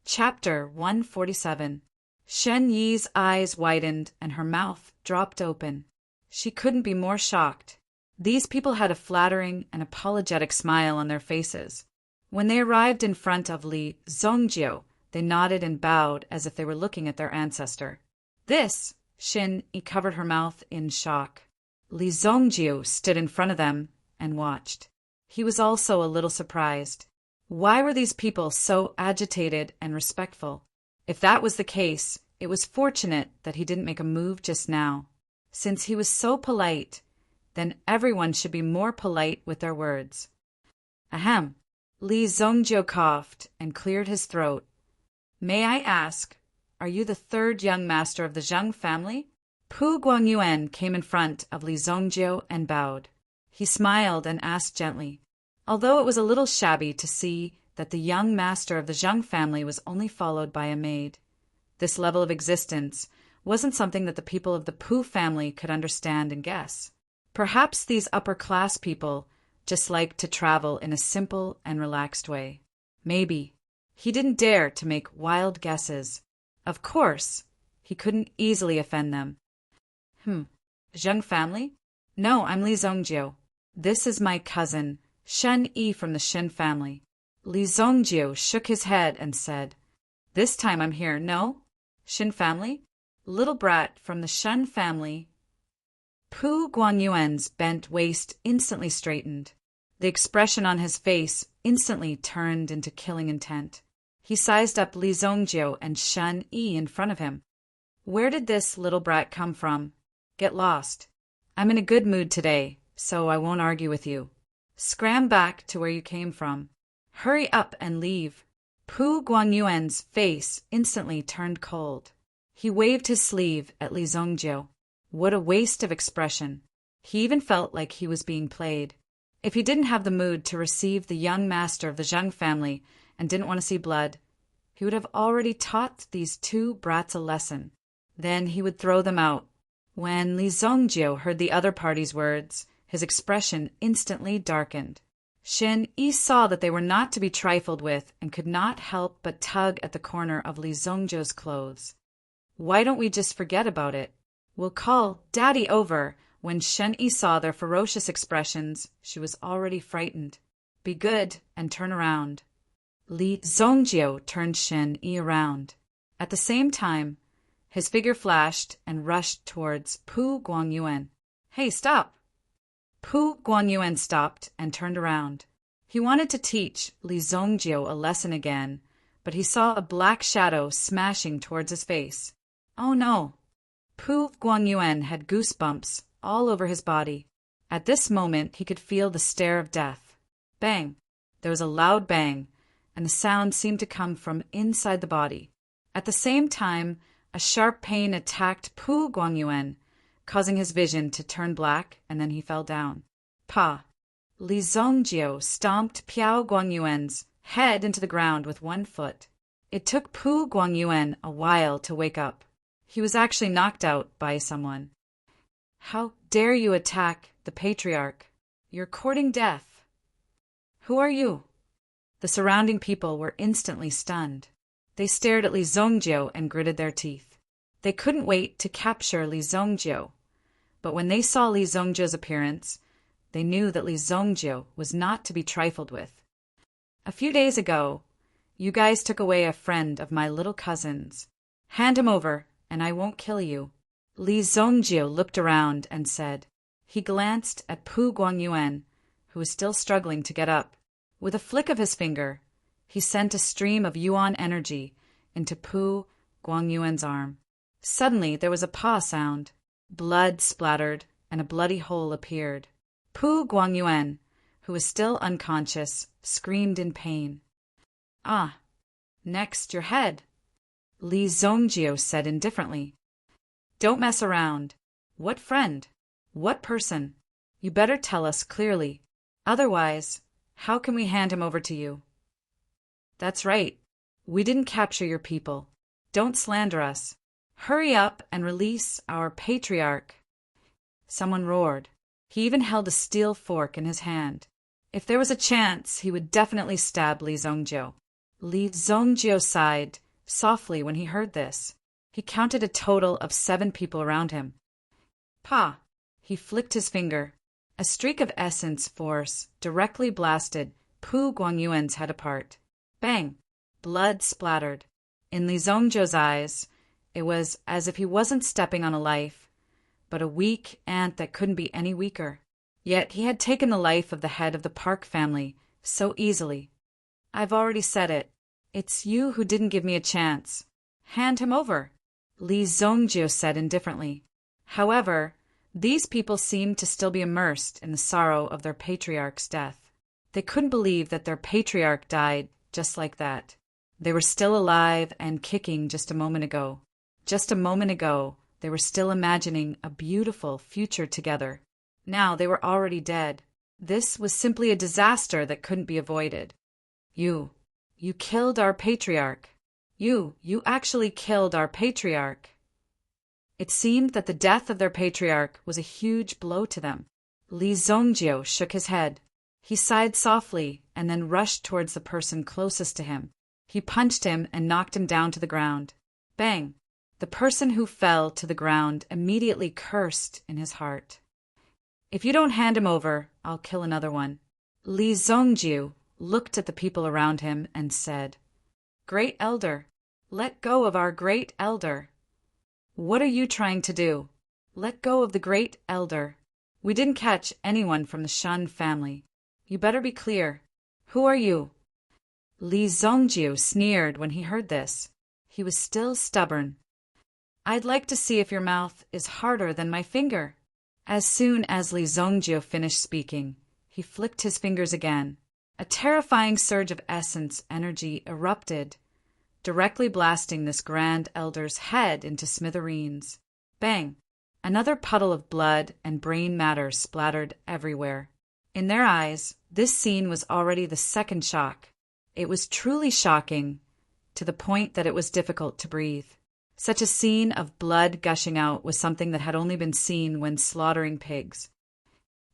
Chapter 147. Shen Yi's eyes widened and her mouth dropped open. She couldn't be more shocked. These people had a flattering and apologetic smile on their faces. When they arrived in front of Li Zongjiu, they nodded and bowed as if they were looking at their ancestor. This, Shen Yi covered her mouth in shock. Li Zongjiu stood in front of them and watched. He was also a little surprised. Why were these people so agitated and respectful? If that was the case, it was fortunate that he didn't make a move just now. Since he was so polite, then everyone should be more polite with their words. Ahem. Li Zongjiu coughed and cleared his throat. May I ask, are you the third young master of the Zheng family? Pu Guangyuan came in front of Li Zongjiu and bowed. He smiled and asked gently, although it was a little shabby to see that the young master of the Zheng family was only followed by a maid. This level of existence wasn't something that the people of the Pu family could understand and guess. Perhaps these upper-class people just liked to travel in a simple and relaxed way. Maybe. He didn't dare to make wild guesses. Of course, he couldn't easily offend them. Zheng family? No, I'm Li Zongjiu. This is my cousin, Shen Yi from the Shen family. Li Zongjiu shook his head and said, This time I'm here, no? Shen family? Little brat from the Shen family. Pu Guanyuan's bent waist instantly straightened. The expression on his face instantly turned into killing intent. He sized up Li Zongjiu and Shen Yi in front of him. Where did this little brat come from? Get lost. I'm in a good mood today, so I won't argue with you. Scram back to where you came from. Hurry up and leave. Pu Guanyuan's face instantly turned cold. He waved his sleeve at Li Zongjiu. What a waste of expression. He even felt like he was being played. If he didn't have the mood to receive the young master of the Zheng family and didn't want to see blood, he would have already taught these two brats a lesson. Then he would throw them out. When Li Zongjiu heard the other party's words, his expression instantly darkened. Shen Yi saw that they were not to be trifled with and could not help but tug at the corner of Li Zongjiu's clothes. Why don't we just forget about it? We'll call Daddy over. When Shen Yi saw their ferocious expressions, she was already frightened. Be good and turn around. Li Zongjiu turned Shen Yi around. At the same time, his figure flashed and rushed towards Pu Guangyuan. Hey, stop! Pu Guangyuan stopped and turned around. He wanted to teach Li Zongjiu a lesson again, but he saw a black shadow smashing towards his face. Oh no! Pu Guangyuan had goosebumps all over his body. At this moment, he could feel the stare of death. Bang! There was a loud bang, and the sound seemed to come from inside the body. At the same time, a sharp pain attacked Pu Guangyuan, causing his vision to turn black, and then he fell down. Pa! Li Zongjiu stomped Piao Guangyuan's head into the ground with one foot. It took Pu Guangyuan a while to wake up. He was actually knocked out by someone. How dare you attack the patriarch? You're courting death. Who are you? The surrounding people were instantly stunned. They stared at Li Zongjiu and gritted their teeth. They couldn't wait to capture Li Zongjiu. But when they saw Li Zongjiu's appearance, they knew that Li Zongjiu was not to be trifled with. A few days ago, you guys took away a friend of my little cousin's. Hand him over, and I won't kill you. Li Zongjiu looked around and said. He glanced at Pu Guangyuan, who was still struggling to get up. With a flick of his finger, he sent a stream of yuan energy into Pu Guangyuan's arm. Suddenly, there was a paw sound. Blood splattered, and a bloody hole appeared. Pu Guangyuan, who was still unconscious, screamed in pain. Ah, next your head, Li Zongjiu said indifferently. Don't mess around. What friend? What person? You better tell us clearly. Otherwise, how can we hand him over to you? That's right. We didn't capture your people. Don't slander us. Hurry up and release our patriarch. Someone roared. He even held a steel fork in his hand. If there was a chance, he would definitely stab Li Zongjiu. Li Zongjio sighed softly when he heard this. He counted a total of 7 people around him. Pa! He flicked his finger. A streak of essence force directly blasted Pu Guangyuan's head apart. Bang! Blood splattered. In Li Zongjio's eyes, it was as if he wasn't stepping on a life, but a weak ant that couldn't be any weaker. Yet he had taken the life of the head of the Park family so easily. I've already said it. It's you who didn't give me a chance. Hand him over, Li Zongjio said indifferently. However, these people seemed to still be immersed in the sorrow of their patriarch's death. They couldn't believe that their patriarch died just like that. They were still alive and kicking just a moment ago. Just a moment ago, they were still imagining a beautiful future together. Now they were already dead. This was simply a disaster that couldn't be avoided. You killed our patriarch. You actually killed our patriarch. It seemed that the death of their patriarch was a huge blow to them. Li Zongjio shook his head. He sighed softly and then rushed towards the person closest to him. He punched him and knocked him down to the ground. Bang! The person who fell to the ground immediately cursed in his heart. If you don't hand him over, I'll kill another one. Li Zongjio looked at the people around him and said, Great Elder, let go of our great elder. What are you trying to do? Let go of the great elder. We didn't catch anyone from the Shun family. You better be clear. Who are you? Li Zongjio sneered when he heard this. He was still stubborn. I'd like to see if your mouth is harder than my finger. As soon as Li Zongjio finished speaking, he flicked his fingers again. A terrifying surge of essence energy erupted, directly blasting this grand elder's head into smithereens. Bang! Another puddle of blood and brain matter splattered everywhere. In their eyes, this scene was already the second shock. It was truly shocking, to the point that it was difficult to breathe. Such a scene of blood gushing out was something that had only been seen when slaughtering pigs.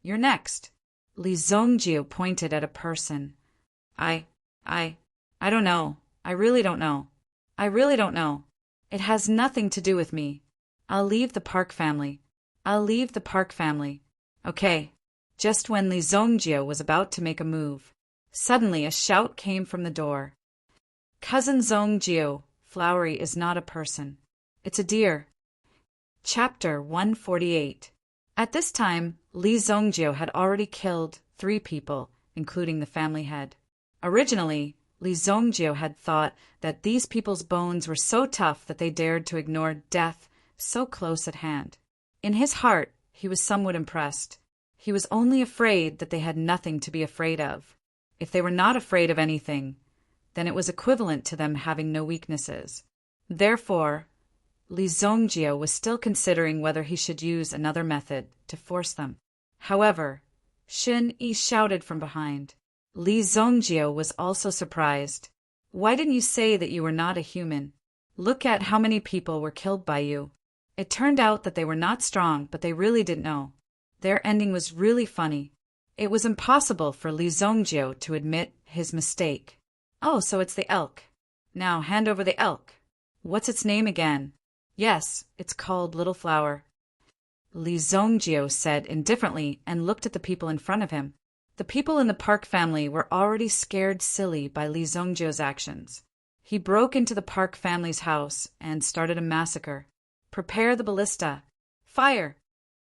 You're next. Li Zongjio pointed at a person. I don't know. I really don't know. I really don't know. It has nothing to do with me. I'll leave the Park family. I'll leave the Park family. Okay. Just when Li Zongjio was about to make a move, suddenly a shout came from the door. Cousin Zongjio, Flowery is not a person. It's a deer. Chapter 148. At this time, Li Zongjio had already killed 3 people, including the family head. Originally, Li Zongjio had thought that these people's bones were so tough that they dared to ignore death so close at hand. In his heart, he was somewhat impressed. He was only afraid that they had nothing to be afraid of. If they were not afraid of anything, then it was equivalent to them having no weaknesses. Therefore, Li Zongjio was still considering whether he should use another method to force them. However, Shin Yi shouted from behind. Li Zongjio was also surprised. Why didn't you say that you were not a human? Look at how many people were killed by you. It turned out that they were not strong, but they really didn't know. Their ending was really funny. It was impossible for Li Zongjio to admit his mistake. Oh, so it's the elk. Now hand over the elk. What's its name again? Yes, it's called Little Flower. Li Zongjio said indifferently and looked at the people in front of him. The people in the Park family were already scared silly by Li Zongjio's actions. He broke into the Park family's house and started a massacre. Prepare the ballista. Fire!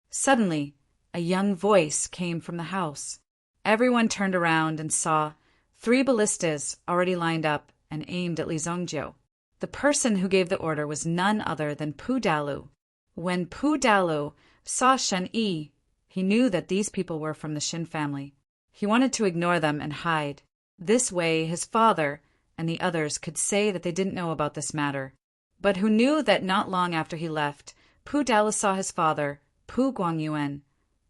Suddenly, a young voice came from the house. Everyone turned around and saw 3 ballistas already lined up and aimed at Li Zongjio. The person who gave the order was none other than Pu Dalu. When Pu Dalu saw Shen Yi, he knew that these people were from the Shin family. He wanted to ignore them and hide. This way his father and the others could say that they didn't know about this matter. But who knew that not long after he left, Pu Dalu saw his father, Pu Guangyuan,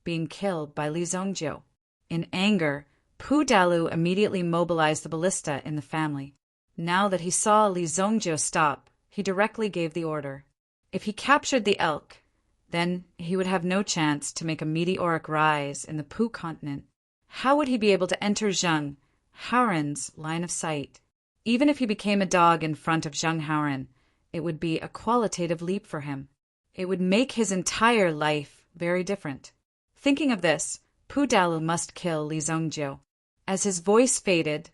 being killed by Li Zongjio. In anger, Pu Dalu immediately mobilized the ballista in the family. Now that he saw Li Zongjio stop, he directly gave the order. If he captured the elk, then he would have no chance to make a meteoric rise in the Pu continent. How would he be able to enter Zheng, Haoran's line of sight? Even if he became a dog in front of Zheng Haoren, it would be a qualitative leap for him. It would make his entire life very different. Thinking of this, Pu Dalu must kill Li Zongjiu. As his voice faded,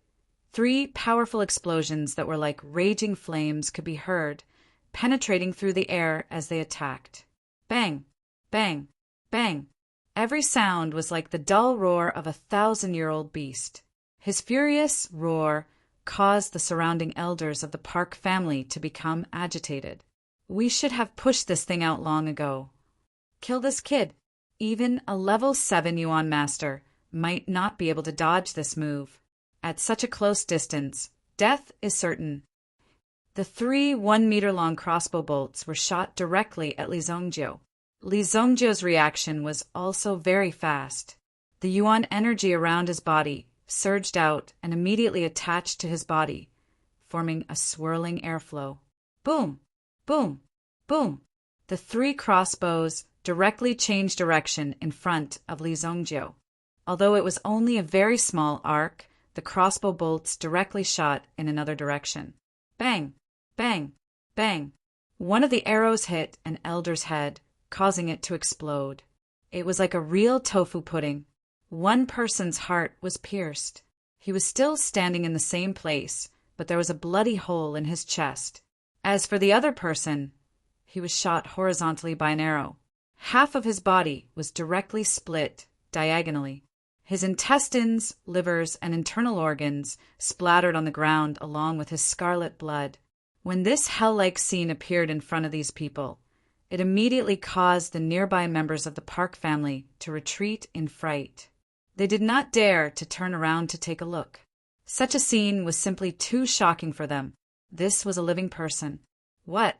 3 powerful explosions that were like raging flames could be heard, penetrating through the air as they attacked. Bang! Bang! Bang! Every sound was like the dull roar of a 1,000-year-old beast. His furious roar caused the surrounding elders of the Park family to become agitated. We should have pushed this thing out long ago. Kill this kid. Even a level 7 Yuan master might not be able to dodge this move. At such a close distance, death is certain. The 3 1-meter-long crossbow bolts were shot directly at Li Zongjiu. Li Zongjiu's reaction was also very fast. The Yuan energy around his body surged out and immediately attached to his body, forming a swirling airflow. Boom! Boom! Boom! The 3 crossbows directly changed direction in front of Li Zongjiu. Although it was only a very small arc, the crossbow bolts directly shot in another direction. Bang! Bang! Bang! One of the arrows hit an elder's head, causing it to explode. It was like a real tofu pudding. One person's heart was pierced. He was still standing in the same place, but there was a bloody hole in his chest. As for the other person, he was shot horizontally by an arrow. Half of his body was directly split diagonally. His intestines, livers, and internal organs splattered on the ground along with his scarlet blood. When this hell-like scene appeared in front of these people, it immediately caused the nearby members of the Park family to retreat in fright. They did not dare to turn around to take a look. Such a scene was simply too shocking for them. This was a living person. What?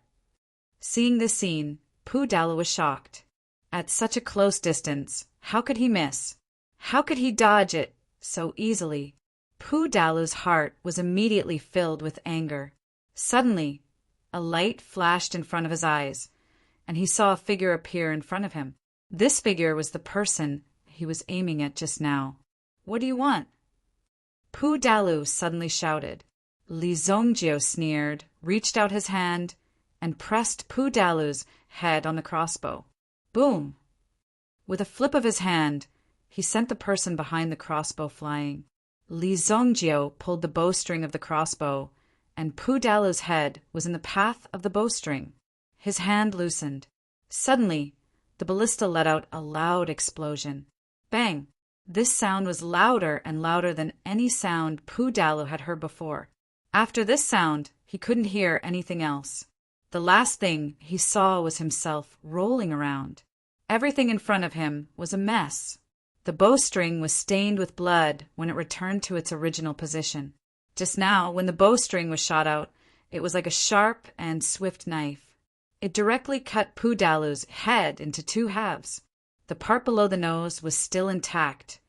Seeing this scene, Pu Dalu was shocked. At such a close distance, how could he miss? How could he dodge it so easily? Pu Dalu's heart was immediately filled with anger. Suddenly, a light flashed in front of his eyes, and he saw a figure appear in front of him. This figure was the person he was aiming at just now. What do you want? Pu Dalu suddenly shouted. Li Zongjiu sneered, reached out his hand, and pressed Pu Dalu's head on the crossbow. Boom! With a flip of his hand, he sent the person behind the crossbow flying. Li Zongjiu pulled the bowstring of the crossbow, and Pu Dalu's head was in the path of the bowstring. His hand loosened. Suddenly, the ballista let out a loud explosion. Bang! This sound was louder and louder than any sound Pu Dalu had heard before. After this sound, he couldn't hear anything else. The last thing he saw was himself rolling around. Everything in front of him was a mess. The bowstring was stained with blood when it returned to its original position. Just now, when the bowstring was shot out, it was like a sharp and swift knife. It directly cut Pu Dalu's head into 2 halves. The part below the nose was still intact,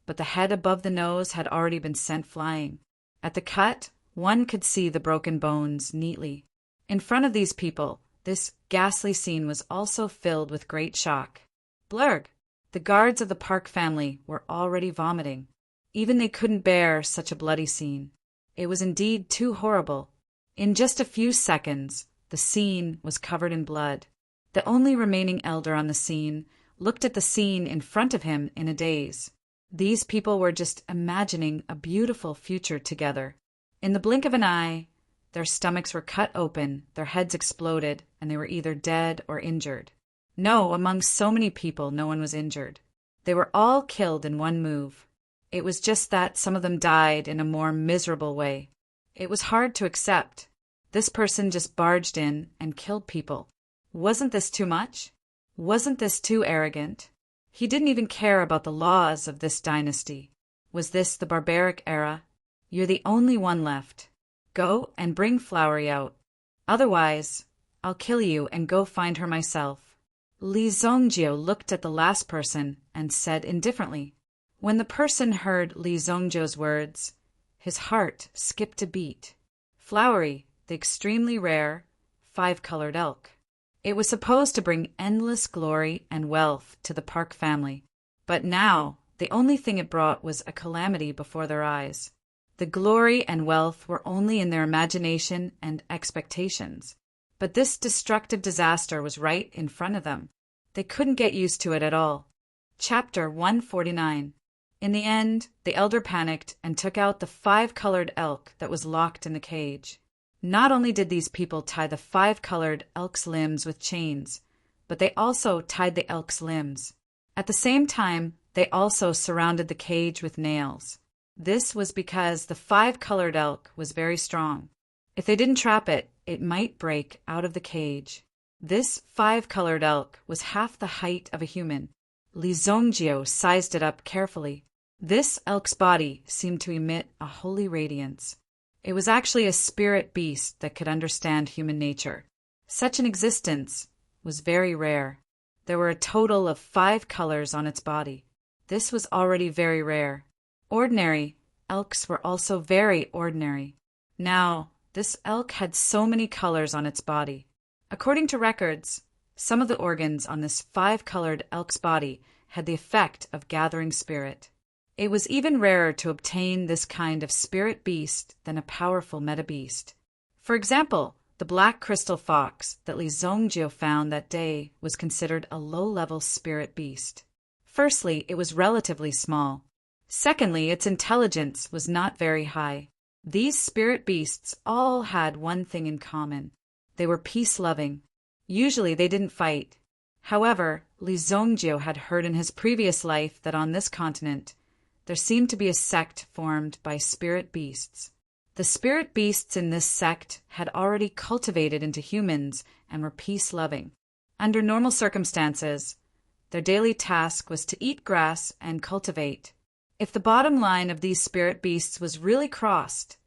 but the head above the nose had already been sent flying. At the cut, one could see the broken bones neatly. In front of these people, this ghastly scene was also filled with great shock. Blurg! The guards of the Park family were already vomiting. Even they couldn't bear such a bloody scene. It was indeed too horrible. In just a few seconds, the scene was covered in blood. The only remaining elder on the scene looked at the scene in front of him in a daze. These people were just imagining a beautiful future together. In the blink of an eye, their stomachs were cut open, their heads exploded, and they were either dead or injured. No, among so many people, no one was injured. They were all killed in one move. It was just that some of them died in a more miserable way. It was hard to accept. This person just barged in and killed people. Wasn't this too much? Wasn't this too arrogant? He didn't even care about the laws of this dynasty. Was this the barbaric era? You're the only one left. Go and bring Flowery out. Otherwise, I'll kill you and go find her myself. Li Zongjiu looked at the last person and said indifferently. When the person heard Li Zongjiu's words, his heart skipped a beat. Flowery, the extremely rare, 5-colored elk. It was supposed to bring endless glory and wealth to the Park family, but now the only thing it brought was a calamity before their eyes. The glory and wealth were only in their imagination and expectations. But this destructive disaster was right in front of them. They couldn't get used to it at all. Chapter 149. In the end, the elder panicked and took out the 5-colored elk that was locked in the cage. Not only did these people tie the 5-colored elk's limbs with chains, but they also tied the elk's limbs. At the same time, they also surrounded the cage with nails. This was because the 5-colored elk was very strong. If they didn't trap it, it might break out of the cage. This 5-colored elk was half the height of a human. Li Zongjio sized it up carefully. This elk's body seemed to emit a holy radiance. It was actually a spirit beast that could understand human nature. Such an existence was very rare. There were a total of 5 colors on its body. This was already very rare. Ordinary elks were also very ordinary. Now, this elk had so many colors on its body. According to records, some of the organs on this 5-colored elk's body had the effect of gathering spirit. It was even rarer to obtain this kind of spirit beast than a powerful meta-beast. For example, the black crystal fox that Li Zongjio found that day was considered a low-level spirit beast. Firstly, it was relatively small. Secondly, its intelligence was not very high. These spirit beasts all had one thing in common. They were peace-loving. Usually they didn't fight. However, Li Zongjio had heard in his previous life that on this continent, there seemed to be a sect formed by spirit beasts. The spirit beasts in this sect had already cultivated into humans and were peace-loving. Under normal circumstances, their daily task was to eat grass and cultivate. If the bottom line of these spirit beasts was really crossed,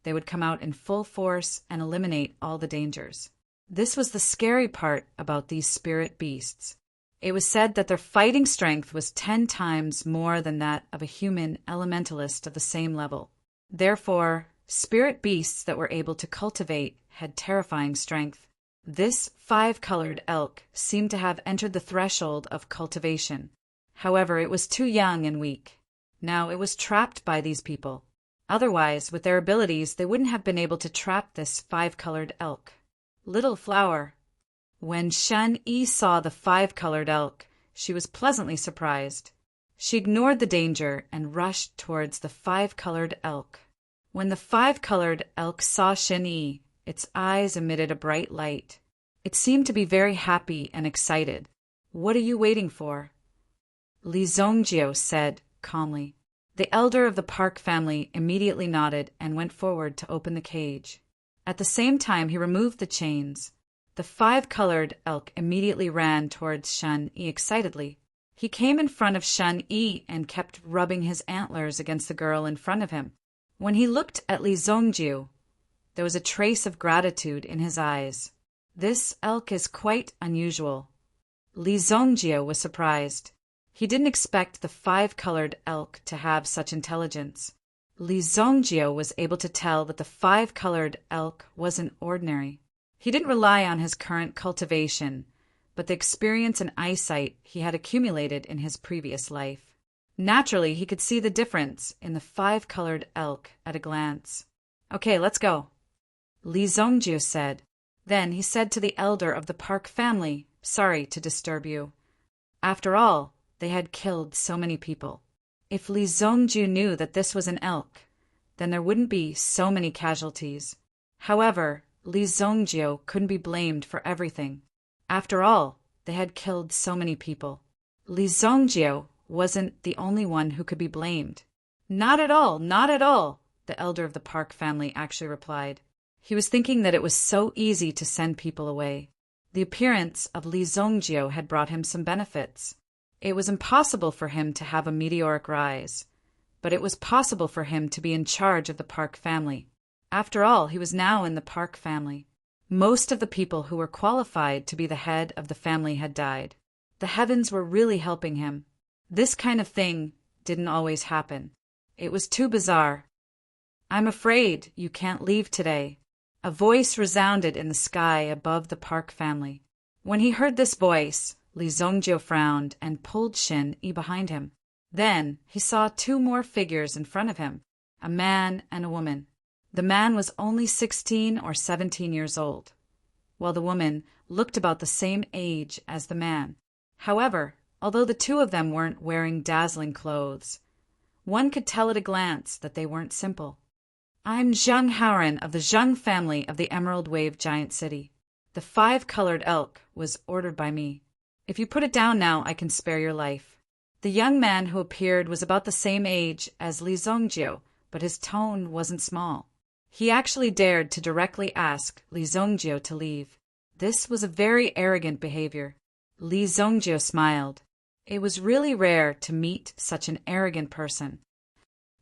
they would come out in full force and eliminate all the dangers. This was the scary part about these spirit beasts. It was said that their fighting strength was 10 times more than that of a human elementalist of the same level. Therefore, spirit beasts that were able to cultivate had terrifying strength. This 5-colored elk seemed to have entered the threshold of cultivation. However, it was too young and weak. Now it was trapped by these people. Otherwise, with their abilities, they wouldn't have been able to trap this 5-colored elk. Little flower. When Shen Yi saw the 5-colored elk, she was pleasantly surprised. She ignored the danger and rushed towards the 5-colored elk. When the 5-colored elk saw Shen Yi, its eyes emitted a bright light. It seemed to be very happy and excited. "What are you waiting for?" Li Zongjio said calmly. The elder of the Park family immediately nodded and went forward to open the cage. At the same time, he removed the chains. The 5-colored elk immediately ran towards Shen Yi excitedly. He came in front of Shen Yi and kept rubbing his antlers against the girl in front of him. When he looked at Li Zongjio, there was a trace of gratitude in his eyes. This elk is quite unusual. Li Zongjio was surprised. He didn't expect the 5-colored elk to have such intelligence. Li Zongjio was able to tell that the 5-colored elk wasn't ordinary. He didn't rely on his current cultivation, but the experience and eyesight he had accumulated in his previous life. Naturally, he could see the difference in the 5-colored elk at a glance. "Okay, let's go," Li Zongjio said. Then he said to the elder of the Park family, "Sorry to disturb you." After all, they had killed so many people. If Li Zongjio knew that this was an elk, then there wouldn't be so many casualties. However, Li Zongjio couldn't be blamed for everything. After all, they had killed so many people. Li Zongjio wasn't the only one who could be blamed. "Not at all, not at all," the elder of the Park family actually replied. He was thinking that it was so easy to send people away. The appearance of Li Zongjio had brought him some benefits. It was impossible for him to have a meteoric rise, but it was possible for him to be in charge of the Park family. After all, he was now in the Park family. Most of the people who were qualified to be the head of the family had died. The heavens were really helping him. This kind of thing didn't always happen. It was too bizarre. "I'm afraid you can't leave today." A voice resounded in the sky above the Park family. When he heard this voice, Li Zongjio frowned and pulled Shen Yi behind him. Then he saw 2 more figures in front of him. a man and a woman. The man was only 16 or 17 years old, while the woman looked about the same age as the man. However, although the two of them weren't wearing dazzling clothes, one could tell at a glance that they weren't simple. "I'm Zheng Haoren of the Zheng family of the Emerald Wave Giant City. The 5-colored elk was ordered by me. If you put it down now, I can spare your life." The young man who appeared was about the same age as Li Zongjio, but his tone wasn't small. He actually dared to directly ask Li Zongjio to leave. This was a very arrogant behavior. Li Zongjio smiled. It was really rare to meet such an arrogant person.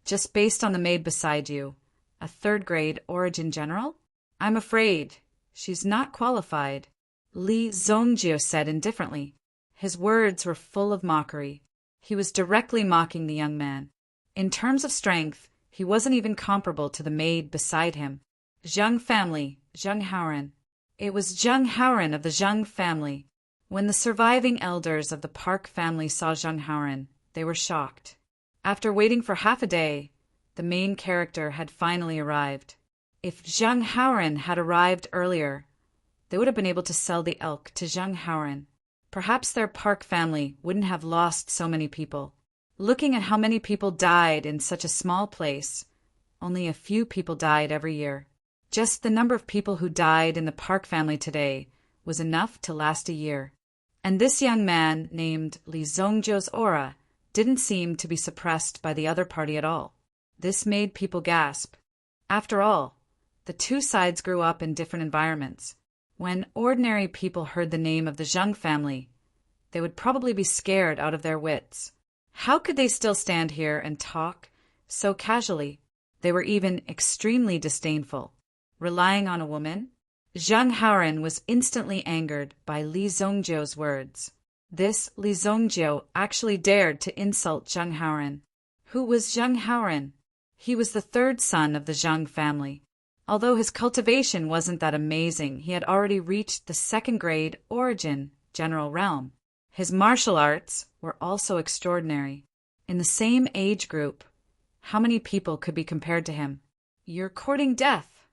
"Just based on the maid beside you, a 3rd-grade origin general? I'm afraid she's not qualified," Li Zongjio said indifferently. His words were full of mockery. He was directly mocking the young man. In terms of strength, he wasn't even comparable to the maid beside him. Zheng family, Zheng Haoren. It was Zheng Haoren of the Zheng family. When the surviving elders of the Park family saw Zheng Haoren, they were shocked. After waiting for half a day, the main character had finally arrived. If Zheng Haoren had arrived earlier, they would have been able to sell the elk to Zheng Haoren. Perhaps their Park family wouldn't have lost so many people. Looking at how many people died in such a small place, only a few people died every year. Just the number of people who died in the Park family today was enough to last a year. And this young man, named Li Zongjio's aura, didn't seem to be suppressed by the other party at all. This made people gasp. After all, the two sides grew up in different environments. When ordinary people heard the name of the Zheng family, they would probably be scared out of their wits. How could they still stand here and talk so casually? They were even extremely disdainful. Relying on a woman? Zheng Haoren was instantly angered by Li Zongjio's words. This Li Zongjio actually dared to insult Zheng Haoren. Who was Zheng Haoren? He was the 3rd son of the Zheng family. Although his cultivation wasn't that amazing, he had already reached the 2nd-grade origin general realm. His martial arts were also extraordinary. In the same age group, how many people could be compared to him? "You're courting death,"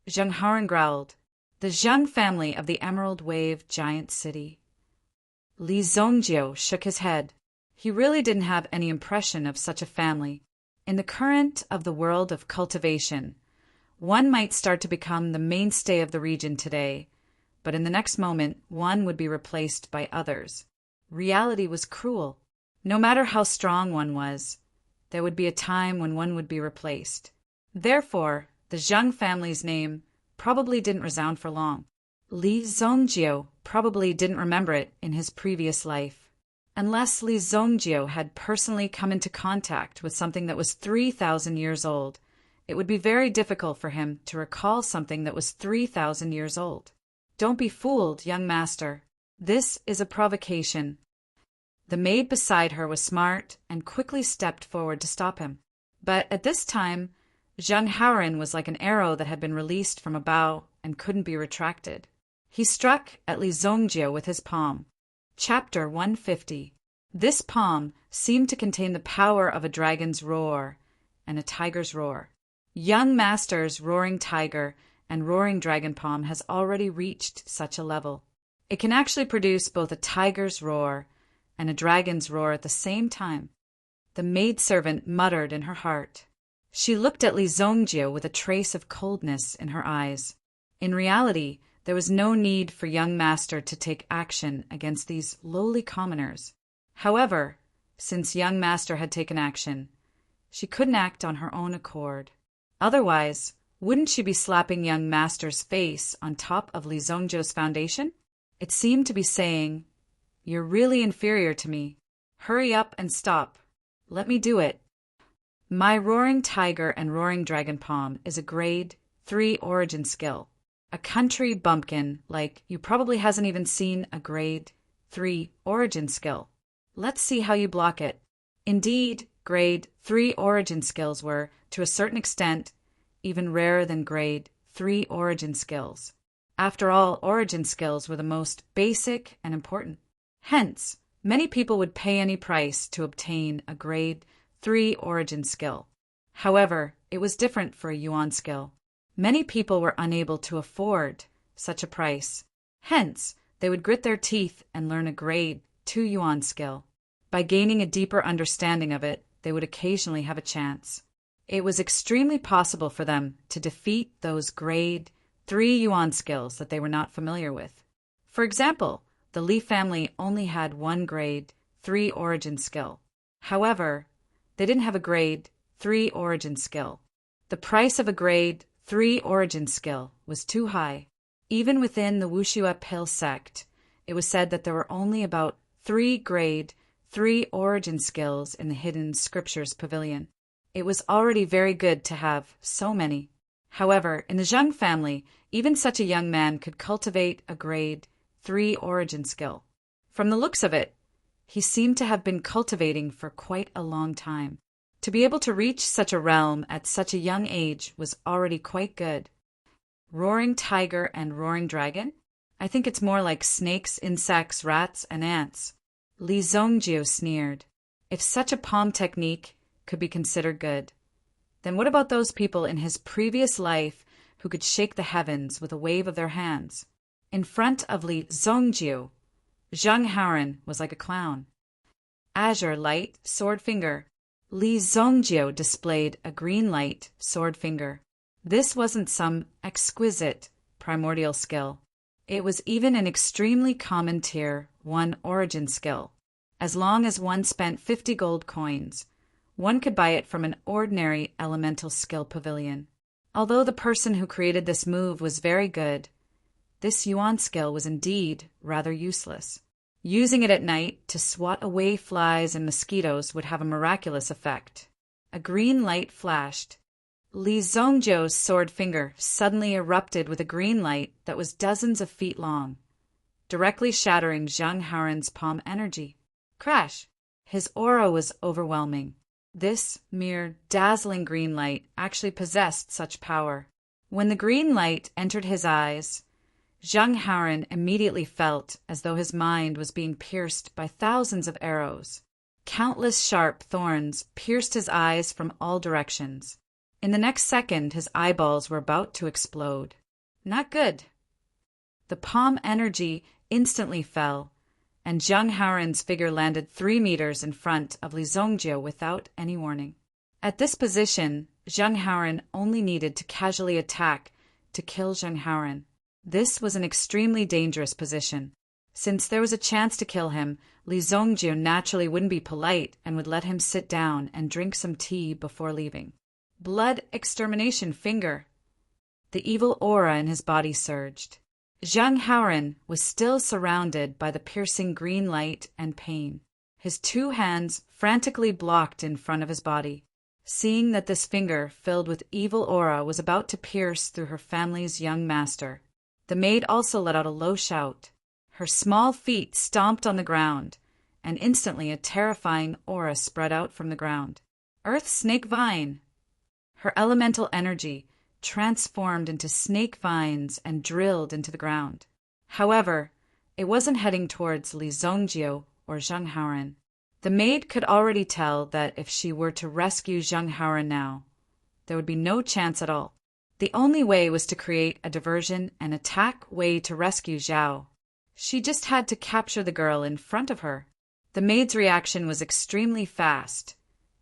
Zheng Haoren growled. "The Zheng family of the Emerald Wave Giant City." Li Zongjio shook his head. He really didn't have any impression of such a family. In the current of the world of cultivation, one might start to become the mainstay of the region today, but in the next moment, one would be replaced by others. Reality was cruel. No matter how strong one was, there would be a time when one would be replaced. Therefore, the Zheng family's name probably didn't resound for long. Li Zongjio probably didn't remember it in his previous life. Unless Li Zongjio had personally come into contact with something that was 3,000 years old, it would be very difficult for him to recall something that was 3,000 years old. "Don't be fooled, young master. This is a provocation." The maid beside her was smart and quickly stepped forward to stop him. But at this time, Zheng Haoren was like an arrow that had been released from a bow and couldn't be retracted. He struck at Li Zongjio with his palm. Chapter 150. This palm seemed to contain the power of a dragon's roar and a tiger's roar. Young Master's roaring tiger and roaring dragon palm has already reached such a level. It can actually produce both a tiger's roar and a dragon's roar at the same time. The maidservant muttered in her heart. She looked at Li Zongjio with a trace of coldness in her eyes. In reality, there was no need for young Master to take action against these lowly commoners. However, since young Master had taken action, she couldn't act on her own accord. Otherwise, wouldn't she be slapping young Master's face on top of Li Zongjio's foundation? It seemed to be saying, "You're really inferior to me. Hurry up and stop. Let me do it." My roaring tiger and roaring dragon palm is a grade 3 origin skill. A country bumpkin like you probably hasn't even seen a grade 3 origin skill. Let's see how you block it. Indeed, grade 3 origin skills were, to a certain extent, even rarer than grade 3 origin skills. After all, origin skills were the most basic and important. Hence, many people would pay any price to obtain a grade 3 origin skill. However, it was different for a yuan skill. Many people were unable to afford such a price. Hence, they would grit their teeth and learn a grade 2 yuan skill. By gaining a deeper understanding of it, they would occasionally have a chance. It was extremely possible for them to defeat those grade 3 yuan skills that they were not familiar with. For example, the Li family only had one grade 3 origin skill. However, they didn't have a grade 3 origin skill. The price of a grade 3 origin skill was too high. Even within the Wuxia Pill sect, it was said that there were only about 3 grade 3 origin skills in the Hidden Scriptures Pavilion. It was already very good to have so many. However, in the Zheng family, even such a young man could cultivate a grade 3 origin skill. From the looks of it, he seemed to have been cultivating for quite a long time. To be able to reach such a realm at such a young age was already quite good. Roaring tiger and roaring dragon? I think it's more like snakes, insects, rats, and ants. Li Zongjiu sneered. If such a palm technique could be considered good, then what about those people in his previous life who could shake the heavens with a wave of their hands? In front of Li Zongjiu, Zhang Haoren was like a clown. Azure light, sword finger. Li Zongjiu displayed a green light, sword finger. This wasn't some exquisite primordial skill. It was even an extremely common tier 1 origin skill. As long as one spent 50 gold coins, one could buy it from an ordinary elemental skill pavilion. Although the person who created this move was very good, this yuan skill was indeed rather useless. Using it at night to swat away flies and mosquitoes would have a miraculous effect. A green light flashed. Li Zongjiu's sword finger suddenly erupted with a green light that was dozens of feet long, directly shattering Zhang Haoren's palm energy. Crash! His aura was overwhelming. This mere dazzling green light actually possessed such power. When the green light entered his eyes, Zhang Haoren immediately felt as though his mind was being pierced by thousands of arrows. Countless sharp thorns pierced his eyes from all directions. In the next second, his eyeballs were about to explode. Not good. The palm energy instantly fell, and Zhang Haoren's figure landed 3 meters in front of Li Zongjiu without any warning. At this position, Zhang Haoren only needed to casually attack to kill Zhang Haoren. This was an extremely dangerous position. Since there was a chance to kill him, Li Zongjiu naturally wouldn't be polite and would let him sit down and drink some tea before leaving. Blood extermination finger. The evil aura in his body surged. Zhang Haoren was still surrounded by the piercing green light and pain. His 2 hands frantically blocked in front of his body. Seeing that this finger filled with evil aura was about to pierce through her family's young master, the maid also let out a low shout. Her small feet stomped on the ground, and instantly a terrifying aura spread out from the ground. Earth Snake Vine. Her elemental energy transformed into snake vines and drilled into the ground. However, it wasn't heading towards Li Zongjiu or Zhang Haoren. The maid could already tell that if she were to rescue Zhang Haoren now, there would be no chance at all. The only way was to create a diversion and attack way to rescue Zhao. She just had to capture the girl in front of her. The maid's reaction was extremely fast,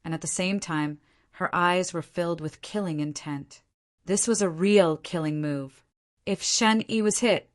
and at the same time, her eyes were filled with killing intent. This was a real killing move. If Shen Yi was hit,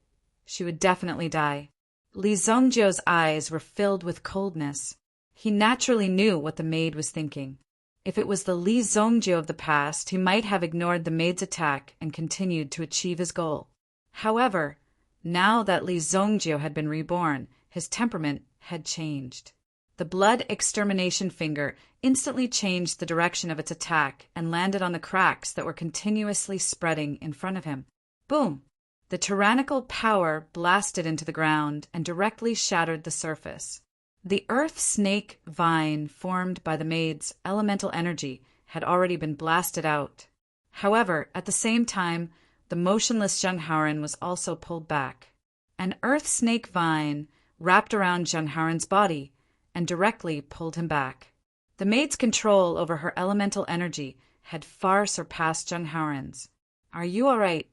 she would definitely die. Li Zongjiu's eyes were filled with coldness. He naturally knew what the maid was thinking. If it was the Li Zongjiu of the past, he might have ignored the maid's attack and continued to achieve his goal. However, now that Li Zongjiu had been reborn, his temperament had changed. The blood extermination finger instantly changed the direction of its attack and landed on the cracks that were continuously spreading in front of him. Boom! The tyrannical power blasted into the ground and directly shattered the surface. The earth snake vine formed by the maid's elemental energy had already been blasted out. However, at the same time, the motionless Zhang Haoren was also pulled back. An earth snake vine wrapped around Zhang Haoren's body and directly pulled him back. The maid's control over her elemental energy had far surpassed Zheng Haoren's. "Are you all right?"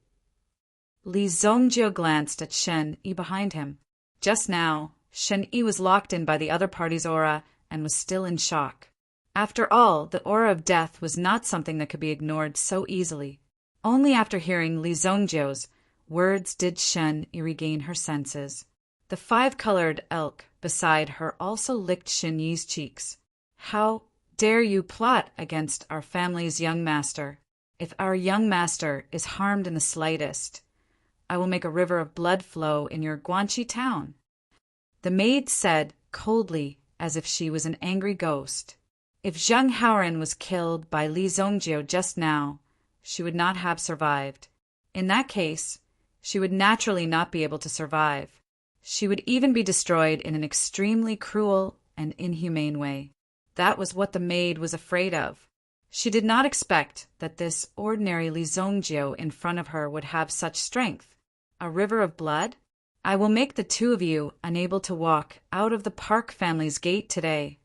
Li Zongjio glanced at Shen Yi behind him. Just now, Shen Yi was locked in by the other party's aura and was still in shock. After all, the aura of death was not something that could be ignored so easily. Only after hearing Li Zongjio's words did Shen Yi regain her senses. The five-colored elk beside her also licked Shen Yi's cheeks. "How dare you plot against our family's young master? If our young master is harmed in the slightest, I will make a river of blood flow in your Guanxi town," the maid said coldly, as if she was an angry ghost. If Zheng Haoren was killed by Li Zongjio just now, she would not have survived. In that case, she would naturally not be able to survive. She would even be destroyed in an extremely cruel and inhumane way. That was what the maid was afraid of. She did not expect that this ordinary Li Zongjio in front of her would have such strength. A river of blood? I will make the two of you unable to walk out of the Park family's gate today,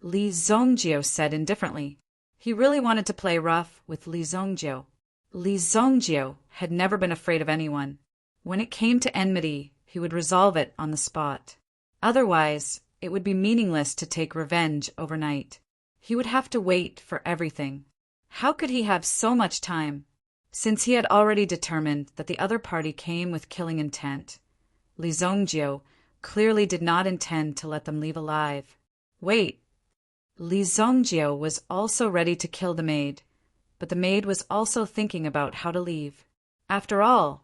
Li Zongjio said indifferently. He really wanted to play rough with Li Zongjio. Li Zongjio had never been afraid of anyone. When it came to enmity, he would resolve it on the spot. Otherwise, it would be meaningless to take revenge overnight. He would have to wait for everything. How could he have so much time? Since he had already determined that the other party came with killing intent, Li Zongjio clearly did not intend to let them leave alive. Wait. Li Zongjio was also ready to kill the maid, but the maid was also thinking about how to leave. After all,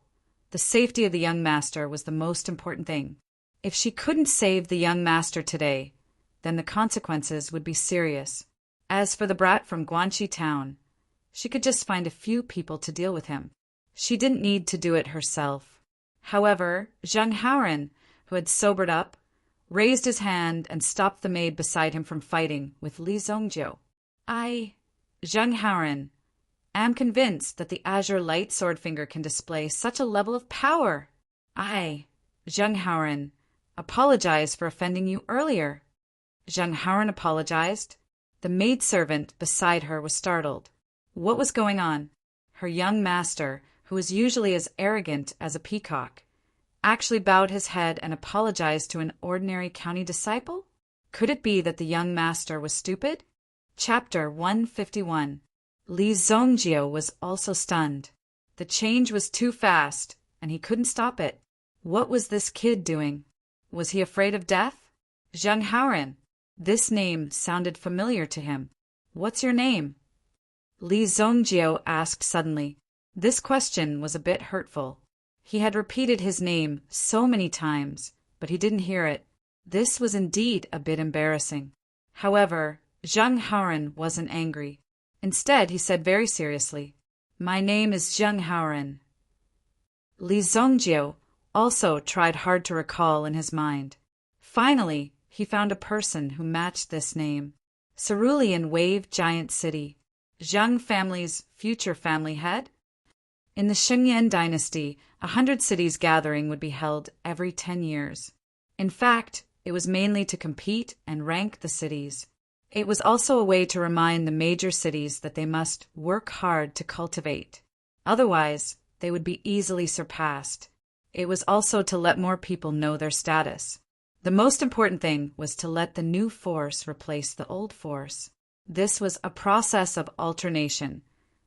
the safety of the young master was the most important thing. If she couldn't save the young master today, then the consequences would be serious. As for the brat from Guanxi town, she could just find a few people to deal with him. She didn't need to do it herself. However, Zheng Haoren, who had sobered up, raised his hand and stopped the maid beside him from fighting with Li Zongjio. Zheng Haoren, am convinced that the Azure Light Swordfinger can display such a level of power. Zheng Haoren, apologize for offending you earlier. Zheng Haoren apologized. The maidservant beside her was startled. What was going on? Her young master, who was usually as arrogant as a peacock, actually bowed his head and apologized to an ordinary county disciple? Could it be that the young master was stupid? Chapter 151. Li Zongjio was also stunned. The change was too fast, and he couldn't stop it. What was this kid doing? Was he afraid of death? Zheng Haoren. This name sounded familiar to him. What's your name? Li Zongjio asked suddenly. This question was a bit hurtful. He had repeated his name so many times, but he didn't hear it. This was indeed a bit embarrassing. However, Zheng Haoren wasn't angry. Instead, he said very seriously, "My name is Zheng Haoren." Li Zongjio also tried hard to recall in his mind. Finally, he found a person who matched this name. Cerulean Wave Giant City. Zheng family's future family head? In the Shengyan dynasty, 100 cities gathering would be held every 10 years. In fact, it was mainly to compete and rank the cities. It was also a way to remind the major cities that they must work hard to cultivate. Otherwise, they would be easily surpassed. It was also to let more people know their status. The most important thing was to let the new force replace the old force. This was a process of alternation,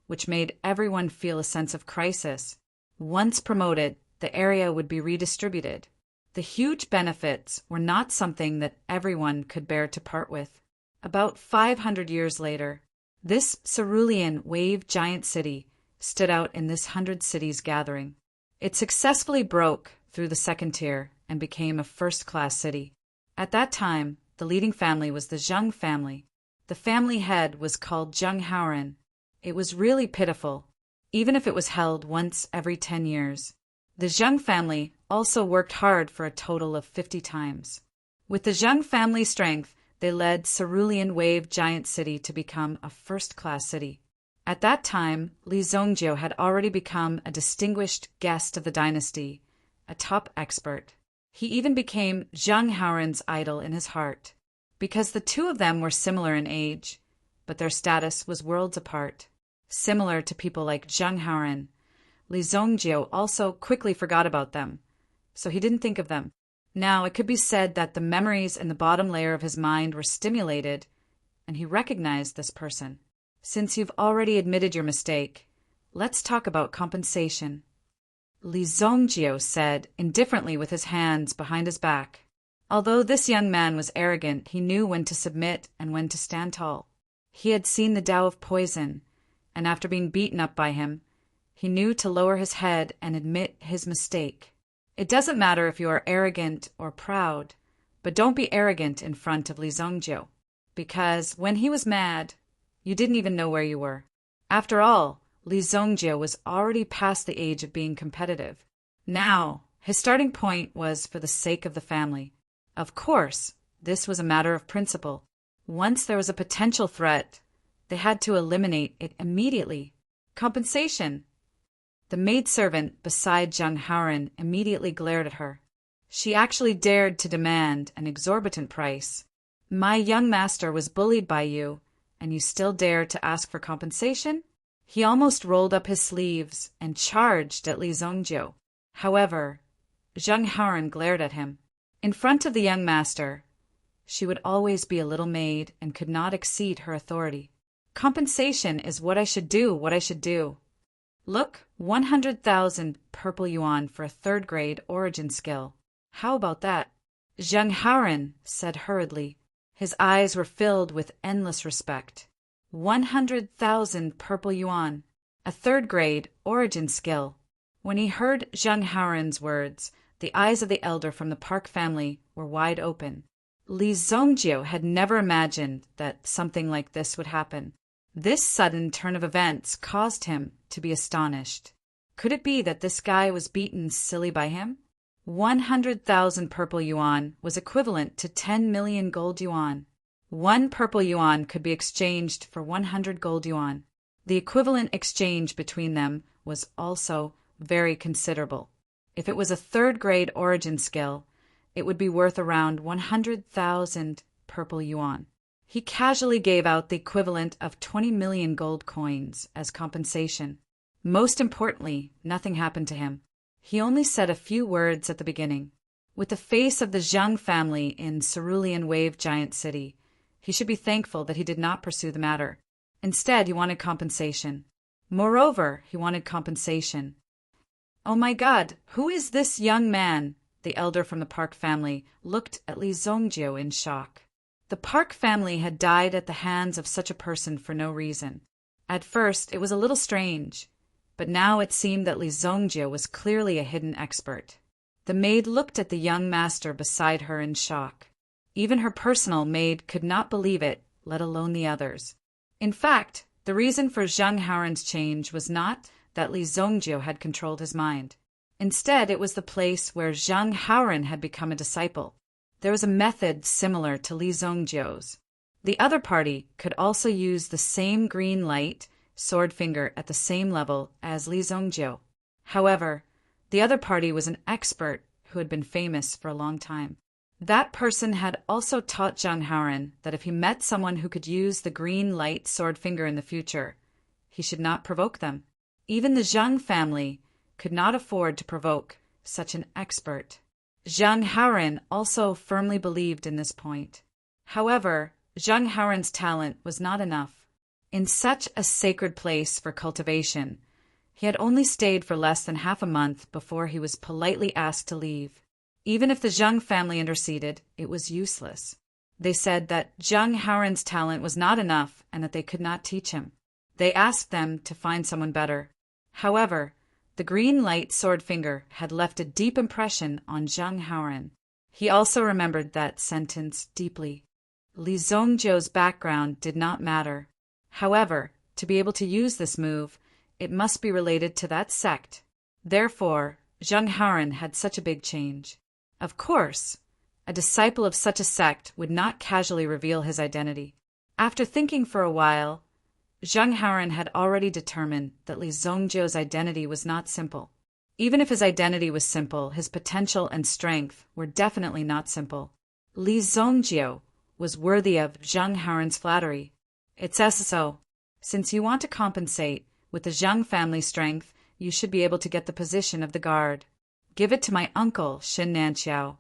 which made everyone feel a sense of crisis. Once promoted, the area would be redistributed. The huge benefits were not something that everyone could bear to part with. About 500 years later, this Cerulean Wave Giant City stood out in this 100 cities gathering. It successfully broke through the second tier and became a first-class city. At that time, the leading family was the Zheng family. The family head was called Zheng Haoren. It was really pitiful, even if it was held once every 10 years. The Zheng family also worked hard for a total of 50 times. With the Zheng family strength, they led Cerulean Wave Giant City to become a first-class city. At that time, Li Zongjio had already become a distinguished guest of the dynasty, a top expert. He even became Zheng Haoren's idol in his heart. Because the two of them were similar in age, but their status was worlds apart. Similar to people like Zhang Haoren, Li Zongjiu also quickly forgot about them, so he didn't think of them. Now, it could be said that the memories in the bottom layer of his mind were stimulated, and he recognized this person. Since you've already admitted your mistake, let's talk about compensation. Li Zongjiu said, indifferently with his hands behind his back. Although this young man was arrogant, he knew when to submit and when to stand tall. He had seen the Tao of poison, and after being beaten up by him, he knew to lower his head and admit his mistake. It doesn't matter if you are arrogant or proud, but don't be arrogant in front of Li Zongjiu, because when he was mad, you didn't even know where you were. After all, Li Zongjiu was already past the age of being competitive. Now, his starting point was for the sake of the family. Of course, this was a matter of principle. Once there was a potential threat, they had to eliminate it immediately. Compensation. The maidservant beside Zhang Haoren immediately glared at her. She actually dared to demand an exorbitant price. My young master was bullied by you, and you still dare to ask for compensation? He almost rolled up his sleeves and charged at Li Zongjiu. However, Zhang Haoren glared at him. In front of the young master, she would always be a little maid and could not exceed her authority. Compensation is what I should do. Look, 100,000 purple yuan for a third-grade origin skill. How about that? Zhang Haoren said hurriedly. His eyes were filled with endless respect. 100,000 purple yuan. A third-grade origin skill. When he heard Zhang Haoren's words, the eyes of the elder from the Park family were wide open. Li Zongjiu had never imagined that something like this would happen. This sudden turn of events caused him to be astonished. Could it be that this guy was beaten silly by him? 100,000 purple yuan was equivalent to 10 million gold yuan. 1 purple yuan could be exchanged for 100 gold yuan. The equivalent exchange between them was also very considerable. If it was a third-grade origin skill, it would be worth around 100,000 purple yuan. He casually gave out the equivalent of 20 million gold coins as compensation. Most importantly, nothing happened to him. He only said a few words at the beginning. With the face of the Zhang family in Cerulean Wave Giant City, he should be thankful that he did not pursue the matter. Instead, he wanted compensation. Moreover, he wanted compensation. Oh my God, who is this young man? The elder from the Park family looked at Li Zongjiu in shock. The Park family had died at the hands of such a person for no reason. At first, it was a little strange, but now it seemed that Li Zongjiu was clearly a hidden expert. The maid looked at the young master beside her in shock. Even her personal maid could not believe it, let alone the others. In fact, the reason for Zhang Haoren's change was not that Li Zongjiu had controlled his mind. Instead, it was the place where Zhang Haoren had become a disciple. There was a method similar to Li Zongjiu's. The other party could also use the same green light sword finger at the same level as Li Zongjiu. However, the other party was an expert who had been famous for a long time. That person had also taught Zhang Haoren that if he met someone who could use the green light sword finger in the future, he should not provoke them. Even the Zhang family could not afford to provoke such an expert. Zhang Haoren also firmly believed in this point. However, Zhang Haoren's talent was not enough. In such a sacred place for cultivation, he had only stayed for less than half a month before he was politely asked to leave. Even if the Zhang family interceded, it was useless. They said that Zhang Haoren's talent was not enough and that they could not teach him. They asked them to find someone better. However, the green light sword finger had left a deep impression on Zhang Haoren. He also remembered that sentence deeply. Li Zongjiu's background did not matter. However, to be able to use this move, it must be related to that sect. Therefore, Zhang Haoren had such a big change. Of course, a disciple of such a sect would not casually reveal his identity. After thinking for a while, Zhang Haoren had already determined that Li Zongjiu's identity was not simple. Even if his identity was simple, his potential and strength were definitely not simple. Li Zongjiu was worthy of Zhang Haoren's flattery. It says so. Since you want to compensate, with the Zheng family strength, you should be able to get the position of the guard. Give it to my uncle, Xin Nanqiao.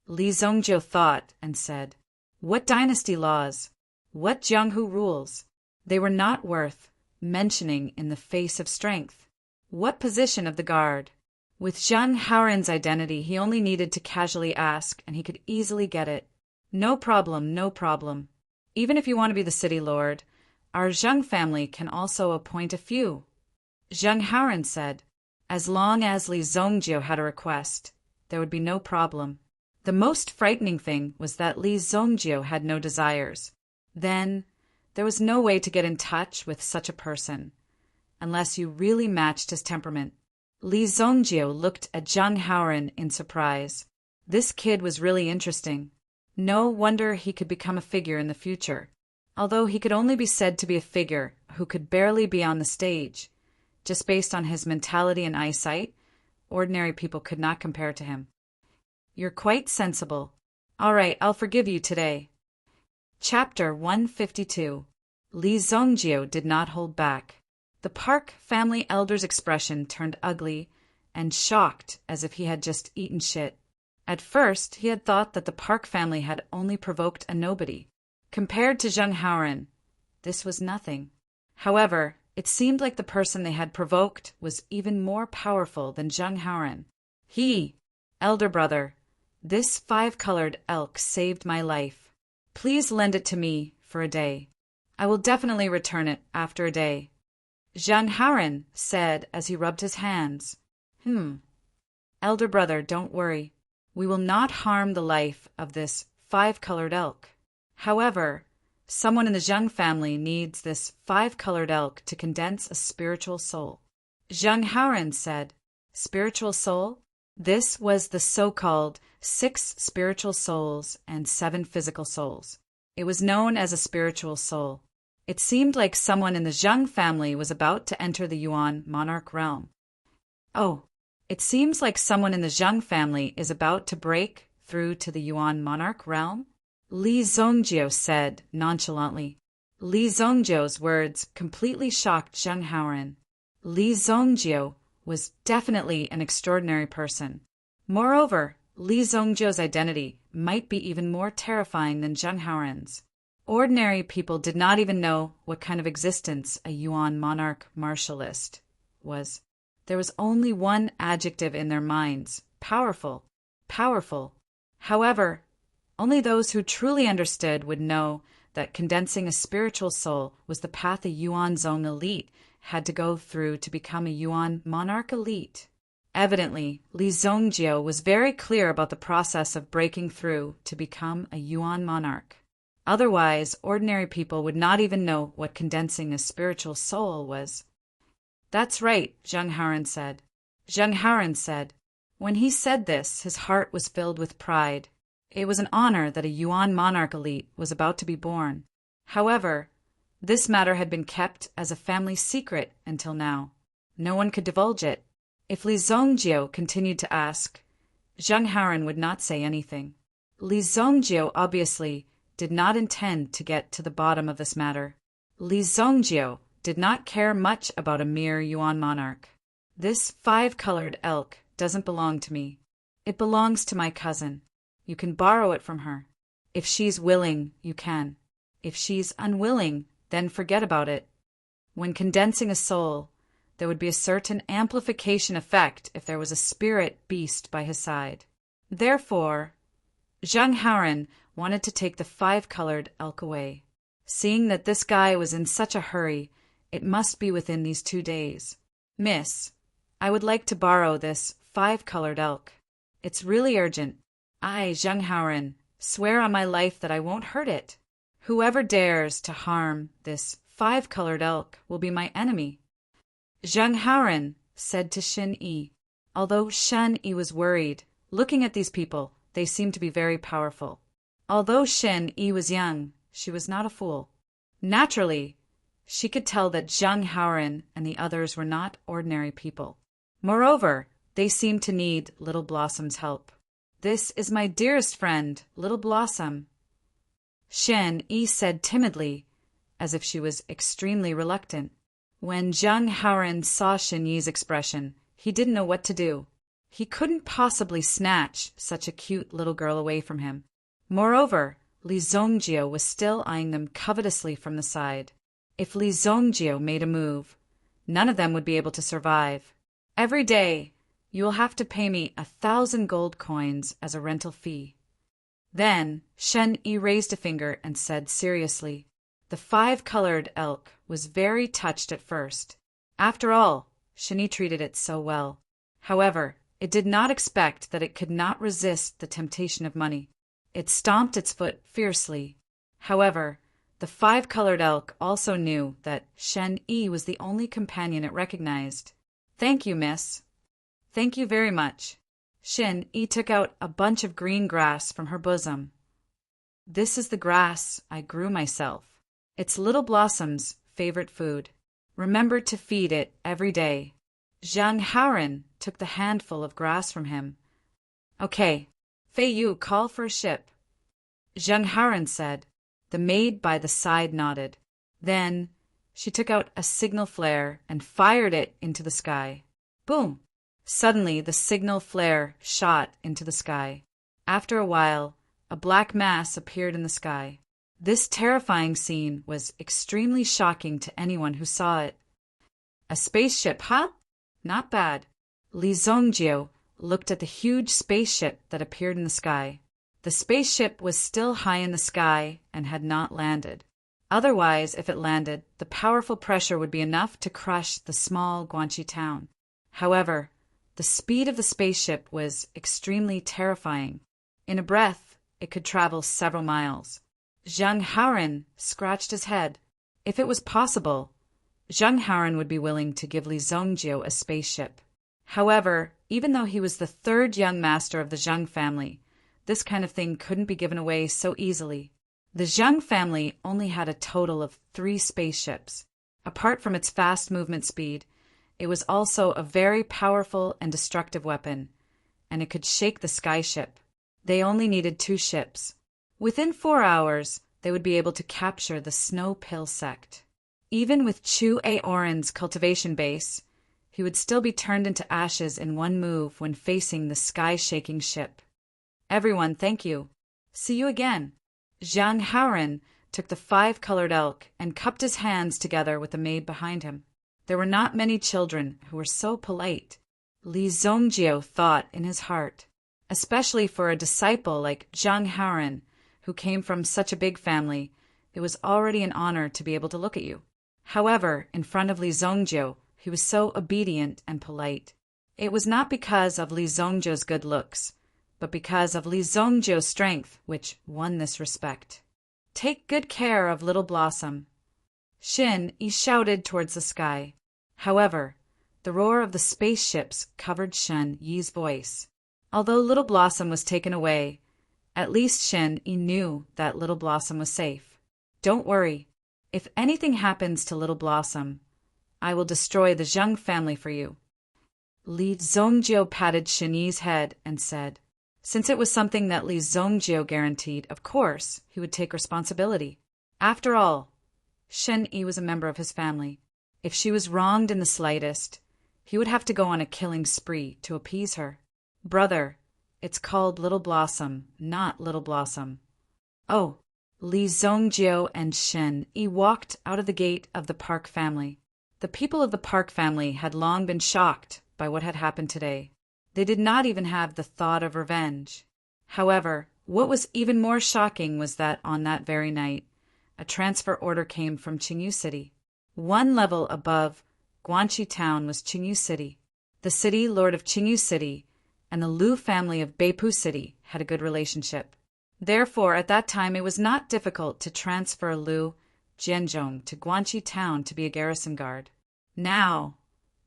Li Zongjiu thought and said, What dynasty laws? What Jianghu rules? They were not worth mentioning in the face of strength. What position of the guard? With Zheng Haoren's identity, he only needed to casually ask, and he could easily get it. No problem, no problem. Even if you want to be the city lord, our Zheng family can also appoint a few. Zheng Haoren said, as long as Li Zongjiu had a request, there would be no problem. The most frightening thing was that Li Zongjiu had no desires. Then, there was no way to get in touch with such a person, unless you really matched his temperament. Li Zongjiu looked at Zheng Haoren in surprise. This kid was really interesting. No wonder he could become a figure in the future. Although he could only be said to be a figure who could barely be on the stage. Just based on his mentality and eyesight, ordinary people could not compare to him. You're quite sensible. All right, I'll forgive you today. Chapter 152. Li Zongjiu did not hold back. The Park family elder's expression turned ugly and shocked as if he had just eaten shit. At first, he had thought that the Park family had only provoked a nobody. Compared to Zheng Haoren, this was nothing. However, it seemed like the person they had provoked was even more powerful than Zheng Haoren. He, elder brother, this 5-colored elk saved my life. Please lend it to me for a day. I will definitely return it after a day. Zheng Haoren said as he rubbed his hands. Elder brother, don't worry. We will not harm the life of this 5-colored elk. However, someone in the Zheng family needs this 5-colored elk to condense a spiritual soul. Zheng Haoren said, Spiritual soul? This was the so-called 6 spiritual souls and 7 physical souls. It was known as a spiritual soul. It seemed like someone in the Zheng family was about to enter the Yuan monarch realm. Oh, it seems like someone in the Zheng family is about to break through to the Yuan monarch realm? Li Zongjiu said nonchalantly. Li Zongjiu's words completely shocked Zheng Haoren. Li Zongjiu was definitely an extraordinary person. Moreover, Li Zongjiu's identity might be even more terrifying than Zheng Haoren's. Ordinary people did not even know what kind of existence a Yuan monarch martialist was. There was only one adjective in their minds: powerful. Powerful. However, only those who truly understood would know that condensing a spiritual soul was the path a Yuan Zong elite had to go through to become a Yuan monarch elite. Evidently, Li Zongjiu was very clear about the process of breaking through to become a Yuan monarch. Otherwise, ordinary people would not even know what condensing a spiritual soul was. That's right, Zheng Haoren said. Zheng Haoren said. When he said this, his heart was filled with pride. It was an honor that a Yuan monarch elite was about to be born. However, this matter had been kept as a family secret until now. No one could divulge it. If Li Zongjiu continued to ask, Zheng Haoren would not say anything. Li Zongjiu obviously did not intend to get to the bottom of this matter. Li Zongjiu did not care much about a mere Yuan monarch. This 5-colored elk doesn't belong to me. It belongs to my cousin. You can borrow it from her. If she's willing, you can. If she's unwilling, then forget about it. When condensing a soul, there would be a certain amplification effect if there was a spirit beast by his side. Therefore, Zheng Haoren wanted to take the 5-colored elk away. Seeing that this guy was in such a hurry, it must be within these 2 days. Miss, I would like to borrow this 5-colored elk. It's really urgent. I, Zheng Haoren, swear on my life that I won't hurt it. Whoever dares to harm this 5-colored elk will be my enemy. Zheng Haoren said to Xin Yi. Although Shen Yi was worried, looking at these people, they seemed to be very powerful. Although Xin Yi was young, she was not a fool. Naturally, she could tell that Zheng Haoren and the others were not ordinary people. Moreover, they seemed to need Little Blossom's help. This is my dearest friend, Little Blossom, Shen Yi said timidly, as if she was extremely reluctant. When Zhang Haoren saw Shen Yi's expression, he didn't know what to do. He couldn't possibly snatch such a cute little girl away from him. Moreover, Li Zongjio was still eyeing them covetously from the side. If Li Zongjio made a move, none of them would be able to survive. Every day, you will have to pay me 1,000 gold coins as a rental fee. Then Shen Yi raised a finger and said seriously. The 5-colored elk was very touched at first. After all, Shen Yi treated it so well. However, it did not expect that it could not resist the temptation of money. It stomped its foot fiercely. However, the 5-colored elk also knew that Shen Yi was the only companion it recognized. "Thank you, miss." "Thank you very much." Shen Yi took out a bunch of green grass from her bosom. "This is the grass I grew myself. It's Little Blossom's favorite food. Remember to feed it every day." Zhang Haoren took the handful of grass from him. "Okay, Fei Yu, call for a ship." Zhang Haoren said. The maid by the side nodded. Then she took out a signal flare and fired it into the sky. Boom! Suddenly the signal flare shot into the sky. After a while, a black mass appeared in the sky. This terrifying scene was extremely shocking to anyone who saw it. "A spaceship, huh? Not bad." Li Zongjio looked at the huge spaceship that appeared in the sky. The spaceship was still high in the sky and had not landed. Otherwise, if it landed, the powerful pressure would be enough to crush the small Guanxi town. However, the speed of the spaceship was extremely terrifying. In a breath, it could travel several miles. Zhang Haoren scratched his head. If it was possible, Zhang Haoren would be willing to give Li Zongjio a spaceship. However, even though he was the 3rd young master of the Zhang family, this kind of thing couldn't be given away so easily. The Zhang family only had a total of 3 spaceships. Apart from its fast movement speed, it was also a very powerful and destructive weapon, and it could shake the skyship. They only needed 2 ships. Within 4 hours, they would be able to capture the Snow Pill sect. Even with Chu Aoren's cultivation base, he would still be turned into ashes in one move when facing the sky-shaking ship. "Everyone, thank you. See you again." Zhang Haoren took the 5-colored elk and cupped his hands together with the maid behind him. There were not many children who were so polite. Li Zongjio thought in his heart, especially for a disciple like Zhang Haoren, who came from such a big family, it was already an honor to be able to look at you. However, in front of Li Zongjio, he was so obedient and polite. It was not because of Li Zongjio's good looks, but because of Li Zongjio's strength, which won this respect. "Take good care of Little Blossom." Shen Yi shouted towards the sky. However, the roar of the spaceships covered Shen Yi's voice. Although Little Blossom was taken away, at least Shen Yi knew that Little Blossom was safe. "Don't worry. If anything happens to Little Blossom, I will destroy the Zhang family for you." Li Zongjio patted Shen Yi's head and said, since it was something that Li Zongjio guaranteed, of course, he would take responsibility. After all, Shen Yi was a member of his family. If she was wronged in the slightest, he would have to go on a killing spree to appease her. "Brother, it's called Little Blossom, not Little Blossom." "Oh." Li Zongjio and Shen Yi walked out of the gate of the Park family. The people of the Park family had long been shocked by what had happened today. They did not even have the thought of revenge. However, what was even more shocking was that on that very night, a transfer order came from Qingyu City. 1 level above Guanxi Town was Qingyu City. The city lord of Qingyu City and the Lu family of Beipu City had a good relationship. Therefore, at that time, it was not difficult to transfer Lu Jianzhong to Guanxi Town to be a garrison guard. Now,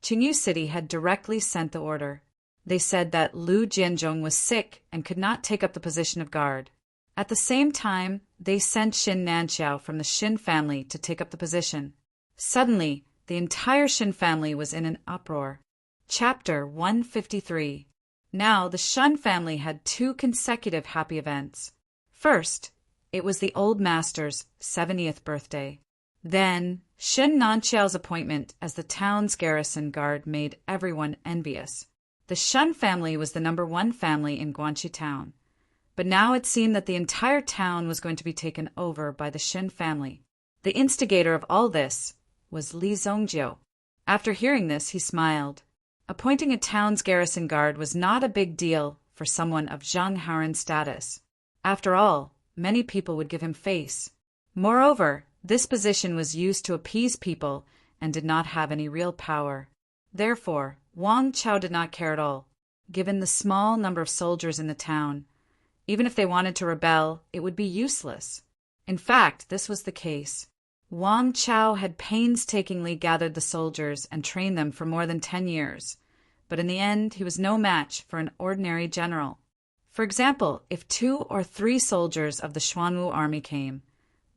Qingyu City had directly sent the order. They said that Lu Jianzhong was sick and could not take up the position of guard. At the same time, they sent Xin Nanxiao from the Xin family to take up the position. Suddenly, the entire Xin family was in an uproar. Chapter 153. Now, the Shun family had 2 consecutive happy events. First, it was the old master's 70th birthday. Then, Shen Nanqiao's appointment as the town's garrison guard made everyone envious. The Shen family was the #1 family in Guanxi town, but now it seemed that the entire town was going to be taken over by the Shen family. The instigator of all this was Li Zongjiu. After hearing this, he smiled. Appointing a town's garrison guard was not a big deal for someone of Zhang Haoren's status. After all, many people would give him face. Moreover, this position was used to appease people and did not have any real power. Therefore, Wang Chao did not care at all, given the small number of soldiers in the town. Even if they wanted to rebel, it would be useless. In fact, this was the case. Wang Chao had painstakingly gathered the soldiers and trained them for more than 10 years, but in the end he was no match for an ordinary general. For example, if 2 or 3 soldiers of the Xuanwu army came,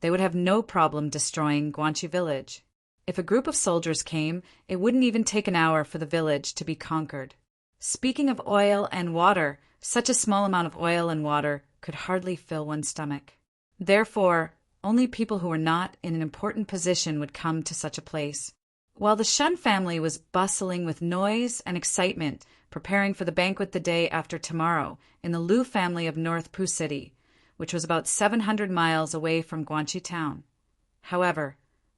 they would have no problem destroying Guanxi village. If a group of soldiers came, it wouldn't even take an hour for the village to be conquered. Speaking of oil and water, such a small amount of oil and water could hardly fill one's stomach. Therefore, only people who were not in an important position would come to such a place. While the Shen family was bustling with noise and excitement, preparing for the banquet the day after tomorrow in the Lu family of North Pu City, which was about 700 miles away from Guanxi town. However,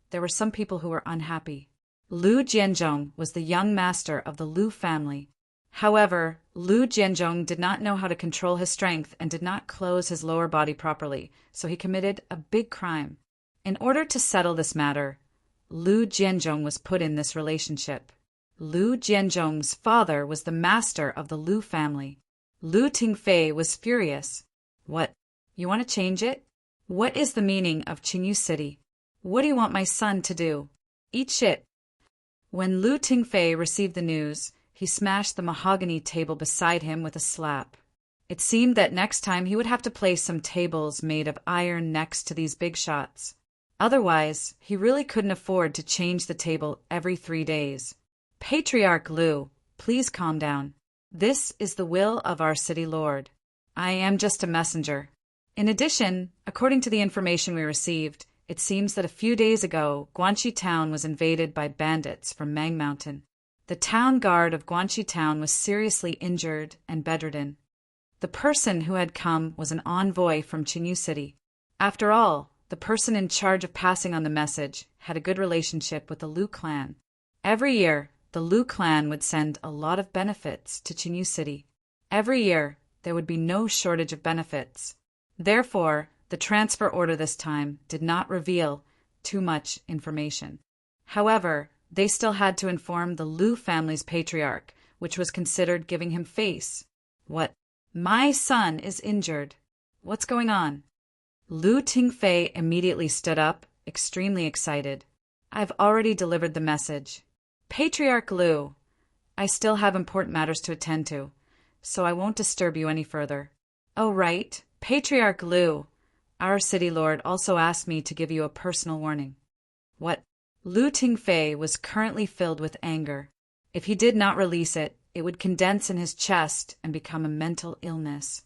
there were some people who were unhappy. Lu Jianzhong was the young master of the Lu family. However, Lu Jianzhong did not know how to control his strength and did not close his lower body properly, so he committed a big crime. In order to settle this matter, Lu Jianzhong was put in this relationship. Lu Jianzhong's father was the master of the Lu family. Lu Tingfei was furious. What? You want to change it? What is the meaning of Qingyu City? What do you want my son to do? Eat shit. When Lu Tingfei received the news, he smashed the mahogany table beside him with a slap. It seemed that next time he would have to place some tables made of iron next to these big shots. Otherwise, he really couldn't afford to change the table every 3 days. Patriarch Lu, please calm down. This is the will of our city lord. I am just a messenger. In addition, according to the information we received, it seems that a few days ago, Guanxi town was invaded by bandits from Mang Mountain. The town guard of Guanxi town was seriously injured and bedridden. The person who had come was an envoy from Qingyu City. After all, the person in charge of passing on the message had a good relationship with the Lu clan. Every year, the Lu clan would send a lot of benefits to Qingyu City. Every year, there would be no shortage of benefits. Therefore, the transfer order this time did not reveal too much information. However, they still had to inform the Lu family's patriarch, which was considered giving him face. What? My son is injured. What's going on? Lu Tingfei immediately stood up, extremely excited. I've already delivered the message. Patriarch Lu, I still have important matters to attend to, so I won't disturb you any further. Oh, right. Patriarch Lu, our city lord also asked me to give you a personal warning. What? Lu Tingfei was currently filled with anger. If he did not release it, it would condense in his chest and become a mental illness.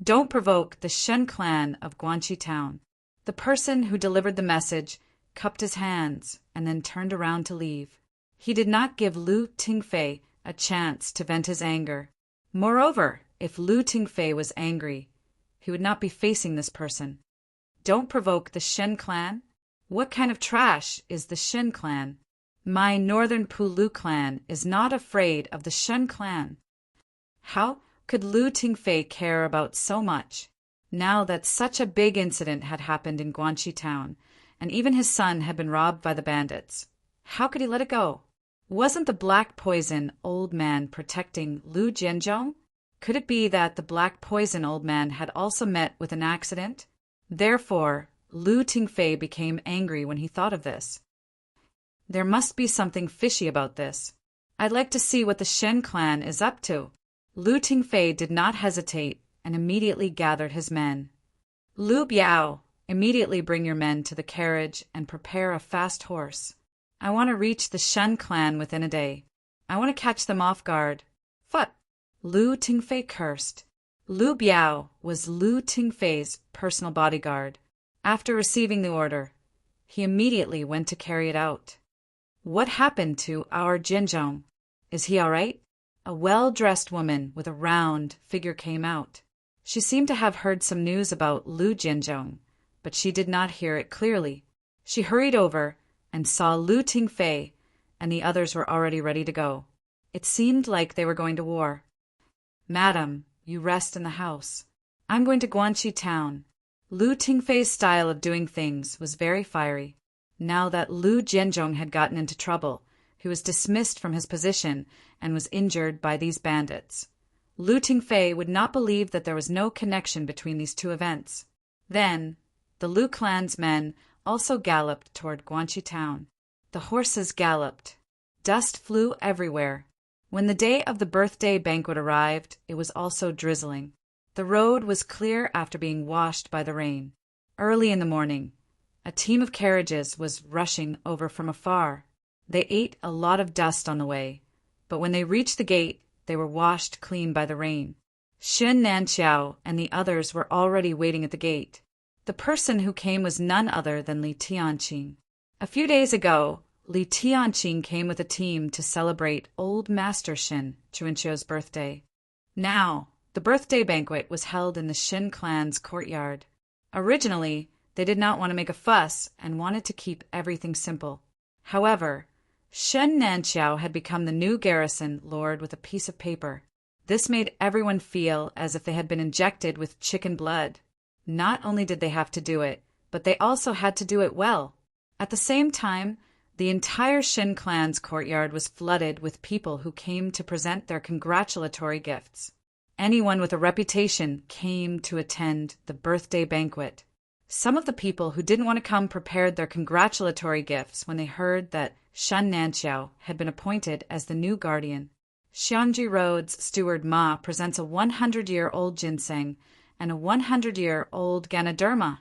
Don't provoke the Shen clan of Guanxi town. The person who delivered the message cupped his hands and then turned around to leave. He did not give Lu Tingfei a chance to vent his anger. Moreover, if Lu Tingfei was angry, he would not be facing this person. Don't provoke the Shen clan? What kind of trash is the Shen clan? My northern Pulu clan is not afraid of the Shen clan. How could Lu Tingfei care about so much, now that such a big incident had happened in Guanxi town, and even his son had been robbed by the bandits? How could he let it go? Wasn't the black poison old man protecting Lu Jianzhong? Could it be that the black poison old man had also met with an accident? Therefore, Lu Tingfei became angry when he thought of this. There must be something fishy about this. I'd like to see what the Shen clan is up to. Lu Tingfei did not hesitate and immediately gathered his men. Lu Biao, immediately bring your men to the carriage and prepare a fast horse. I want to reach the Shen clan within a day. I want to catch them off guard. Phut! Lu Tingfei cursed. Lu Biao was Lu Tingfei's personal bodyguard. After receiving the order, He immediately went to carry it out. What happened to our Jinzhong? Is he all right? A well-dressed woman with a round figure came out. She seemed to have heard some news about Lu Jinzhong, but she did not hear it clearly. She hurried over and saw Lu Tingfei, and the others were already ready to go. It seemed like they were going to war. Madam, you rest in the house. I'm going to Guanxi town. Lu Tingfei's style of doing things was very fiery. Now that Lu Jinzhong had gotten into trouble, he was dismissed from his position and was injured by these bandits. Lu Tingfei would not believe that there was no connection between these two events. Then, the Lu clan's men also galloped toward Guanxi town. The horses galloped. Dust flew everywhere. When the day of the birthday banquet arrived, it was also drizzling. The road was clear after being washed by the rain. Early in the morning, a team of carriages was rushing over from afar. They ate a lot of dust on the way, but when they reached the gate, they were washed clean by the rain. Xin Nanxiao and the others were already waiting at the gate. The person who came was none other than Li Tianqing. A few days ago, Li Tianqing came with a team to celebrate Old Master Xin Chuanqiu's birthday. Now, the birthday banquet was held in the Xin clan's courtyard. Originally, they did not want to make a fuss and wanted to keep everything simple. However, Shen Nanxiao had become the new garrison lord with a piece of paper. This made everyone feel as if they had been injected with chicken blood. Not only did they have to do it, but they also had to do it well. At the same time, the entire Shin clan's courtyard was flooded with people who came to present their congratulatory gifts. Anyone with a reputation came to attend the birthday banquet. Some of the people who didn't want to come prepared their congratulatory gifts when they heard that Shen Nanxiao had been appointed as the new guardian. Xiangji Road's steward Ma presents a 100-year-old ginseng and a 100-year-old Ganoderma.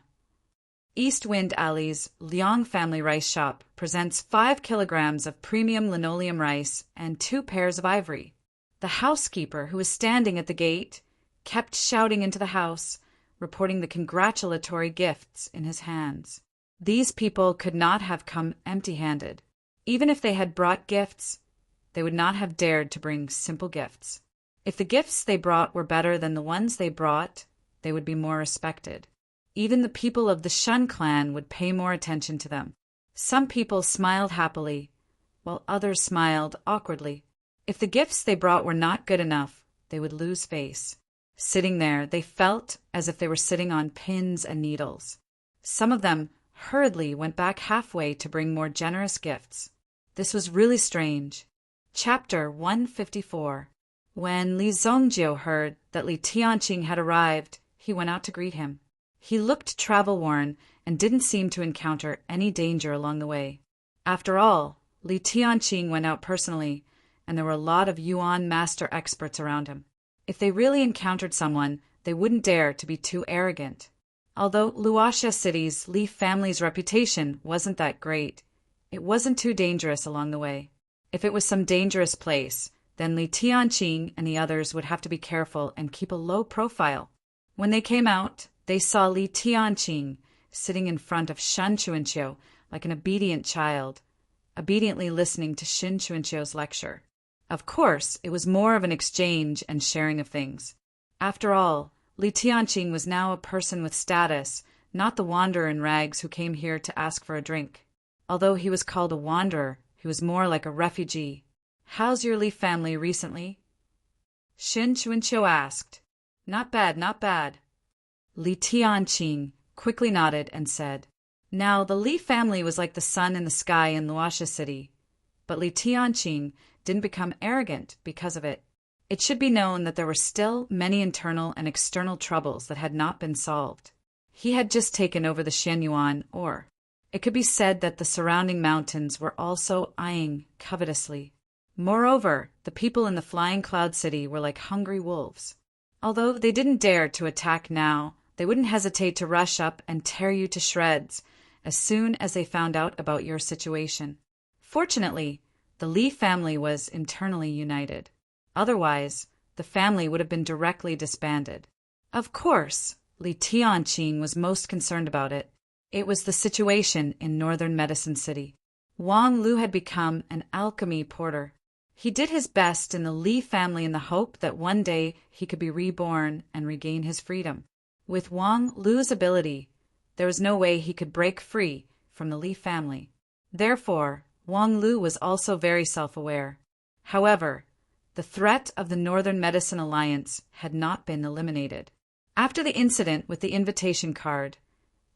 East Wind Alley's Liang family rice shop presents 5 kilograms of premium linoleum rice and 2 pairs of ivory. The housekeeper, who was standing at the gate, kept shouting into the house, reporting the congratulatory gifts in his hands. These people could not have come empty-handed. Even if they had brought gifts, they would not have dared to bring simple gifts. If the gifts they brought were better than the ones they brought, they would be more respected. Even the people of the Shun clan would pay more attention to them. Some people smiled happily, while others smiled awkwardly. If the gifts they brought were not good enough, they would lose face. Sitting there, they felt as if they were sitting on pins and needles. Some of them hurriedly went back halfway to bring more generous gifts. This was really strange. Chapter 154. When Li Zongjiu heard that Li Tianqing had arrived, he went out to greet him. He looked travel-worn and didn't seem to encounter any danger along the way. After all, Li Tianqing went out personally, and there were a lot of Yuan master experts around him. If they really encountered someone, they wouldn't dare to be too arrogant. Although Luoxia City's Li family's reputation wasn't that great, it wasn't too dangerous along the way. If it was some dangerous place, then Li Tianqing and the others would have to be careful and keep a low profile. When they came out, they saw Li Tianqing sitting in front of Shen Chuanqiu like an obedient child, obediently listening to Shen Chuanqiu's lecture. Of course, it was more of an exchange and sharing of things. After all, Li Tianqing was now a person with status, not the wanderer in rags who came here to ask for a drink. Although he was called a wanderer, he was more like a refugee. "How's your Li family recently?" Shen Chuanqiu asked. "Not bad, not bad." Li Tianqing quickly nodded and said. Now, the Li family was like the sun in the sky in Luoxia City, but Li Tianqing didn't become arrogant because of it. It should be known that there were still many internal and external troubles that had not been solved. He had just taken over the Xianyuan ore. It could be said that the surrounding mountains were also eyeing covetously. Moreover, the people in the Flying Cloud City were like hungry wolves. Although they didn't dare to attack now, they wouldn't hesitate to rush up and tear you to shreds as soon as they found out about your situation. Fortunately, the Li family was internally united. Otherwise, the family would have been directly disbanded. Of course, Li Tianqing was most concerned about it. It was the situation in northern Medicine City. Wang Lu had become an alchemy porter. He did his best in the Li family in the hope that one day he could be reborn and regain his freedom. With Wang Lu's ability, there was no way he could break free from the Li family. Therefore, Wang Lu was also very self-aware. However, the threat of the Northern Medicine Alliance had not been eliminated. After the incident with the invitation card,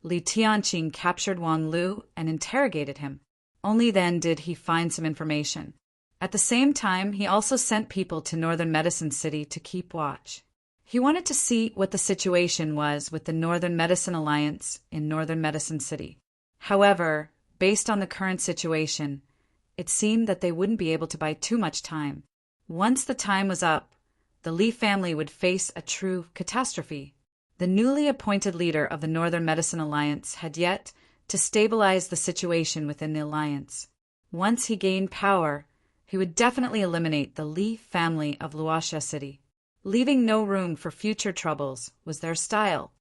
Li Tianqing captured Wang Lu and interrogated him. Only then did he find some information. At the same time, he also sent people to Northern Medicine City to keep watch. He wanted to see what the situation was with the Northern Medicine Alliance in Northern Medicine City. However, based on the current situation, it seemed that they wouldn't be able to buy too much time. Once the time was up, the Li family would face a true catastrophe. The newly appointed leader of the Northern Medicine Alliance had yet to stabilize the situation within the alliance. Once he gained power, he would definitely eliminate the Li family of Luoxia City. Leaving no room for future troubles was their style.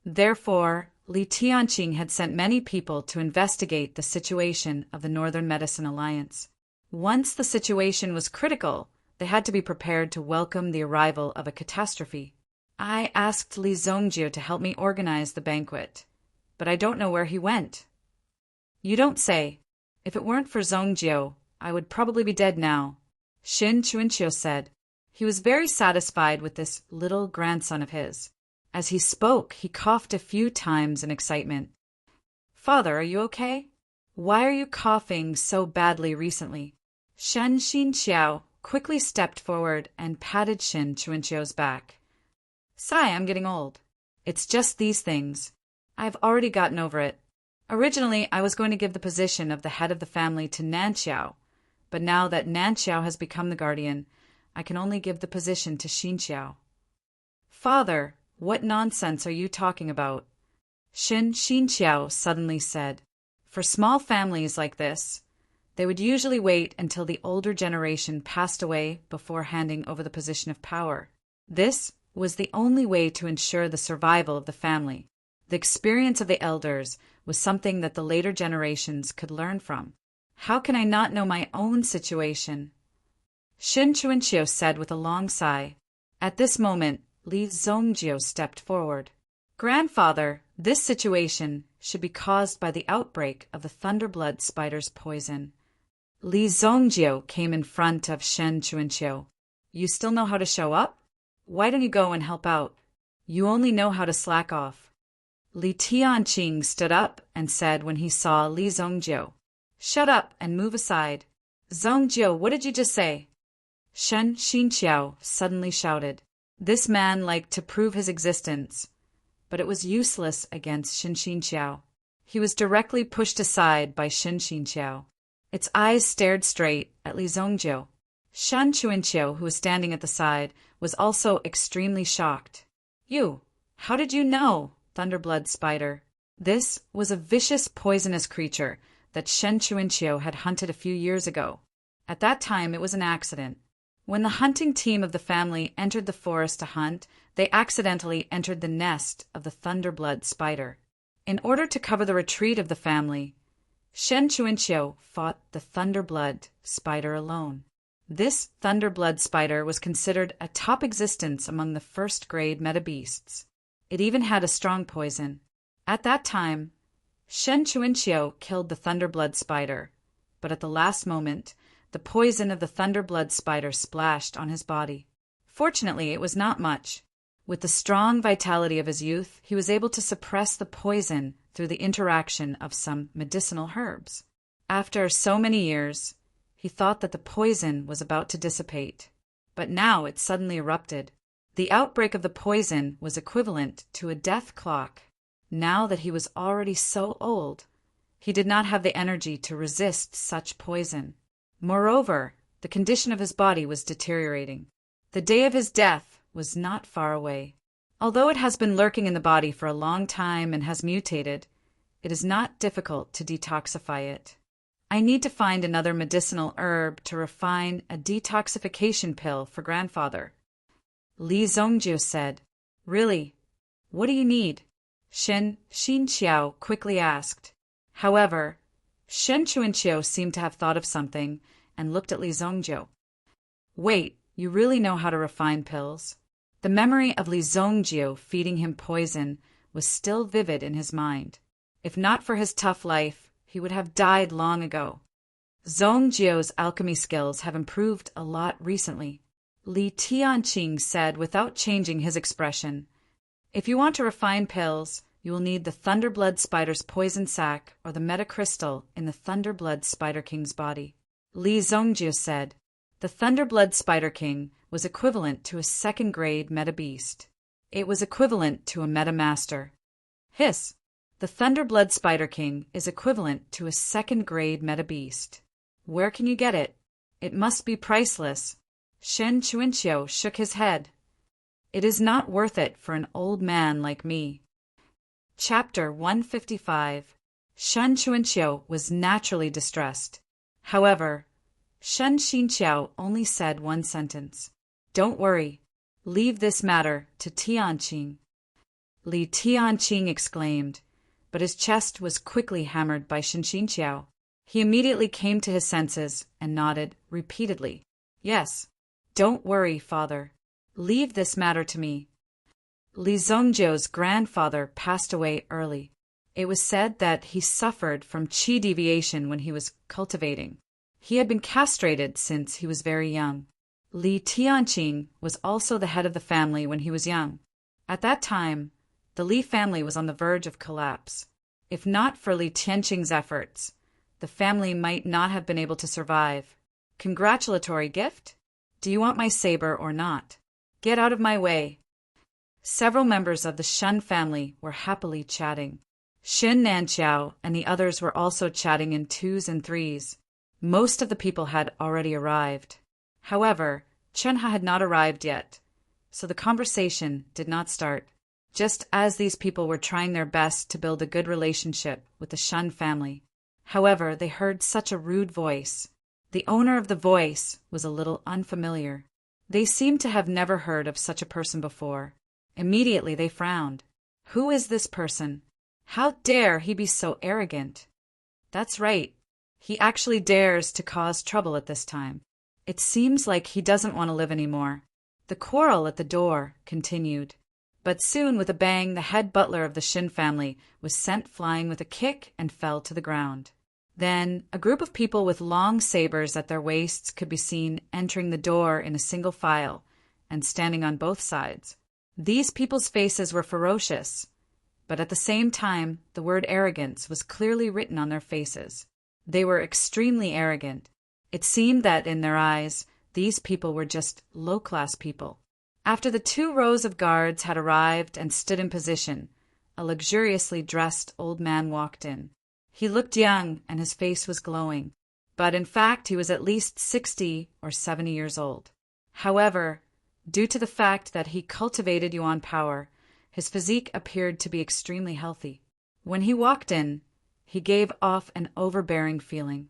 Therefore, Li Tianqing had sent many people to investigate the situation of the Northern Medicine Alliance. Once the situation was critical, they had to be prepared to welcome the arrival of a catastrophe. I asked Li Zongjie to help me organize the banquet, but I don't know where he went. You don't say. If it weren't for Zongjie, I would probably be dead now, Xin Chuanqiu said. He was very satisfied with this little grandson of his. As he spoke, he coughed a few times in excitement. Father, are you okay? Why are you coughing so badly recently? Shen Xinqiao quickly stepped forward and patted Xin Chuanqiu's back. Sigh, I'm getting old. It's just these things. I've already gotten over it. Originally, I was going to give the position of the head of the family to Nanxiao, but now that Nanxiao has become the guardian, I can only give the position to Xinqiao. Father, what nonsense are you talking about? Xinqiao suddenly said. For small families like this, they would usually wait until the older generation passed away before handing over the position of power. This was the only way to ensure the survival of the family. The experience of the elders was something that the later generations could learn from. How can I not know my own situation? Xin Chuanqiu said with a long sigh. At this moment, Li Zongjie stepped forward. Grandfather, this situation should be caused by the outbreak of the Thunderblood spider's poison. Li Zongjie came in front of Shen Chuanqiu. You still know how to show up? Why don't you go and help out? You only know how to slack off. Li Tianqing stood up and said when he saw Li Zongjie, Shut up and move aside. Zongjie, what did you just say? Shen Xinqiao suddenly shouted. This man liked to prove his existence, but it was useless against Shen Xinqiao. He was directly pushed aside by Shen Xinqiao. Its eyes stared straight at Li Zongjie. Shen Chuanqiu, who was standing at the side, was also extremely shocked. You, how did you know, Thunderblood spider? This was a vicious poisonous creature that Shen Chuanqiu had hunted a few years ago. At that time, it was an accident. When the hunting team of the family entered the forest to hunt, they accidentally entered the nest of the Thunderblood spider. In order to cover the retreat of the family, Shen Chuanqiu fought the Thunderblood spider alone. This Thunderblood spider was considered a top existence among the first-grade metabeasts. It even had a strong poison. At that time, Shen Chuanqiu killed the Thunderblood spider, but at the last moment, the poison of the Thunderblood spider splashed on his body. Fortunately, it was not much. With the strong vitality of his youth, he was able to suppress the poison through the interaction of some medicinal herbs. After so many years, he thought that the poison was about to dissipate, but now it suddenly erupted. The outbreak of the poison was equivalent to a death clock. Now that he was already so old, he did not have the energy to resist such poison. Moreover, the condition of his body was deteriorating. The day of his death was not far away. Although it has been lurking in the body for a long time and has mutated, it is not difficult to detoxify it. I need to find another medicinal herb to refine a detoxification pill for grandfather. Li Zongjie said, Really? What do you need? Xin quickly asked. However, Shen Chuanqiu seemed to have thought of something and looked at Li Zongjiu. Wait, you really know how to refine pills? The memory of Li Zongjiu feeding him poison was still vivid in his mind. If not for his tough life, he would have died long ago. Zongjiu's alchemy skills have improved a lot recently. Li Tianqing said without changing his expression. If you want to refine pills, you will need the Thunderblood Spider's poison sac or the metacrystal in the Thunderblood Spider King's body. Li Zongjiu said. The Thunderblood Spider King was equivalent to a second-grade meta-beast. It was equivalent to a meta-master. Hiss! The Thunderblood Spider King is equivalent to a second-grade meta-beast. Where can you get it? It must be priceless. Shen Chuanqiu shook his head. It is not worth it for an old man like me. Chapter 155. Shen Chuanqiu was naturally distressed. However, Shen Xinqiao only said one sentence. Don't worry. Leave this matter to Tianqing. Li Tianqing exclaimed, but his chest was quickly hammered by Shen Xinqiao. He immediately came to his senses and nodded repeatedly. Yes. Don't worry, father. Leave this matter to me. Li Zongjiu's grandfather passed away early. It was said that he suffered from qi deviation when he was cultivating. He had been castrated since he was very young. Li Tianqing was also the head of the family when he was young. At that time, the Li family was on the verge of collapse. If not for Li Tianqing's efforts, the family might not have been able to survive. Congratulatory gift? Do you want my saber or not? Get out of my way. Several members of the Shen family were happily chatting. Xin Nanqiao and the others were also chatting in twos and threes. Most of the people had already arrived. However, Chenha had not arrived yet, so the conversation did not start. Just as these people were trying their best to build a good relationship with the Shen family. However, they heard such a rude voice. The owner of the voice was a little unfamiliar. They seemed to have never heard of such a person before. Immediately they frowned. Who is this person? How dare he be so arrogant? That's right. He actually dares to cause trouble at this time. It seems like he doesn't want to live anymore. The quarrel at the door continued. But soon, with a bang, the head butler of the Shin family was sent flying with a kick and fell to the ground. Then, a group of people with long sabers at their waists could be seen entering the door in a single file and standing on both sides. These people's faces were ferocious, but at the same time, the word arrogance was clearly written on their faces. They were extremely arrogant. It seemed that, in their eyes, these people were just low-class people. After the 2 rows of guards had arrived and stood in position, a luxuriously dressed old man walked in. He looked young and his face was glowing, but in fact he was at least 60 or 70 years old. However, due to the fact that he cultivated Yuan power, his physique appeared to be extremely healthy. When he walked in, he gave off an overbearing feeling.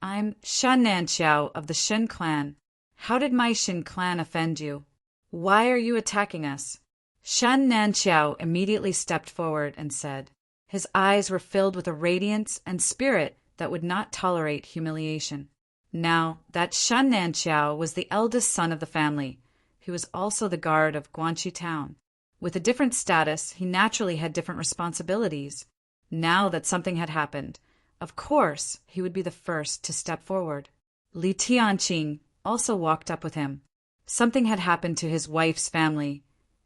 I'm Shen Nanqiao of the Shin clan. How did my Shin clan offend you? Why are you attacking us? Shen Nanqiao immediately stepped forward and said. His eyes were filled with a radiance and spirit that would not tolerate humiliation. Now, that Shen Nanqiao was the eldest son of the family. He was also the guard of Guanxi town. With a different status, he naturally had different responsibilities. Now that something had happened, of course, he would be the first to step forward. Li Tianqing also walked up with him. Something had happened to his wife's family,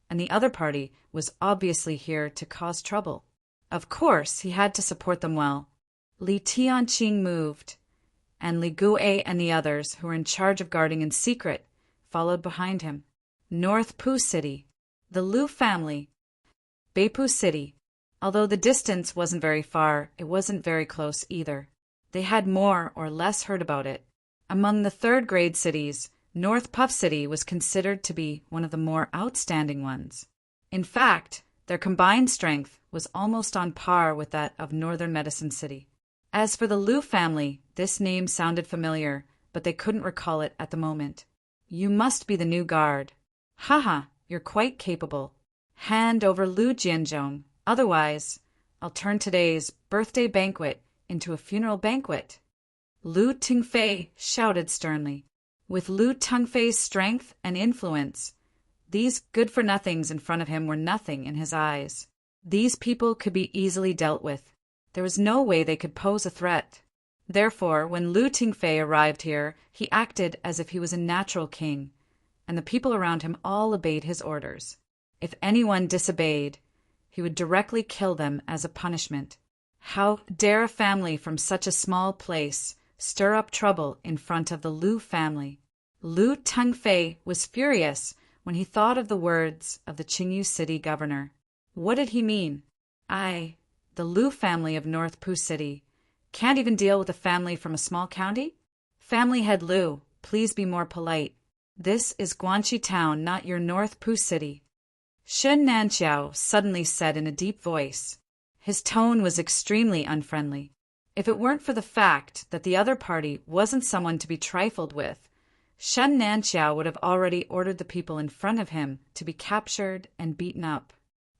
and the other party was obviously here to cause trouble. Of course, he had to support them well. Li Tianqing moved, and Li Gu'e and the others, who were in charge of guarding in secret, followed behind him. North Pu City. The Lu family. Beipu City. Although the distance wasn't very far, it wasn't very close either. They had more or less heard about it. Among the third-grade cities, North Puff City was considered to be one of the more outstanding ones. In fact, their combined strength was almost on par with that of Northern Medicine City. As for the Lu family, this name sounded familiar, but they couldn't recall it at the moment. You must be the new guard. Haha, you're quite capable. Hand over Lu Jianzhong, Otherwise, I'll turn today's birthday banquet into a funeral banquet." Lu Tingfei shouted sternly. With Lu Tengfei's strength and influence, these good-for-nothings in front of him were nothing in his eyes. These people could be easily dealt with. There was no way they could pose a threat. Therefore, when Lu Tingfei arrived here, he acted as if he was a natural king, and the people around him all obeyed his orders. If anyone disobeyed, he would directly kill them as a punishment. How dare a family from such a small place stir up trouble in front of the Lu family? Lu Tengfei was furious when he thought of the words of the Qingyu city governor. What did he mean? I, the Lu family of North Pu City, can't even deal with a family from a small county? Family head Lu, please be more polite. This is Guanxi town, not your North Pu City. Shen Nanxiao suddenly said in a deep voice. His tone was extremely unfriendly. If it weren't for the fact that the other party wasn't someone to be trifled with, Shen Nanxiao would have already ordered the people in front of him to be captured and beaten up.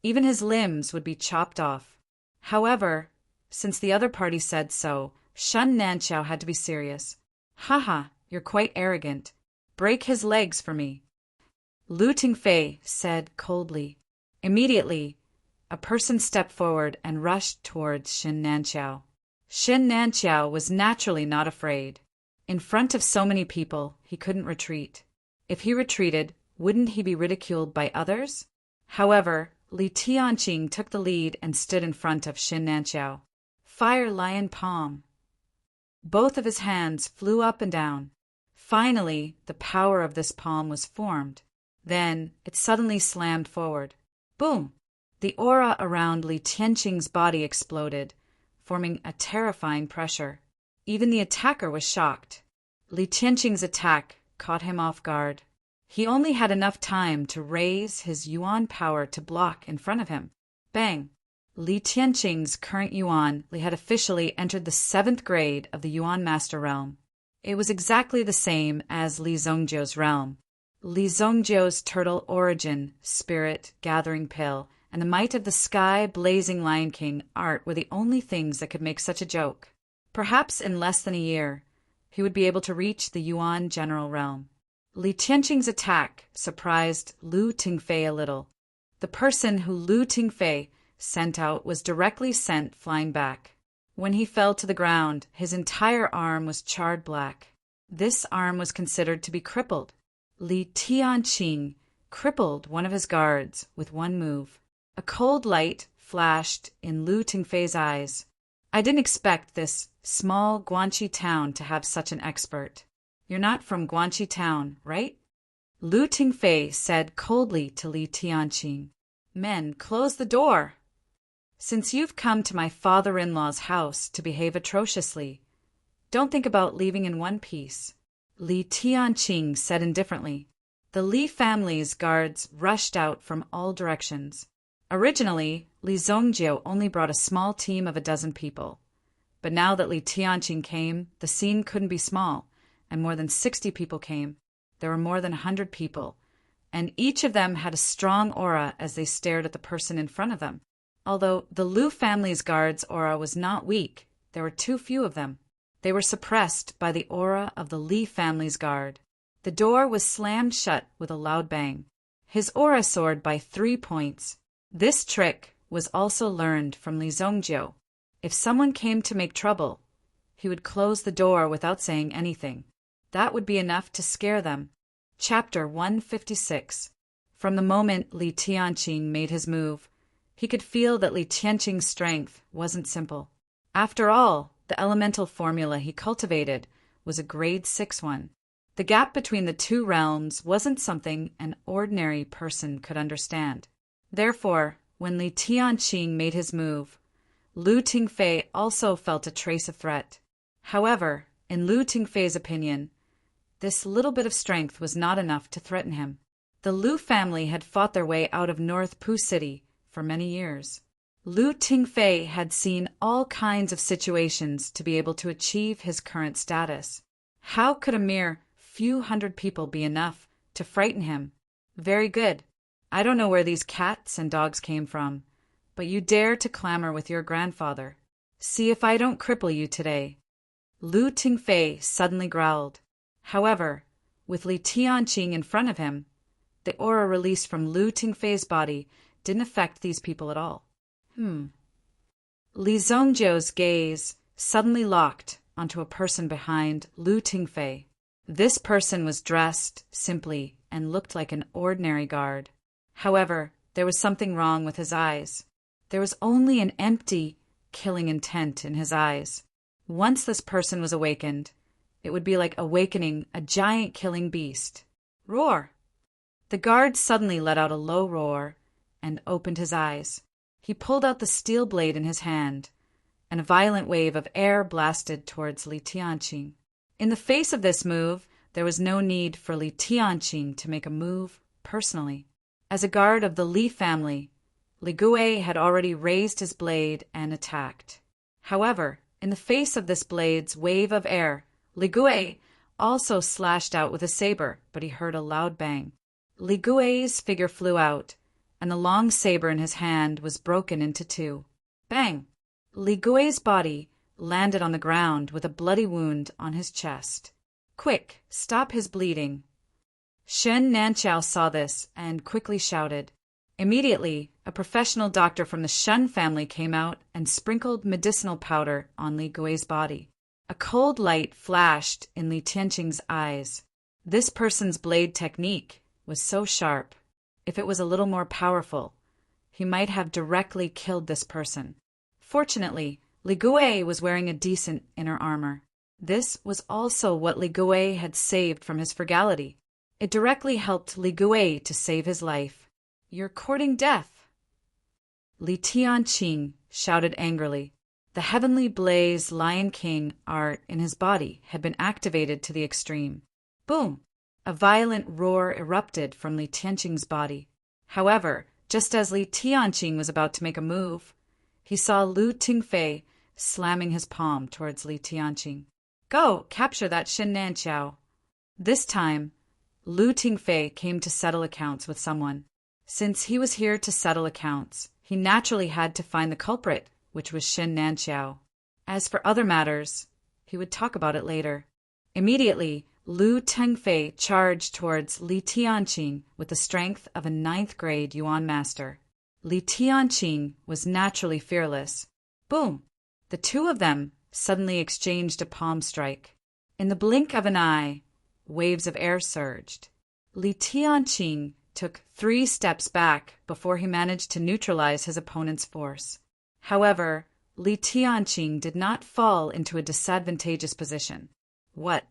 Even his limbs would be chopped off. However, since the other party said so, Shen Nanxiao had to be serious. "Haha, you're quite arrogant. Break his legs for me," Lu Tingfei said coldly. Immediately, a person stepped forward and rushed towards Shen Nanxiao. Shen Nanxiao was naturally not afraid. In front of so many people, he couldn't retreat. If he retreated, wouldn't he be ridiculed by others? However, Li Tianqing took the lead and stood in front of Shen Nanxiao. Fire Lion Palm. Both of his hands flew up and down. Finally, the power of this palm was formed. Then, it suddenly slammed forward. Boom! The aura around Li Tianqing's body exploded, forming a terrifying pressure. Even the attacker was shocked. Li Tianqing's attack caught him off guard. He only had enough time to raise his yuan power to block in front of him. Bang! Li Tianqing's current yuan had officially entered the 7th grade of the Yuan Master Realm. It was exactly the same as Li Zongjiu's realm. Li Zongjiu's turtle origin, spirit, gathering pill, and the might of the sky blazing Lion King art were the only things that could make such a joke. Perhaps in less than a year, he would be able to reach the Yuan general realm. Li Tianqing's attack surprised Lu Tingfei a little. The person who Lu Tingfei sent out was directly sent flying back. When he fell to the ground, his entire arm was charred black. This arm was considered to be crippled. Li Tianqing crippled one of his guards with one move. A cold light flashed in Lu Tingfei's eyes. I didn't expect this small Guanxi town to have such an expert. You're not from Guanxi town, right? Lu Tingfei said coldly to Li Tianqing. Men, close the door. Since you've come to my father-in-law's house to behave atrociously, don't think about leaving in one piece, Li Tianqing said indifferently. The Li family's guards rushed out from all directions. Originally, Li Zongjiu only brought a small team of 12 people. But now that Li Tianqing came, the scene couldn't be small, and more than 60 people came. There were more than 100 people, and each of them had a strong aura as they stared at the person in front of them. Although the Lu family's guards' aura was not weak, there were too few of them. They were suppressed by the aura of the Li family's guard. The door was slammed shut with a loud bang. His aura soared by 3 points. This trick was also learned from Li Zongjiu. If someone came to make trouble, he would close the door without saying anything. That would be enough to scare them. Chapter 156. From the moment Li Tianqing made his move, he could feel that Li Tianqing's strength wasn't simple. After all, the elemental formula he cultivated was a grade 6 one. The gap between the two realms wasn't something an ordinary person could understand. Therefore, when Li Tianqing made his move, Lu Tingfei also felt a trace of threat. However, in Lu Tingfei's opinion, this little bit of strength was not enough to threaten him. The Lu family had fought their way out of North Pu City for many years. Lu Tingfei had seen all kinds of situations to be able to achieve his current status. How could a mere few hundred people be enough to frighten him? Very good. I don't know where these cats and dogs came from, but you dare to clamor with your grandfather. See if I don't cripple you today." Lu Tingfei suddenly growled. However, with Li Tianqing in front of him, the aura released from Lu Tingfei's body didn't affect these people at all. Li Zhongjiu's gaze suddenly locked onto a person behind Lu Tingfei. This person was dressed simply and looked like an ordinary guard. However, there was something wrong with his eyes. There was only an empty, killing intent in his eyes. Once this person was awakened, it would be like awakening a giant killing beast. Roar! The guard suddenly let out a low roar and opened his eyes. He pulled out the steel blade in his hand, and a violent wave of air blasted towards Li Tianqing. In the face of this move, there was no need for Li Tianqing to make a move personally. As a guard of the Li family, Li Gui had already raised his blade and attacked. However, in the face of this blade's wave of air, Li Gui also slashed out with a saber, but he heard a loud bang. Li Gui's figure flew out, and the long saber in his hand was broken into two. Bang! Li Gui's body landed on the ground with a bloody wound on his chest. "Quick, stop his bleeding." Shen Nanchao saw this and quickly shouted. Immediately, a professional doctor from the Shen family came out and sprinkled medicinal powder on Li Gui's body. A cold light flashed in Li Tianqing's eyes. This person's blade technique was so sharp. If it was a little more powerful, he might have directly killed this person. Fortunately, Li Gui was wearing a decent inner armor. This was also what Li Gui had saved from his frugality. It directly helped Li Gui to save his life. "You're courting death!" Li Tianqing shouted angrily. The heavenly blaze Lion King art in his body had been activated to the extreme. Boom! A violent roar erupted from Li Tianqing's body. However, just as Li Tianqing was about to make a move, he saw Lu Tingfei slamming his palm towards Li Tianqing. "Go, capture that Shen Nanchao." This time, Lu Tingfei came to settle accounts with someone. Since he was here to settle accounts, he naturally had to find the culprit, which was Shen Nanchao. As for other matters, he would talk about it later. Immediately, Lu Tingfei charged towards Li Tianqing with the strength of a 9th grade Yuan master. Li Tianqing was naturally fearless. Boom! The two of them suddenly exchanged a palm strike. In the blink of an eye, waves of air surged. Li Tianqing took 3 steps back before he managed to neutralize his opponent's force. However, Li Tianqing did not fall into a disadvantageous position. What?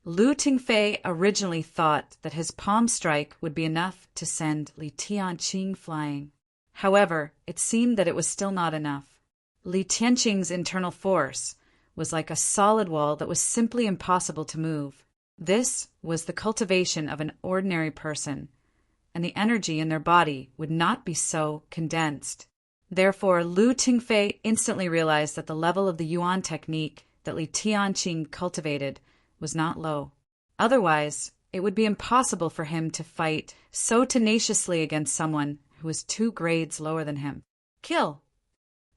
Lu Tingfei originally thought that his palm strike would be enough to send Li Tianqing flying. However, it seemed that it was still not enough. Li Tianqing's internal force was like a solid wall that was simply impossible to move. This was the cultivation of an ordinary person, and the energy in their body would not be so condensed. Therefore, Lu Tingfei instantly realized that the level of the Yuan technique that Li Tianqing cultivated was not low. Otherwise, it would be impossible for him to fight so tenaciously against someone who was 2 grades lower than him. "Kill!"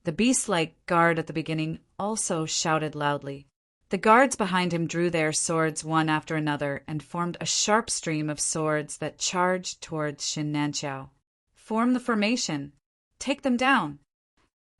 The beast-like guard at the beginning also shouted loudly. The guards behind him drew their swords one after another and formed a sharp stream of swords that charged towards Shen Nanchao. "Form the formation. Take them down!"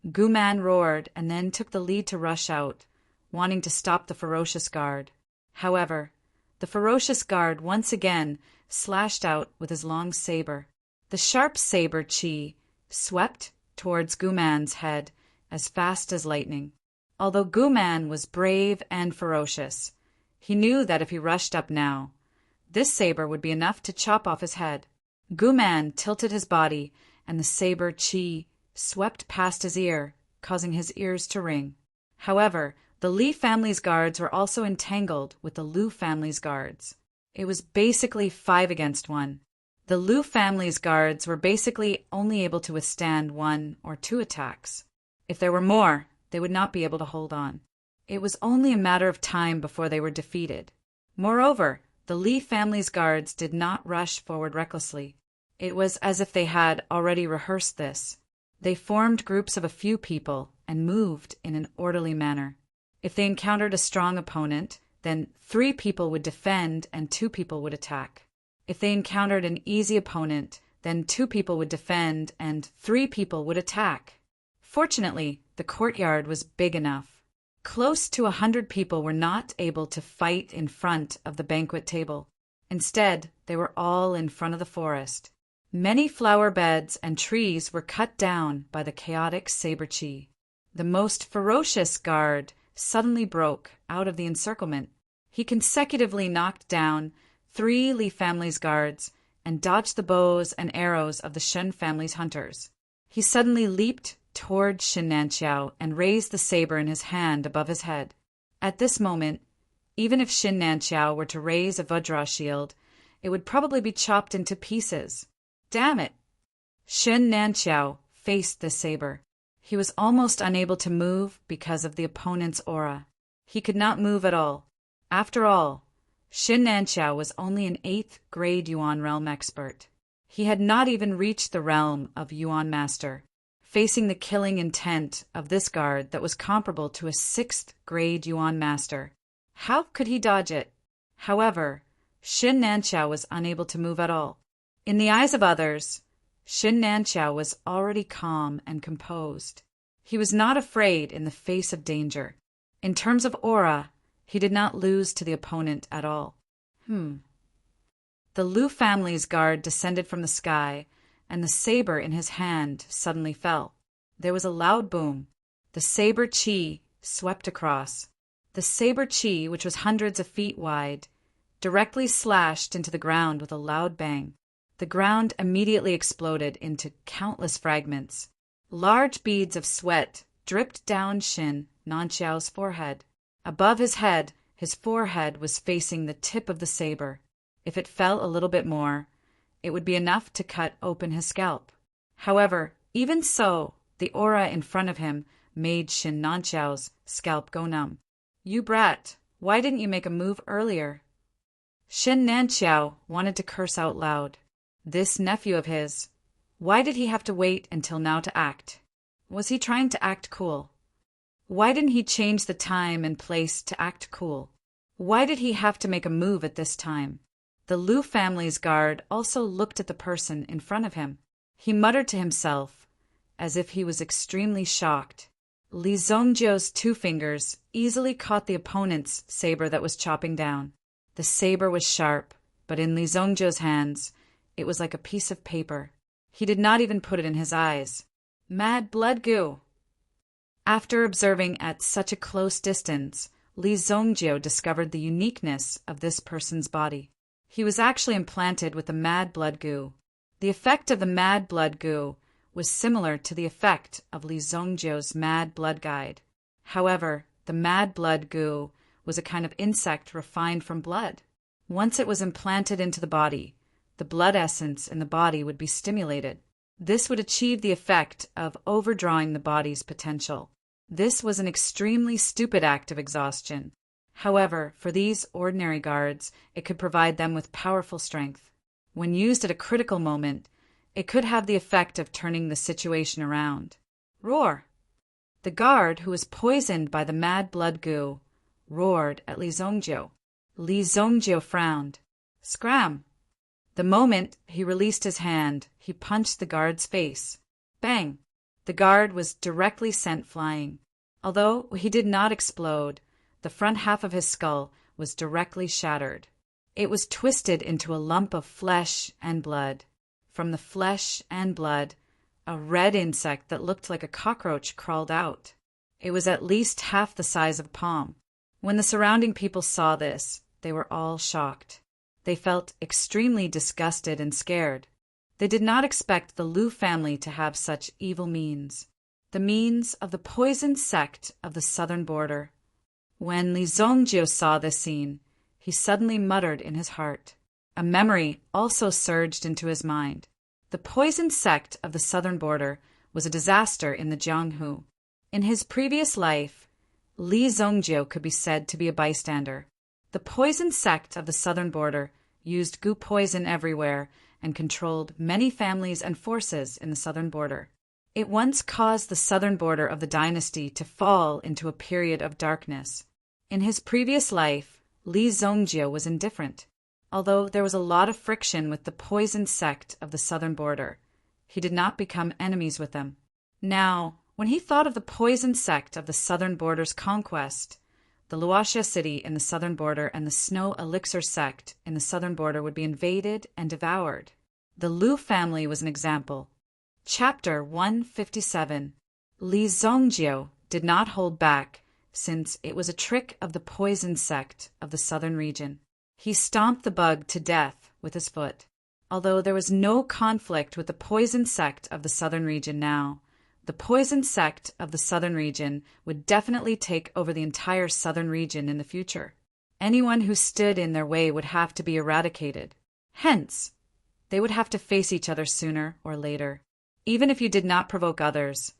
Guman roared and then took the lead to rush out, wanting to stop the ferocious guard. However, the ferocious guard once again slashed out with his long saber. The sharp saber chi swept towards Guman's head as fast as lightning. Although Guman was brave and ferocious, he knew that if he rushed up now, this saber would be enough to chop off his head. Guman tilted his body, and the saber chi swept past his ear, causing his ears to ring. However, the Li family's guards were also entangled with the Lu family's guards. It was basically 5 against 1. The Lu family's guards were basically only able to withstand 1 or 2 attacks. If there were more, they would not be able to hold on. It was only a matter of time before they were defeated. Moreover, the Li family's guards did not rush forward recklessly. It was as if they had already rehearsed this. They formed groups of a few people and moved in an orderly manner. If they encountered a strong opponent, then 3 people would defend and 2 people would attack. If they encountered an easy opponent, then 2 people would defend and 3 people would attack. Fortunately, the courtyard was big enough. Close to 100 people were not able to fight in front of the banquet table. Instead, they were all in front of the forest. Many flower beds and trees were cut down by the chaotic saber-chi. The most ferocious guard suddenly broke out of the encirclement. He consecutively knocked down 3 Li family's guards and dodged the bows and arrows of the Shen family's hunters. He suddenly leaped toward Shin Nanqiao and raised the saber in his hand above his head. At this moment, even if Shin Nanqiao were to raise a Vajra shield, it would probably be chopped into pieces. Damn it! Shin Nanqiao faced the saber. He was almost unable to move because of the opponent's aura. He could not move at all. After all, Shin Nanqiao was only an 8th grade Yuan realm expert. He had not even reached the realm of Yuan Master, facing the killing intent of this guard that was comparable to a 6th grade Yuan Master. How could he dodge it? However, Shin Nanqiao was unable to move at all. In the eyes of others, Shin Nanqiao was already calm and composed. He was not afraid in the face of danger. In terms of aura, he did not lose to the opponent at all. The Lu family's guard descended from the sky, and the saber in his hand suddenly fell. There was a loud boom. The saber chi swept across. The saber chi, which was hundreds of feet wide, directly slashed into the ground with a loud bang. The ground immediately exploded into countless fragments. Large beads of sweat dripped down Shin Nanqiao's forehead. Above his head, his forehead was facing the tip of the saber. If it fell a little bit more, it would be enough to cut open his scalp. However, even so, the aura in front of him made Shin Nanqiao's scalp go numb. You brat, why didn't you make a move earlier? Shin Nanqiao wanted to curse out loud. This nephew of his, why did he have to wait until now to act? Was he trying to act cool? Why didn't he change the time and place to act cool? Why did he have to make a move at this time? The Lu family's guard also looked at the person in front of him. He muttered to himself, as if he was extremely shocked. Li Zongjiu's 2 fingers easily caught the opponent's saber that was chopping down. The saber was sharp, but in Li Zongjiu's hands, it was like a piece of paper. He did not even put it in his eyes. Mad blood goo! After observing at such a close distance, Li Zongjiu discovered the uniqueness of this person's body. He was actually implanted with the mad blood goo. The effect of the mad blood goo was similar to the effect of Li Zongjiu's mad blood guide. However, the mad blood goo was a kind of insect refined from blood. Once it was implanted into the body, the blood essence in the body would be stimulated. This would achieve the effect of overdrawing the body's potential. This was an extremely stupid act of exhaustion. However, for these ordinary guards, it could provide them with powerful strength. When used at a critical moment, it could have the effect of turning the situation around. Roar! The guard, who was poisoned by the mad blood goo, roared at Li Zongjiu. Li Zongjiu frowned. Scram! The moment he released his hand, he punched the guard's face. Bang! The guard was directly sent flying. Although he did not explode, the front half of his skull was directly shattered. It was twisted into a lump of flesh and blood. From the flesh and blood, a red insect that looked like a cockroach crawled out. It was at least half the size of a palm. When the surrounding people saw this, they were all shocked. They felt extremely disgusted and scared. They did not expect the Lu family to have such evil means. The means of the poisoned sect of the southern border. When Li Zongjiu saw this scene, he suddenly muttered in his heart. A memory also surged into his mind. The poisoned sect of the southern border was a disaster in the Jianghu. In his previous life, Li Zongjiu could be said to be a bystander. The poisoned sect of the southern border used goo poison everywhere and controlled many families and forces in the southern border. It once caused the southern border of the dynasty to fall into a period of darkness. In his previous life, Li Zongjio was indifferent. Although there was a lot of friction with the poison sect of the southern border, he did not become enemies with them. Now, when he thought of the poison sect of the southern border's conquest, the Luoxia city in the southern border and the snow elixir sect in the southern border would be invaded and devoured. The Lu family was an example. Chapter 157. Li Zongjio did not hold back, since it was a trick of the poison sect of the southern region. He stomped the bug to death with his foot. Although there was no conflict with the poison sect of the southern region now, the poison sect of the southern region would definitely take over the entire southern region in the future. Anyone who stood in their way would have to be eradicated. Hence, they would have to face each other sooner or later. Even if you did not provoke others,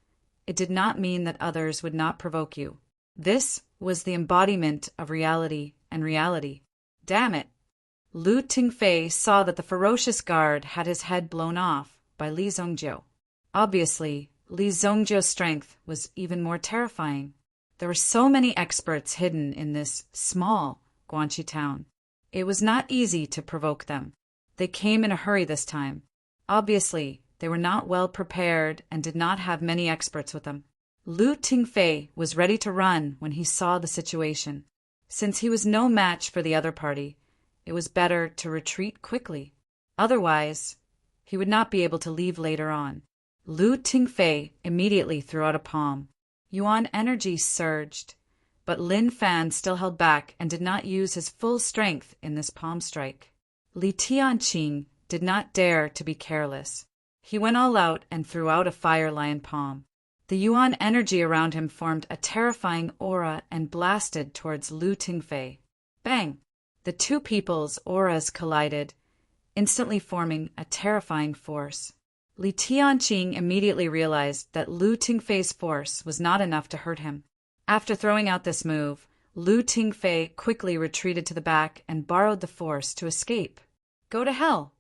it did not mean that others would not provoke you. This was the embodiment of reality and reality. Damn it! Lu Tingfei saw that the ferocious guard had his head blown off by Li Zongjio. Obviously, Li Zongjio's strength was even more terrifying. There were so many experts hidden in this small Guanxi town. It was not easy to provoke them. They came in a hurry this time. Obviously, they were not well prepared and did not have many experts with them. Lu Tingfei was ready to run when he saw the situation. Since he was no match for the other party, it was better to retreat quickly. Otherwise, he would not be able to leave later on. Lu Tingfei immediately threw out a palm. Yuan energy surged, but Lin Fan still held back and did not use his full strength in this palm strike. Li Tianqing did not dare to be careless. He went all out and threw out a fire lion palm. The Yuan energy around him formed a terrifying aura and blasted towards Lu Tingfei. Bang! The two people's auras collided, instantly forming a terrifying force. Li Tianqing immediately realized that Lu Tingfei's force was not enough to hurt him. After throwing out this move, Lu Tingfei quickly retreated to the back and borrowed the force to escape. Go to hell!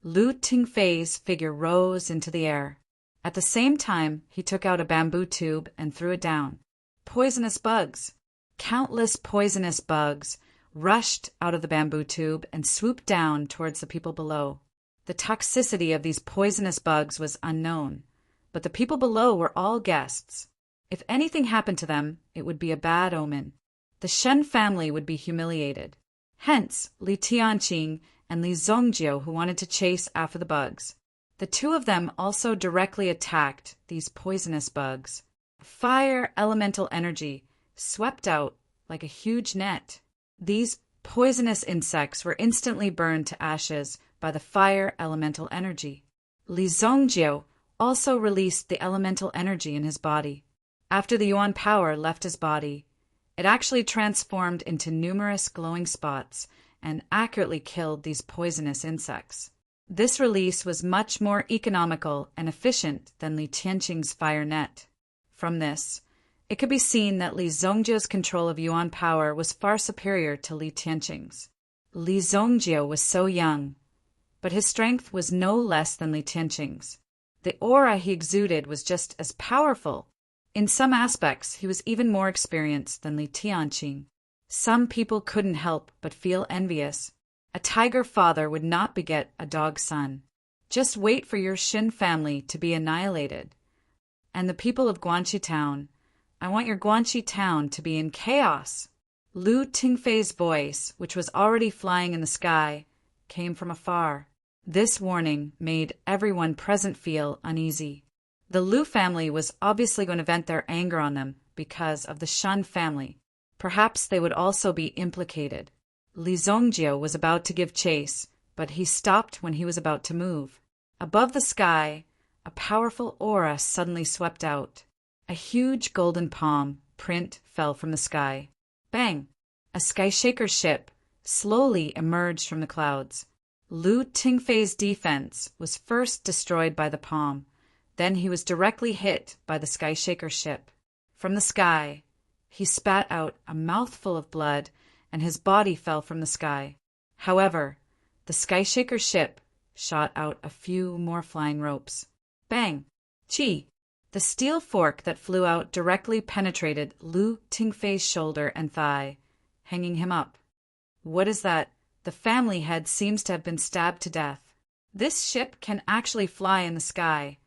Lu Tingfei's figure rose into the air. At the same time, he took out a bamboo tube and threw it down. Poisonous bugs. Countless poisonous bugs rushed out of the bamboo tube and swooped down towards the people below. The toxicity of these poisonous bugs was unknown, but the people below were all guests. If anything happened to them, it would be a bad omen. The Shen family would be humiliated. Hence, Li Tianqing and Li Zongjio, who wanted to chase after the bugs. The two of them also directly attacked these poisonous bugs. Fire elemental energy swept out like a huge net. These poisonous insects were instantly burned to ashes by the fire elemental energy. Li Zongjio also released the elemental energy in his body. After the Yuan power left his body, it actually transformed into numerous glowing spots and accurately killed these poisonous insects. This release was much more economical and efficient than Li Tianqing's fire net. From this, it could be seen that Li Zongjio's control of Yuan power was far superior to Li Tianqing's. Li Zongjio was so young, but his strength was no less than Li Tianqing's. The aura he exuded was just as powerful. In some aspects, he was even more experienced than Li Tianqing. Some people couldn't help but feel envious. A tiger father would not beget a dog son. Just wait for your Shin family to be annihilated. And the people of Guanxi Town, I want your Guanxi Town to be in chaos. Lu Tingfei's voice, which was already flying in the sky, came from afar. This warning made everyone present feel uneasy. The Lu family was obviously going to vent their anger on them because of the Shen family. Perhaps they would also be implicated. Li Zongjio was about to give chase, but he stopped when he was about to move. Above the sky, a powerful aura suddenly swept out. A huge golden palm print fell from the sky. Bang! A skyshaker ship slowly emerged from the clouds. Lu Tingfei's defense was first destroyed by the palm. Then he was directly hit by the skyshaker ship. From the sky, he spat out a mouthful of blood, and his body fell from the sky. However, the skyshaker ship shot out a few more flying ropes. Bang! Chi! The steel fork that flew out directly penetrated Lu Tingfei's shoulder and thigh, hanging him up. What is that? The family head seems to have been stabbed to death. This ship can actually fly in the sky.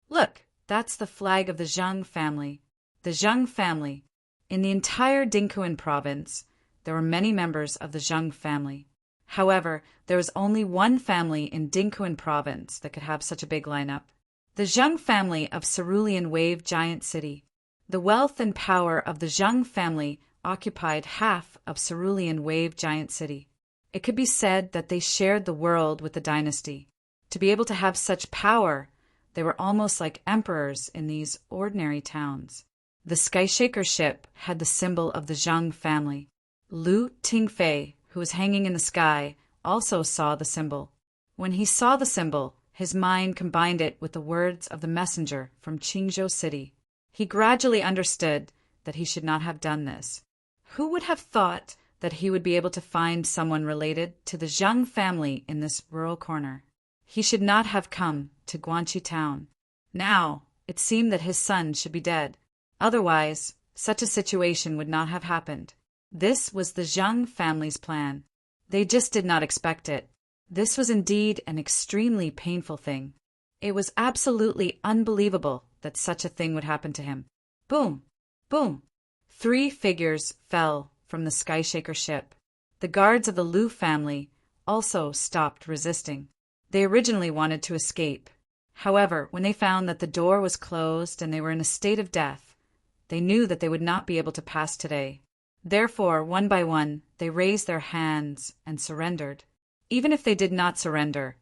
Look, that's the flag of the Zheng family. The Zheng family. In the entire Dinghuan province, there were many members of the Zheng family. However, there was only one family in Dinghuan province that could have such a big lineup. The Zheng family of Cerulean Wave Giant City. The wealth and power of the Zheng family occupied half of Cerulean Wave Giant City. It could be said that they shared the world with the dynasty. To be able to have such power, they were almost like emperors in these ordinary towns. The Skyshaker ship had the symbol of the Zheng family. Lu Tingfei, who was hanging in the sky, also saw the symbol. When he saw the symbol, his mind combined it with the words of the messenger from Qingzhou City. He gradually understood that he should not have done this. Who would have thought that he would be able to find someone related to the Zheng family in this rural corner? He should not have come to Guanxi town. Now, it seemed that his son should be dead. Otherwise, such a situation would not have happened. This was the Zheng family's plan. They just did not expect it. This was indeed an extremely painful thing. It was absolutely unbelievable that such a thing would happen to him. Boom! Boom! 3 figures fell from the Skyshaker ship. The guards of the Lu family also stopped resisting. They originally wanted to escape. However, when they found that the door was closed and they were in a state of death, they knew that they would not be able to pass today. Therefore, one by one, they raised their hands and surrendered. Even if they did not surrender,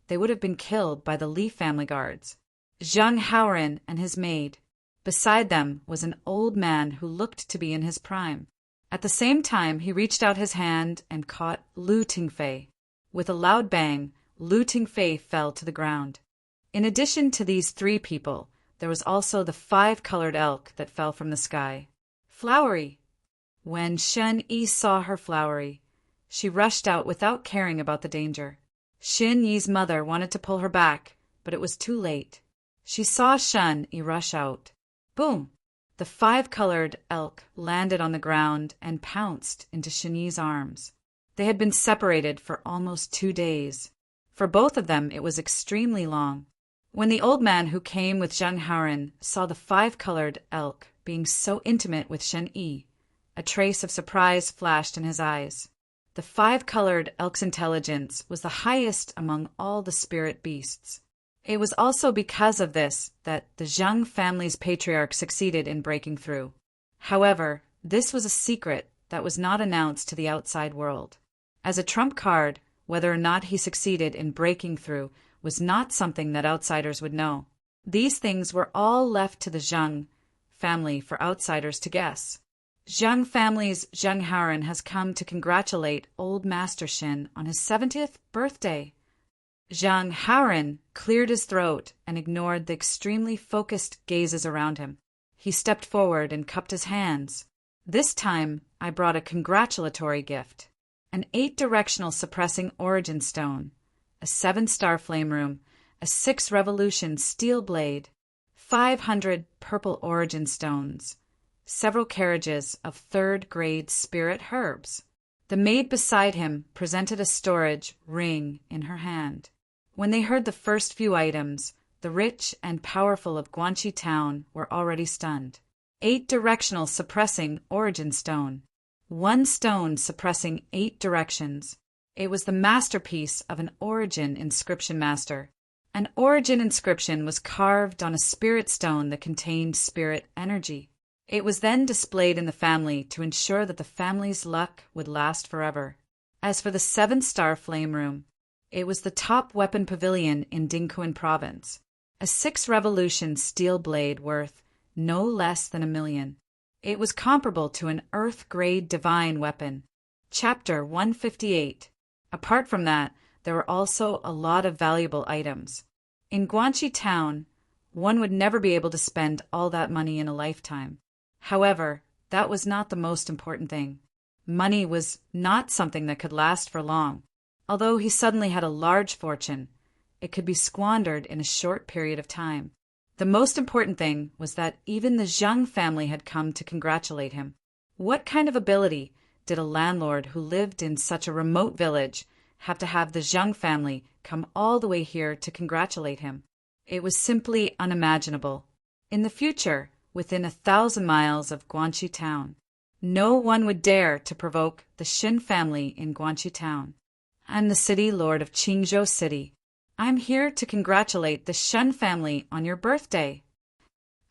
they would have been killed by the Li family guards. Zheng Haoren and his maid. Beside them was an old man who looked to be in his prime. At the same time, he reached out his hand and caught Lu Tingfei. With a loud bang, Lu Tingfei fell to the ground. In addition to these 3 people, there was also the 5-colored elk that fell from the sky. Flowery. When Shen Yi saw her Flowery, she rushed out without caring about the danger. Shen Yi's mother wanted to pull her back, but it was too late. She saw Shen Yi rush out. Boom! The 5-colored elk landed on the ground and pounced into Shen Yi's arms. They had been separated for almost 2 days. For both of them, it was extremely long. When the old man who came with Zheng Haoren saw the 5-colored elk being so intimate with Shen Yi, a trace of surprise flashed in his eyes. The 5-colored elk's intelligence was the highest among all the spirit beasts. It was also because of this that the Zheng family's patriarch succeeded in breaking through. However, this was a secret that was not announced to the outside world. As a trump card, whether or not he succeeded in breaking through was not something that outsiders would know. These things were all left to the Zheng family for outsiders to guess. Zheng family's Zheng Haoren has come to congratulate old Master Shin on his 70th birthday. Zheng Haoren cleared his throat and ignored the extremely focused gazes around him. He stepped forward and cupped his hands. This time, I brought a congratulatory gift. An 8-directional suppressing origin stone, a 7-star flame room, a 6-revolution steel blade, 500 purple origin stones, several carriages of 3rd-grade spirit herbs. The maid beside him presented a storage ring in her hand. When they heard the first few items, the rich and powerful of Guanxi town were already stunned. 8-directional suppressing origin stone. 1 stone suppressing 8 directions. It was the masterpiece of an origin inscription master. An origin inscription was carved on a spirit stone that contained spirit energy. It was then displayed in the family to ensure that the family's luck would last forever. As for the 7-star flame room, it was the top weapon pavilion in Dinghuan province. A 6-revolution steel blade worth no less than $1 million. It was comparable to an Earth-grade divine weapon. Chapter 158. Apart from that, there were also a lot of valuable items. In Guanxi town, one would never be able to spend all that money in a lifetime. However, that was not the most important thing. Money was not something that could last for long. Although he suddenly had a large fortune, it could be squandered in a short period of time. The most important thing was that even the Zhang family had come to congratulate him. What kind of ability did a landlord who lived in such a remote village have the Zhang family come all the way here to congratulate him? It was simply unimaginable. In the future, within 1,000 miles of Guanxi town, no one would dare to provoke the Shin family in Guanxi town. I'm the city lord of Qingzhou City. I'm here to congratulate the Shen family on your birthday.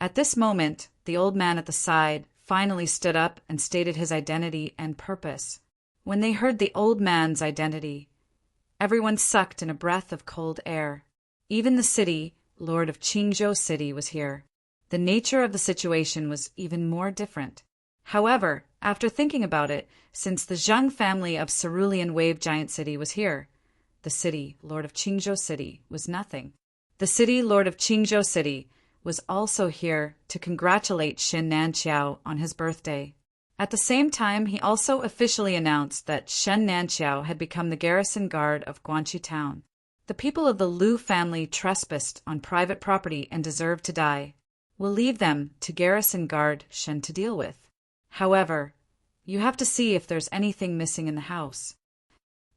At this moment, the old man at the side finally stood up and stated his identity and purpose. When they heard the old man's identity, everyone sucked in a breath of cold air. Even the city lord of Qingzhou City was here. The nature of the situation was even more different. However, after thinking about it, since the Zhang family of Cerulean Wave Giant City was here, the city lord of Qingzhou City was nothing. The city lord of Qingzhou City was also here to congratulate Shen Nanqiao on his birthday. At the same time, he also officially announced that Shen Nanqiao had become the garrison guard of Guanxi town. The people of the Lu family trespassed on private property and deserved to die. We'll leave them to garrison guard Shen to deal with. However, you have to see if there's anything missing in the house.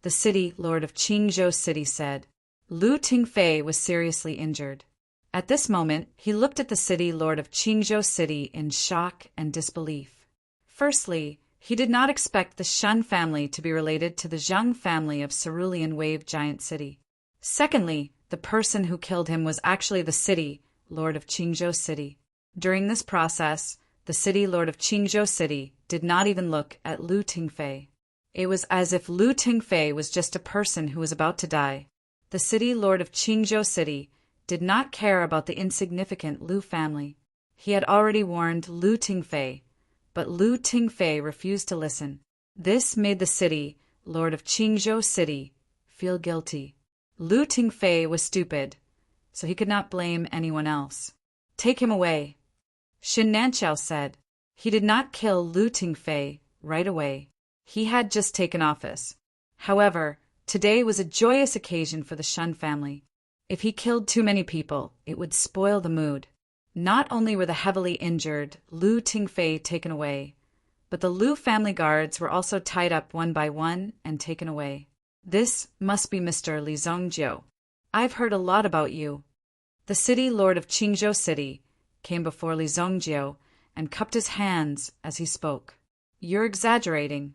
The city lord of Qingzhou City said. Lu Tingfei was seriously injured. At this moment, he looked at the city lord of Qingzhou City in shock and disbelief. Firstly, he did not expect the Shen family to be related to the Zhang family of Cerulean Wave Giant City. Secondly, the person who killed him was actually the city lord of Qingzhou City. During this process, the city lord of Qingzhou City did not even look at Lu Tingfei. It was as if Lu Tingfei was just a person who was about to die. The city lord of Qingzhou City did not care about the insignificant Lu family. He had already warned Lu Tingfei, but Lu Tingfei refused to listen. This made the city lord of Qingzhou City feel guilty. Lu Tingfei was stupid, so he could not blame anyone else. Take him away. Shen Nanqiao said. He did not kill Lu Tingfei right away. He had just taken office. However, today was a joyous occasion for the Shen family. If he killed too many people, it would spoil the mood. Not only were the heavily injured Lu Tingfei taken away, but the Lu family guards were also tied up one by one and taken away. This must be Mr. Li Zongjiu. I've heard a lot about you. The city lord of Qingzhou City came before Li Zongjiu and cupped his hands as he spoke. You're exaggerating.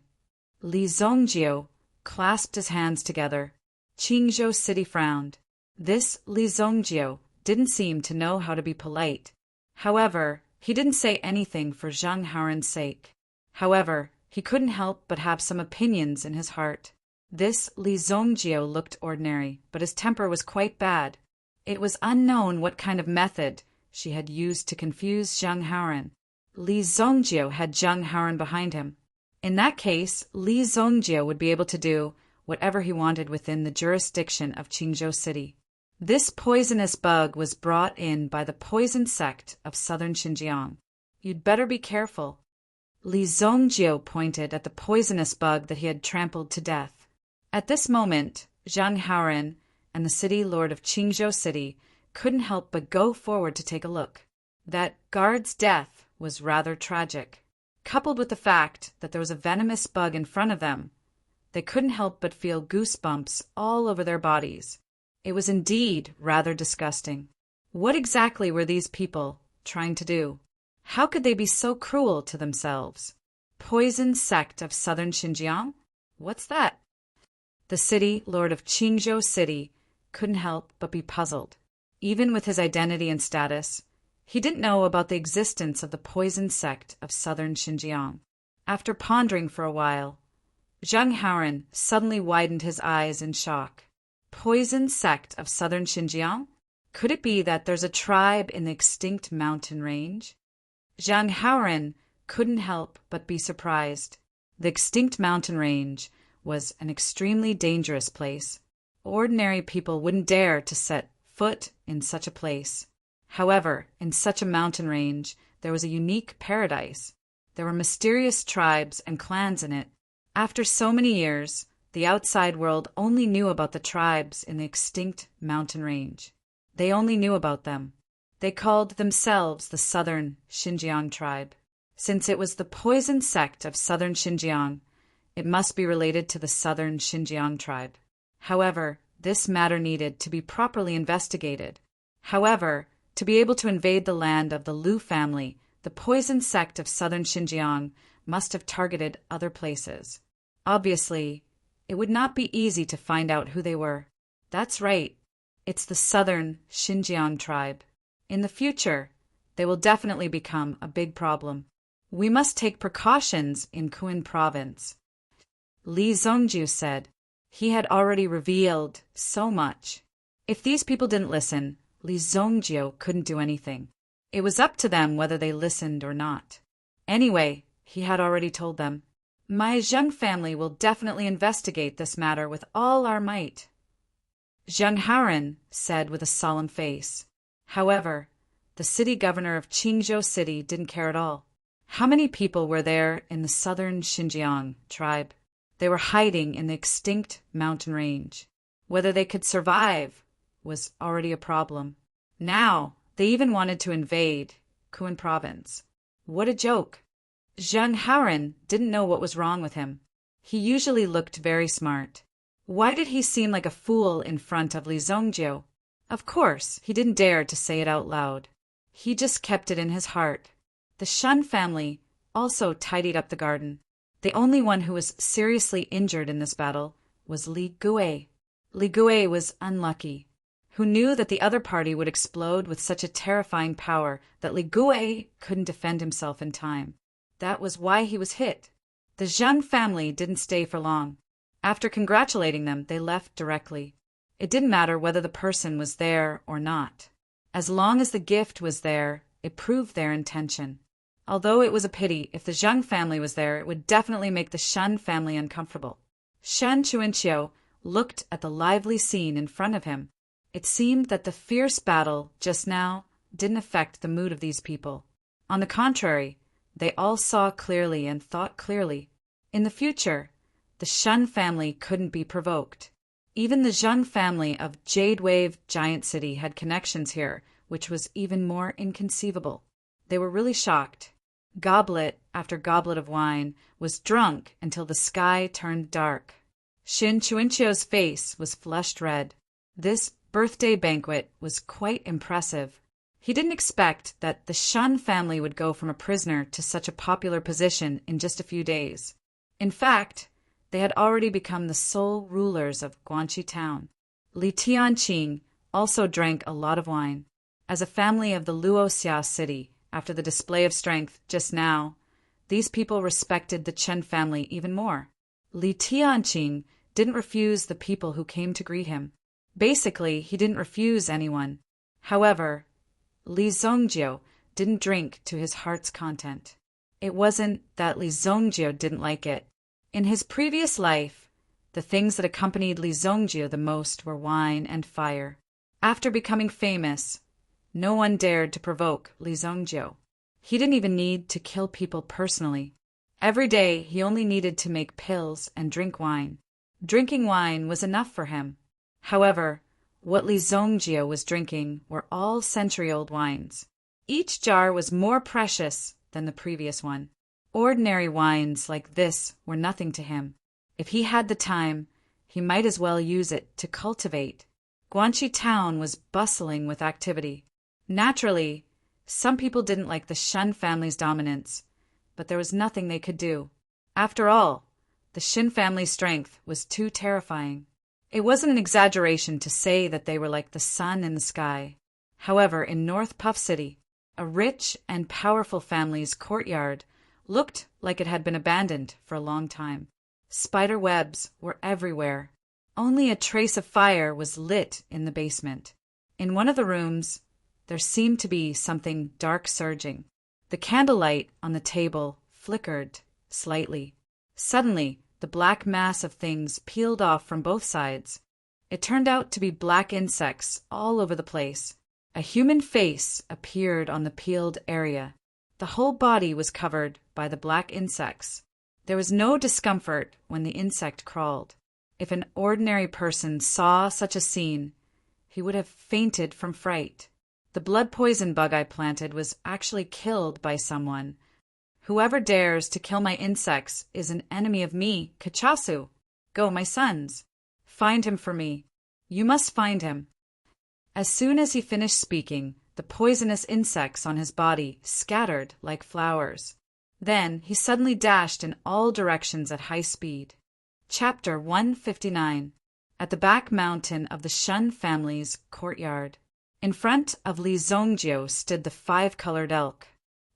Li Zongjiu clasped his hands together. Qingzhou City frowned. This Li Zongjiu didn't seem to know how to be polite. However, he didn't say anything for Zhang Haoren's sake. However, he couldn't help but have some opinions in his heart. This Li Zongjiu looked ordinary, but his temper was quite bad. It was unknown what kind of method she had used to confuse Zhang Haoren. Li Zongjiu had Zhang Haoren behind him. In that case, Li Zongjiu would be able to do whatever he wanted within the jurisdiction of Qingzhou City. This poisonous bug was brought in by the poison sect of southern Xinjiang. You'd better be careful. Li Zongjiu pointed at the poisonous bug that he had trampled to death. At this moment, Zhang Haoren and the city lord of Qingzhou City couldn't help but go forward to take a look. That guard's death was rather tragic. Coupled with the fact that there was a venomous bug in front of them, they couldn't help but feel goosebumps all over their bodies. It was indeed rather disgusting. What exactly were these people trying to do? How could they be so cruel to themselves? Poison sect of southern Xinjiang? What's that? The city lord of Qingzhou City couldn't help but be puzzled. Even with his identity and status, he didn't know about the existence of the poison sect of southern Xinjiang. After pondering for a while, Zhang Haoren suddenly widened his eyes in shock. Poison sect of southern Xinjiang? Could it be that there's a tribe in the extinct mountain range? Zhang Haoren couldn't help but be surprised. The extinct mountain range was an extremely dangerous place. Ordinary people wouldn't dare to set foot in such a place. However, in such a mountain range, there was a unique paradise. There were mysterious tribes and clans in it. After so many years, the outside world only knew about the tribes in the extinct mountain range. They only knew about them. They called themselves the Southern Xinjiang tribe. Since it was the poison sect of Southern Xinjiang, it must be related to the Southern Xinjiang tribe. However, this matter needed to be properly investigated. However, to be able to invade the land of the Liu family, the poison sect of Southern Xinjiang must have targeted other places. Obviously, it would not be easy to find out who they were. That's right, it's the Southern Xinjiang tribe. In the future, they will definitely become a big problem. We must take precautions in Kuan province. Li Zongjiu said. He had already revealed so much. If these people didn't listen, Li Zongjiu couldn't do anything. It was up to them whether they listened or not. Anyway, he had already told them, "My Zheng family will definitely investigate this matter with all our might." Zheng Haoren said with a solemn face. However, the city governor of Qingzhou City didn't care at all. How many people were there in the Southern Xinjiang tribe? They were hiding in the extinct mountain range. Whether they could survive was already a problem. Now, they even wanted to invade Kuan province. What a joke! Zheng Haoren didn't know what was wrong with him. He usually looked very smart. Why did he seem like a fool in front of Li Zongjiu? Of course, he didn't dare to say it out loud. He just kept it in his heart. The Shen family also tidied up the garden. The only one who was seriously injured in this battle was Li Gui. Li Gui was unlucky, who knew that the other party would explode with such a terrifying power that Li Gui couldn't defend himself in time. That was why he was hit. The Zheng family didn't stay for long. After congratulating them, they left directly. It didn't matter whether the person was there or not. As long as the gift was there, it proved their intention. Although it was a pity, if the Zheng family was there, it would definitely make the Shen family uncomfortable. Shen Chuanqiu looked at the lively scene in front of him. It seemed that the fierce battle just now didn't affect the mood of these people. On the contrary, they all saw clearly and thought clearly. In the future, the Shen family couldn't be provoked. Even the Zheng family of Jade Wave Giant City had connections here, which was even more inconceivable. They were really shocked. Goblet after goblet of wine was drunk until the sky turned dark. Shin Chuanqiu's face was flushed red. This birthday banquet was quite impressive. He didn't expect that the Shen family would go from a prisoner to such a popular position in just a few days. In fact, they had already become the sole rulers of Guanxi town. Li Tianqing also drank a lot of wine. As a family of the Luoxia city, after the display of strength just now, these people respected the Chen family even more. Li Tianqing didn't refuse the people who came to greet him. Basically, he didn't refuse anyone. However, Li Zongjiu didn't drink to his heart's content. It wasn't that Li Zongjiu didn't like it. In his previous life, the things that accompanied Li Zongjiu the most were wine and fire. After becoming famous, no one dared to provoke Li Zongjiu. He didn't even need to kill people personally. Every day, he only needed to make pills and drink wine. Drinking wine was enough for him. However, what Li Zongjiu was drinking were all century-old wines. Each jar was more precious than the previous one. Ordinary wines like this were nothing to him. If he had the time, he might as well use it to cultivate. Guanxi town was bustling with activity. Naturally, some people didn't like the Shen family's dominance, but there was nothing they could do. After all, the Shen family's strength was too terrifying. It wasn't an exaggeration to say that they were like the sun in the sky. However, in North Puff City, a rich and powerful family's courtyard looked like it had been abandoned for a long time. Spider webs were everywhere. Only a trace of fire was lit in the basement. In one of the rooms, there seemed to be something dark surging. The candlelight on the table flickered slightly. Suddenly, the black mass of things peeled off from both sides. It turned out to be black insects all over the place. A human face appeared on the peeled area. The whole body was covered by the black insects. There was no discomfort when the insect crawled. If an ordinary person saw such a scene, he would have fainted from fright. The blood poison bug I planted was actually killed by someone. Whoever dares to kill my insects is an enemy of me, Kachasu. Go, my sons. Find him for me. You must find him." As soon as he finished speaking, the poisonous insects on his body scattered like flowers. Then he suddenly dashed in all directions at high speed. Chapter 159. At the back mountain of the Shun family's courtyard. In front of Li Zongjio stood the five-colored elk.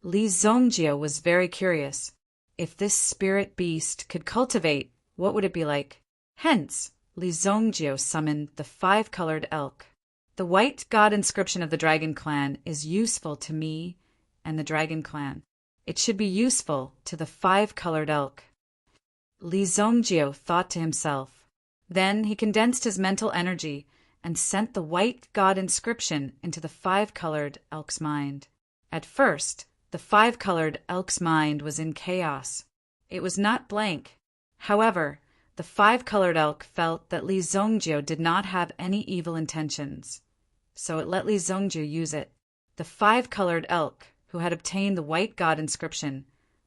Li Zongjio was very curious. If this spirit beast could cultivate, what would it be like? Hence, Li Zongjio summoned the five-colored elk. The white god inscription of the Dragon Clan is useful to me and the Dragon Clan. It should be useful to the five-colored elk. Li Zongjio thought to himself. Then he condensed his mental energy and sent the white god inscription into the five-colored elk's mind. At first, the five-colored elk's mind was in chaos. It was not blank. However, the five-colored elk felt that Li Zongjio did not have any evil intentions, so it let Li Zongjio use it. The five-colored elk, who had obtained the white god inscription,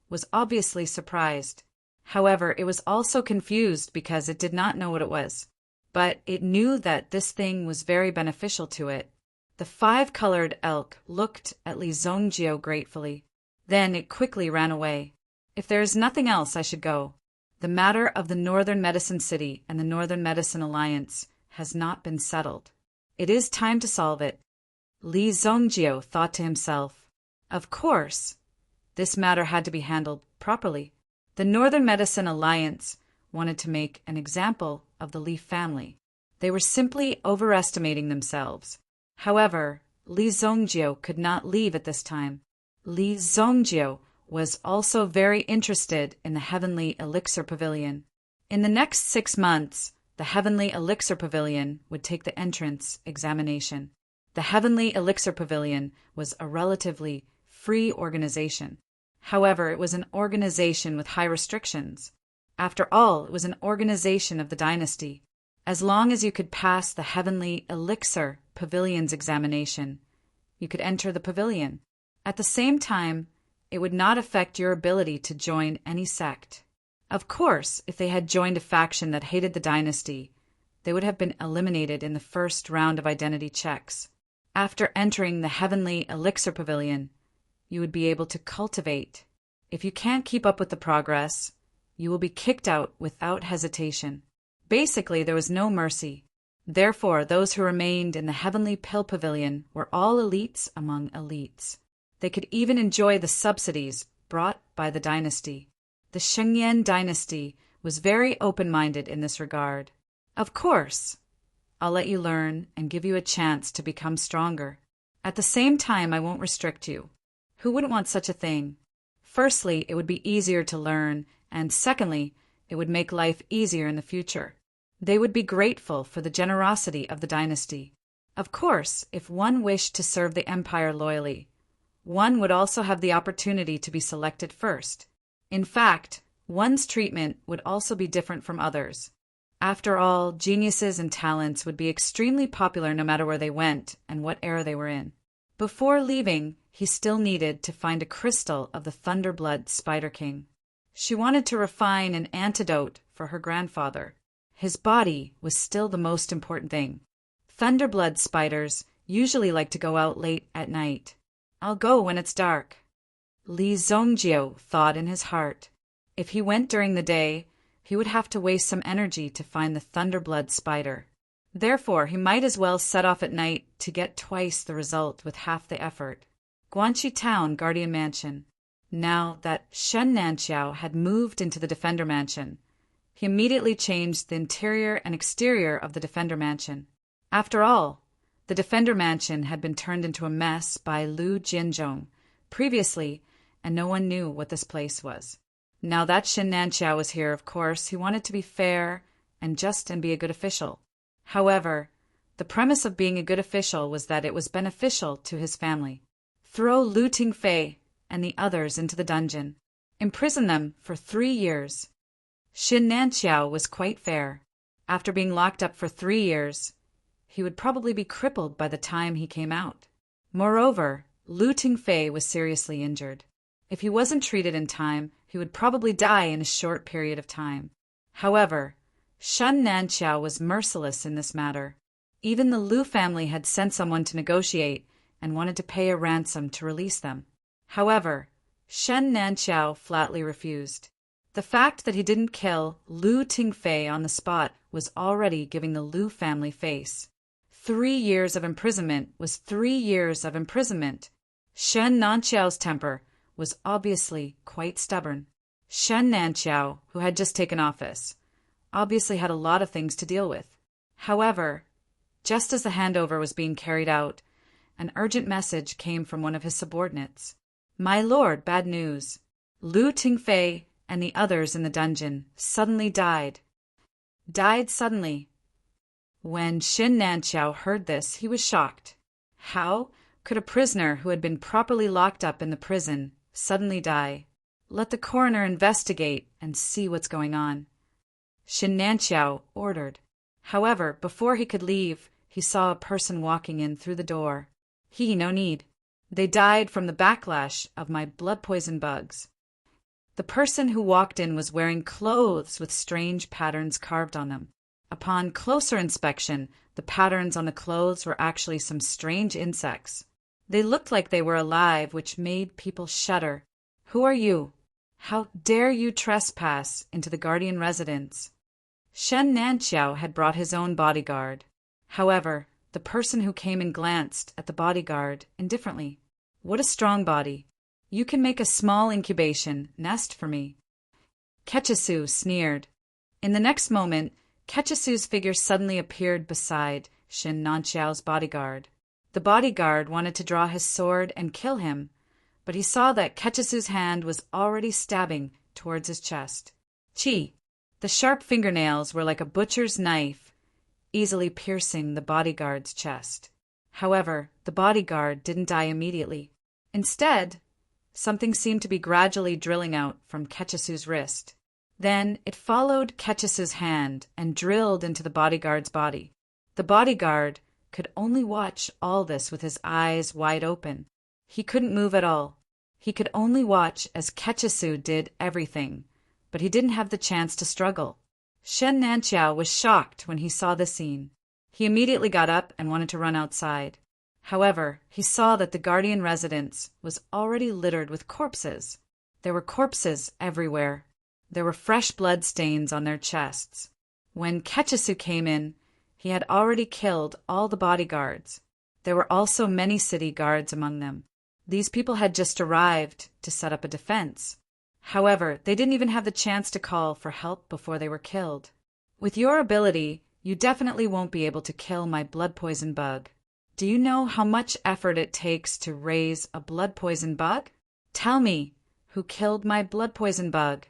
was obviously surprised. However, it was also confused because it did not know what it was. But it knew that this thing was very beneficial to it. The five-colored elk looked at Li Zongjio gratefully. Then it quickly ran away. If there is nothing else, I should go. The matter of the Northern Medicine City and the Northern Medicine Alliance has not been settled. It is time to solve it. Li Zongjio thought to himself. Of course, this matter had to be handled properly. The Northern Medicine Alliance wanted to make an example of the Li family. They were simply overestimating themselves. However, Li Zongjio could not leave at this time. Li Zongjio was also very interested in the Heavenly Elixir Pavilion. In the next 6 months, the Heavenly Elixir Pavilion would take the entrance examination. The Heavenly Elixir Pavilion was a relatively free organization. However, it was an organization with high restrictions. After all, it was an organization of the dynasty. As long as you could pass the Heavenly Elixir Pavilion's examination, you could enter the pavilion. At the same time, it would not affect your ability to join any sect. Of course, if they had joined a faction that hated the dynasty, they would have been eliminated in the first round of identity checks. After entering the Heavenly Elixir Pavilion, you would be able to cultivate. If you can't keep up with the progress, you will be kicked out without hesitation. Basically, there was no mercy. Therefore, those who remained in the Heavenly Pill Pavilion were all elites among elites. They could even enjoy the subsidies brought by the dynasty. The Shengyan dynasty was very open-minded in this regard. Of course, I'll let you learn and give you a chance to become stronger. At the same time, I won't restrict you. Who wouldn't want such a thing? Firstly, it would be easier to learn, and secondly, it would make life easier in the future. They would be grateful for the generosity of the dynasty. Of course, if one wished to serve the empire loyally, one would also have the opportunity to be selected first. In fact, one's treatment would also be different from others. After all, geniuses and talents would be extremely popular no matter where they went and what era they were in. Before leaving, he still needed to find a crystal of the Thunderblood Spider King. She wanted to refine an antidote for her grandfather. His body was still the most important thing. Thunderblood spiders usually like to go out late at night. I'll go when it's dark. Li Zongjio thought in his heart. If he went during the day, he would have to waste some energy to find the Thunderblood spider. Therefore, he might as well set off at night to get twice the result with half the effort. Guanxi Town Guardian Mansion. Now that Shen Nanqiao had moved into the Defender Mansion, he immediately changed the interior and exterior of the Defender Mansion. After all, the Defender Mansion had been turned into a mess by Lu Jinzhong previously, and no one knew what this place was. Now that Shen Nanqiao was here, of course, he wanted to be fair and just and be a good official. However, the premise of being a good official was that it was beneficial to his family. Throw Lu Tingfei and the others into the dungeon. Imprison them for 3 years. Shen Nanqiao was quite fair. After being locked up for 3 years, he would probably be crippled by the time he came out. Moreover, Lu Tingfei was seriously injured. If he wasn't treated in time, he would probably die in a short period of time. However, Shen Nanqiao was merciless in this matter. Even the Lu family had sent someone to negotiate and wanted to pay a ransom to release them. However, Shen Nanqiao flatly refused. The fact that he didn't kill Lu Tingfei on the spot was already giving the Lu family face. 3 years of imprisonment was 3 years of imprisonment. Shen Nanqiao's temper was obviously quite stubborn. Shen Nanqiao, who had just taken office, obviously had a lot of things to deal with. However, just as the handover was being carried out, an urgent message came from one of his subordinates. "My lord, bad news. Lu Tingfei and the others in the dungeon suddenly died. Died suddenly." When Shen Nanqiao heard this, he was shocked. How could a prisoner who had been properly locked up in the prison suddenly die? Let the coroner investigate and see what's going on, Shen Nanqiao ordered. However, before he could leave, he saw a person walking in through the door. No need. They died from the backlash of my blood-poison bugs. The person who walked in was wearing clothes with strange patterns carved on them. Upon closer inspection, the patterns on the clothes were actually some strange insects. They looked like they were alive, which made people shudder. "Who are you? How dare you trespass into the guardian residence?" Shen Nanqiao had brought his own bodyguard. However, the person who came and glanced at the bodyguard indifferently. "What a strong body. You can make a small incubation nest for me." Ketchisu sneered. In the next moment, Ketchisu's figure suddenly appeared beside Shen Nanqiao's bodyguard. The bodyguard wanted to draw his sword and kill him, but he saw that Ketchisu's hand was already stabbing towards his chest. Chi! The sharp fingernails were like a butcher's knife, easily piercing the bodyguard's chest. However, the bodyguard didn't die immediately. Instead, something seemed to be gradually drilling out from Ketchisu's wrist. Then it followed Ketchisu's hand and drilled into the bodyguard's body. The bodyguard could only watch all this with his eyes wide open. He couldn't move at all. He could only watch as Ketchisu did everything, but he didn't have the chance to struggle. Shen Nanqiao was shocked when he saw the scene. He immediately got up and wanted to run outside. However, he saw that the guardian residence was already littered with corpses. There were corpses everywhere. There were fresh blood stains on their chests. When Ketchisu came in, he had already killed all the bodyguards. There were also many city guards among them. These people had just arrived to set up a defense. However, they didn't even have the chance to call for help before they were killed. "With your ability, you definitely won't be able to kill my blood poison bug. Do you know how much effort it takes to raise a blood poison bug? Tell me, who killed my blood poison bug?"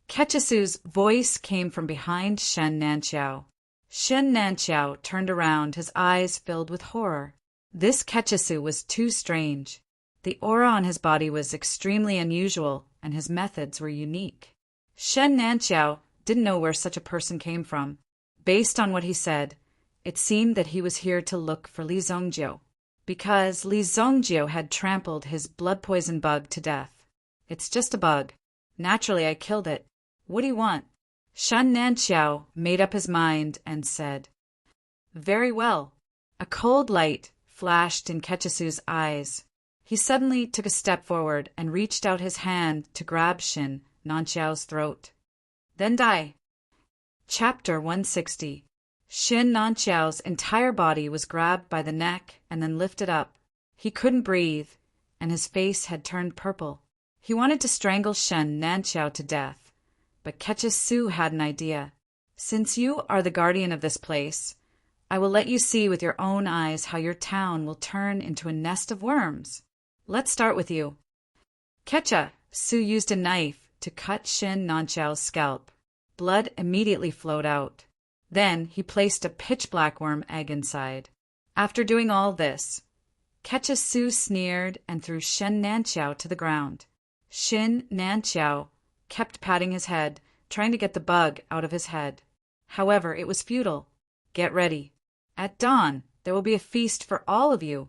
Ketchisu's voice came from behind Shen Nanqiao. Shen Nanqiao turned around, his eyes filled with horror. This Ketchisu was too strange. The aura on his body was extremely unusual, and his methods were unique. Shen Nanqiao didn't know where such a person came from. Based on what he said, it seemed that he was here to look for Li Zongjio, because Li Zongjio had trampled his blood poison bug to death. "It's just a bug. Naturally, I killed it. What do you want?" Shen Nanqiao made up his mind and said, "Very well." A cold light flashed in Ketchisu's eyes. He suddenly took a step forward and reached out his hand to grab Shen Nanqiao's throat. "Then die." Chapter 160. Shen Nanqiao's entire body was grabbed by the neck and then lifted up. He couldn't breathe, and his face had turned purple. He wanted to strangle Shen Nanqiao to death, but Ketchisu had an idea. "Since you are the guardian of this place, I will let you see with your own eyes how your town will turn into a nest of worms. Let's start with you." Ketchisu used a knife to cut Shen Nanqiao's scalp. Blood immediately flowed out. Then he placed a pitch-black worm egg inside. After doing all this, Ketchisu sneered and threw Shen Nanqiao to the ground. Shen Nanqiao kept patting his head, trying to get the bug out of his head. However, it was futile. "Get ready. At dawn, there will be a feast for all of you."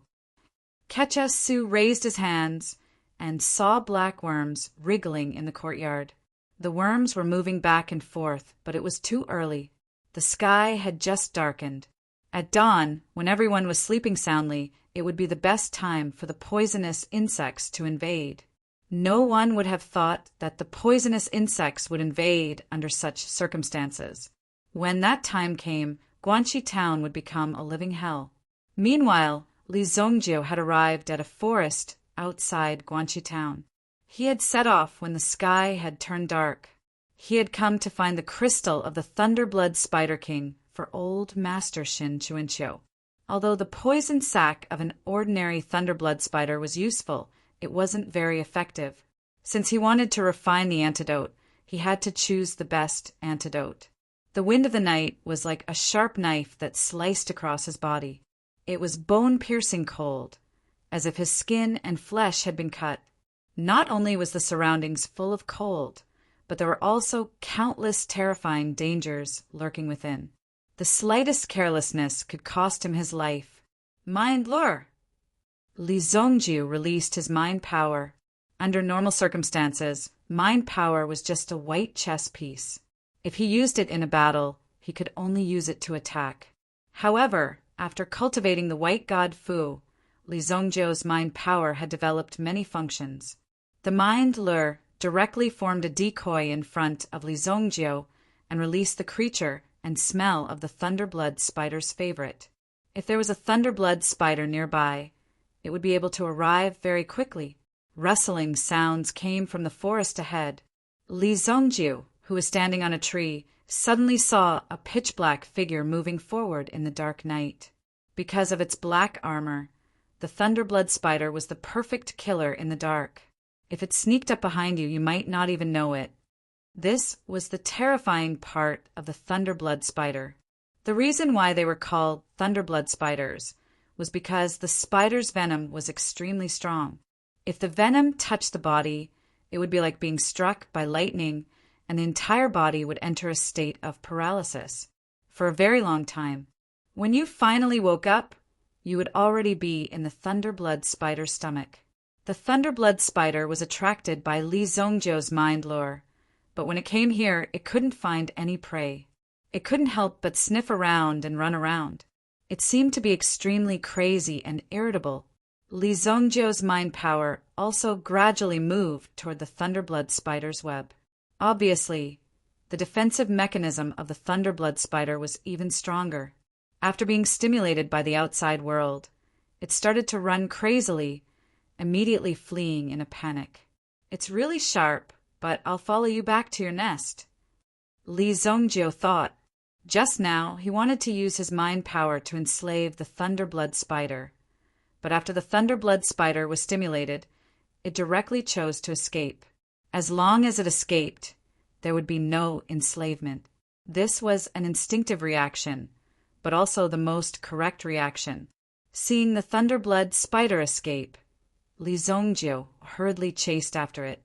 Ketchasu raised his hands and saw black worms wriggling in the courtyard. The worms were moving back and forth, but it was too early. The sky had just darkened. At dawn, when everyone was sleeping soundly, it would be the best time for the poisonous insects to invade. No one would have thought that the poisonous insects would invade under such circumstances. When that time came, Guanxi town would become a living hell. Meanwhile, Li Zongjiu had arrived at a forest outside Guanxi town. He had set off when the sky had turned dark. He had come to find the crystal of the Thunderblood Spider King for old Master Shin Chuanqiu. Although the poison sac of an ordinary Thunderblood spider was useful, it wasn't very effective. Since he wanted to refine the antidote, he had to choose the best antidote. The wind of the night was like a sharp knife that sliced across his body. It was bone-piercing cold, as if his skin and flesh had been cut. Not only was the surroundings full of cold, but there were also countless terrifying dangers lurking within. The slightest carelessness could cost him his life. Mind lure! Li Zongjiu released his mind power. Under normal circumstances, mind power was just a white chess piece. If he used it in a battle, he could only use it to attack. However, after cultivating the white god Fu, Li Zongjiu's mind power had developed many functions. The mind lure directly formed a decoy in front of Li Zongjiu and released the creature and smell of the Thunderblood spider's favorite. If there was a Thunderblood spider nearby, it would be able to arrive very quickly. Rustling sounds came from the forest ahead. Li Zongjiu, who was standing on a tree, suddenly saw a pitch-black figure moving forward in the dark night. Because of its black armor, the Thunderblood spider was the perfect killer in the dark. If it sneaked up behind you, you might not even know it. This was the terrifying part of the Thunderblood spider. The reason why they were called Thunderblood spiders was because the spider's venom was extremely strong. If the venom touched the body, it would be like being struck by lightning, and the entire body would enter a state of paralysis for a very long time. When you finally woke up, you would already be in the Thunderblood spider's stomach. The Thunderblood spider was attracted by Li Zongjiu's mind lure, but when it came here, it couldn't find any prey. It couldn't help but sniff around and run around. It seemed to be extremely crazy and irritable. Li Zongjiu's mind power also gradually moved toward the Thunderblood spider's web. Obviously, the defensive mechanism of the Thunderblood spider was even stronger. After being stimulated by the outside world, it started to run crazily, immediately fleeing in a panic. It's really sharp, but I'll follow you back to your nest. Li Zongjiu thought. Just now, he wanted to use his mind power to enslave the Thunderblood spider. But after the Thunderblood spider was stimulated, it directly chose to escape. As long as it escaped, there would be no enslavement. This was an instinctive reaction, but also the most correct reaction. Seeing the Thunderblood spider escape, Li Zongjiu hurriedly chased after it.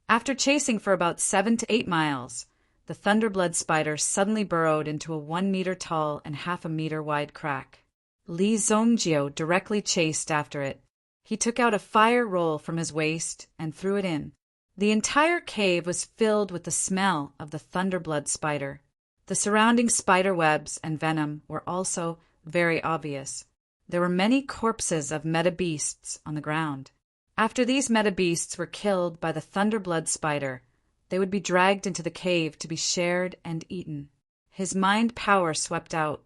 After chasing for about 7 to 8 miles, the Thunderblood spider suddenly burrowed into a 1 meter tall and half a meter wide crack. Li Zongjiu directly chased after it. He took out a fire roll from his waist and threw it in. The entire cave was filled with the smell of the Thunderblood spider. The surrounding spider webs and venom were also very obvious. There were many corpses of meta-beasts on the ground. After these meta-beasts were killed by the Thunderblood spider, they would be dragged into the cave to be shared and eaten. His mind power swept out.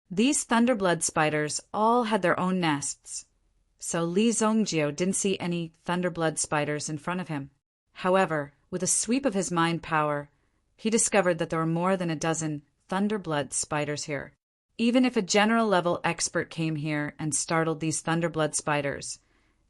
These Thunderblood spiders all had their own nests, so Li Zongjiu didn't see any Thunderblood spiders in front of him. However, with a sweep of his mind power, he discovered that there were more than a dozen Thunderblood spiders here. Even if a general-level expert came here and startled these Thunderblood spiders,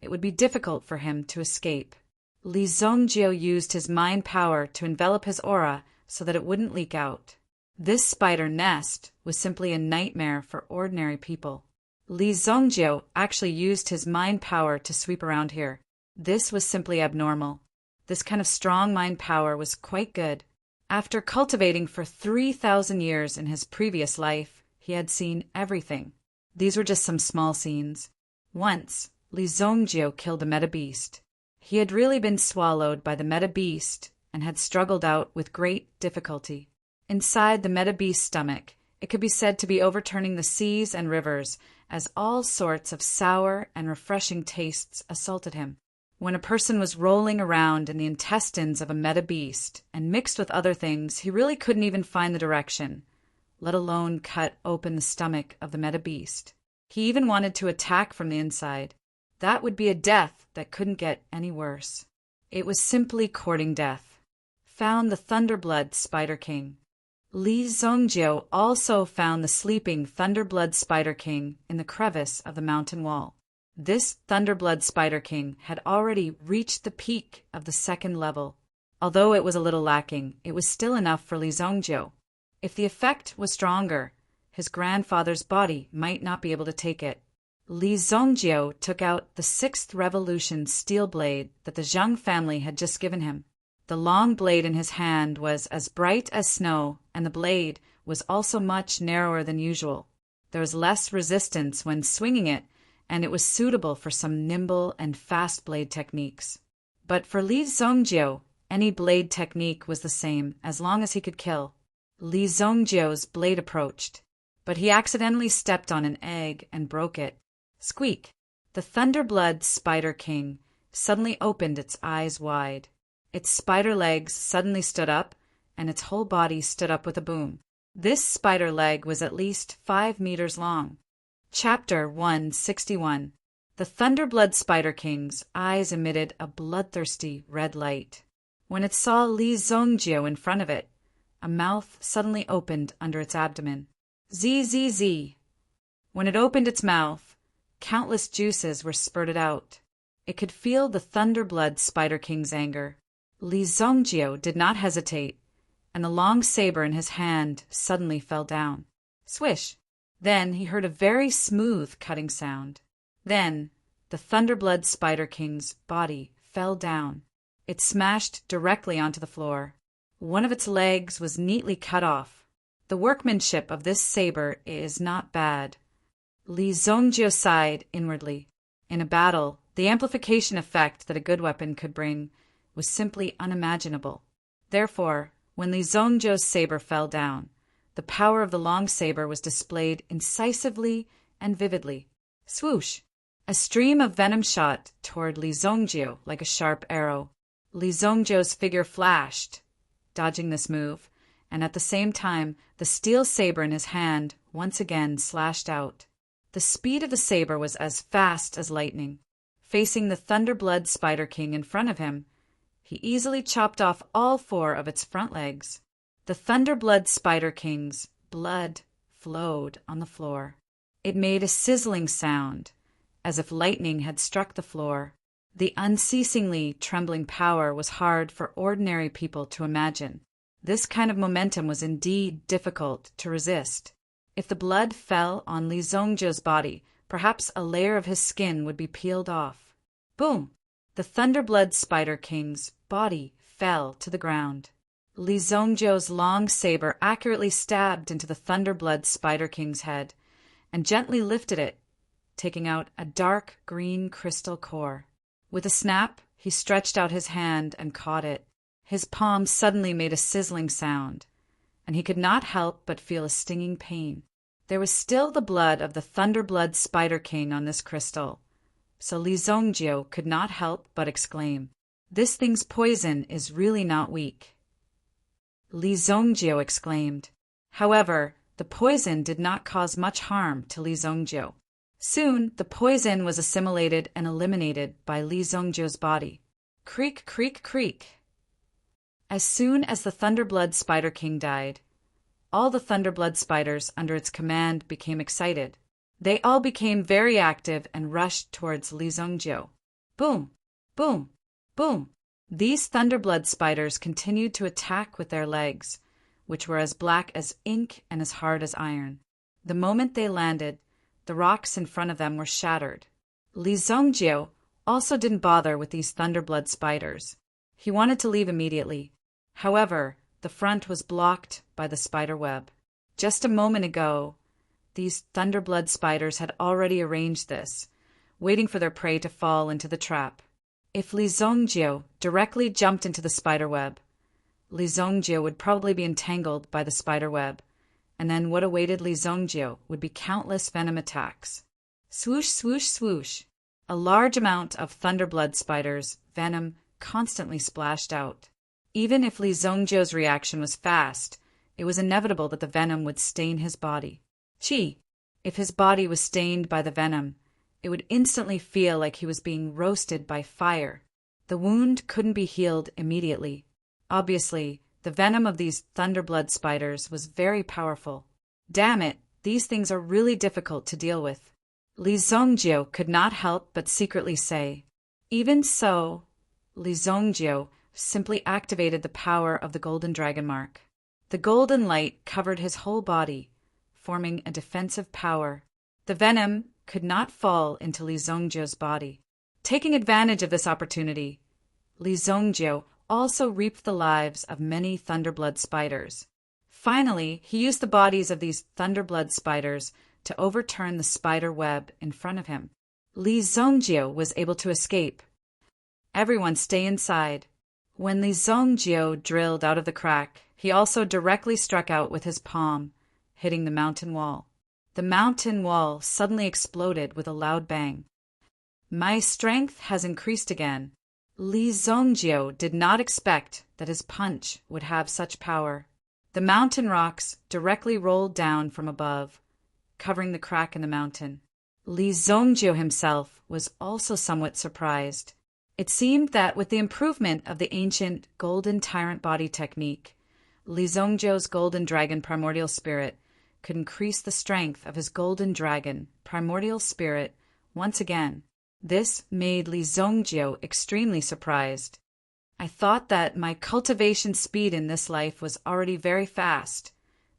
it would be difficult for him to escape. Li Zongjiu used his mind power to envelop his aura so that it wouldn't leak out. This spider nest was simply a nightmare for ordinary people. Li Zongjiu actually used his mind power to sweep around here. This was simply abnormal. This kind of strong mind power was quite good. After cultivating for 3,000 years in his previous life, he had seen everything. These were just some small scenes. Once, Li Zongjio killed a meta-beast. He had really been swallowed by the meta-beast and had struggled out with great difficulty. Inside the meta-beast's stomach, it could be said to be overturning the seas and rivers as all sorts of sour and refreshing tastes assaulted him. When a person was rolling around in the intestines of a meta-beast and mixed with other things, he really couldn't even find the direction, let alone cut open the stomach of the meta-beast. He even wanted to attack from the inside. That would be a death that couldn't get any worse. It was simply courting death. Found the Thunderblood Spider King. Li Zongjio also found the sleeping Thunderblood Spider King in the crevice of the mountain wall. This Thunderblood Spider King had already reached the peak of the second level. Although it was a little lacking, it was still enough for Li Zongjio. If the effect was stronger, his grandfather's body might not be able to take it. Li Zongjio took out the 6th Revolution steel blade that the Zhang family had just given him. The long blade in his hand was as bright as snow, and the blade was also much narrower than usual. There was less resistance when swinging it, and it was suitable for some nimble and fast blade techniques. But for Li Zongjio, any blade technique was the same, as long as he could kill. Li Zongjio's blade approached, but he accidentally stepped on an egg and broke it. Squeak! The Thunderblood Spider King suddenly opened its eyes wide. Its spider legs suddenly stood up, and its whole body stood up with a boom. This spider leg was at least 5 meters long. Chapter 161. The Thunderblood Spider King's eyes emitted a bloodthirsty red light. When it saw Li Zongjio in front of it, a mouth suddenly opened under its abdomen. Zzz. When it opened its mouth, countless juices were spurted out. It could feel the Thunderblood Spider King's anger. Li Zongjio did not hesitate, and the long saber in his hand suddenly fell down. Swish! Then he heard a very smooth cutting sound. Then the Thunderblood Spider King's body fell down. It smashed directly onto the floor. One of its legs was neatly cut off. The workmanship of this saber is not bad. Li Zongjio sighed inwardly. In a battle, the amplification effect that a good weapon could bring was simply unimaginable. Therefore, when Li Zongjio's saber fell down, the power of the long saber was displayed incisively and vividly. Swoosh! A stream of venom shot toward Li Zongjio like a sharp arrow. Li Zongjio's figure flashed, dodging this move, and at the same time the steel saber in his hand once again slashed out. The speed of the saber was as fast as lightning. Facing the Thunderblood Spider King in front of him, he easily chopped off all 4 of its front legs. The Thunderblood Spider King's blood flowed on the floor. It made a sizzling sound, as if lightning had struck the floor. The unceasingly trembling power was hard for ordinary people to imagine. This kind of momentum was indeed difficult to resist. If the blood fell on Li Zongjio's body, perhaps a layer of his skin would be peeled off. Boom! The Thunderblood Spider King's body fell to the ground. Li Zongjio's long saber accurately stabbed into the Thunderblood Spider King's head and gently lifted it, taking out a dark green crystal core. With a snap, he stretched out his hand and caught it. His palm suddenly made a sizzling sound, and he could not help but feel a stinging pain. There was still the blood of the Thunderblood Spider King on this crystal, so Li Zongjio could not help but exclaim, "This thing's poison is really not weak." Li Zongjio exclaimed. However, the poison did not cause much harm to Li Zongjio. Soon, the poison was assimilated and eliminated by Li Zongjio's body. Creak, creak, creak. As soon as the Thunderblood Spider King died, all the Thunderblood spiders under its command became excited. They all became very active and rushed towards Li Zongjio. Boom! Boom! Boom! These Thunderblood spiders continued to attack with their legs, which were as black as ink and as hard as iron. The moment they landed, the rocks in front of them were shattered. Li Zongjio also didn't bother with these Thunderblood spiders. He wanted to leave immediately. However, the front was blocked by the spider web. Just a moment ago, these Thunderblood spiders had already arranged this, waiting for their prey to fall into the trap. If Li Zongjio directly jumped into the spiderweb, Li Zongjio would probably be entangled by the spiderweb, and then what awaited Li Zongjio would be countless venom attacks. Swoosh, swoosh, swoosh. A large amount of thunderblood spiders' venom constantly splashed out. Even if Li Zongjio's reaction was fast, it was inevitable that the venom would stain his body. If his body was stained by the venom, it would instantly feel like he was being roasted by fire. The wound couldn't be healed immediately. Obviously, the venom of these thunderblood spiders was very powerful. Damn it, these things are really difficult to deal with. Li Zongjio could not help but secretly say. Even so, Li Zongjio simply activated the power of the golden dragon mark. The golden light covered his whole body, forming a defensive power. The venom could not fall into Li Zongjio's body. Taking advantage of this opportunity, Li Zongjio also reaped the lives of many thunderblood spiders. Finally, he used the bodies of these thunderblood spiders to overturn the spider web in front of him. Li Zongjio was able to escape. Everyone stay inside. When Li Zongjio drilled out of the crack, he also directly struck out with his palm, hitting the mountain wall. The mountain wall suddenly exploded with a loud bang. My strength has increased again. Li Zongjio did not expect that his punch would have such power. The mountain rocks directly rolled down from above, covering the crack in the mountain. Li Zongjio himself was also somewhat surprised. It seemed that with the improvement of the ancient golden tyrant body technique, Li Zongjio's golden dragon primordial spirit could increase the strength of his golden dragon primordial spirit once again. This made Li Zongjio extremely surprised. I thought that my cultivation speed in this life was already very fast,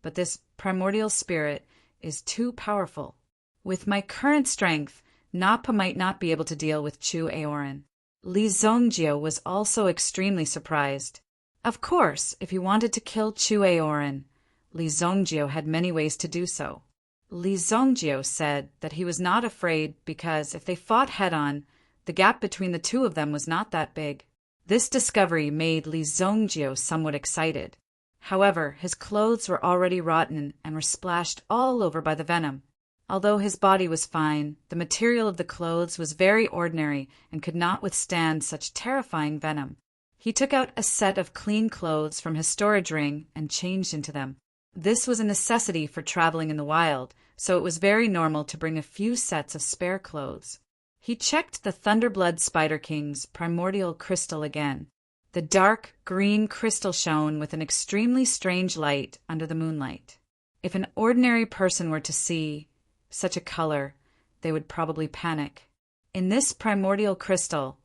but this primordial spirit is too powerful. With my current strength, Nappa might not be able to deal with Chu Aoran. Li Zongjio was also extremely surprised. Of course, if he wanted to kill Chu Aoran, Li Zongjio had many ways to do so. Li Zongjio said that he was not afraid because if they fought head-on, the gap between the two of them was not that big. This discovery made Li Zongjio somewhat excited. However, his clothes were already rotten and were splashed all over by the venom. Although his body was fine, the material of the clothes was very ordinary and could not withstand such terrifying venom. He took out a set of clean clothes from his storage ring and changed into them. This was a necessity for traveling in the wild, so it was very normal to bring a few sets of spare clothes. He checked the Thunderblood Spider King's primordial crystal again. The dark green crystal shone with an extremely strange light under the moonlight. If an ordinary person were to see such a color, they would probably panic. In this primordial crystal,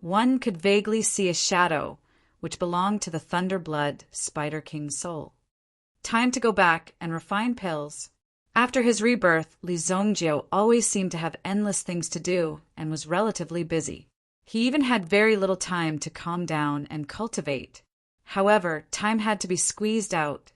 one could vaguely see a shadow which belonged to the Thunderblood Spider King's soul. Time to go back and refine pills. After his rebirth, Li Zongjio always seemed to have endless things to do and was relatively busy. He even had very little time to calm down and cultivate. However, time had to be squeezed out.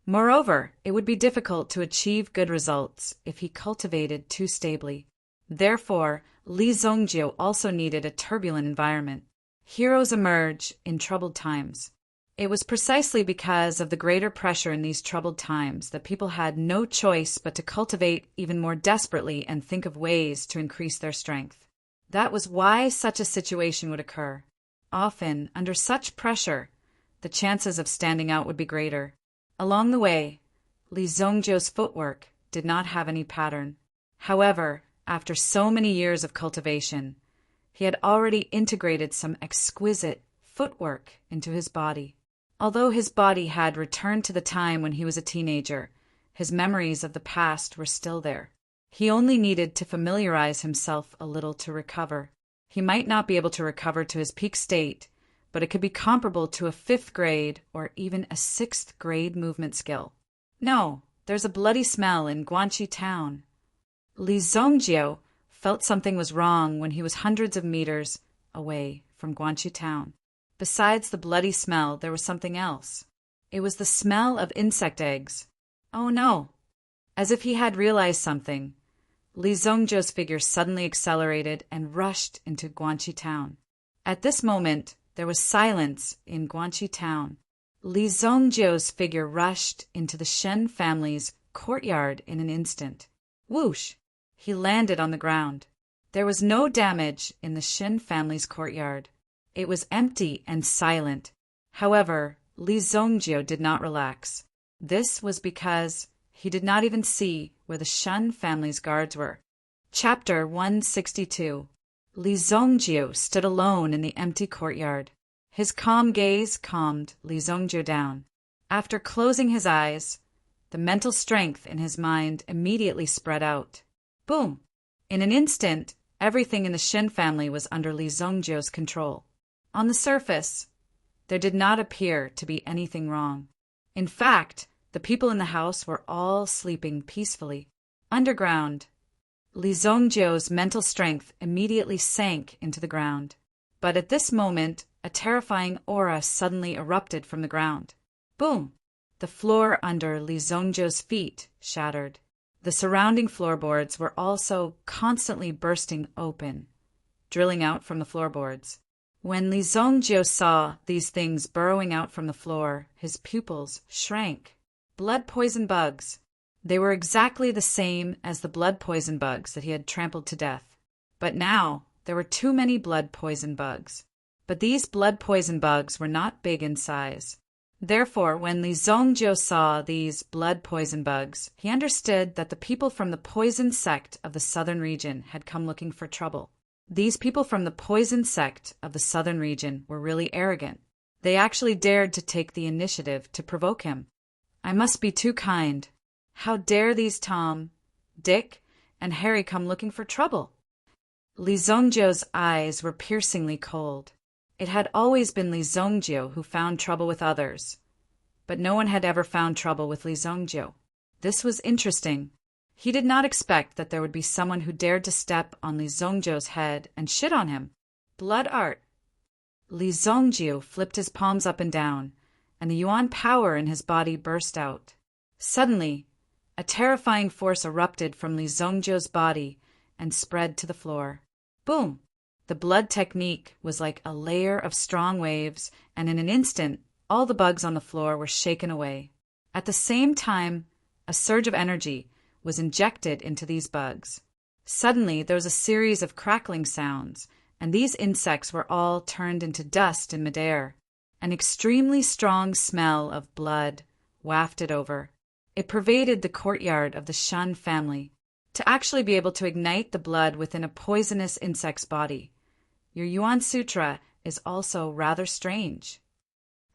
Moreover, it would be difficult to achieve good results if he cultivated too stably. Therefore, Li Zongjio also needed a turbulent environment. Heroes emerge in troubled times. It was precisely because of the greater pressure in these troubled times that people had no choice but to cultivate even more desperately and think of ways to increase their strength. That was why such a situation would occur. Often, under such pressure, the chances of standing out would be greater. Along the way, Li Zongjio's footwork did not have any pattern. However, after so many years of cultivation, he had already integrated some exquisite footwork into his body. Although his body had returned to the time when he was a teenager, his memories of the past were still there. He only needed to familiarize himself a little to recover. He might not be able to recover to his peak state, but it could be comparable to a 5th grade or even a 6th grade movement skill. No, there's a bloody smell in Guanxi town. Li Zongjio felt something was wrong when he was hundreds of meters away from Guanxi town. Besides the bloody smell, there was something else. It was the smell of insect eggs. Oh no! As if he had realized something, Li Zongzhou's figure suddenly accelerated and rushed into Guanxi town. At this moment, there was silence in Guanxi town. Li Zongzhou's figure rushed into the Shen family's courtyard in an instant. Whoosh! He landed on the ground. There was no damage in the Shen family's courtyard. It was empty and silent. However, Li Zongzhou did not relax. This was because he did not even see where the Shen family's guards were. Chapter 162. Li Zongzhou stood alone in the empty courtyard. His calm gaze calmed Li Zongzhou down. After closing his eyes, the mental strength in his mind immediately spread out. Boom! In an instant, everything in the Shen family was under Li Zongzhou's control. On the surface, there did not appear to be anything wrong. In fact, the people in the house were all sleeping peacefully. Underground, Li Zongzhou's mental strength immediately sank into the ground. But at this moment, a terrifying aura suddenly erupted from the ground. Boom! The floor under Li Zongzhou's feet shattered. The surrounding floorboards were also constantly bursting open, drilling out from the floorboards. When Li Zongzhou saw these things burrowing out from the floor, his pupils shrank. Blood poison bugs. They were exactly the same as the blood poison bugs that he had trampled to death. But now, there were too many blood poison bugs. But these blood poison bugs were not big in size. Therefore, when Li Zongzhou saw these blood poison bugs, he understood that the people from the poison sect of the southern region had come looking for trouble. These people from the poison sect of the southern region were really arrogant. They actually dared to take the initiative to provoke him. I must be too kind. How dare these Tom, Dick, and Harry come looking for trouble? Li Zongzhou's eyes were piercingly cold. It had always been Li Zongzhou who found trouble with others, but no one had ever found trouble with Li Zongzhou. This was interesting. He did not expect that there would be someone who dared to step on Li Zongzhou's head and shit on him. Blood art. Li Zongzhou flipped his palms up and down, and the yuan power in his body burst out. Suddenly, a terrifying force erupted from Li Zongzhou's body and spread to the floor. Boom! The blood technique was like a layer of strong waves, and in an instant, all the bugs on the floor were shaken away. At the same time, a surge of energy was injected into these bugs. Suddenly, there was a series of crackling sounds, and these insects were all turned into dust in midair. An extremely strong smell of blood wafted over. It pervaded the courtyard of the Shen family. To actually be able to ignite the blood within a poisonous insect's body. Your Yuan Sutra is also rather strange.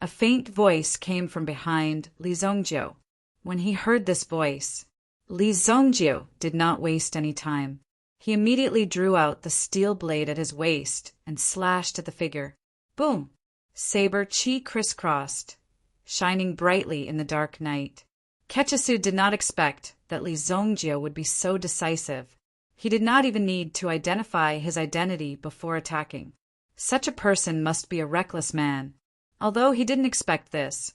A faint voice came from behind Li Zongzhou. When he heard this voice, Li Zongzhou did not waste any time. He immediately drew out the steel blade at his waist and slashed at the figure. Boom! Saber chi crisscrossed, shining brightly in the dark night. Ketchisu did not expect that Li Zongzhou would be so decisive. He did not even need to identify his identity before attacking. Such a person must be a reckless man. Although he didn't expect this,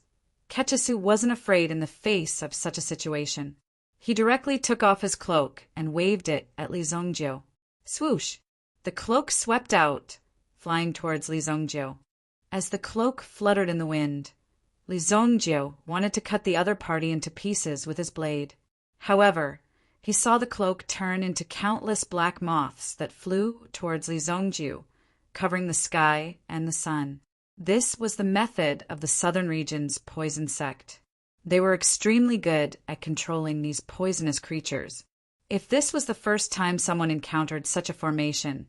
Ketchisu wasn't afraid in the face of such a situation. He directly took off his cloak and waved it at Li Zongzhou. Swoosh! The cloak swept out, flying towards Li Zongzhou. As the cloak fluttered in the wind, Li Zongzhou wanted to cut the other party into pieces with his blade. However, he saw the cloak turn into countless black moths that flew towards Li Zongzhou, covering the sky and the sun. This was the method of the southern region's poison sect. They were extremely good at controlling these poisonous creatures. If this was the first time someone encountered such a formation,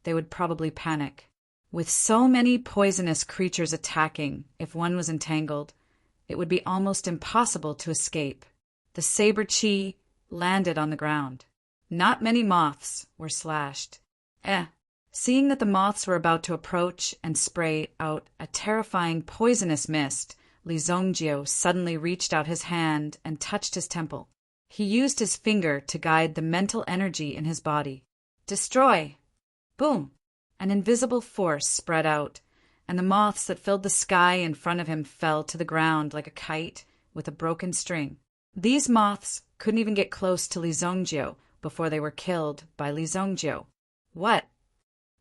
they would probably panic. With so many poisonous creatures attacking, if one was entangled, it would be almost impossible to escape. The saber chi landed on the ground. Not many moths were slashed. Seeing that the moths were about to approach and spray out a terrifying poisonous mist, Li Zongzhou suddenly reached out his hand and touched his temple. He used his finger to guide the mental energy in his body. Destroy! Boom! An invisible force spread out, and the moths that filled the sky in front of him fell to the ground like a kite with a broken string. These moths couldn't even get close to Li Zongzhou before they were killed by Li Zongjio. What?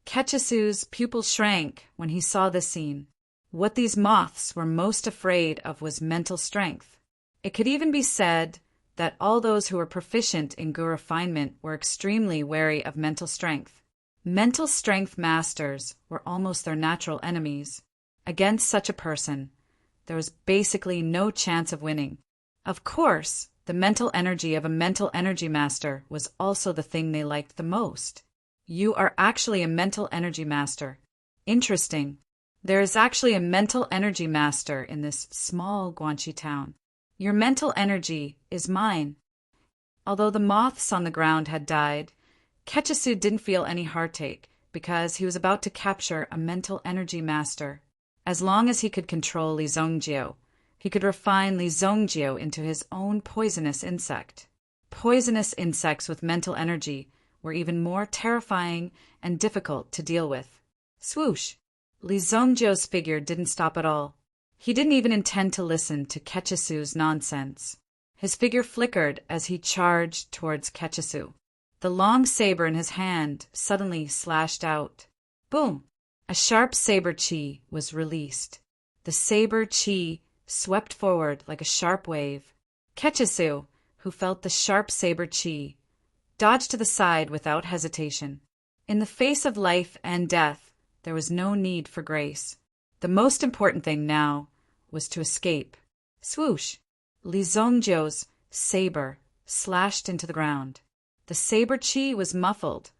Ketchisu's pupils shrank when he saw this scene. What these moths were most afraid of was mental strength. It could even be said that all those who were proficient in gu refinement were extremely wary of mental strength. Mental strength masters were almost their natural enemies. Against such a person, there was basically no chance of winning. Of course, the mental energy of a mental energy master was also the thing they liked the most. You are actually a mental energy master. Interesting. There is actually a mental energy master in this small Guanxi town. Your mental energy is mine. Although the moths on the ground had died, Ketchisu didn't feel any heartache because he was about to capture a mental energy master. As long as he could control Li Zongjio, he could refine Li Zongjio into his own poisonous insect. Poisonous insects with mental energy were even more terrifying and difficult to deal with. Swoosh! Li Zongjio's figure didn't stop at all. He didn't even intend to listen to Ketchisu's nonsense. His figure flickered as he charged towards Ketchisu. The long saber in his hand suddenly slashed out. Boom! A sharp saber chi was released. The saber chi swept forward like a sharp wave. Ketchisu, who felt the sharp saber chi, dodged to the side without hesitation. In the face of life and death, there was no need for grace. The most important thing now was to escape. Swoosh! Li Zongjio's saber slashed into the ground. The saber chi was muffled,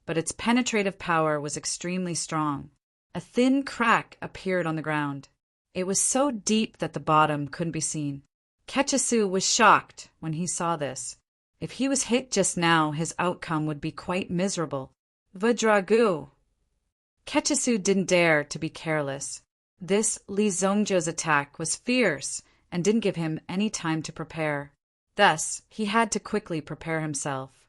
but its penetrative power was extremely strong. A thin crack appeared on the ground. It was so deep that the bottom couldn't be seen. Ketchisu was shocked when he saw this. If he was hit just now, his outcome would be quite miserable. Vajragu! Ketchisu didn't dare to be careless. This Li Zongjio's attack was fierce and didn't give him any time to prepare. Thus, he had to quickly prepare himself.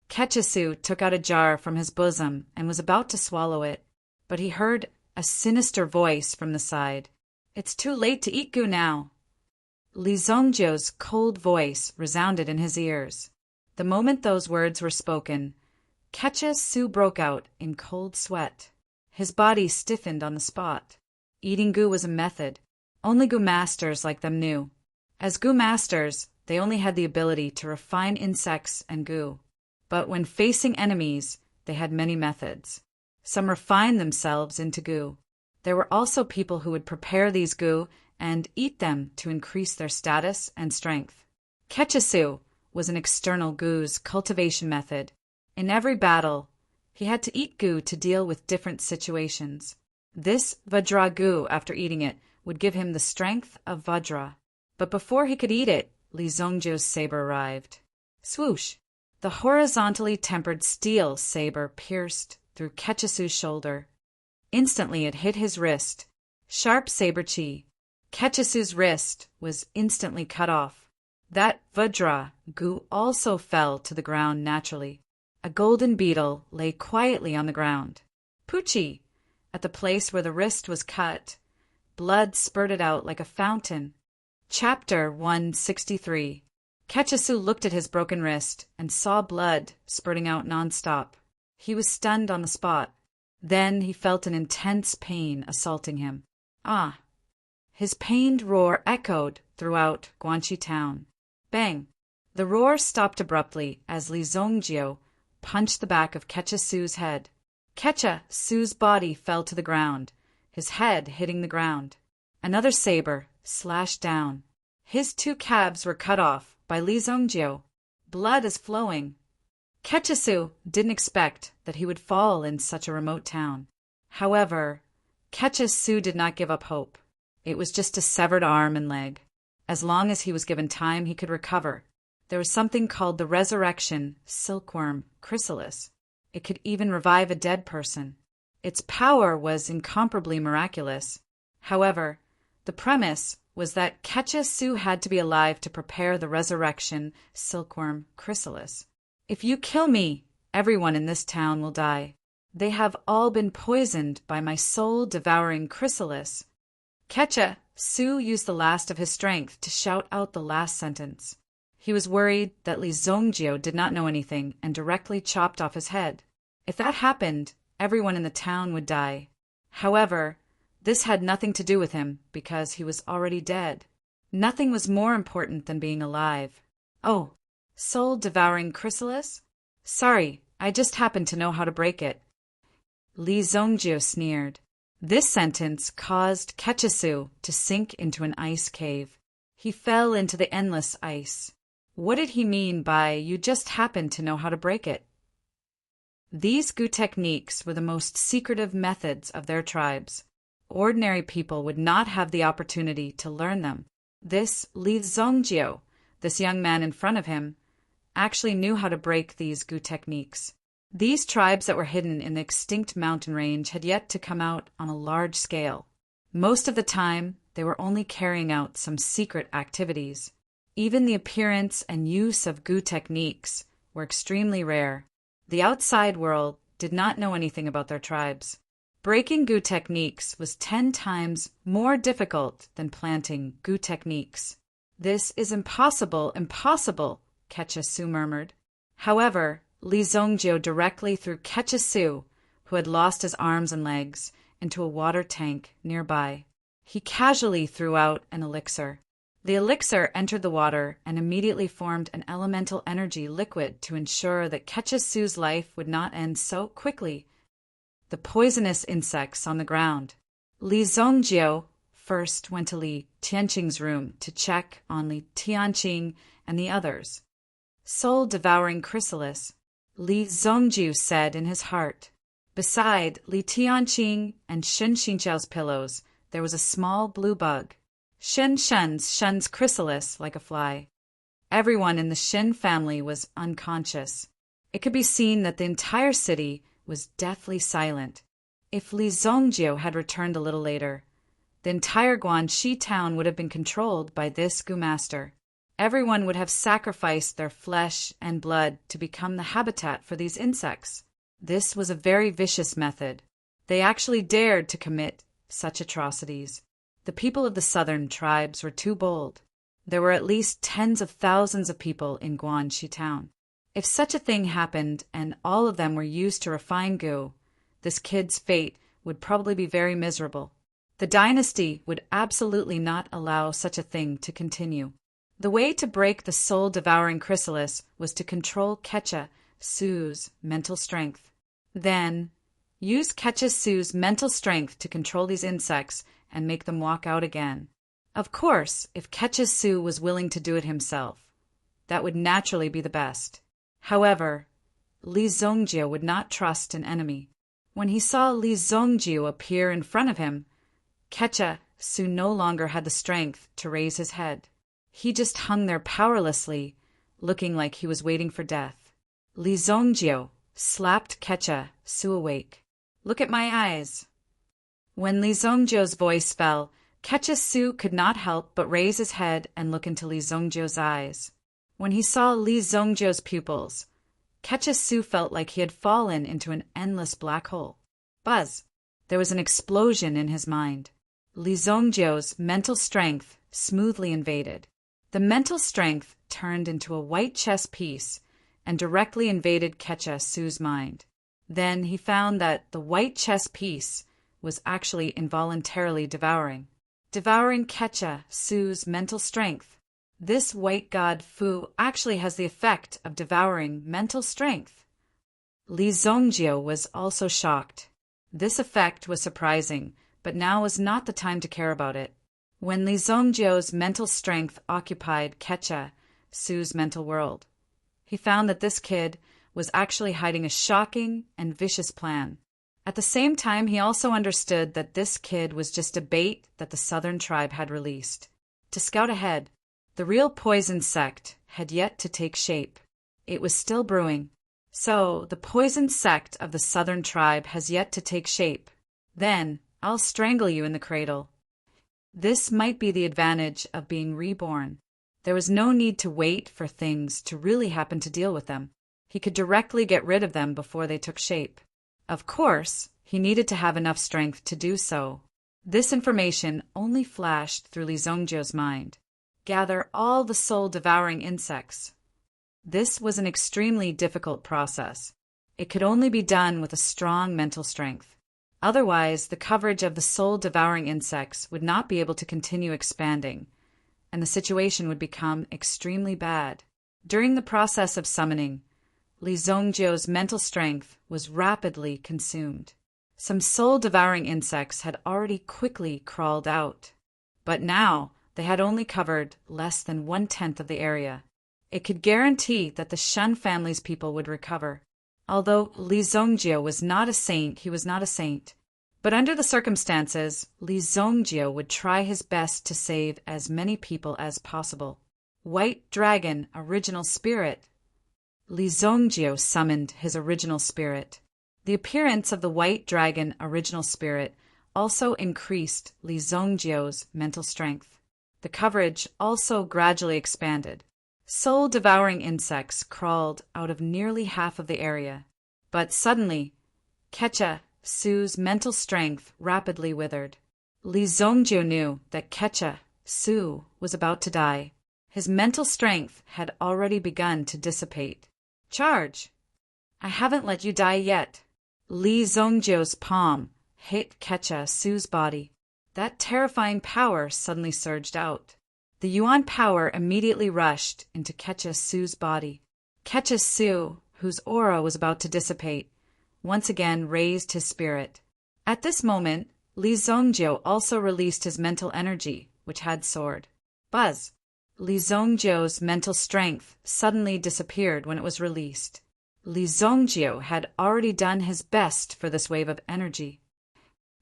Ketchisu took out a jar from his bosom and was about to swallow it, but he heard a sinister voice from the side. It's too late to eat gu now. Li Zongjio's cold voice resounded in his ears. The moment those words were spoken, Ketchisu broke out in cold sweat. His body stiffened on the spot. Eating gu was a method. Only gu masters like them knew. As gu masters, they only had the ability to refine insects and gu. But when facing enemies, they had many methods. Some refined themselves into gu. There were also people who would prepare these gu and eat them to increase their status and strength. Ketchisu was an external gu's cultivation method. In every battle, he had to eat gu to deal with different situations. This Vajra gu, after eating it, would give him the strength of Vajra. But before he could eat it, Li Zongjio's saber arrived. Swoosh! The horizontally tempered steel saber pierced through Ketchisu's shoulder. Instantly it hit his wrist. Sharp saber chi. Ketchisu's wrist was instantly cut off. That Vajra gu also fell to the ground naturally. A golden beetle lay quietly on the ground. Poochie! At the place where the wrist was cut, blood spurted out like a fountain. Chapter 163. Ketchisu looked at his broken wrist and saw blood spurting out nonstop. He was stunned on the spot. Then he felt an intense pain assaulting him. Ah! His pained roar echoed throughout Guanxi town. Bang! The roar stopped abruptly as Li Zongjio punched the back of Ketchisu's head. Ketchisu's body fell to the ground, his head hitting the ground. Another saber slashed down. His two calves were cut off by Li Zongjio. Blood is flowing. Ketchisu didn't expect that he would fall in such a remote town. However, Ketchisu did not give up hope. It was just a severed arm and leg. As long as he was given time, he could recover. There was something called the resurrection silkworm chrysalis. It could even revive a dead person. Its power was incomparably miraculous. However, the premise was that Ketchisu had to be alive to prepare the resurrection silkworm chrysalis. If you kill me, everyone in this town will die. They have all been poisoned by my soul-devouring chrysalis. Ketchisu used the last of his strength to shout out the last sentence. He was worried that Li Zongjio did not know anything and directly chopped off his head. If that happened, everyone in the town would die. However, this had nothing to do with him because he was already dead. Nothing was more important than being alive. Oh, soul-devouring chrysalis? Sorry, I just happened to know how to break it. Li Zongjio sneered. This sentence caused Ketchasu to sink into an ice cave. He fell into the endless ice. What did he mean by, "you just happened to know how to break it"? These Gu techniques were the most secretive methods of their tribes. Ordinary people would not have the opportunity to learn them. This Li Zongjio, this young man in front of him, actually knew how to break these Gu techniques. These tribes that were hidden in the extinct mountain range had yet to come out on a large scale. Most of the time, they were only carrying out some secret activities. Even the appearance and use of Gu techniques were extremely rare. The outside world did not know anything about their tribes. Breaking Gu techniques was 10 times more difficult than planting Gu techniques. "This is impossible, impossible," Ketchasu murmured. However, Li Zongjio directly threw Ketchasu, who had lost his arms and legs, into a water tank nearby. He casually threw out an elixir. The elixir entered the water and immediately formed an elemental energy liquid to ensure that Ketchasu's life would not end so quickly. The poisonous insects on the ground. Li Zongjio first went to Li Tianqing's room to check on Li Tianqing and the others. "Soul-devouring chrysalis," Li Zongjio said in his heart. Beside Li Tianqing and Shen Xinjiao's pillows, there was a small blue bug. Shen shuns chrysalis like a fly. Everyone in the Shen family was unconscious. It could be seen that the entire city was deathly silent. If Li Zongjio had returned a little later, the entire Guanxi town would have been controlled by this Gu master. Everyone would have sacrificed their flesh and blood to become the habitat for these insects. This was a very vicious method. They actually dared to commit such atrocities. The people of the southern tribes were too bold. There were at least tens of thousands of people in Guanxi town. If such a thing happened and all of them were used to refine Gu, this kid's fate would probably be very miserable. The dynasty would absolutely not allow such a thing to continue. The way to break the soul-devouring chrysalis was to control Ketchasu's mental strength. Then, use Ketchasu's mental strength to control these insects and make them walk out again. Of course, if Ketchasu was willing to do it himself, that would naturally be the best. However, Li Zongjio would not trust an enemy. When he saw Li Zongjio appear in front of him, Ketchasu no longer had the strength to raise his head. He just hung there powerlessly, looking like he was waiting for death. Li Zongjio slapped Ketchasu awake. "Look at my eyes." When Li Zongjio's voice fell, Ketchasu could not help but raise his head and look into Li Zongjio's eyes. When he saw Li Zongjio's pupils, Ketchasu felt like he had fallen into an endless black hole. Buzz! There was an explosion in his mind. Li Zongjio's mental strength smoothly invaded. The mental strength turned into a white chess piece and directly invaded Ketchasu's mind. Then he found that the white chess piece was actually involuntarily devouring Ketchasu's mental strength. This white god Fu actually has the effect of devouring mental strength. Li Zongjio was also shocked. This effect was surprising, but now was not the time to care about it. When Li Zongjio's mental strength occupied Ketchasu's mental world, he found that this kid was actually hiding a shocking and vicious plan. At the same time, he also understood that this kid was just a bait that the southern tribe had released. To scout ahead, the real poison sect had yet to take shape. It was still brewing. So, the poison sect of the southern tribe has yet to take shape. Then, I'll strangle you in the cradle. This might be the advantage of being reborn. There was no need to wait for things to really happen to deal with them. He could directly get rid of them before they took shape. Of course, he needed to have enough strength to do so. This information only flashed through Li Zongjio's mind. gather all the soul-devouring insects. This was an extremely difficult process. It could only be done with a strong mental strength. Otherwise, the coverage of the soul-devouring insects would not be able to continue expanding, and the situation would become extremely bad. During the process of summoning, Li Zongjiu's mental strength was rapidly consumed. Some soul-devouring insects had already quickly crawled out, but now they had only covered less than 1/10 of the area. It could guarantee that the Shen family's people would recover. Although Li Zongjiu was not a saint, he was not a saint. But under the circumstances, Li Zongjiu would try his best to save as many people as possible. White Dragon Original Spirit. Li Zongjiu summoned his original spirit. The appearance of the White Dragon Original Spirit also increased Li Zongjiu's mental strength. The coverage also gradually expanded. Soul-devouring insects crawled out of nearly half of the area. But suddenly, Kecha Su's mental strength rapidly withered. Li Zongjiu knew that Kecha Su was about to die. His mental strength had already begun to dissipate. Charge! I haven't let you die yet. Li Zongjiu's palm hit Kecha Su's body. That terrifying power suddenly surged out. The Yuan power immediately rushed into Kecha Su's body. Kecha Su, whose aura was about to dissipate, once again raised his spirit. At this moment, Li Zongjiu also released his mental energy, which had soared. Buzz! Li Zongjiu's mental strength suddenly disappeared when it was released. Li Zongjiu had already done his best for this wave of energy.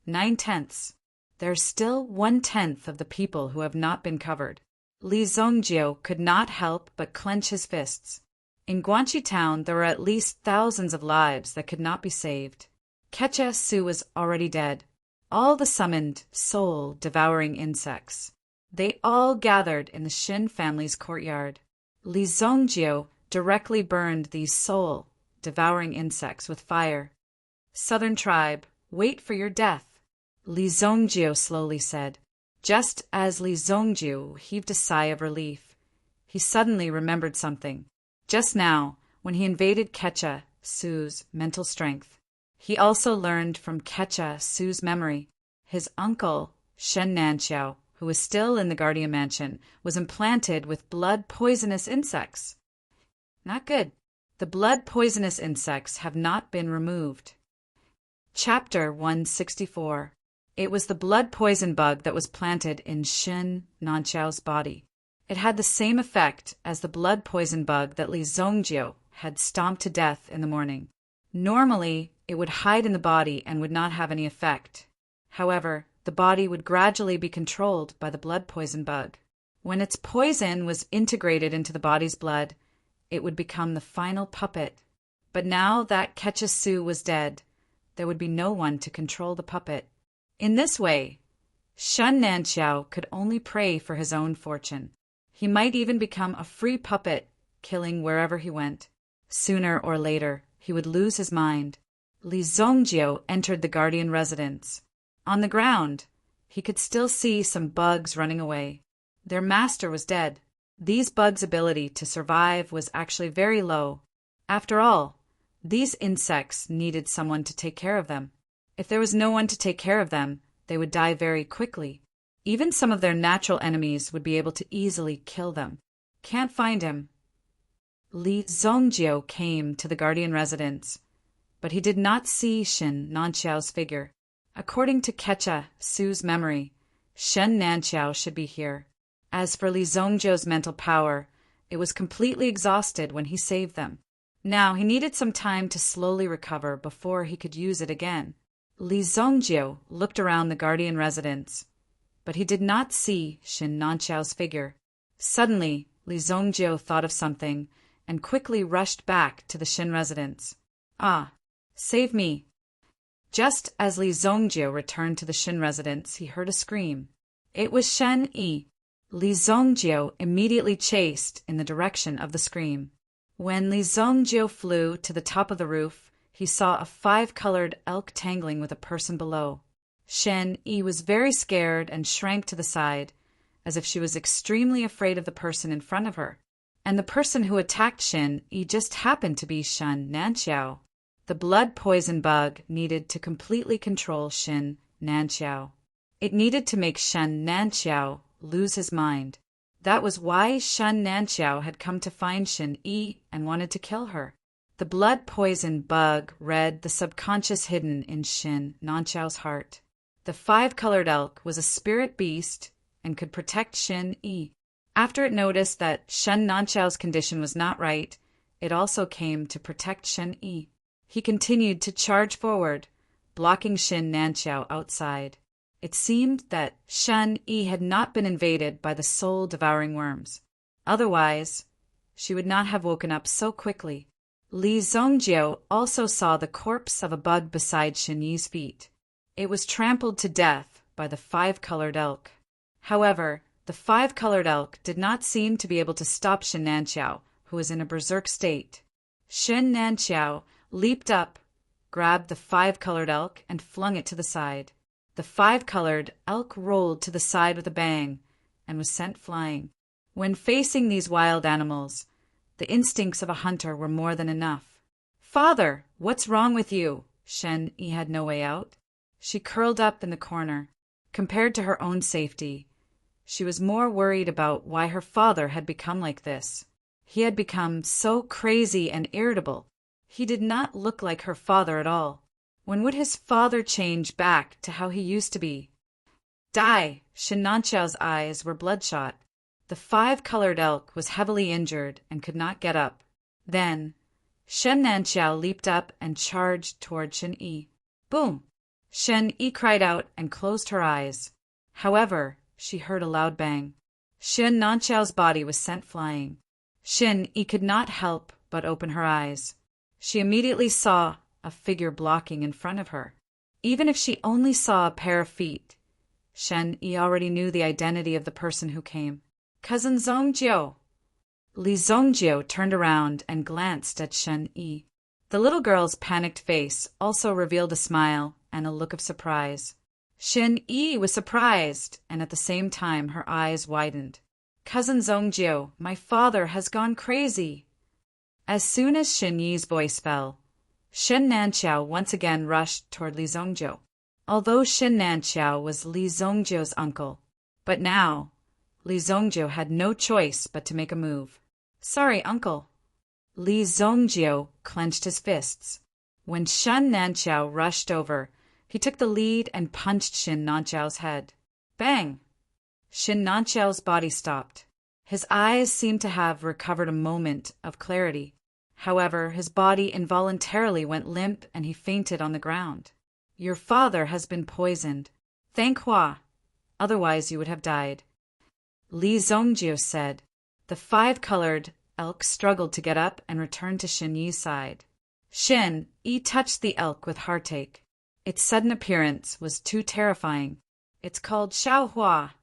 9/10. There's still 1/10 of the people who have not been covered. Li Zongjiu could not help but clench his fists. In Guanxi town, there were at least thousands of lives that could not be saved. Kecha Su was already dead. All the summoned, soul-devouring insects. They all gathered in the Xin family's courtyard. Li Zongjiu directly burned these soul-devouring insects with fire. Southern tribe, wait for your death, Li Zongjiu slowly said. Just as Li Zongjiu heaved a sigh of relief, he suddenly remembered something. Just now, when he invaded Kecha Su's mental strength, he also learned from Kecha Su's memory. His uncle, Shen Nanxiao, who was still in the Guardian Mansion, was implanted with blood-poisonous insects. Not good. The blood-poisonous insects have not been removed. Chapter 164. It was the blood poison bug that was planted in Shen Nanxiao's body. It had the same effect as the blood poison bug that Li Zongjiu had stomped to death in the morning. Normally, it would hide in the body and would not have any effect. However, the body would gradually be controlled by the blood poison bug. When its poison was integrated into the body's blood, it would become the final puppet. But now that Kecha Su was dead, there would be no one to control the puppet. In this way, Shen Nanxiao could only pray for his own fortune. He might even become a free puppet, killing wherever he went. Sooner or later, he would lose his mind. Li Zongjiu entered the guardian residence. On the ground, he could still see some bugs running away. Their master was dead. These bugs' ability to survive was actually very low. After all, these insects needed someone to take care of them. If there was no one to take care of them, they would die very quickly. Even some of their natural enemies would be able to easily kill them. Can't find him. Li Zongjiu came to the guardian residence, but he did not see Shen Nanxiao's figure. According to Kecha Su's memory, Shen Nanxiao should be here. As for Li Zongjiu's mental power, it was completely exhausted when he saved them. Now he needed some time to slowly recover before he could use it again. Li Zongjiu looked around the guardian residence, but he did not see Shen Nanxiao's figure. Suddenly, Li Zongjiu thought of something and quickly rushed back to the Shen residence. Ah, save me! Just as Li Zongjiu returned to the Shen residence, he heard a scream. It was Shen Yi. Li Zongjiu immediately chased in the direction of the scream. When Li Zongjiu flew to the top of the roof, he saw a 5-colored elk tangling with a person below. Shen Yi was very scared and shrank to the side, as if she was extremely afraid of the person in front of her. And the person who attacked Shen Yi just happened to be Shen Nanxiao. The blood poison bug needed to completely control Shen Nanxiao. It needed to make Shen Nanxiao lose his mind. That was why Shen Nanxiao had come to find Shen Yi and wanted to kill her. The blood poison bug read the subconscious hidden in Shen Nanxiao's heart. The five-colored elk was a spirit beast and could protect Shen Yi. After it noticed that Shen Nanxiao's condition was not right, it also came to protect Shen Yi. He continued to charge forward, blocking Shen Nanxiao outside. It seemed that Shen Yi had not been invaded by the soul-devouring worms. Otherwise, she would not have woken up so quickly. Li Zongjiu also saw the corpse of a bug beside Shen Yi's feet. It was trampled to death by the five-colored elk. However, the five-colored elk did not seem to be able to stop Shen Nanxiao, who was in a berserk state. Shen Nanxiao leaped up, grabbed the five-colored elk, and flung it to the side. The five-colored elk rolled to the side with a bang and was sent flying. When facing these wild animals, the instincts of a hunter were more than enough. "Father, what's wrong with you?" Shen Yi had no way out. She curled up in the corner. Compared to her own safety, she was more worried about why her father had become like this. He had become so crazy and irritable. He did not look like her father at all. When would his father change back to how he used to be? Die! Shen Nanxiao's eyes were bloodshot. The five-colored elk was heavily injured and could not get up. Then, Shen Nanxiao leaped up and charged toward Shen Yi. Boom! Shen Yi cried out and closed her eyes. However, she heard a loud bang. Shen Nanxiao's body was sent flying. Shen Yi could not help but open her eyes. She immediately saw a figure blocking in front of her. Even if she only saw a pair of feet, Shen Yi already knew the identity of the person who came. Cousin Zongjiu! Li Zongjiu turned around and glanced at Shen Yi. The little girl's panicked face also revealed a smile and a look of surprise. Shen Yi was surprised, and at the same time her eyes widened. Cousin Zongjiu, my father has gone crazy. As soon as Shen Yi's voice fell, Shen Nanxiao once again rushed toward Li Zongjiu. Although Shen Nanxiao was Li Zongjiu's uncle, but now Li Zongjiu had no choice but to make a move. Sorry, uncle. Li Zongjiu clenched his fists. When Shen Nanxiao rushed over, he took the lead and punched Shen Nanxiao's head. Bang! Shen Nanxiao's body stopped. His eyes seemed to have recovered a moment of clarity. However, his body involuntarily went limp and he fainted on the ground. Your father has been poisoned. Thank Hua. Otherwise you would have died. Li Zongjiu said. The five-colored elk struggled to get up and return to Shen Yi's side. Shen Yi touched the elk with heartache. Its sudden appearance was too terrifying. It's called Xiao Hua.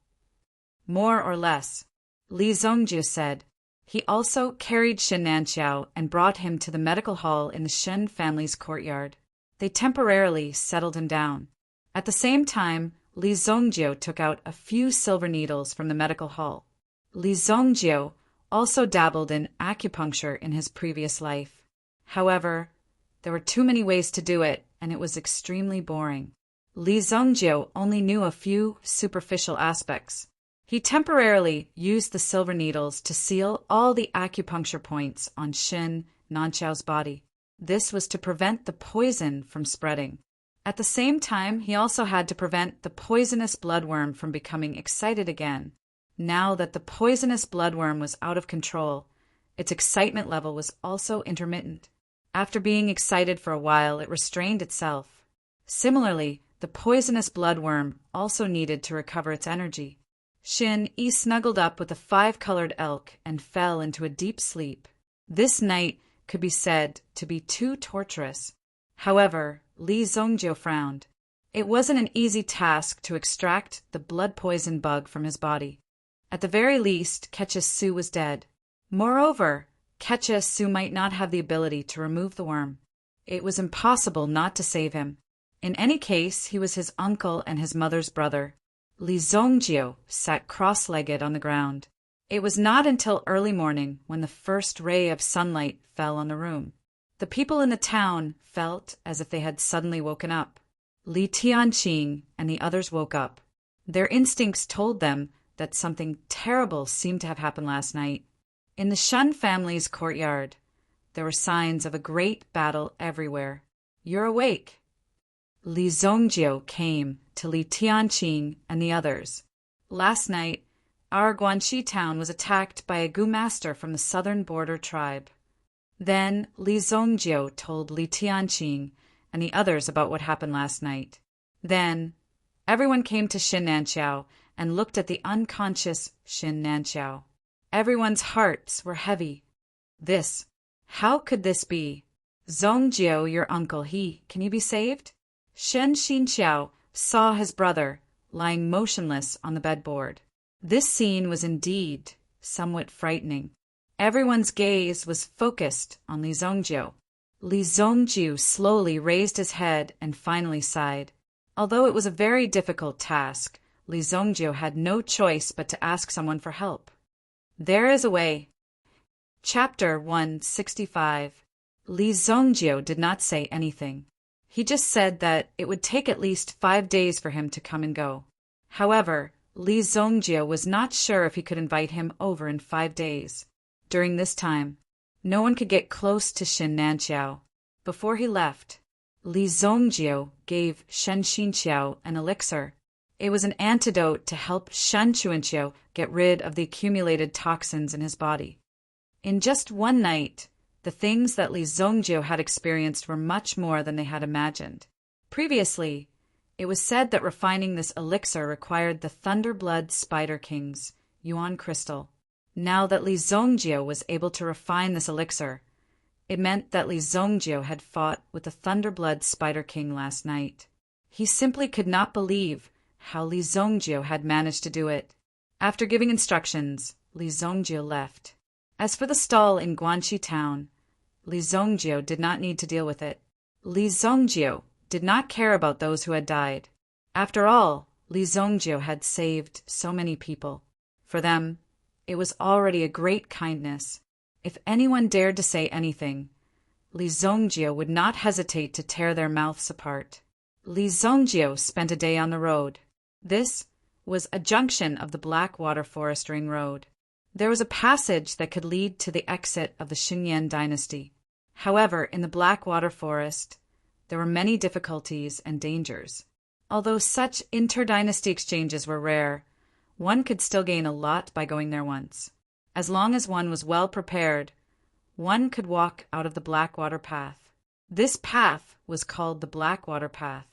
More or less, Li Zongjiu said. He also carried Shen Nanxiao and brought him to the medical hall in the Shen family's courtyard. They temporarily settled him down. At the same time, Li Zongjiu took out a few silver needles from the medical hall. Li Zongjiu also dabbled in acupuncture in his previous life. However, there were too many ways to do it, and it was extremely boring. Li Zongjiu only knew a few superficial aspects. He temporarily used the silver needles to seal all the acupuncture points on Shen Nanxiao's body. This was to prevent the poison from spreading. At the same time, he also had to prevent the poisonous bloodworm from becoming excited again. Now that the poisonous bloodworm was out of control, its excitement level was also intermittent. After being excited for a while, it restrained itself. Similarly, the poisonous bloodworm also needed to recover its energy. Shen Yi snuggled up with the five-colored elk and fell into a deep sleep. This night could be said to be too torturous. However, Li Zongjiu frowned. It wasn't an easy task to extract the blood poison bug from his body. At the very least, Kecha Su was dead. Moreover, Kecha Su might not have the ability to remove the worm. It was impossible not to save him. In any case, he was his uncle and his mother's brother. Li Zongjio sat cross-legged on the ground. It was not until early morning when the first ray of sunlight fell on the room. The people in the town felt as if they had suddenly woken up. Li Tianqing and the others woke up. Their instincts told them that something terrible seemed to have happened last night. In the Shen family's courtyard, there were signs of a great battle everywhere. "You're awake." Li Zongjio came to Li Tianqing and the others. "Last night, our Guanxi town was attacked by a Gu master from the southern border tribe." Then Li Zongjio told Li Tianqing and the others about what happened last night. Then everyone came to Xin Nanqiao and looked at the unconscious Xin Nanqiao. Everyone's hearts were heavy. How could this be? "Zongjio, your uncle, can you be saved?" Shen Xinqiao saw his brother lying motionless on the bedboard. This scene was indeed somewhat frightening. Everyone's gaze was focused on Li Zongjio. Li Zongjio slowly raised his head and finally sighed. Although it was a very difficult task, Li Zongjio had no choice but to ask someone for help. There is a way. Chapter 165. Li Zongjio did not say anything. He just said that it would take at least 5 days for him to come and go. However, Li Zongjio was not sure if he could invite him over in 5 days. During this time, no one could get close to Xin Nanqiao. Before he left, Li Zongjio gave Shen Xinqiao an elixir. It was an antidote to help Shen Chuanqiao get rid of the accumulated toxins in his body. In just one night, the things that Li Zongjio had experienced were much more than they had imagined. Previously, it was said that refining this elixir required the Thunderblood Spider King's Yuan crystal. Now that Li Zongjio was able to refine this elixir, it meant that Li Zongjio had fought with the Thunderblood Spider King last night. He simply could not believe how Li Zongjio had managed to do it. After giving instructions, Li Zongjio left. As for the stall in Guanxi town, Li Zongjio did not need to deal with it. Li Zongjio did not care about those who had died. After all, Li Zongjio had saved so many people. For them, it was already a great kindness. If anyone dared to say anything, Li Zongjio would not hesitate to tear their mouths apart. Li Zongjio spent a day on the road. This was a junction of the Blackwater Forest Ring Road. There was a passage that could lead to the exit of the Xingyan dynasty. However, in the Blackwater Forest, there were many difficulties and dangers. Although such inter-dynasty exchanges were rare, one could still gain a lot by going there once. As long as one was well prepared, one could walk out of the Blackwater Path. This path was called the Blackwater Path.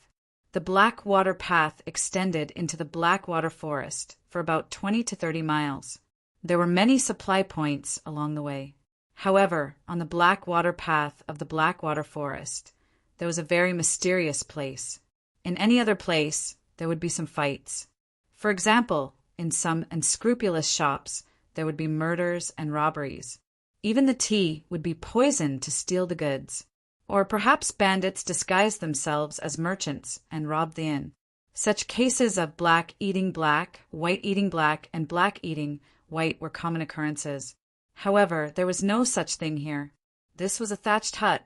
The Blackwater Path extended into the Blackwater Forest for about 20 to 30 miles. There were many supply points along the way. However, on the Blackwater Path of the Blackwater Forest, there was a very mysterious place. In any other place, there would be some fights. For example, in some unscrupulous shops, there would be murders and robberies. Even the tea would be poisoned to steal the goods. Or perhaps bandits disguised themselves as merchants and robbed the inn. Such cases of black eating black, white eating black, and black eating white were common occurrences. However, there was no such thing here. This was a thatched hut.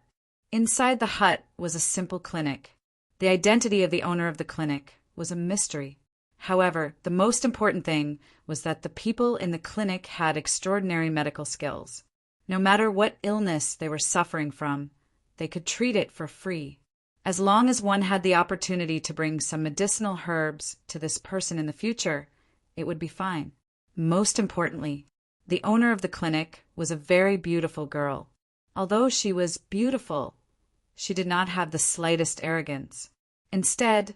Inside the hut was a simple clinic. The identity of the owner of the clinic was a mystery. However, the most important thing was that the people in the clinic had extraordinary medical skills. No matter what illness they were suffering from, they could treat it for free. As long as one had the opportunity to bring some medicinal herbs to this person in the future, it would be fine. Most importantly, the owner of the clinic was a very beautiful girl. Although she was beautiful, she did not have the slightest arrogance. Instead,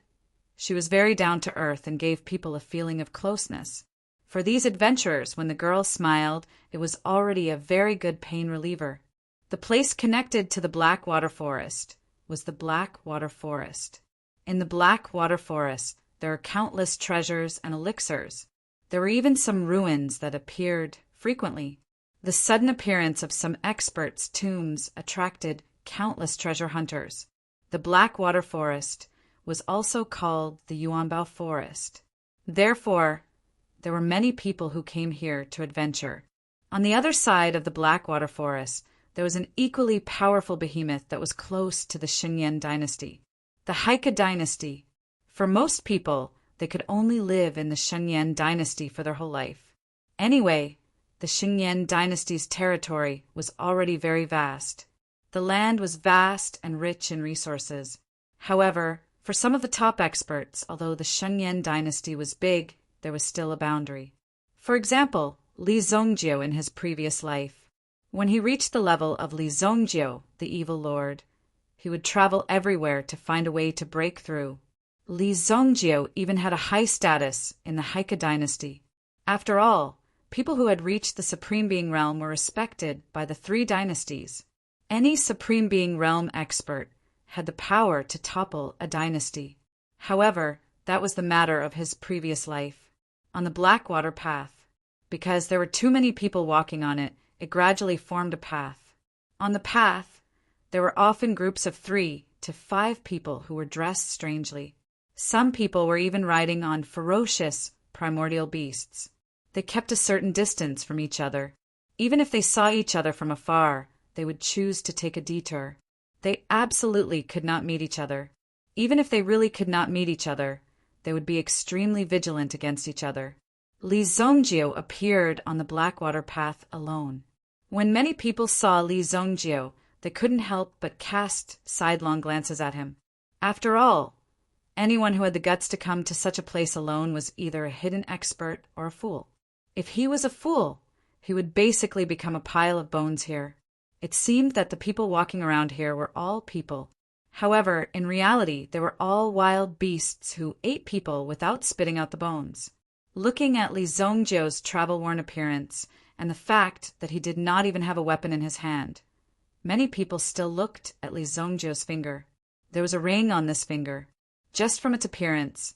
she was very down to earth and gave people a feeling of closeness. For these adventurers, when the girl smiled, it was already a very good pain reliever. The place connected to the Blackwater Forest was the Blackwater Forest. In the Blackwater Forest, there are countless treasures and elixirs. There were even some ruins that appeared frequently. The sudden appearance of some experts' tombs attracted countless treasure hunters. The Blackwater Forest was also called the Yuanbao Forest. Therefore, there were many people who came here to adventure. On the other side of the Blackwater Forest, there was an equally powerful behemoth that was close to the Xinyan dynasty. The Haika dynasty. For most people, they could only live in the Xinyan dynasty for their whole life. Anyway, the Xinyan dynasty's territory was already very vast. The land was vast and rich in resources. However, for some of the top experts, although the Xinyan dynasty was big, there was still a boundary. For example, Li Zongjiu in his previous life. When he reached the level of Li Zongjiu, the evil lord, he would travel everywhere to find a way to break through. Li Zongjiu even had a high status in the Haika dynasty. After all, people who had reached the Supreme Being realm were respected by the three dynasties. Any Supreme Being realm expert had the power to topple a dynasty. However, that was the matter of his previous life. On the Blackwater path, because there were too many people walking on it, it gradually formed a path. On the path, there were often groups of 3 to 5 people who were dressed strangely. Some people were even riding on ferocious primordial beasts. They kept a certain distance from each other. Even if they saw each other from afar, they would choose to take a detour. They absolutely could not meet each other. Even if they really could not meet each other, they would be extremely vigilant against each other. Li Zongjiu appeared on the Blackwater path alone. When many people saw Li Zongjiu, they couldn't help but cast sidelong glances at him. After all, anyone who had the guts to come to such a place alone was either a hidden expert or a fool. If he was a fool, he would basically become a pile of bones here. It seemed that the people walking around here were all people. However, in reality, they were all wild beasts who ate people without spitting out the bones. Looking at Li Zongjiu's travel-worn appearance and the fact that he did not even have a weapon in his hand, many people still looked at Li Zongjiu's finger. There was a ring on this finger. Just from its appearance,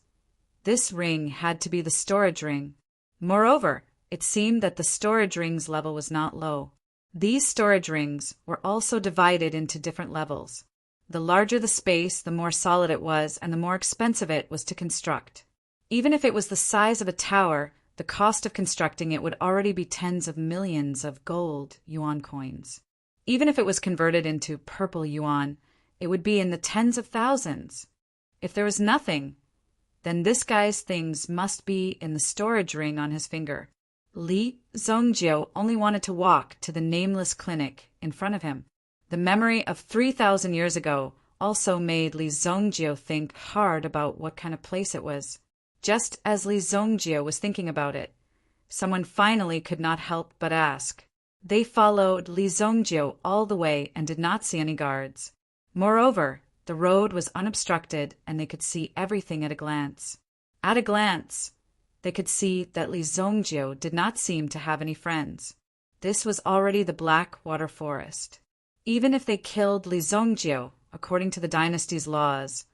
this ring had to be the storage ring. Moreover, it seemed that the storage ring's level was not low. These storage rings were also divided into different levels. The larger the space, the more solid it was, and the more expensive it was to construct. Even if it was the size of a tower, the cost of constructing it would already be tens of millions of gold yuan coins. Even if it was converted into purple yuan, it would be in the tens of thousands. If there was nothing, then this guy's things must be in the storage ring on his finger. Li Zongjiu only wanted to walk to the nameless clinic in front of him. The memory of 3,000 years ago also made Li Zongjiu think hard about what kind of place it was. Just as Li Zongjiu was thinking about it, someone finally could not help but ask. They followed Li Zongjiu all the way and did not see any guards. Moreover, the road was unobstructed and they could see everything at a glance. At a glance, they could see that Li Zongjiu did not seem to have any friends. This was already the Blackwater Forest. Even if they killed Li Zongjiu, according to the dynasty's laws,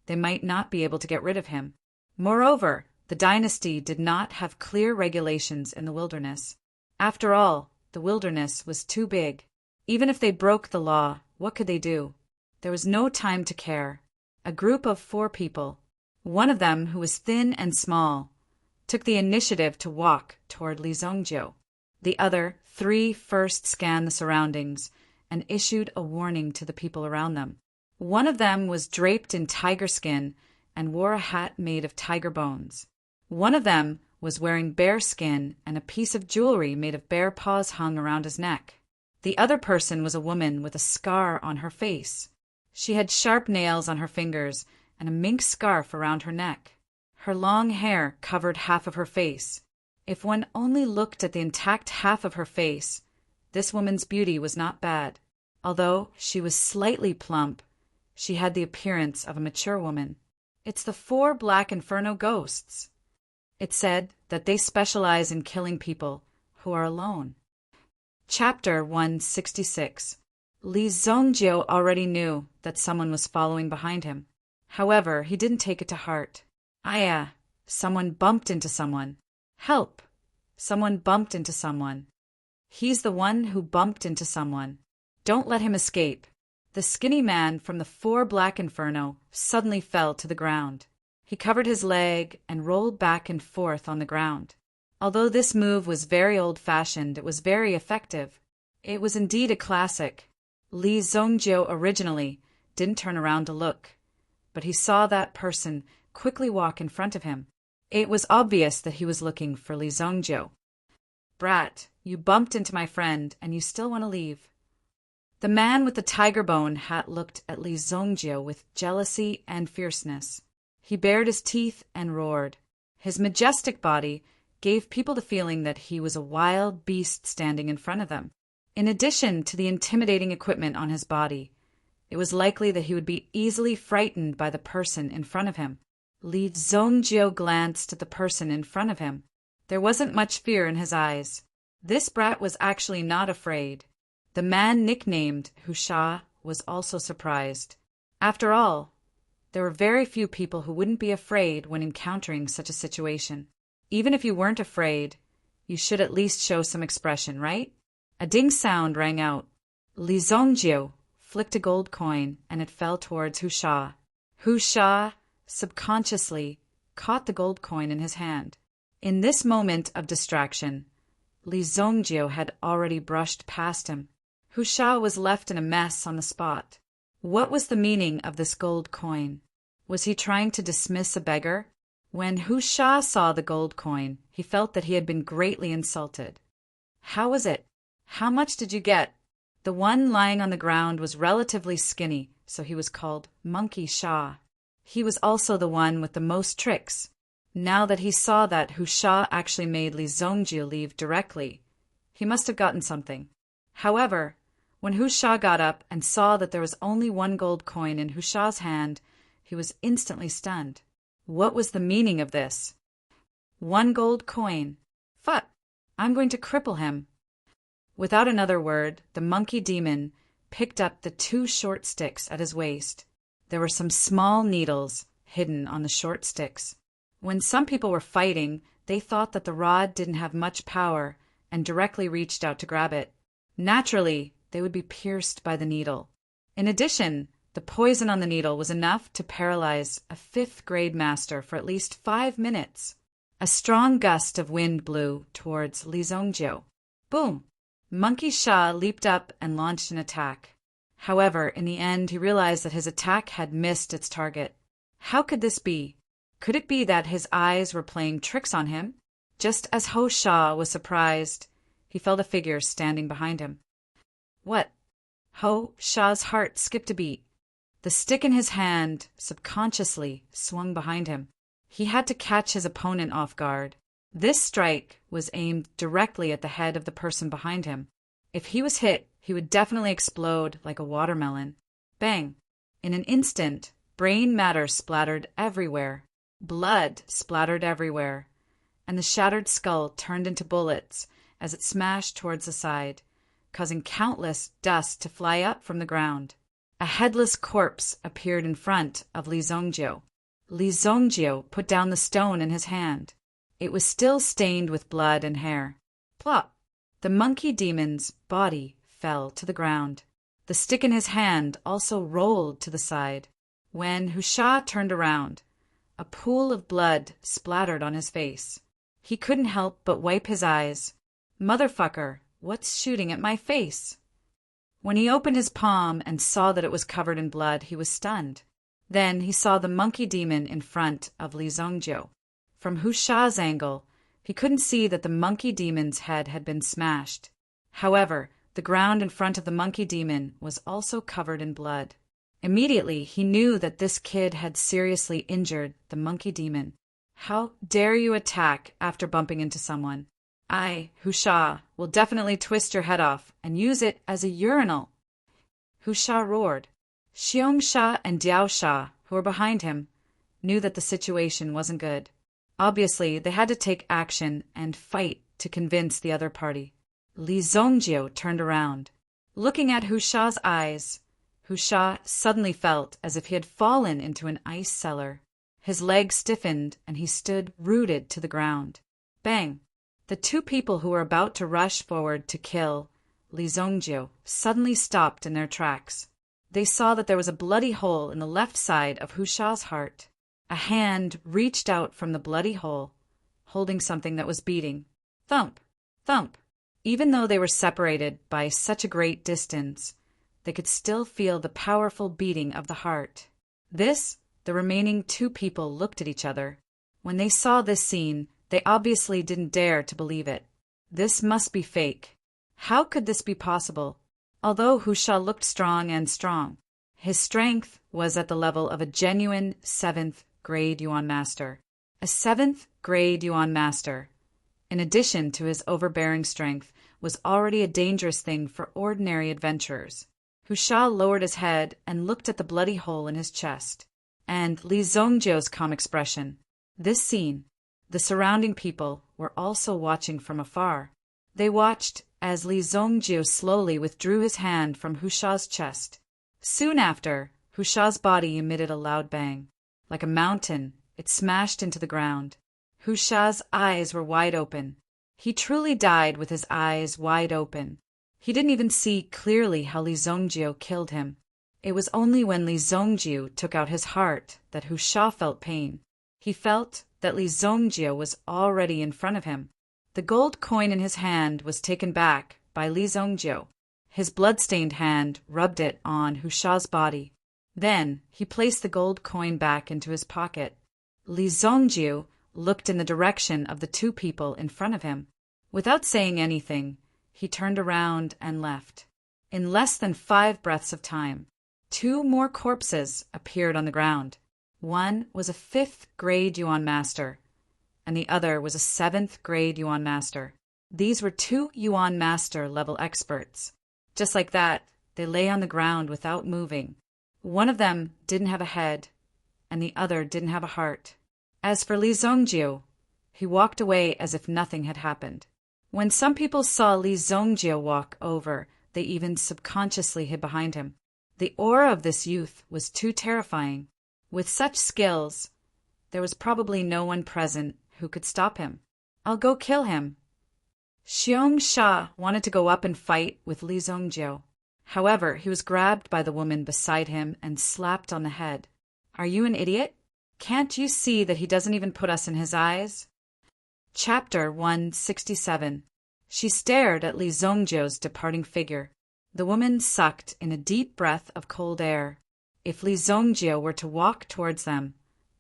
they might not be able to get rid of him. Moreover, the dynasty did not have clear regulations in the wilderness. After all, the wilderness was too big. Even if they broke the law, what could they do? There was no time to care. A group of 4 people, one of them who was thin and small, took the initiative to walk toward Li Zongjiu. The other 3 first scanned the surroundings and issued a warning to the people around them. One of them was draped in tiger skin and wore a hat made of tiger bones. One of them was wearing bear skin and a piece of jewelry made of bear paws hung around his neck. The other person was a woman with a scar on her face. She had sharp nails on her fingers and a mink scarf around her neck. Her long hair covered half of her face. If one only looked at the intact half of her face, this woman's beauty was not bad. Although she was slightly plump, she had the appearance of a mature woman. It's the 4 Black Inferno ghosts. It said that they specialize in killing people who are alone. Chapter 166. Li Zongjiu already knew that someone was following behind him. However, he didn't take it to heart. Someone bumped into someone. Help! Someone bumped into someone. He's the one who bumped into someone. Don't let him escape. The skinny man from the 4 Black Inferno suddenly fell to the ground. He covered his leg and rolled back and forth on the ground. Although this move was very old-fashioned, it was very effective. It was indeed a classic. Li Zhongjie originally didn't turn around to look, but he saw that person quickly walk in front of him. It was obvious that he was looking for Li Zhongjie. "Brat, you bumped into my friend, and you still want to leave." The man with the tiger bone hat looked at Li Zhongjie with jealousy and fierceness. He bared his teeth and roared. His majestic body gave people the feeling that he was a wild beast standing in front of them. In addition to the intimidating equipment on his body, it was likely that he would be easily frightened by the person in front of him. Li Zhongjie glanced at the person in front of him. There wasn't much fear in his eyes. This brat was actually not afraid. The man nicknamed Husha was also surprised. After all, there were very few people who wouldn't be afraid when encountering such a situation. Even if you weren't afraid, you should at least show some expression, right? A ding sound rang out. Li Zhongjie flicked a gold coin, and it fell towards Husha. Husha subconsciously caught the gold coin in his hand. In this moment of distraction, Li Zhongjie had already brushed past him. Husha was left in a mess on the spot. What was the meaning of this gold coin? Was he trying to dismiss a beggar? When Husha saw the gold coin, he felt that he had been greatly insulted. "How was it? How much did you get?" The one lying on the ground was relatively skinny, so he was called Monkey Sha. He was also the one with the most tricks. Now that he saw that Husha actually made Li Zhongjie leave directly, he must have gotten something. However, when Husha got up and saw that there was only one gold coin in Husha's hand, he was instantly stunned. What was the meaning of this? One gold coin. Phut! I'm going to cripple him. Without another word, the monkey demon picked up the 2 short sticks at his waist. There were some small needles hidden on the short sticks. When some people were fighting, they thought that the rod didn't have much power and directly reached out to grab it. Naturally, they would be pierced by the needle. In addition, the poison on the needle was enough to paralyze a 5th-grade master for at least 5 minutes. A strong gust of wind blew towards Li Zhongjie. Boom! Monkey Sha leaped up and launched an attack. However, in the end, he realized that his attack had missed its target. How could this be? Could it be that his eyes were playing tricks on him? Just as Ho Sha was surprised, he felt a figure standing behind him. What? Ho Sha's heart skipped a beat. The stick in his hand subconsciously swung behind him. He had to catch his opponent off guard. This strike was aimed directly at the head of the person behind him. If he was hit, he would definitely explode like a watermelon. Bang! In an instant, brain matter splattered everywhere. Blood splattered everywhere. And the shattered skull turned into bullets as it smashed towards the side, causing countless dust to fly up from the ground. A headless corpse appeared in front of Li Zhongjie. Li Zhongjie put down the stone in his hand. It was still stained with blood and hair. Plop! The monkey demon's body fell to the ground. The stick in his hand also rolled to the side. When Husha turned around, a pool of blood splattered on his face. He couldn't help but wipe his eyes. Motherfucker, what's shooting at my face? When he opened his palm and saw that it was covered in blood, he was stunned. Then he saw the monkey demon in front of Li Zhongjie. From Husha's angle, he couldn't see that the monkey demon's head had been smashed. However, the ground in front of the monkey demon was also covered in blood. Immediately, he knew that this kid had seriously injured the monkey demon. How dare you attack after bumping into someone? I, Husha, will definitely twist your head off and use it as a urinal. Husha roared. Xiong Sha and Diao Sha, who were behind him, knew that the situation wasn't good. Obviously, they had to take action and fight to convince the other party. Li Zhongjie turned around. Looking at Husha's eyes, Husha suddenly felt as if he had fallen into an ice cellar. His legs stiffened and he stood rooted to the ground. Bang! The 2 people who were about to rush forward to kill Li Zhongjie suddenly stopped in their tracks. They saw that there was a bloody hole in the left side of Husha's heart. A hand reached out from the bloody hole, holding something that was beating. Thump, thump. Even though they were separated by such a great distance, they could still feel the powerful beating of the heart. The remaining two people looked at each other. When they saw this scene, they obviously didn't dare to believe it. This must be fake. How could this be possible? Although Husha looked strong, his strength was at the level of a genuine 7th grade Yuan master. A 7th grade Yuan master, in addition to his overbearing strength, was already a dangerous thing for ordinary adventurers. Husha lowered his head and looked at the bloody hole in his chest. And Li Zongjiu's calm expression. This scene, the surrounding people were also watching from afar. They watched as Li Zongjiu slowly withdrew his hand from Husha's chest. Soon after, Husha's body emitted a loud bang. Like a mountain, it smashed into the ground. Husha's eyes were wide open. He truly died with his eyes wide open. He didn't even see clearly how Li Zongjiu killed him. It was only when Li Zongjiu took out his heart that Husha felt pain. He felt that Li Zongjiu was already in front of him. The gold coin in his hand was taken back by Li Zongjiu. His blood-stained hand rubbed it on Husha's body. Then he placed the gold coin back into his pocket. Li Zongjiu looked in the direction of the two people in front of him. Without saying anything, he turned around and left. In less than 5 breaths of time, 2 more corpses appeared on the ground. One was a 5th grade Yuan master, and the other was a 7th grade Yuan master. These were 2 Yuan master level experts. Just like that, they lay on the ground without moving. One of them didn't have a head, and the other didn't have a heart. As for Li Zongjiu, he walked away as if nothing had happened. When some people saw Li Zongjiu walk over, they even subconsciously hid behind him. The aura of this youth was too terrifying. With such skills, there was probably no one present who could stop him. I'll go kill him. Xiong Sha wanted to go up and fight with Li Zongjiu. However, he was grabbed by the woman beside him and slapped on the head. Are you an idiot? Can't you see that he doesn't even put us in his eyes? Chapter 167. She stared at Li Zongjiu's departing figure. The woman sucked in a deep breath of cold air. If Li Zongjiu were to walk towards them,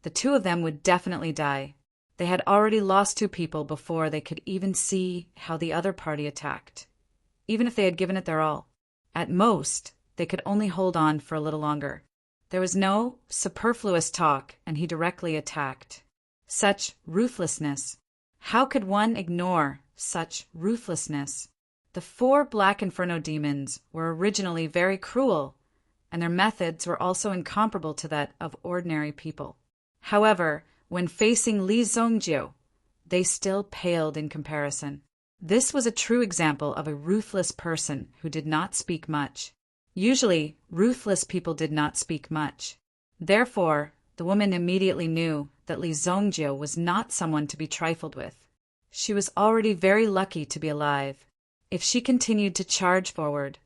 the 2 of them would definitely die. They had already lost 2 people before they could even see how the other party attacked, even if they had given it their all. At most, they could only hold on for a little longer. There was no superfluous talk, and he directly attacked. Such ruthlessness. How could one ignore such ruthlessness? The 4 Black Inferno demons were originally very cruel, and their methods were also incomparable to that of ordinary people. However, when facing Li Zongjiu, they still paled in comparison. This was a true example of a ruthless person who did not speak much. Usually, ruthless people did not speak much. Therefore, the woman immediately knew that Li Zongjiu was not someone to be trifled with. She was already very lucky to be alive. If she continued to charge forward,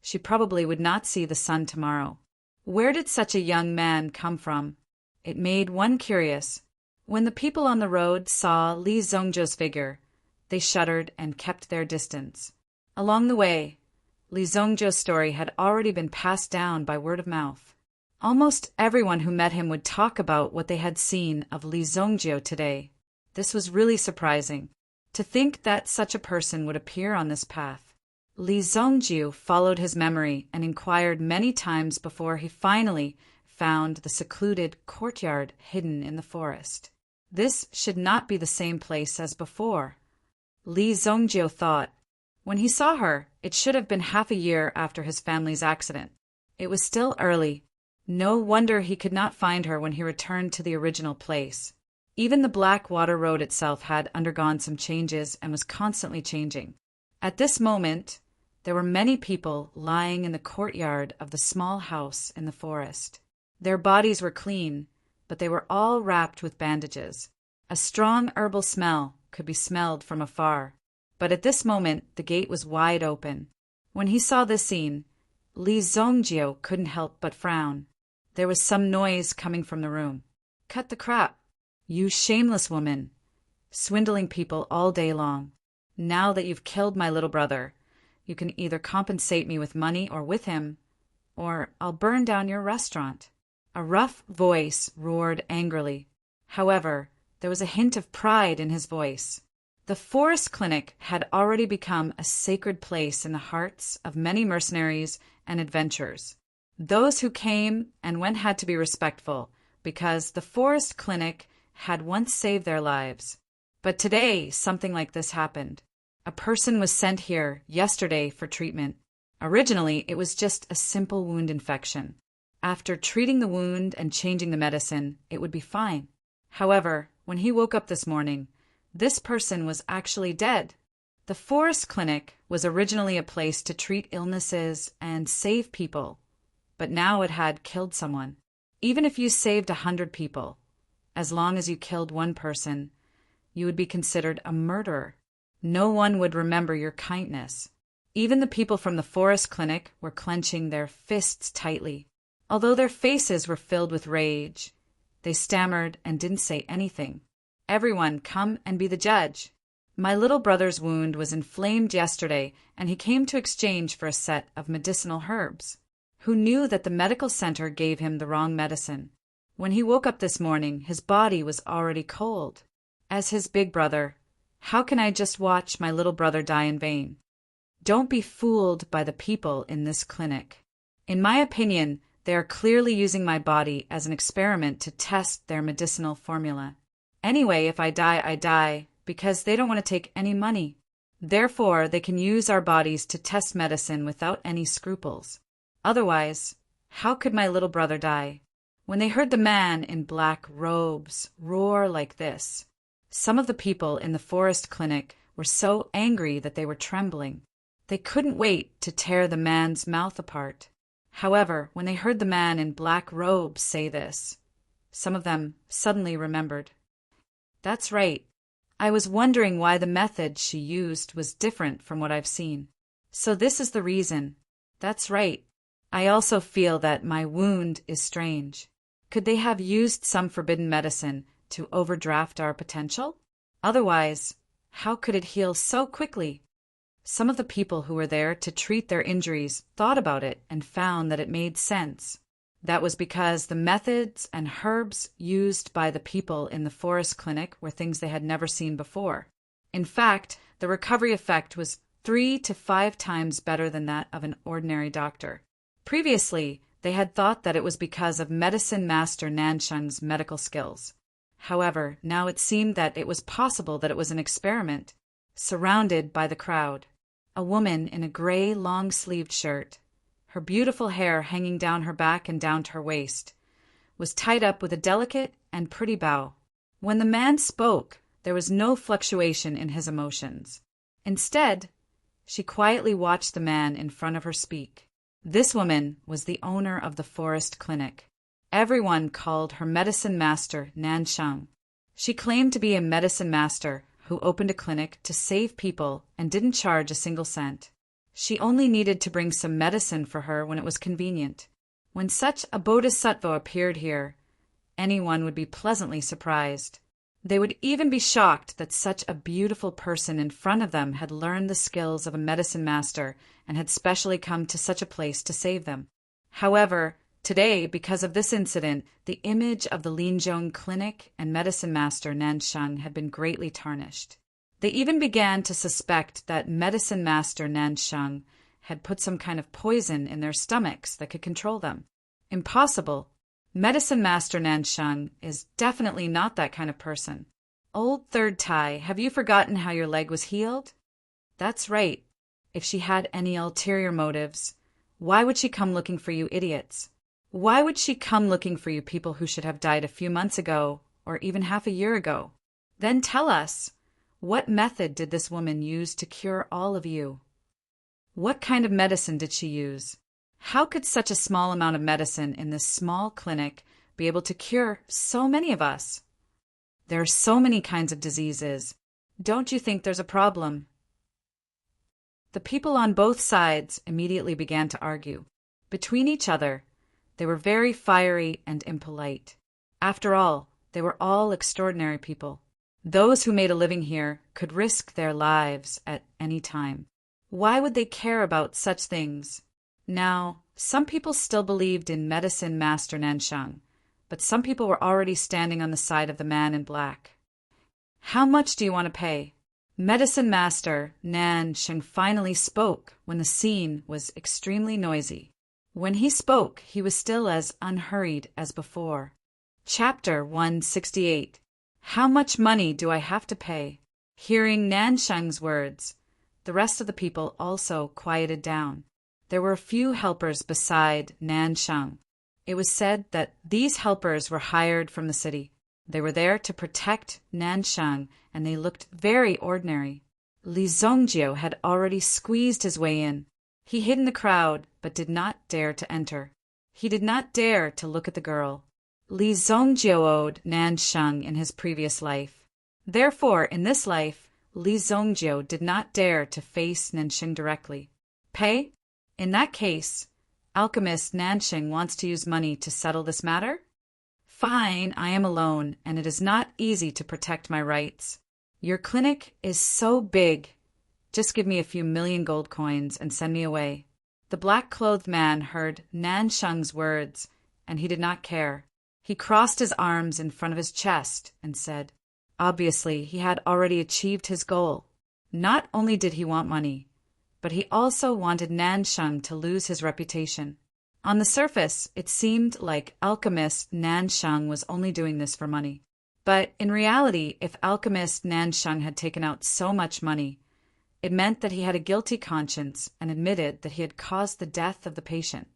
she probably would not see the sun tomorrow. Where did such a young man come from? It made one curious. When the people on the road saw Li Zongjiu's figure, they shuddered and kept their distance. Along the way, Li Zongjiu's story had already been passed down by word of mouth. Almost everyone who met him would talk about what they had seen of Li Zongjiu today. This was really surprising. To think that such a person would appear on this path. Li Zongjiu followed his memory and inquired many times before he finally found the secluded courtyard hidden in the forest. This should not be the same place as before, Li Zongjiu thought. When he saw her, it should have been half a year after his family's accident. It was still early. No wonder he could not find her when he returned to the original place. Even the Black Water Road itself had undergone some changes and was constantly changing. At this moment, there were many people lying in the courtyard of the small house in the forest. Their bodies were clean, but they were all wrapped with bandages. A strong herbal smell could be smelled from afar. But at this moment, the gate was wide open. When he saw this scene, Li Zongjiu couldn't help but frown. There was some noise coming from the room. Cut the crap. You shameless woman, swindling people all day long. Now that you've killed my little brother, you can either compensate me with money or with him, or I'll burn down your restaurant." A rough voice roared angrily. However, there was a hint of pride in his voice. The forest clinic had already become a sacred place in the hearts of many mercenaries and adventurers. Those who came and went had to be respectful, because the forest clinic had once saved their lives. But today, something like this happened. A person was sent here yesterday for treatment. Originally, it was just a simple wound infection. After treating the wound and changing the medicine, it would be fine. However, when he woke up this morning, this person was actually dead. The forest clinic was originally a place to treat illnesses and save people, but now it had killed someone. Even if you saved 100 people, as long as you killed one person, you would be considered a murderer. No one would remember your kindness. Even the people from the forest clinic were clenching their fists tightly. Although their faces were filled with rage, they stammered and didn't say anything. "Everyone, come and be the judge. My little brother's wound was inflamed yesterday, and he came to exchange for a set of medicinal herbs. Who knew that the medical center gave him the wrong medicine? When he woke up this morning, his body was already cold. As his big brother, how can I just watch my little brother die in vain? Don't be fooled by the people in this clinic. In my opinion, they are clearly using my body as an experiment to test their medicinal formula. Anyway, if I die, I die, because they don't want to take any money. Therefore, they can use our bodies to test medicine without any scruples. Otherwise, how could my little brother die?" When they heard the man in black robes roar like this, some of the people in the forest clinic were so angry that they were trembling. They couldn't wait to tear the man's mouth apart. However, when they heard the man in black robes say this, some of them suddenly remembered. "That's right. I was wondering why the method she used was different from what I've seen. So this is the reason. That's right. I also feel that my wound is strange. Could they have used some forbidden medicine to overdraft our potential? Otherwise, how could it heal so quickly?" Some of the people who were there to treat their injuries thought about it and found that it made sense. That was because the methods and herbs used by the people in the forest clinic were things they had never seen before. In fact, the recovery effect was 3 to 5 times better than that of an ordinary doctor. Previously, they had thought that it was because of medicine master Nansheng's medical skills. However, now it seemed that it was possible that it was an experiment. Surrounded by the crowd, a woman in a gray long-sleeved shirt, her beautiful hair hanging down her back and down to her waist, was tied up with a delicate and pretty bow. When the man spoke, there was no fluctuation in his emotions. Instead, she quietly watched the man in front of her speak. This woman was the owner of the forest clinic. Everyone called her medicine master Nansheng. She claimed to be a medicine master who opened a clinic to save people and didn't charge a single cent. She only needed to bring some medicine for her when it was convenient. When such a bodhisattva appeared here, anyone would be pleasantly surprised. They would even be shocked that such a beautiful person in front of them had learned the skills of a medicine master and had specially come to such a place to save them. However, today, because of this incident, the image of the Linzhong clinic and medicine master Nansheng had been greatly tarnished. They even began to suspect that medicine master Nansheng had put some kind of poison in their stomachs that could control them. Impossible. Medicine master Nansheng is definitely not that kind of person. Old third tie, have you forgotten how your leg was healed? That's right. If she had any ulterior motives, why would she come looking for you idiots? Why would she come looking for you people who should have died a few months ago, or even half a year ago? Then tell us, what method did this woman use to cure all of you? What kind of medicine did she use? How could such a small amount of medicine in this small clinic be able to cure so many of us? There are so many kinds of diseases. Don't you think there's a problem? The people on both sides immediately began to argue. Between each other, they were very fiery and impolite. After all, They were all extraordinary people. Those who made a living here could risk their lives at any time. Why would they care about such things? Now, some people still believed in Medicine Master Nansheng, but some people were already standing on the side of the man in black. How much do you want to pay? Medicine Master Nansheng finally spoke when the scene was extremely noisy. When he spoke, he was still as unhurried as before. Chapter 168. How much money do I have to pay? Hearing Nansheng's words, the rest of the people also quieted down. There were a few helpers beside Nansheng. It was said that these helpers were hired from the city. They were there to protect Nansheng, and they looked very ordinary. Li Zongjio had already squeezed his way in. He hid in the crowd, but did not dare to enter. He did not dare to look at the girl. Li Zongjio owed Nansheng in his previous life. Therefore, in this life, Li Zongjio did not dare to face Nansheng directly. Pay? In that case, alchemist Nansheng wants to use money to settle this matter? Fine, I am alone, and it is not easy to protect my rights. Your clinic is so big. Just give me a few million gold coins and send me away. The black-clothed man heard Nansheng's words, and he did not care. He crossed his arms in front of his chest and said, obviously, he had already achieved his goal. Not only did he want money, but he also wanted Nansheng to lose his reputation. On the surface, it seemed like alchemist Nansheng was only doing this for money. But in reality, if alchemist Nansheng had taken out so much money, it meant that he had a guilty conscience and admitted that he had caused the death of the patient.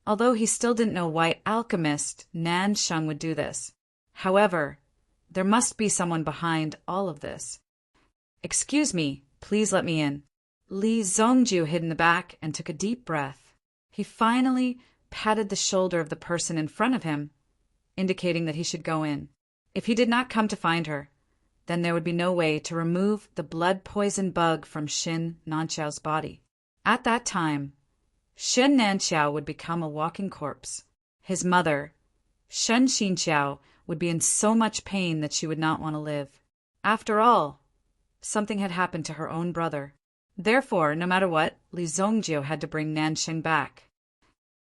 Although he still didn't know why alchemist Nansheng would do this. However, there must be someone behind all of this. Excuse me, please let me in. Li Zongjiu hid in the back and took a deep breath. He finally patted the shoulder of the person in front of him, indicating that he should go in. If he did not come to find her, then there would be no way to remove the blood poison bug from Xin Nanqiao's body. At that time, Xin Nanqiao would become a walking corpse. His mother, Shen Xinqiao, would be in so much pain that she would not want to live. After all, something had happened to her own brother. Therefore, no matter what, Li Zongjio had to bring Nansheng back.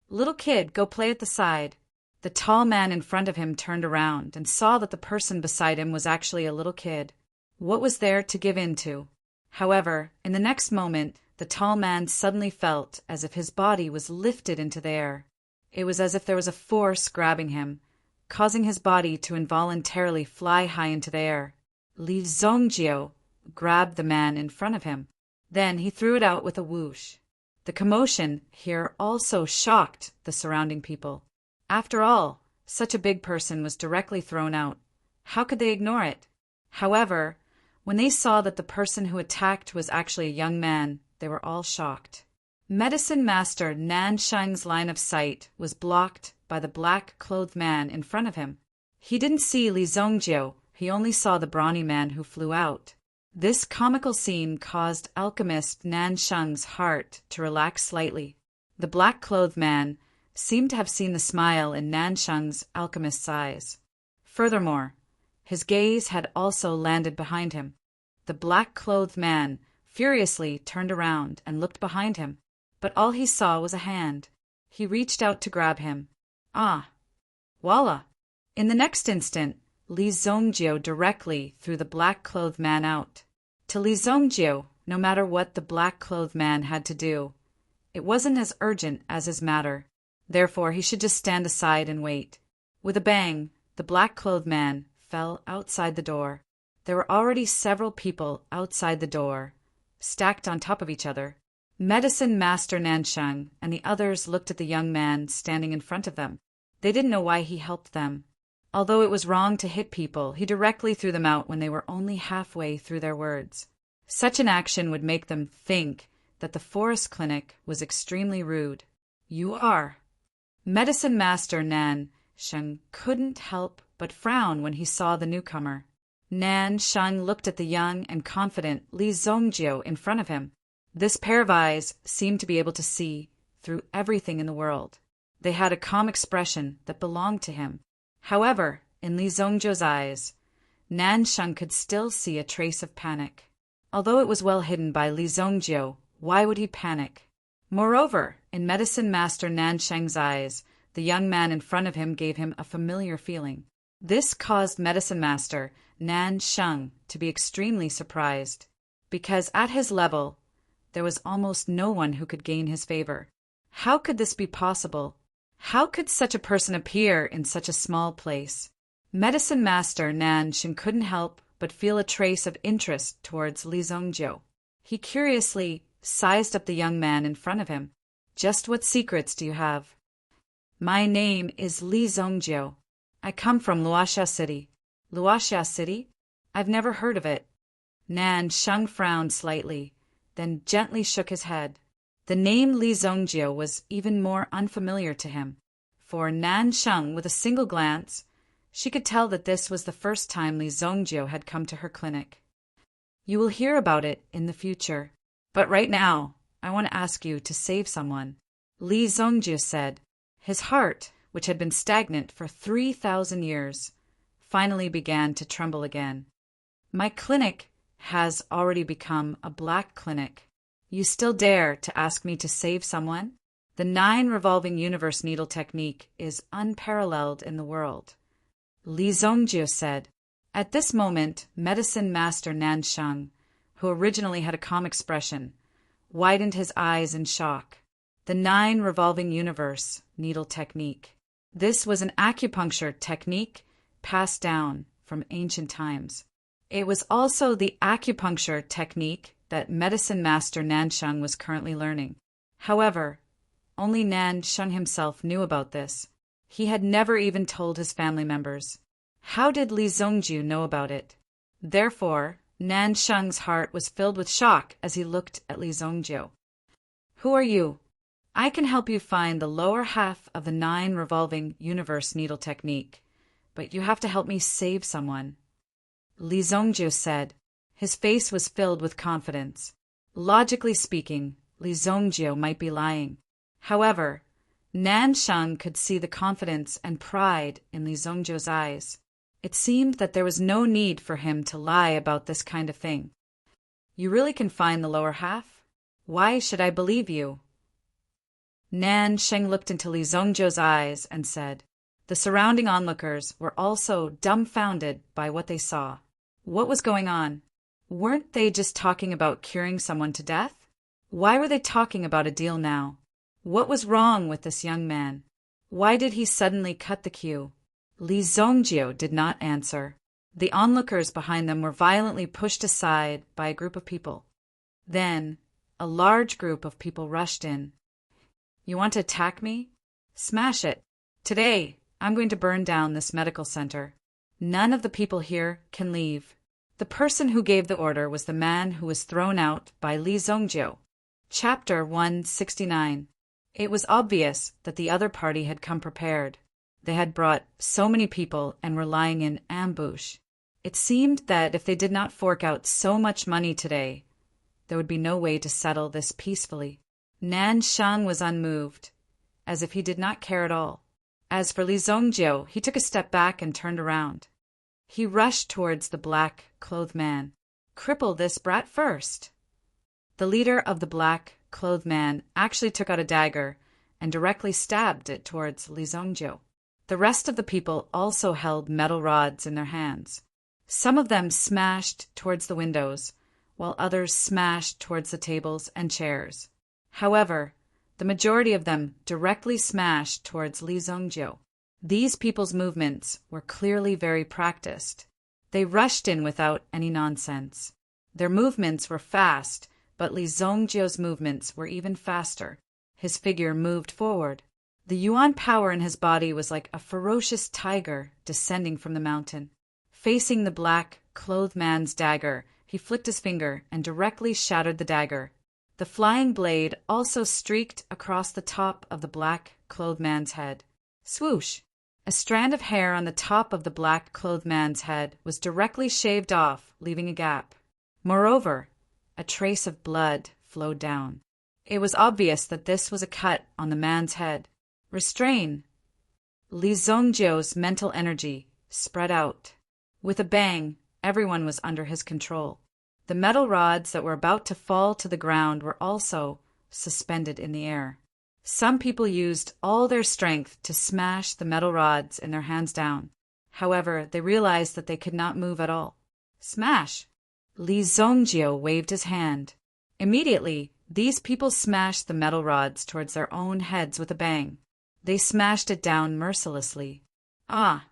Little kid, go play at the side. The tall man in front of him turned around and saw that the person beside him was actually a little kid. What was there to give in to? However, in the next moment, the tall man suddenly felt as if his body was lifted into the air. It was as if there was a force grabbing him, causing his body to involuntarily fly high into the air. Li Zongjio grabbed the man in front of him. Then he threw it out with a whoosh. The commotion here also shocked the surrounding people. After all, such a big person was directly thrown out. How could they ignore it? However, when they saw that the person who attacked was actually a young man, they were all shocked. Medicine Master Nansheng's line of sight was blocked by the black-clothed man in front of him. He didn't see Li Zongjio, he only saw the brawny man who flew out. This comical scene caused alchemist Nansheng's heart to relax slightly. The black-clothed man seemed to have seen the smile in Nansheng's alchemist's eyes. Furthermore, his gaze had also landed behind him. The black-clothed man furiously turned around and looked behind him, but all he saw was a hand. He reached out to grab him. Ah! Voila! In the next instant, Li Zongjio directly threw the black-clothed man out. To Li Zongjio, no matter what the black-clothed man had to do, it wasn't as urgent as his matter. Therefore, he should just stand aside and wait. With a bang, the black-clothed man fell outside the door. There were already several people outside the door, stacked on top of each other. Medicine Master Nansheng and the others looked at the young man standing in front of them. They didn't know why he helped them. Although it was wrong to hit people, he directly threw them out when they were only halfway through their words. Such an action would make them think that the forest clinic was extremely rude. You are. Medicine Master Nansheng couldn't help but frown when he saw the newcomer. Nansheng looked at the young and confident Li Zongjio in front of him. This pair of eyes seemed to be able to see through everything in the world. They had a calm expression that belonged to him. However, in Li Zongzhou's eyes, Nan Sheng could still see a trace of panic. Although it was well hidden by Li Zongzhou, why would he panic? Moreover, in Medicine Master Nan Sheng's eyes, the young man in front of him gave him a familiar feeling. This caused Medicine Master Nan Sheng to be extremely surprised, because at his level, there was almost no one who could gain his favor. How could this be possible? How could such a person appear in such a small place? Medicine Master Nan Sheng couldn't help but feel a trace of interest towards Li Zongzhou. He curiously sized up the young man in front of him. Just what secrets do you have? My name is Li Zongzhou. I come from Luoxia City. Luoxia City? I've never heard of it. Nan Sheng frowned slightly, then gently shook his head. The name Li Zongzhou was even more unfamiliar to him. For Nan Sheng, with a single glance, she could tell that this was the first time Li Zongzhou had come to her clinic. You will hear about it in the future. But right now, I want to ask you to save someone. Li Zongzhou said. His heart, which had been stagnant for 3,000 years, finally began to tremble again. My clinic has already become a black clinic. You still dare to ask me to save someone? The 9 revolving universe needle technique is unparalleled in the world. Li Zongzhou said. At this moment, Medicine Master Nan Sheng, who originally had a calm expression, widened his eyes in shock. The 9 revolving universe needle technique. This was an acupuncture technique passed down from ancient times. It was also the acupuncture technique that Medicine Master Nan Sheng was currently learning. However, only Nan Sheng himself knew about this. He had never even told his family members. How did Li Zongzhou know about it? Therefore, Nan Sheng's heart was filled with shock as he looked at Li Zongzhou. Who are you? I can help you find the lower half of the 9 revolving universe needle technique, but you have to help me save someone. Li Zongzhou said. His face was filled with confidence. Logically speaking, Li Zongzhou might be lying. However, Nan Sheng could see the confidence and pride in Li Zongzhou's eyes. It seemed that there was no need for him to lie about this kind of thing. You really can find the lower half? Why should I believe you? Nan Sheng looked into Li Zongzhou's eyes and said. The surrounding onlookers were also dumbfounded by what they saw. What was going on? Weren't they just talking about curing someone to death? Why were they talking about a deal now? What was wrong with this young man? Why did he suddenly cut the queue? Li Zongzhou did not answer. The onlookers behind them were violently pushed aside by a group of people. Then, a large group of people rushed in. You want to attack me? Smash it. Today, I'm going to burn down this medical center. None of the people here can leave. The person who gave the order was the man who was thrown out by Li Zongzhou. Chapter 169. It was obvious that the other party had come prepared. They had brought so many people and were lying in ambush. It seemed that if they did not fork out so much money today, there would be no way to settle this peacefully. Nan Sheng was unmoved, as if he did not care at all. As for Li Zongzhou, he took a step back and turned around. He rushed towards the black-clothed man. Cripple this brat first. The leader of the black-clothed man actually took out a dagger and directly stabbed it towards Li Zongzhou. The rest of the people also held metal rods in their hands. Some of them smashed towards the windows, while others smashed towards the tables and chairs. However, the majority of them directly smashed towards Li Zongzhou. These people's movements were clearly very practiced. They rushed in without any nonsense. Their movements were fast, but Li Zongzhou's movements were even faster. His figure moved forward. The yuan power in his body was like a ferocious tiger descending from the mountain. Facing the black-clothed man's dagger, he flicked his finger and directly shattered the dagger. The flying blade also streaked across the top of the black-clothed man's head. Swoosh! A strand of hair on the top of the black-clothed man's head was directly shaved off, leaving a gap. Moreover, a trace of blood flowed down. It was obvious that this was a cut on the man's head. Restrain! Li Zongzhou's mental energy spread out. With a bang, everyone was under his control. The metal rods that were about to fall to the ground were also suspended in the air. Some people used all their strength to smash the metal rods in their hands down. However, they realized that they could not move at all. Smash! Li Zongjio waved his hand. Immediately, these people smashed the metal rods towards their own heads with a bang. They smashed it down mercilessly. Ah!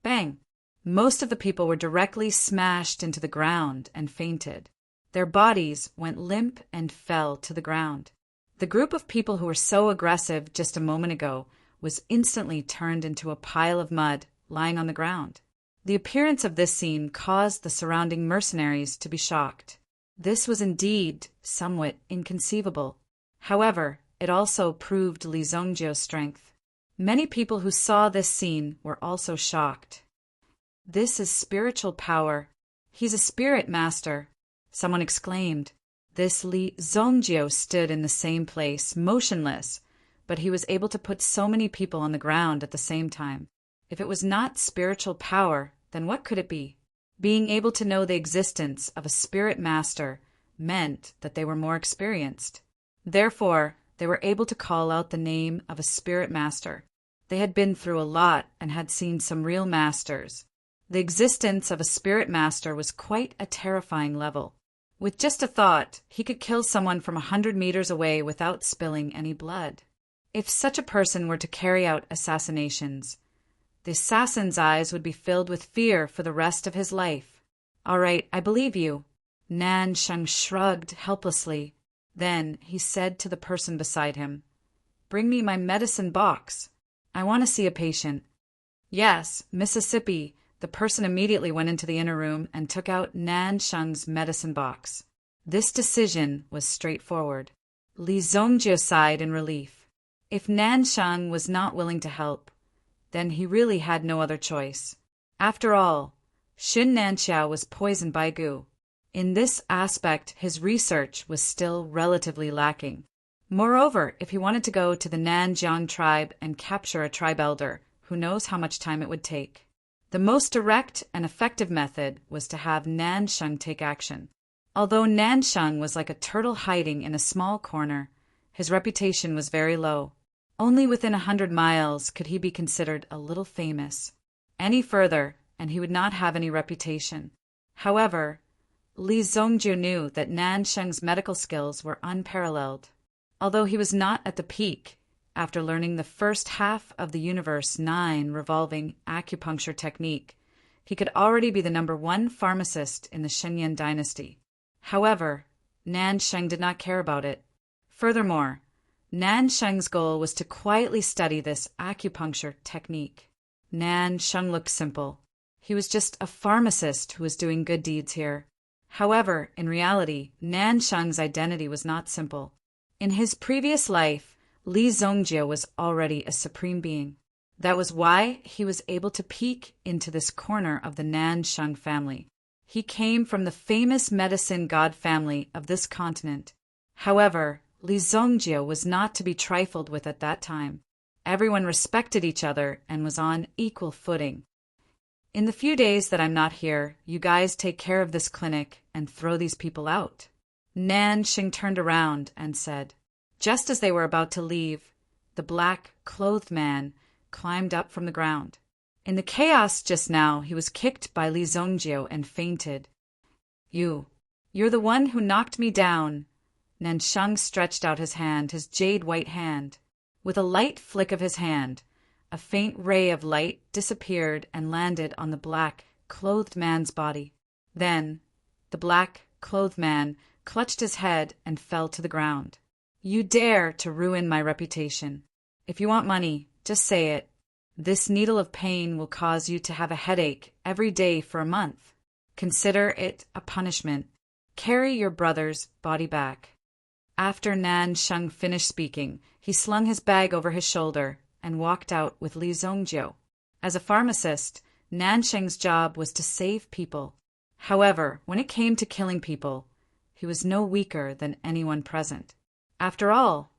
Bang! Most of the people were directly smashed into the ground and fainted. Their bodies went limp and fell to the ground. The group of people who were so aggressive just a moment ago was instantly turned into a pile of mud lying on the ground. The appearance of this scene caused the surrounding mercenaries to be shocked. This was indeed somewhat inconceivable. However, it also proved Li Zongjio's strength. Many people who saw this scene were also shocked. This is spiritual power. He's a spirit master, someone exclaimed. This Li Zongjio stood in the same place, motionless, but he was able to put so many people on the ground at the same time. If it was not spiritual power, then what could it be? Being able to know the existence of a spirit master meant that they were more experienced. Therefore, they were able to call out the name of a spirit master. They had been through a lot and had seen some real masters. The existence of a spirit master was quite a terrifying level. With just a thought, he could kill someone from 100 meters away without spilling any blood. If such a person were to carry out assassinations, the assassin's eyes would be filled with fear for the rest of his life. All right, I believe you. Nan Sheng shrugged helplessly. Then he said to the person beside him, "Bring me my medicine box. I want to see a patient." "Yes, Mississippi." The person immediately went into the inner room and took out Nan Sheng's medicine box. This decision was straightforward. Li Zongjio sighed in relief. If Nan Sheng was not willing to help, then he really had no other choice. After all, Xun Nanxiao was poisoned by Gu. In this aspect, his research was still relatively lacking. Moreover, if he wanted to go to the Nanjiang tribe and capture a tribe elder, who knows how much time it would take? The most direct and effective method was to have Nan Sheng take action. Although Nan Sheng was like a turtle hiding in a small corner, his reputation was very low. Only within 100 miles could he be considered a little famous. Any further, and he would not have any reputation. However, Li Zongjio knew that Nan Sheng's medical skills were unparalleled. Although he was not at the peak, after learning the first half of the Universe 9 revolving acupuncture technique, he could already be the #1 pharmacist in the Shenyang dynasty. However, Nan Sheng did not care about it. Furthermore, Nan Sheng's goal was to quietly study this acupuncture technique. Nan Sheng looked simple. He was just a pharmacist who was doing good deeds here. However, in reality, Nan Sheng's identity was not simple. In his previous life, Li Zongjio was already a supreme being. That was why he was able to peek into this corner of the Nan Sheng family. He came from the famous medicine god family of this continent. However, Li Zongjio was not to be trifled with at that time. Everyone respected each other and was on equal footing. In the few days that I'm not here, you guys take care of this clinic and throw these people out. Nan Sheng turned around and said. Just as they were about to leave, the black-clothed man climbed up from the ground. In the chaos just now, he was kicked by Li Zongjio and fainted. You're the one who knocked me down. Nansheng stretched out his hand, his jade-white hand. With a light flick of his hand, a faint ray of light disappeared and landed on the black-clothed man's body. Then, the black-clothed man clutched his head and fell to the ground. You dare to ruin my reputation. If you want money, just say it. This needle of pain will cause you to have a headache every day for a month. Consider it a punishment. Carry your brother's body back. After Nan Sheng finished speaking, he slung his bag over his shoulder and walked out with Li Zongjio. As a pharmacist, Nan Sheng's job was to save people. However, when it came to killing people, he was no weaker than anyone present. After all,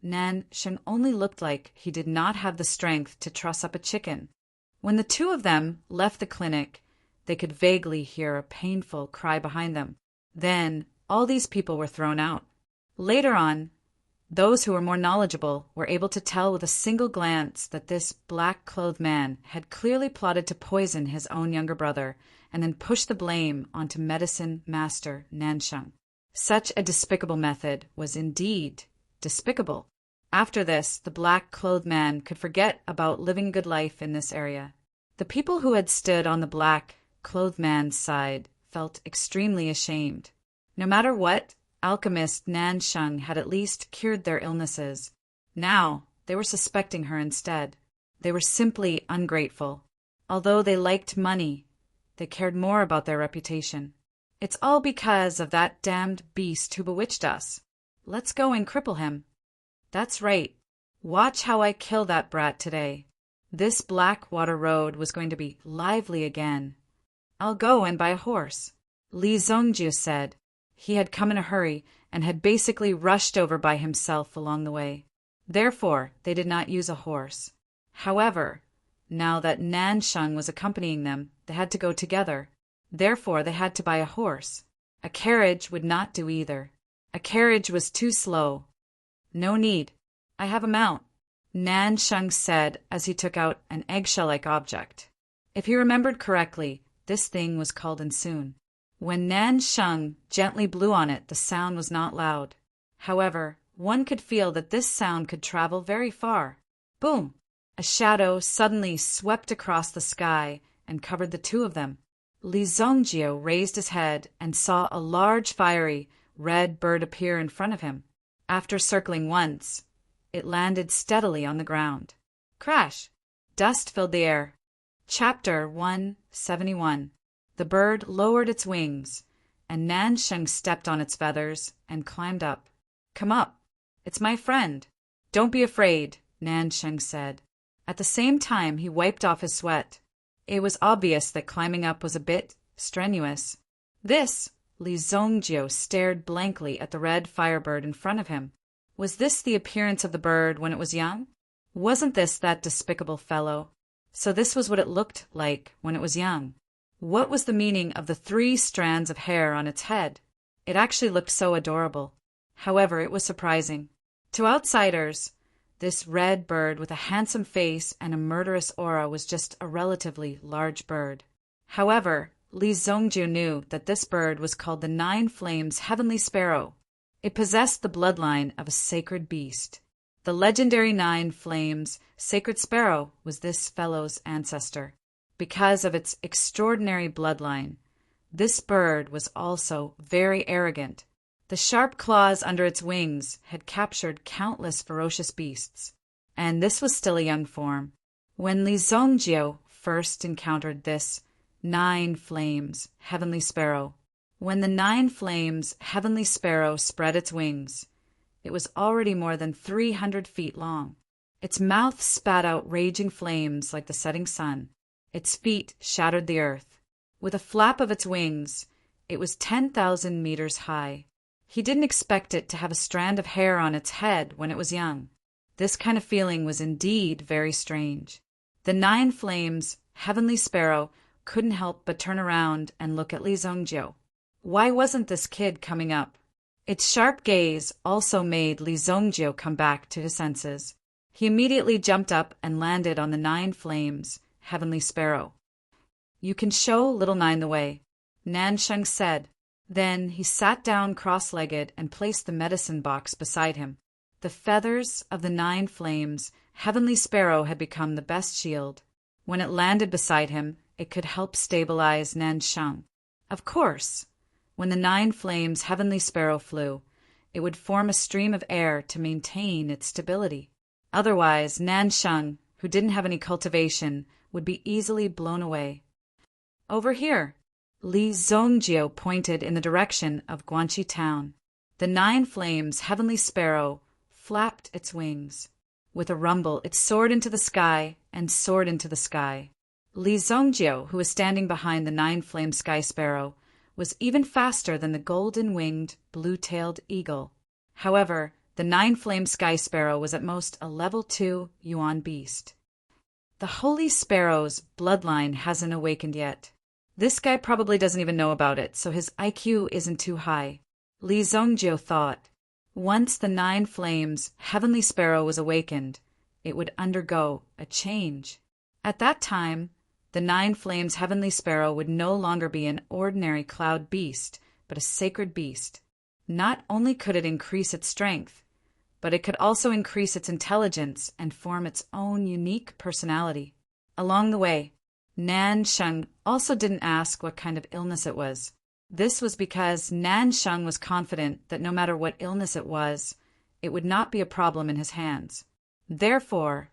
Nan Sheng only looked like he did not have the strength to truss up a chicken. When the two of them left the clinic, they could vaguely hear a painful cry behind them. Then all these people were thrown out. Later on, those who were more knowledgeable were able to tell with a single glance that this black-clothed man had clearly plotted to poison his own younger brother and then push the blame onto medicine master Nansheng. Such a despicable method was indeed despicable. After this, the black-clothed man could forget about living a good life in this area. The people who had stood on the black-clothed man's side felt extremely ashamed. No matter what, alchemist Nansheng had at least cured their illnesses. Now, they were suspecting her instead. They were simply ungrateful. Although they liked money, they cared more about their reputation. It's all because of that damned beast who bewitched us. Let's go and cripple him. That's right. Watch how I kill that brat today. This Blackwater Road was going to be lively again. I'll go and buy a horse. Li Zongjiu said. He had come in a hurry and had basically rushed over by himself along the way. Therefore, they did not use a horse. However, now that Nansheng was accompanying them, they had to go together. Therefore, they had to buy a horse. A carriage would not do either. A carriage was too slow. No need. I have a mount, Nansheng said as he took out an eggshell-like object. If he remembered correctly, this thing was called Insun. When Nansheng gently blew on it, the sound was not loud. However, one could feel that this sound could travel very far. Boom! A shadow suddenly swept across the sky and covered the two of them. Li Zongjiu raised his head and saw a large fiery red bird appear in front of him. After circling once, it landed steadily on the ground. Crash! Dust filled the air. Chapter 171. The bird lowered its wings, and Nansheng stepped on its feathers and climbed up. Come up. It's my friend. Don't be afraid, Nansheng said. At the same time, he wiped off his sweat. It was obvious that climbing up was a bit strenuous. This, Li Zongjiu stared blankly at the red firebird in front of him. Was this the appearance of the bird when it was young? Wasn't this that despicable fellow? So this was what it looked like when it was young. What was the meaning of the 3 strands of hair on its head? It actually looked so adorable. However, it was surprising. To outsiders, this red bird with a handsome face and a murderous aura was just a relatively large bird. However, Li Zongjiu knew that this bird was called the 9 Flames Heavenly Sparrow. It possessed the bloodline of a sacred beast. The legendary 9 Flames Sacred Sparrow was this fellow's ancestor. Because of its extraordinary bloodline, this bird was also very arrogant. The sharp claws under its wings had captured countless ferocious beasts, and this was still a young form. When Li Zongjiu first encountered this 9 Flames Heavenly Sparrow, when the 9 Flames Heavenly Sparrow spread its wings, it was already more than 300 feet long. Its mouth spat out raging flames like the setting sun. Its feet shattered the earth. With a flap of its wings, it was 10,000 meters high. He didn't expect it to have a strand of hair on its head when it was young. This kind of feeling was indeed very strange. The 9 Flames Heavenly Sparrow couldn't help but turn around and look at Li Zongjiu. Why wasn't this kid coming up? Its sharp gaze also made Li Zongjiu come back to his senses. He immediately jumped up and landed on the 9 Flames Heavenly Sparrow. You can show little 9 the way, Nansheng said. Then he sat down cross-legged and placed the medicine box beside him. The feathers of the 9 Flames Heavenly Sparrow had become the best shield. When it landed beside him, it could help stabilize Nansheng. Of course, when the 9 Flames Heavenly Sparrow flew, it would form a stream of air to maintain its stability. Otherwise, Nansheng, who didn't have any cultivation, would be easily blown away. Over here, Li Zongjiu pointed in the direction of Guanxi town. The 9 Flames Heavenly Sparrow flapped its wings. With a rumble, it soared into the sky and soared into the sky. Li Zongjiu, who was standing behind the 9 Flame Sky Sparrow, was even faster than the golden-winged, blue-tailed eagle. However, the 9 Flame Sky Sparrow was at most a level 2 Yuan beast. The Holy Sparrow's bloodline hasn't awakened yet. This guy probably doesn't even know about it, so his IQ isn't too high. Li Zongjio thought. Once the 9 Flames Heavenly Sparrow was awakened, it would undergo a change. At that time, the 9 Flames Heavenly Sparrow would no longer be an ordinary cloud beast, but a sacred beast. Not only could it increase its strength, but it could also increase its intelligence and form its own unique personality. Along the way, Nan Sheng also didn't ask what kind of illness it was. This was because Nan Sheng was confident that no matter what illness it would not be a problem in his hands. Therefore,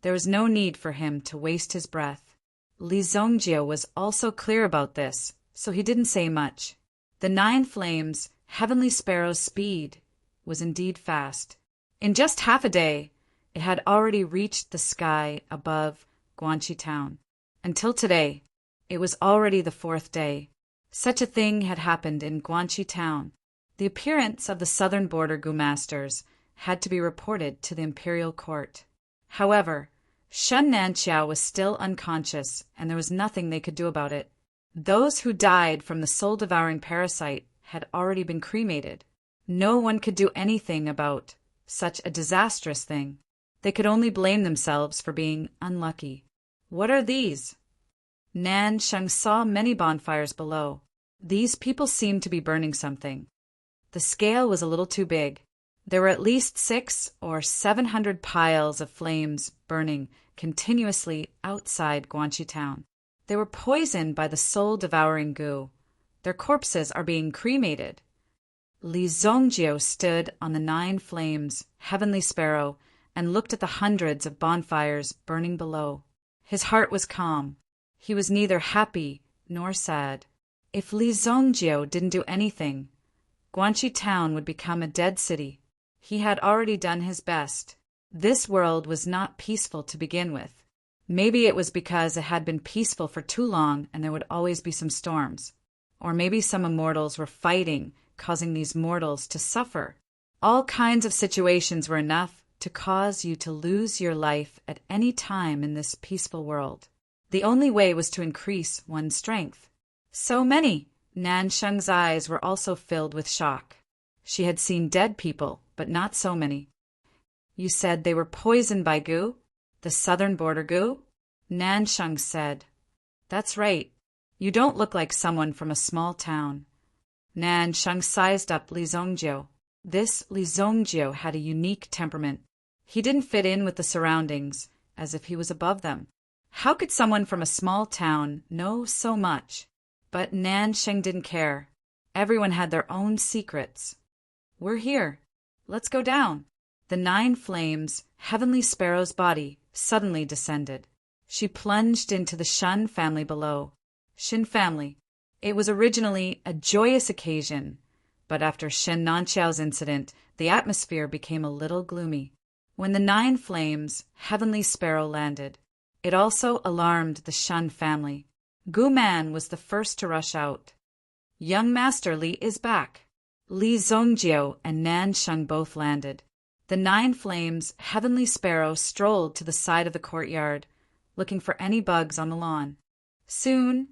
there was no need for him to waste his breath. Li Zongjio was also clear about this, so he didn't say much. The 9 Flames Heavenly Sparrow's speed was indeed fast. In just half a day, it had already reached the sky above Guanxi town. Until today, it was already the 4th day. Such a thing had happened in Guanxi town. The appearance of the southern border Gu masters had to be reported to the imperial court. However, Shen Nanqiao was still unconscious, and there was nothing they could do about it. Those who died from the soul-devouring parasite had already been cremated. No one could do anything about such a disastrous thing. They could only blame themselves for being unlucky. What are these? Nan Sheng saw many bonfires below. These people seemed to be burning something. The scale was a little too big. There were at least 600 or 700 piles of flames burning continuously outside Guanxi town. They were poisoned by the soul-devouring goo. Their corpses are being cremated. Li Zongjio stood on the 9 Flames Heavenly Sparrow and looked at the hundreds of bonfires burning below. His heart was calm. He was neither happy nor sad. If Li Zongjio didn't do anything, Guanxi town would become a dead city. He had already done his best. This world was not peaceful to begin with. Maybe it was because it had been peaceful for too long and there would always be some storms. Or maybe some immortals were fighting, causing these mortals to suffer. All kinds of situations were enough to cause you to lose your life at any time in this peaceful world. The only way was to increase one's strength. So many! Nan Sheng's eyes were also filled with shock. She had seen dead people, but not so many. You said they were poisoned by goo? The southern border goo? Nan Sheng said. That's right. You don't look like someone from a small town. Nan Sheng sized up Li Zongjio. This Li Zongjio had a unique temperament. He didn't fit in with the surroundings, as if he was above them. How could someone from a small town know so much? But Nan Sheng didn't care. Everyone had their own secrets. We're here. Let's go down. The 9 Flames Heavenly Sparrow's body suddenly descended. She plunged into the Shun family below. Shin family. It was originally a joyous occasion, but after Shen Nanqiao's incident, the atmosphere became a little gloomy. When the 9 Flames Heavenly Sparrow landed, it also alarmed the Shun family. Gu Man was the first to rush out. Young Master Li is back. Li Zongjio and Nan Sheng both landed. The 9 Flames Heavenly Sparrow strolled to the side of the courtyard, looking for any bugs on the lawn. Soon,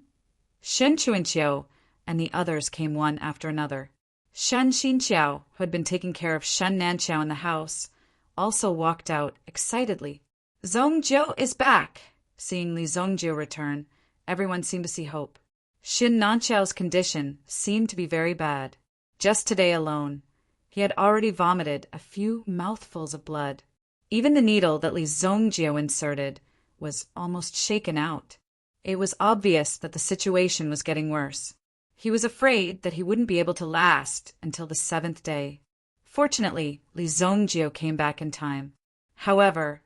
Shen Chuanqiao and the others came one after another. Shen Xinqiao, who had been taking care of Shen Nanqiao in the house, also walked out excitedly. Zongjio is back! Seeing Li Zongjio return, everyone seemed to see hope. Shin Nanqiao's condition seemed to be very bad. Just today alone, he had already vomited a few mouthfuls of blood. Even the needle that Li Zongjio inserted was almost shaken out. It was obvious that the situation was getting worse. He was afraid that he wouldn't be able to last until the 7th day. Fortunately, Li Zongjio came back in time. However,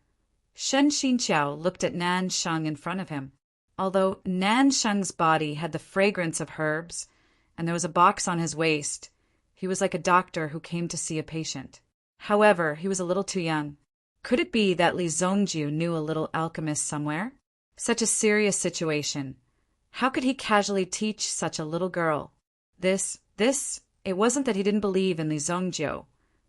Shen Xinqiao looked at Nan Sheng in front of him. Although Nan Sheng's body had the fragrance of herbs, and there was a box on his waist, he was like a doctor who came to see a patient. However, he was a little too young. Could it be that Li Zongjio knew a little alchemist somewhere? Such a serious situation. How could he casually teach such a little girl? It wasn't that he didn't believe in Li Zongjio,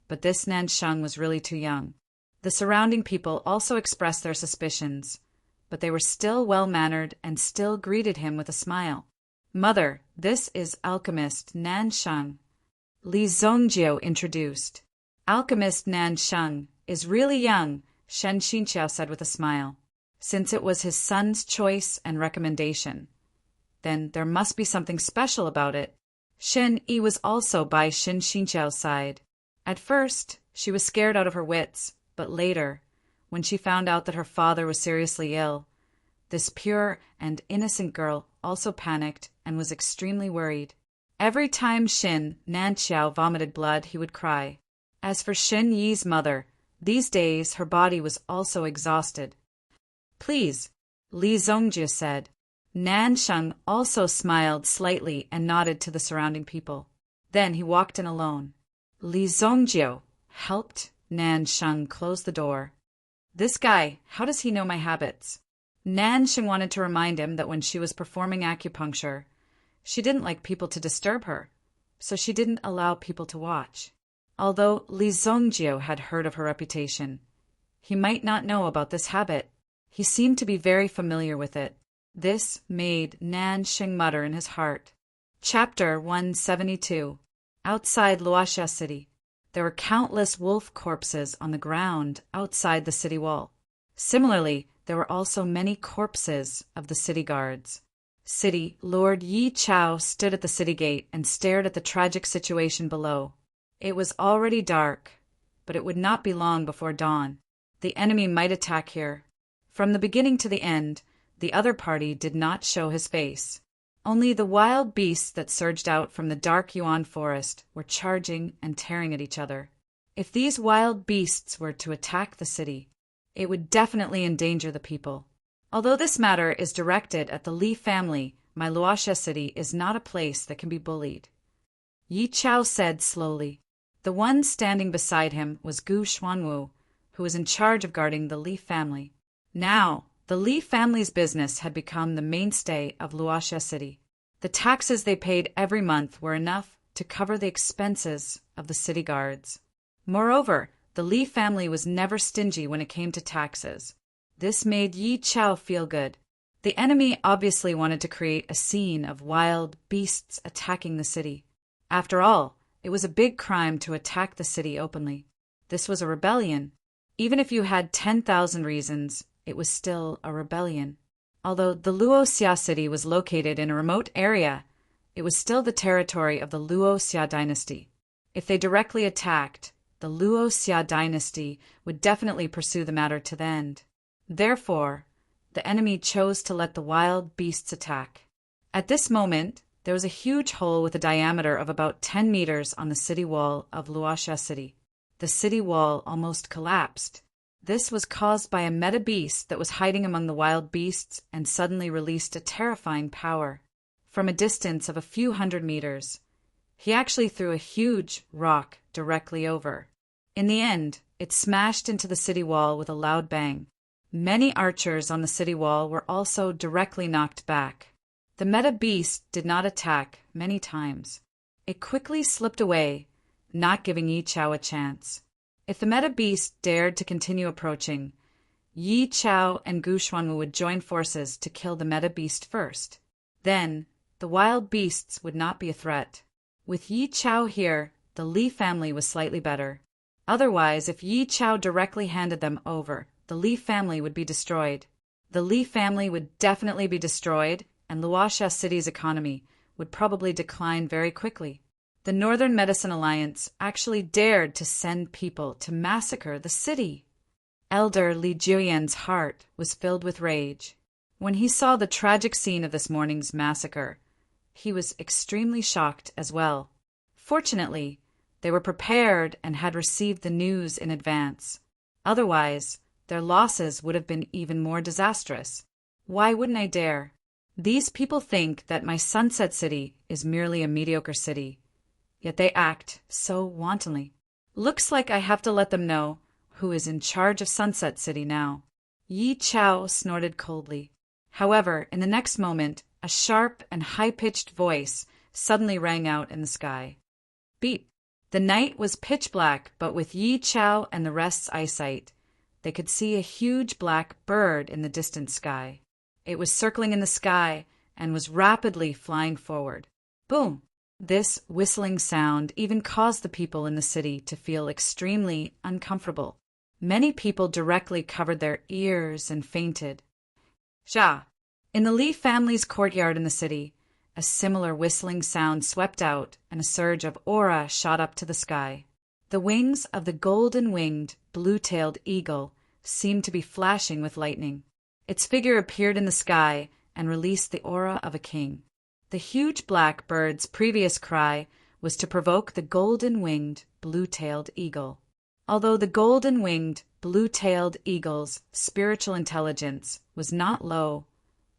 but this Nan Sheng was really too young. The surrounding people also expressed their suspicions, but they were still well-mannered and still greeted him with a smile. "Mother, this is alchemist Nan Sheng," Li Zhongjie introduced. "Alchemist Nan Sheng is really young," Shen Xinqiao said with a smile, "since it was his son's choice and recommendation. Then there must be something special about it." Shen Yi was also by Shen Xinqiao's side. At first, she was scared out of her wits, but later, when she found out that her father was seriously ill, this pure and innocent girl also panicked and was extremely worried. Every time Shen Nanqiao vomited blood, he would cry. As for Shen Yi's mother, these days her body was also exhausted. "Please," Li Zongjie said. Nan Sheng also smiled slightly and nodded to the surrounding people. Then he walked in alone. Li Zongjie helped Nan Sheng close the door. "This guy, how does he know my habits?" Nan Sheng wanted to remind him that when she was performing acupuncture, she didn't like people to disturb her, so she didn't allow people to watch. Although Li Zongjie had heard of her reputation, he might not know about this habit. He seemed to be very familiar with it. This made Nan Sheng mutter in his heart. Chapter 172. Outside Luoxia City, there were countless wolf corpses on the ground outside the city wall. Similarly, there were also many corpses of the city guards. Lord Yi Chao stood at the city gate and stared at the tragic situation below. It was already dark, but it would not be long before dawn. The enemy might attack here. From the beginning to the end, the other party did not show his face. Only the wild beasts that surged out from the dark Yuan forest were charging and tearing at each other. If these wild beasts were to attack the city, it would definitely endanger the people. Although this matter is directed at the Li family, my Luoxia city is not a place that can be bullied. Yi Chao said slowly. The one standing beside him was Gu Xuanwu, who was in charge of guarding the Li family. Now, the Li family's business had become the mainstay of Luoxia City. The taxes they paid every month were enough to cover the expenses of the city guards. Moreover, the Li family was never stingy when it came to taxes. This made Yi Chao feel good. The enemy obviously wanted to create a scene of wild beasts attacking the city. After all, it was a big crime to attack the city openly. This was a rebellion. Even if you had 10,000 reasons, it was still a rebellion. Although the Luoxia city was located in a remote area, it was still the territory of the Luoxia dynasty. If they directly attacked, the Luoxia dynasty would definitely pursue the matter to the end. Therefore, the enemy chose to let the wild beasts attack. At this moment, there was a huge hole with a diameter of about 10 meters on the city wall of Luoxia city. The city wall almost collapsed. This was caused by a meta beast that was hiding among the wild beasts and suddenly released a terrifying power. From a distance of a few hundred meters, he actually threw a huge rock directly over. In the end, it smashed into the city wall with a loud bang. Many archers on the city wall were also directly knocked back. The meta beast did not attack many times. It quickly slipped away, not giving Yi Chao a chance. If the meta beast dared to continue approaching, Yi Chao and Gu Xuanwu would join forces to kill the meta beast first. Then, the wild beasts would not be a threat. With Yi Chao here, the Li family was slightly better. Otherwise, if Yi Chao directly handed them over, the Li family would be destroyed. The Li family would definitely be destroyed, and Luoxia City's economy would probably decline very quickly. The Northern Medicine Alliance actually dared to send people to massacre the city. Elder Li Juyan's heart was filled with rage. When he saw the tragic scene of this morning's massacre, he was extremely shocked as well. Fortunately, they were prepared and had received the news in advance. Otherwise, their losses would have been even more disastrous. Why wouldn't I dare? These people think that my Sunset City is merely a mediocre city, yet they act so wantonly. Looks like I have to let them know who is in charge of Sunset City now. Yi Chao snorted coldly. However, in the next moment, a sharp and high-pitched voice suddenly rang out in the sky. Beep! The night was pitch black, but with Yi Chao and the rest's eyesight, they could see a huge black bird in the distant sky. It was circling in the sky and was rapidly flying forward. Boom! This whistling sound even caused the people in the city to feel extremely uncomfortable. Many people directly covered their ears and fainted. Sha! In the Li family's courtyard in the city, a similar whistling sound swept out and a surge of aura shot up to the sky. The wings of the golden-winged, blue-tailed eagle seemed to be flashing with lightning. Its figure appeared in the sky and released the aura of a king. The huge black bird's previous cry was to provoke the golden-winged, blue-tailed eagle. Although the golden-winged, blue-tailed eagle's spiritual intelligence was not low,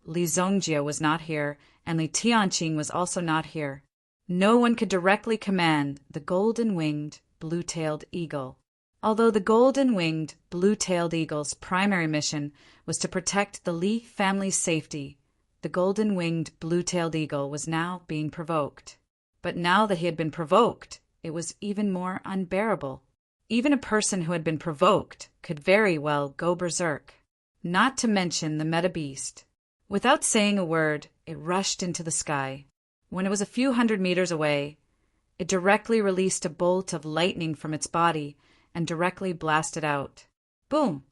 Li Zongjie was not here, and Li Tianqing was also not here. No one could directly command the golden-winged, blue-tailed eagle. Although the golden-winged, blue-tailed eagle's primary mission was to protect the Li family's safety, the golden-winged, blue-tailed eagle was now being provoked. But now that he had been provoked, it was even more unbearable. Even a person who had been provoked could very well go berserk. Not to mention the meta beast. Without saying a word, it rushed into the sky. When it was a few hundred meters away, it directly released a bolt of lightning from its body and directly blasted out. Boom!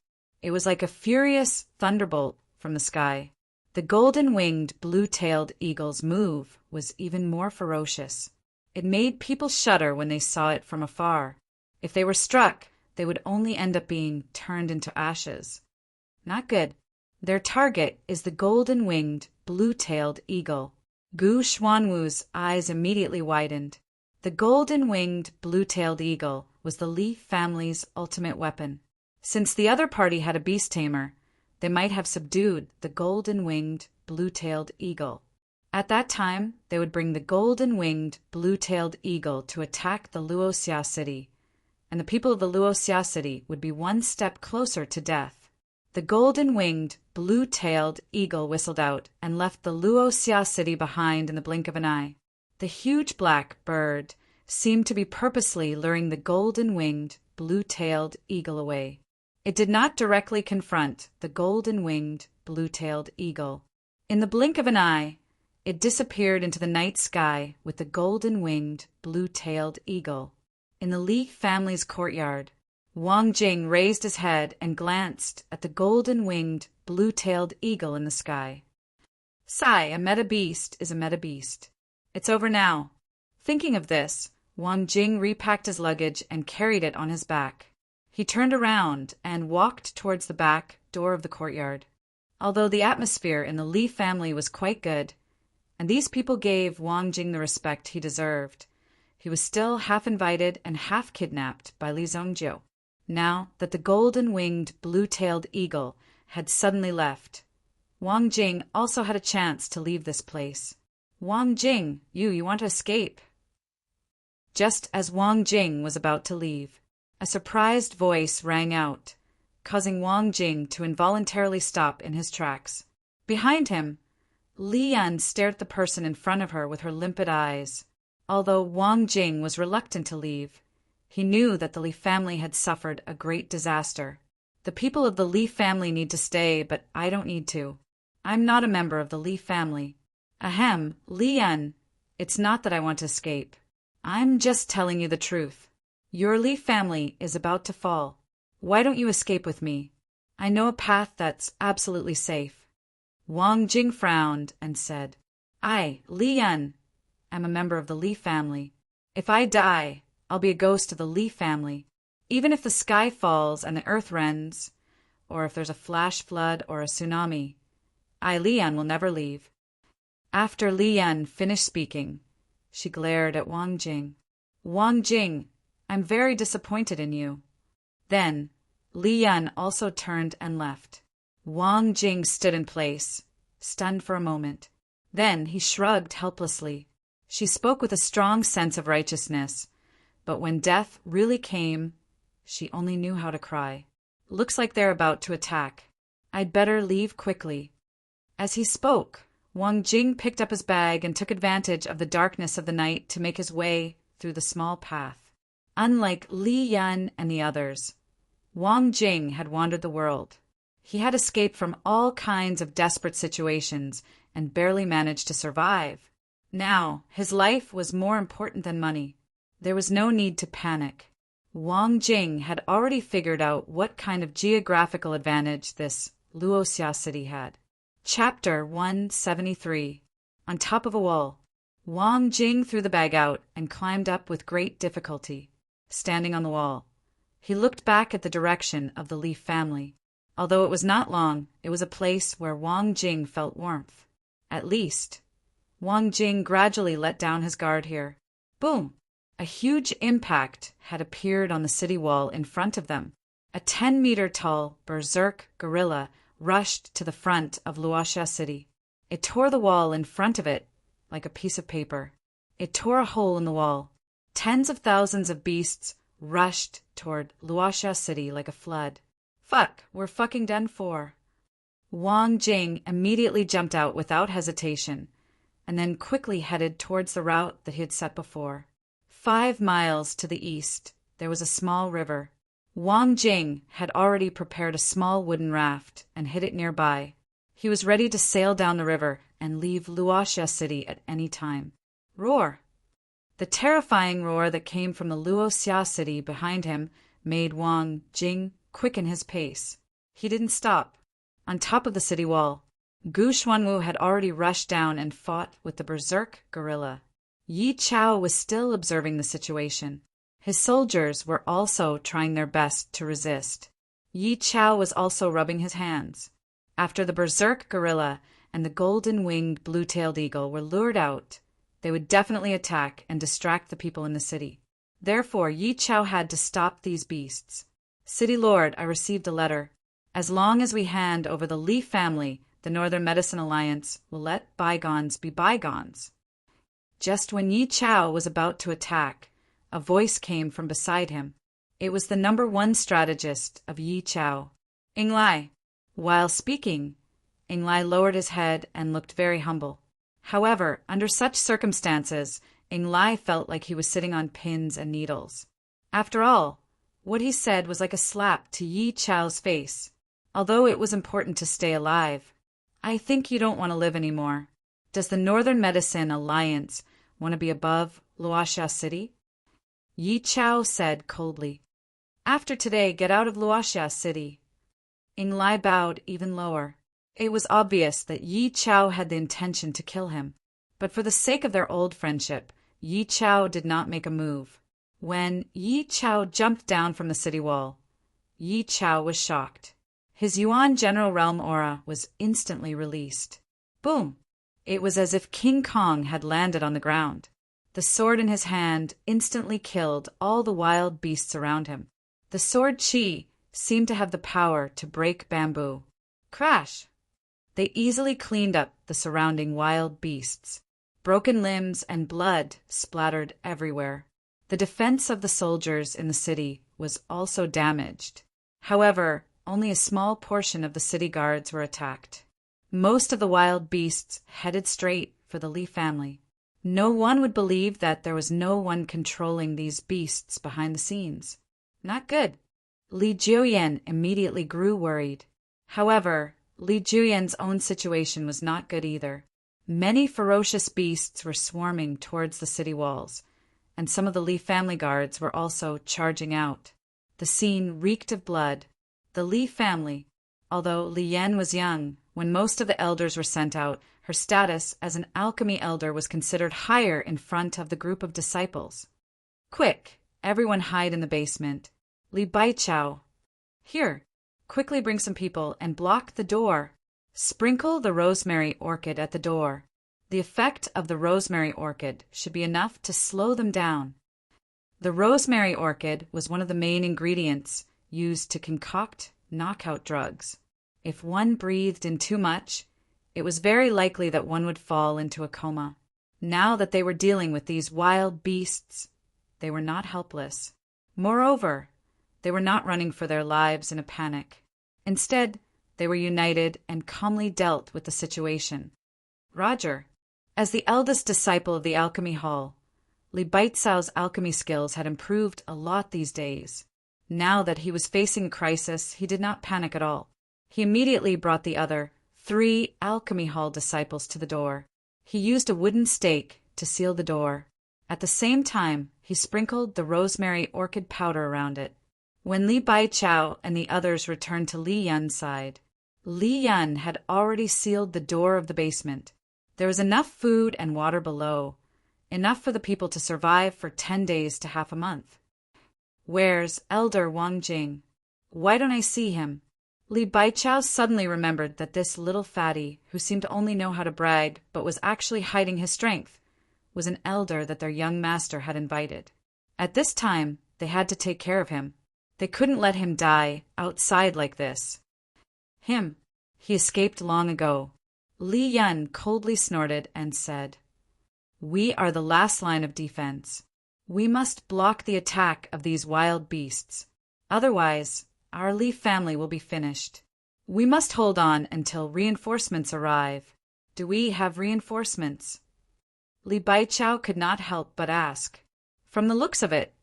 It was like a furious thunderbolt from the sky. The golden-winged, blue-tailed eagle's move was even more ferocious. It made people shudder when they saw it from afar. If they were struck, they would only end up being turned into ashes. Not good. Their target is the golden-winged, blue-tailed eagle. Gu Xuanwu's eyes immediately widened. The golden-winged, blue-tailed eagle was the Li family's ultimate weapon. Since the other party had a beast tamer, they might have subdued the golden-winged, blue-tailed eagle. At that time, they would bring the golden-winged, blue-tailed eagle to attack the Luoxia city, and the people of the Luoxia city would be one step closer to death. The golden-winged, blue-tailed eagle whistled out and left the Luoxia city behind in the blink of an eye. The huge black bird seemed to be purposely luring the golden-winged, blue-tailed eagle away. It did not directly confront the golden-winged, blue-tailed eagle. In the blink of an eye, it disappeared into the night sky with the golden-winged, blue-tailed eagle. In the Li family's courtyard, Wang Jing raised his head and glanced at the golden-winged, blue-tailed eagle in the sky. Sigh, a meta beast is a meta beast. It's over now. Thinking of this, Wang Jing repacked his luggage and carried it on his back. He turned around and walked towards the back door of the courtyard. Although the atmosphere in the Li family was quite good, and these people gave Wang Jing the respect he deserved, he was still half invited and half kidnapped by Li Zongjie. Now that the golden-winged, blue-tailed eagle had suddenly left, Wang Jing also had a chance to leave this place. Wang Jing, you want to escape? Just as Wang Jing was about to leave, a surprised voice rang out, causing Wang Jing to involuntarily stop in his tracks. Behind him, Li Yan stared at the person in front of her with her limpid eyes. Although Wang Jing was reluctant to leave, he knew that the Li family had suffered a great disaster. The people of the Li family need to stay, but I don't need to. I'm not a member of the Li family. Ahem, Li Yan, it's not that I want to escape. I'm just telling you the truth. Your Li family is about to fall. Why don't you escape with me? I know a path that's absolutely safe. Wang Jing frowned and said, I, Li Yan, am a member of the Li family. If I die, I'll be a ghost of the Li family. Even if the sky falls and the earth rends, or if there's a flash flood or a tsunami, I, Li Yan, will never leave. After Li Yan finished speaking, she glared at Wang Jing. Wang Jing, I'm very disappointed in you. Then, Li Yan also turned and left. Wang Jing stood in place, stunned for a moment. Then he shrugged helplessly. She spoke with a strong sense of righteousness, but when death really came, she only knew how to cry. Looks like they're about to attack. I'd better leave quickly. As he spoke, Wang Jing picked up his bag and took advantage of the darkness of the night to make his way through the small path. Unlike Li Yan and the others, Wang Jing had wandered the world. He had escaped from all kinds of desperate situations and barely managed to survive. Now, his life was more important than money. There was no need to panic. Wang Jing had already figured out what kind of geographical advantage this Luoxia city had. Chapter 173. On top of a wall. Wang Jing threw the bag out and climbed up with great difficulty. Standing on the wall, he looked back at the direction of the Leaf family. Although it was not long, it was a place where Wang Jing felt warmth. At least, Wang Jing gradually let down his guard here. Boom! A huge impact had appeared on the city wall in front of them. A 10-meter-tall berserk gorilla rushed to the front of Luoxia city. It tore the wall in front of it like a piece of paper. It tore a hole in the wall. Tens of thousands of beasts rushed toward Luoxia city like a flood. Fuck, we're fucking done for. Wang Jing immediately jumped out without hesitation, and then quickly headed towards the route that he had set before. 5 miles to the east, there was a small river. Wang Jing had already prepared a small wooden raft and hid it nearby. He was ready to sail down the river and leave Luoxia city at any time. Roar! The terrifying roar that came from the Luoxia city behind him made Wang Jing quicken his pace. He didn't stop. On top of the city wall, Gu Xuanwu had already rushed down and fought with the berserk gorilla. Yi Chao was still observing the situation. His soldiers were also trying their best to resist. Yi Chao was also rubbing his hands. After the berserk gorilla and the golden-winged blue-tailed eagle were lured out, they would definitely attack and distract the people in the city. Therefore, Yi Chao had to stop these beasts. City Lord, I received a letter. As long as we hand over the Li family, the Northern Medicine Alliance will let bygones be bygones. Just when Yi Chao was about to attack, a voice came from beside him. It was the #1 strategist of Yi Chao, Ing Lai. While speaking, Ing Lai lowered his head and looked very humble. However, under such circumstances, Ing Lai felt like he was sitting on pins and needles. After all, what he said was like a slap to Yi Chao's face. Although it was important to stay alive, I think you don't want to live anymore. Does the Northern Medicine Alliance want to be above Luoxia city? Yi Chao said coldly. After today, get out of Luoxia city. Ing Lai bowed even lower. It was obvious that Yi Chao had the intention to kill him, but for the sake of their old friendship, Yi Chao did not make a move. When Yi Chao jumped down from the city wall, Yi Chao was shocked. His Yuan General Realm aura was instantly released. Boom! It was as if King Kong had landed on the ground. The sword in his hand instantly killed all the wild beasts around him. The sword chi seemed to have the power to break bamboo. Crash! They easily cleaned up the surrounding wild beasts. Broken limbs and blood splattered everywhere. The defense of the soldiers in the city was also damaged. However, only a small portion of the city guards were attacked. Most of the wild beasts headed straight for the Li family. No one would believe that there was no one controlling these beasts behind the scenes. Not good. Li Juyan immediately grew worried. However, Li Juyan's own situation was not good either. Many ferocious beasts were swarming towards the city walls, and some of the Li family guards were also charging out. The scene reeked of blood. The Li family, although Li Yan was young, when most of the elders were sent out, her status as an alchemy elder was considered higher in front of the group of disciples. Quick, everyone hide in the basement. Li Baichao. Here, quickly bring some people and block the door. Sprinkle the rosemary orchid at the door. The effect of the rosemary orchid should be enough to slow them down. The rosemary orchid was one of the main ingredients used to concoct knockout drugs. If one breathed in too much, it was very likely that one would fall into a coma. Now that they were dealing with these wild beasts, they were not helpless. Moreover, they were not running for their lives in a panic. Instead, they were united and calmly dealt with the situation. Roger. As the eldest disciple of the Alchemy Hall, Li Baitsao's alchemy skills had improved a lot these days. Now that he was facing a crisis, he did not panic at all. He immediately brought the other 3 alchemy hall disciples to the door. He used a wooden stake to seal the door. At the same time, he sprinkled the rosemary orchid powder around it. When Li Baichao and the others returned to Li Yun's side, Li Yun had already sealed the door of the basement. There was enough food and water below, enough for the people to survive for 10 days to half a month. "Where's Elder Wang Jing? Why don't I see him?" Li Baichao suddenly remembered that this little fatty, who seemed to only know how to brag but was actually hiding his strength, was an elder that their young master had invited. At this time, they had to take care of him. They couldn't let him die outside like this. He escaped long ago. Li Yun coldly snorted and said, "We are the last line of defense. We must block the attack of these wild beasts. Otherwise, our Li family will be finished. We must hold on until reinforcements arrive. Do we have reinforcements?" Li Baichao could not help but ask. From the looks of it,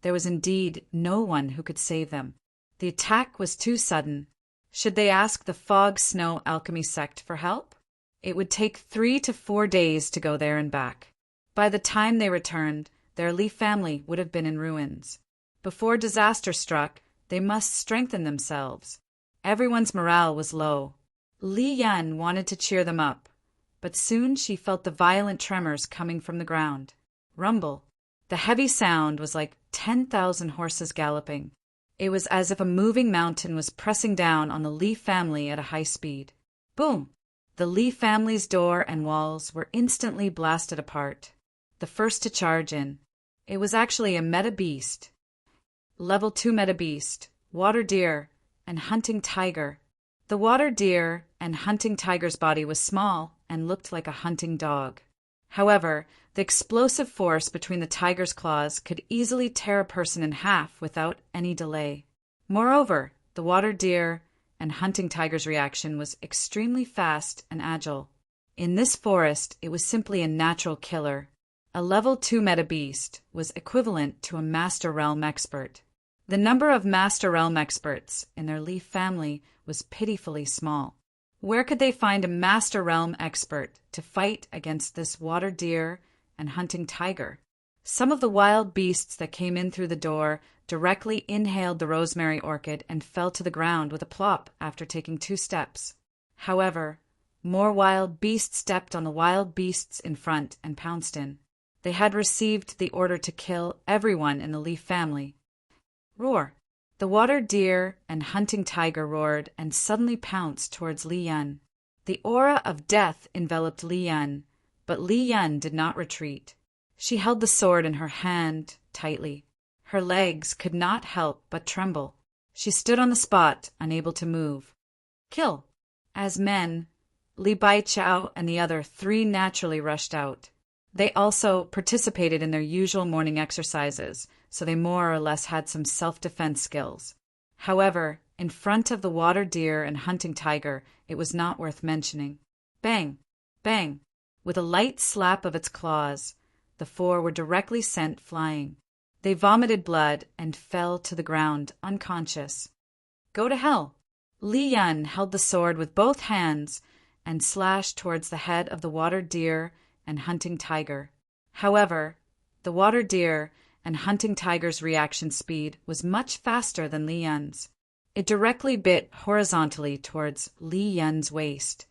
there was indeed no one who could save them. The attack was too sudden. Should they ask the Fog Snow Alchemy sect for help? It would take 3 to 4 days to go there and back. By the time they returned, their Li family would have been in ruins. Before disaster struck, they must strengthen themselves. Everyone's morale was low. Li Yun wanted to cheer them up, but soon she felt the violent tremors coming from the ground. Rumble. The heavy sound was like 10,000 horses galloping. It was as if a moving mountain was pressing down on the Li family at a high speed. Boom! The Li family's door and walls were instantly blasted apart. The first to charge in. It was actually a meta beast. Level 2 meta beast, water deer, and hunting tiger. The water deer and hunting tiger's body was small and looked like a hunting dog. However, the explosive force between the tiger's claws could easily tear a person in half without any delay. Moreover, the water deer and hunting tiger's reaction was extremely fast and agile. In this forest, it was simply a natural killer. A level 2 meta beast was equivalent to a Master Realm expert. The number of Master Realm experts in their Li family was pitifully small. Where could they find a Master Realm expert to fight against this water deer and hunting tiger? Some of the wild beasts that came in through the door directly inhaled the rosemary orchid and fell to the ground with a plop after taking 2 steps. However, more wild beasts stepped on the wild beasts in front and pounced in. They had received the order to kill everyone in the Li family. Roar! The water deer and hunting tiger roared and suddenly pounced towards Li Yun. The aura of death enveloped Li Yun, but Li Yun did not retreat. She held the sword in her hand tightly. Her legs could not help but tremble. She stood on the spot, unable to move. Kill! As men, Li Baichao and the other 3 naturally rushed out. They also participated in their usual morning exercises, so they more or less had some self-defense skills. However, in front of the water deer and hunting tiger, it was not worth mentioning. Bang! Bang! With a light slap of its claws, the 4 were directly sent flying. They vomited blood and fell to the ground, unconscious. Go to hell! Li Yun held the sword with both hands and slashed towards the head of the water deer and hunting tiger. However, the water deer and hunting tiger's reaction speed was much faster than Li Yun's. It directly bit horizontally towards Li Yun's waist.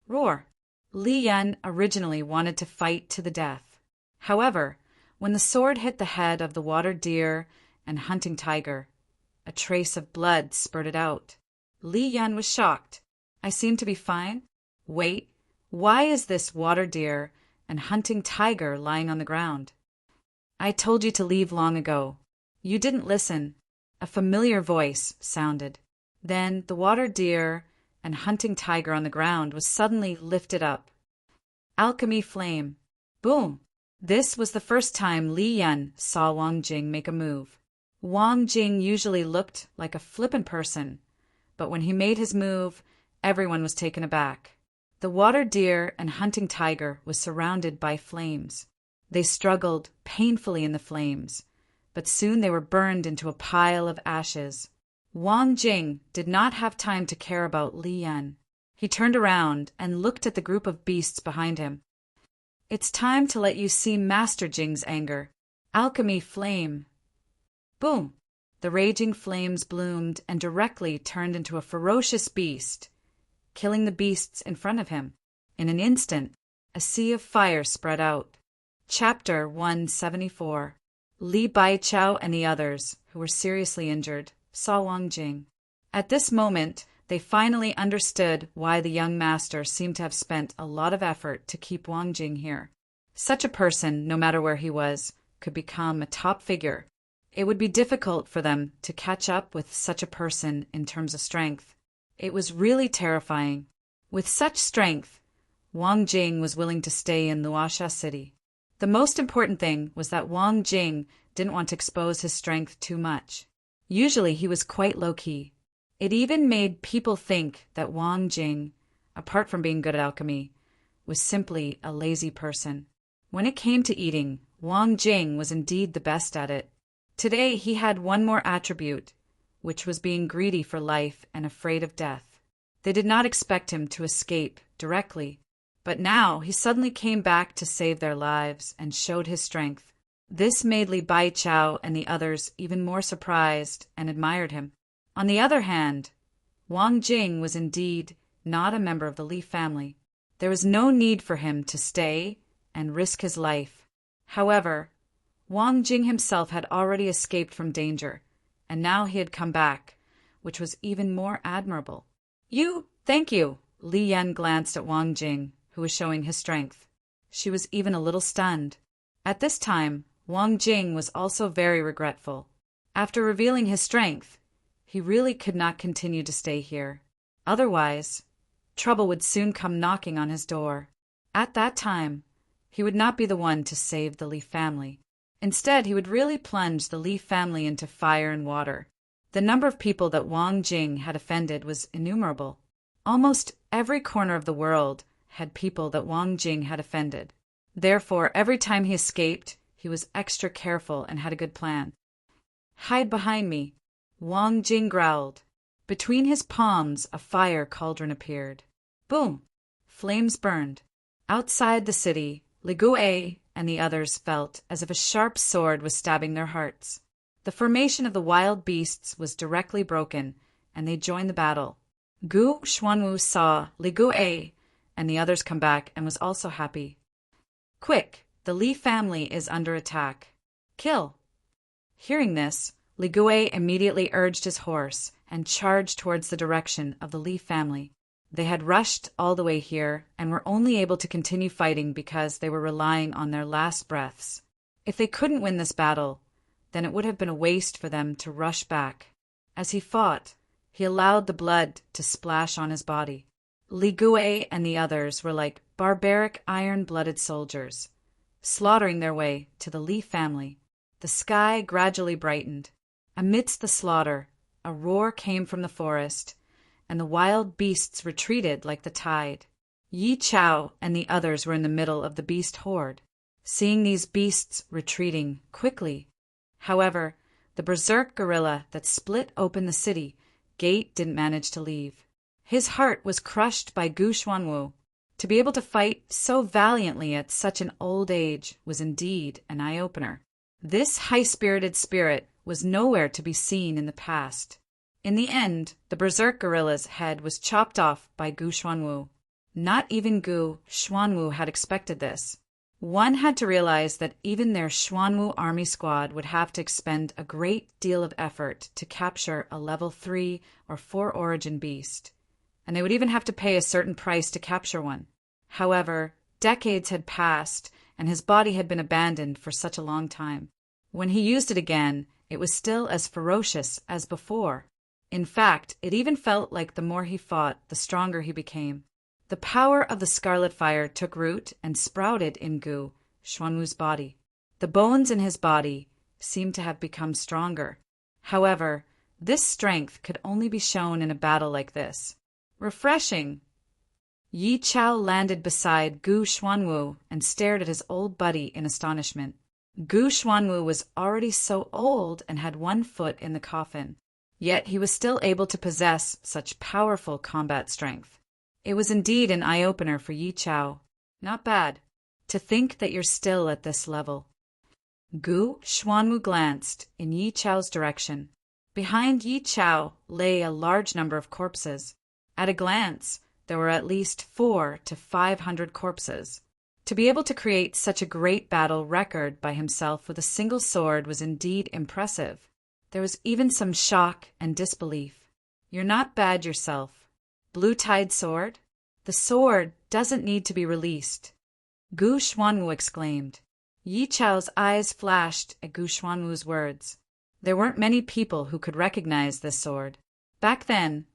Roar! Li Yun originally wanted to fight to the death. However, when the sword hit the head of the water deer and hunting tiger, a trace of blood spurted out. Li Yun was shocked. I seem to be fine? Wait, why is this water deer and hunting tiger lying on the ground? I told you to leave long ago. You didn't listen. A familiar voice sounded. Then the water deer and hunting tiger on the ground was suddenly lifted up. Alchemy flame. Boom! This was the first time Li Yun saw Wang Jing make a move. Wang Jing usually looked like a flippant person, but when he made his move, everyone was taken aback. The water deer and hunting tiger was surrounded by flames. They struggled painfully in the flames, but soon they were burned into a pile of ashes. Wang Jing did not have time to care about Li Yan. He turned around and looked at the group of beasts behind him. "It's time to let you see Master Jing's anger. Alchemy flame." Boom! The raging flames bloomed and directly turned into a ferocious beast, killing the beasts in front of him. In an instant, a sea of fire spread out. Chapter 174. Li Baichao and the others, who were seriously injured, saw Wang Jing. At this moment, they finally understood why the young master seemed to have spent a lot of effort to keep Wang Jing here. Such a person, no matter where he was, could become a top figure. It would be difficult for them to catch up with such a person in terms of strength. It was really terrifying. With such strength, Wang Jing was willing to stay in Luosha City. The most important thing was that Wang Jing didn't want to expose his strength too much. Usually he was quite low-key. It even made people think that Wang Jing, apart from being good at alchemy, was simply a lazy person. When it came to eating, Wang Jing was indeed the best at it. Today he had one more attribute, which was being greedy for life and afraid of death. They did not expect him to escape directly, but now he suddenly came back to save their lives and showed his strength. This made Li Baichao and the others even more surprised and admired him. On the other hand, Wang Jing was indeed not a member of the Li family. There was no need for him to stay and risk his life. However, Wang Jing himself had already escaped from danger, and now he had come back, which was even more admirable. Thank you." Li Yan glanced at Wang Jing, who was showing his strength. She was even a little stunned. At this time, Wang Jing was also very regretful. After revealing his strength, he really could not continue to stay here. Otherwise, trouble would soon come knocking on his door. At that time, he would not be the one to save the Li family. Instead, he would really plunge the Li family into fire and water. The number of people that Wang Jing had offended was innumerable. Almost every corner of the world had people that Wang Jing had offended. Therefore, every time he escaped, he was extra careful and had a good plan. "Hide behind me," Wang Jing growled. Between his palms, a fire cauldron appeared. Boom! Flames burned. Outside the city, Li Gui and the others felt as if a sharp sword was stabbing their hearts. The formation of the wild beasts was directly broken, and they joined the battle. Gu Xuanwu saw Li Gui and the others come back and was also happy. "Quick, the Li family is under attack. Kill!" Hearing this, Li Gui immediately urged his horse and charged towards the direction of the Li family. They had rushed all the way here and were only able to continue fighting because they were relying on their last breaths. If they couldn't win this battle, then it would have been a waste for them to rush back. As he fought, he allowed the blood to splash on his body. Li Gui and the others were like barbaric iron-blooded soldiers, slaughtering their way to the Li family. The sky gradually brightened. Amidst the slaughter, a roar came from the forest, and the wild beasts retreated like the tide. Yi Chao and the others were in the middle of the beast horde, seeing these beasts retreating quickly. However, the berserk gorilla that split open the city gate didn't manage to leave. His heart was crushed by Gu Xuanwu. To be able to fight so valiantly at such an old age was indeed an eye-opener. This high-spirited spirit was nowhere to be seen in the past. In the end, the berserk gorilla's head was chopped off by Gu Xuanwu. Not even Gu Xuanwu had expected this. One had to realize that even their Xuanwu army squad would have to expend a great deal of effort to capture a level 3 or 4 origin beast, and they would even have to pay a certain price to capture one. However, decades had passed, and his body had been abandoned for such a long time. When he used it again, it was still as ferocious as before. In fact, it even felt like the more he fought, the stronger he became. The power of the scarlet fire took root and sprouted in Gu Xuanwu's body. The bones in his body seemed to have become stronger. However, this strength could only be shown in a battle like this. Refreshing! Yi Chao landed beside Gu Xuanwu and stared at his old buddy in astonishment. Gu Xuanwu was already so old and had one foot in the coffin, yet he was still able to possess such powerful combat strength. It was indeed an eye-opener for Yi Chao. Not bad. To think that you're still at this level. Gu Xuanwu glanced in Yi Chao's direction. Behind Yi Chao lay a large number of corpses. At a glance, there were at least 400 to 500 corpses. To be able to create such a great battle record by himself with a single sword was indeed impressive. There was even some shock and disbelief. You're not bad yourself. Blue-Tide sword? The sword doesn't need to be released. Gu Xuanwu exclaimed. Yi Chao's eyes flashed at Gu Xuanwu's words. There weren't many people who could recognize this sword. Back then,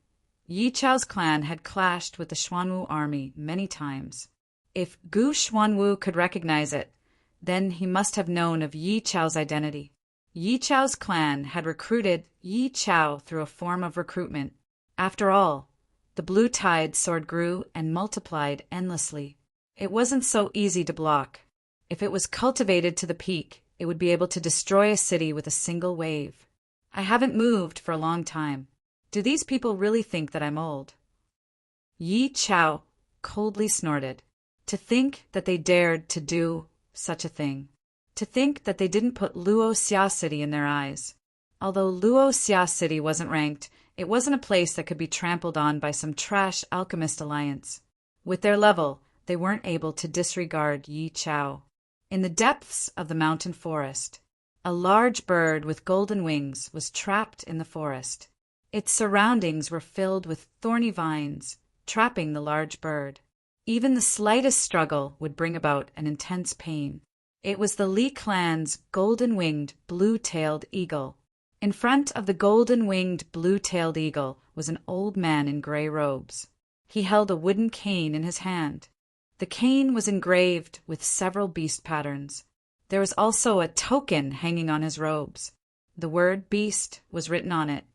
Yi Chao's clan had clashed with the Xuanwu army many times. If Gu Xuanwu could recognize it, then he must have known of Yi Chao's identity. Yi Chao's clan had recruited Yi Chao through a form of recruitment. After all, the Blue-Tide sword grew and multiplied endlessly. It wasn't so easy to block. If it was cultivated to the peak, it would be able to destroy a city with a single wave. I haven't moved for a long time. Do these people really think that I'm old? Yi Chao coldly snorted. To think that they dared to do such a thing. To think that they didn't put Luo Xia City in their eyes. Although Luo Xia City wasn't ranked, it wasn't a place that could be trampled on by some trash alchemist alliance. With their level, they weren't able to disregard Yi Chao. In the depths of the mountain forest, a large bird with golden wings was trapped in the forest. Its surroundings were filled with thorny vines, trapping the large bird. Even the slightest struggle would bring about an intense pain. It was the Li clan's golden-winged, blue-tailed eagle. In front of the golden-winged, blue-tailed eagle was an old man in gray robes. He held a wooden cane in his hand. The cane was engraved with several beast patterns. There was also a token hanging on his robes. The word beast was written on it,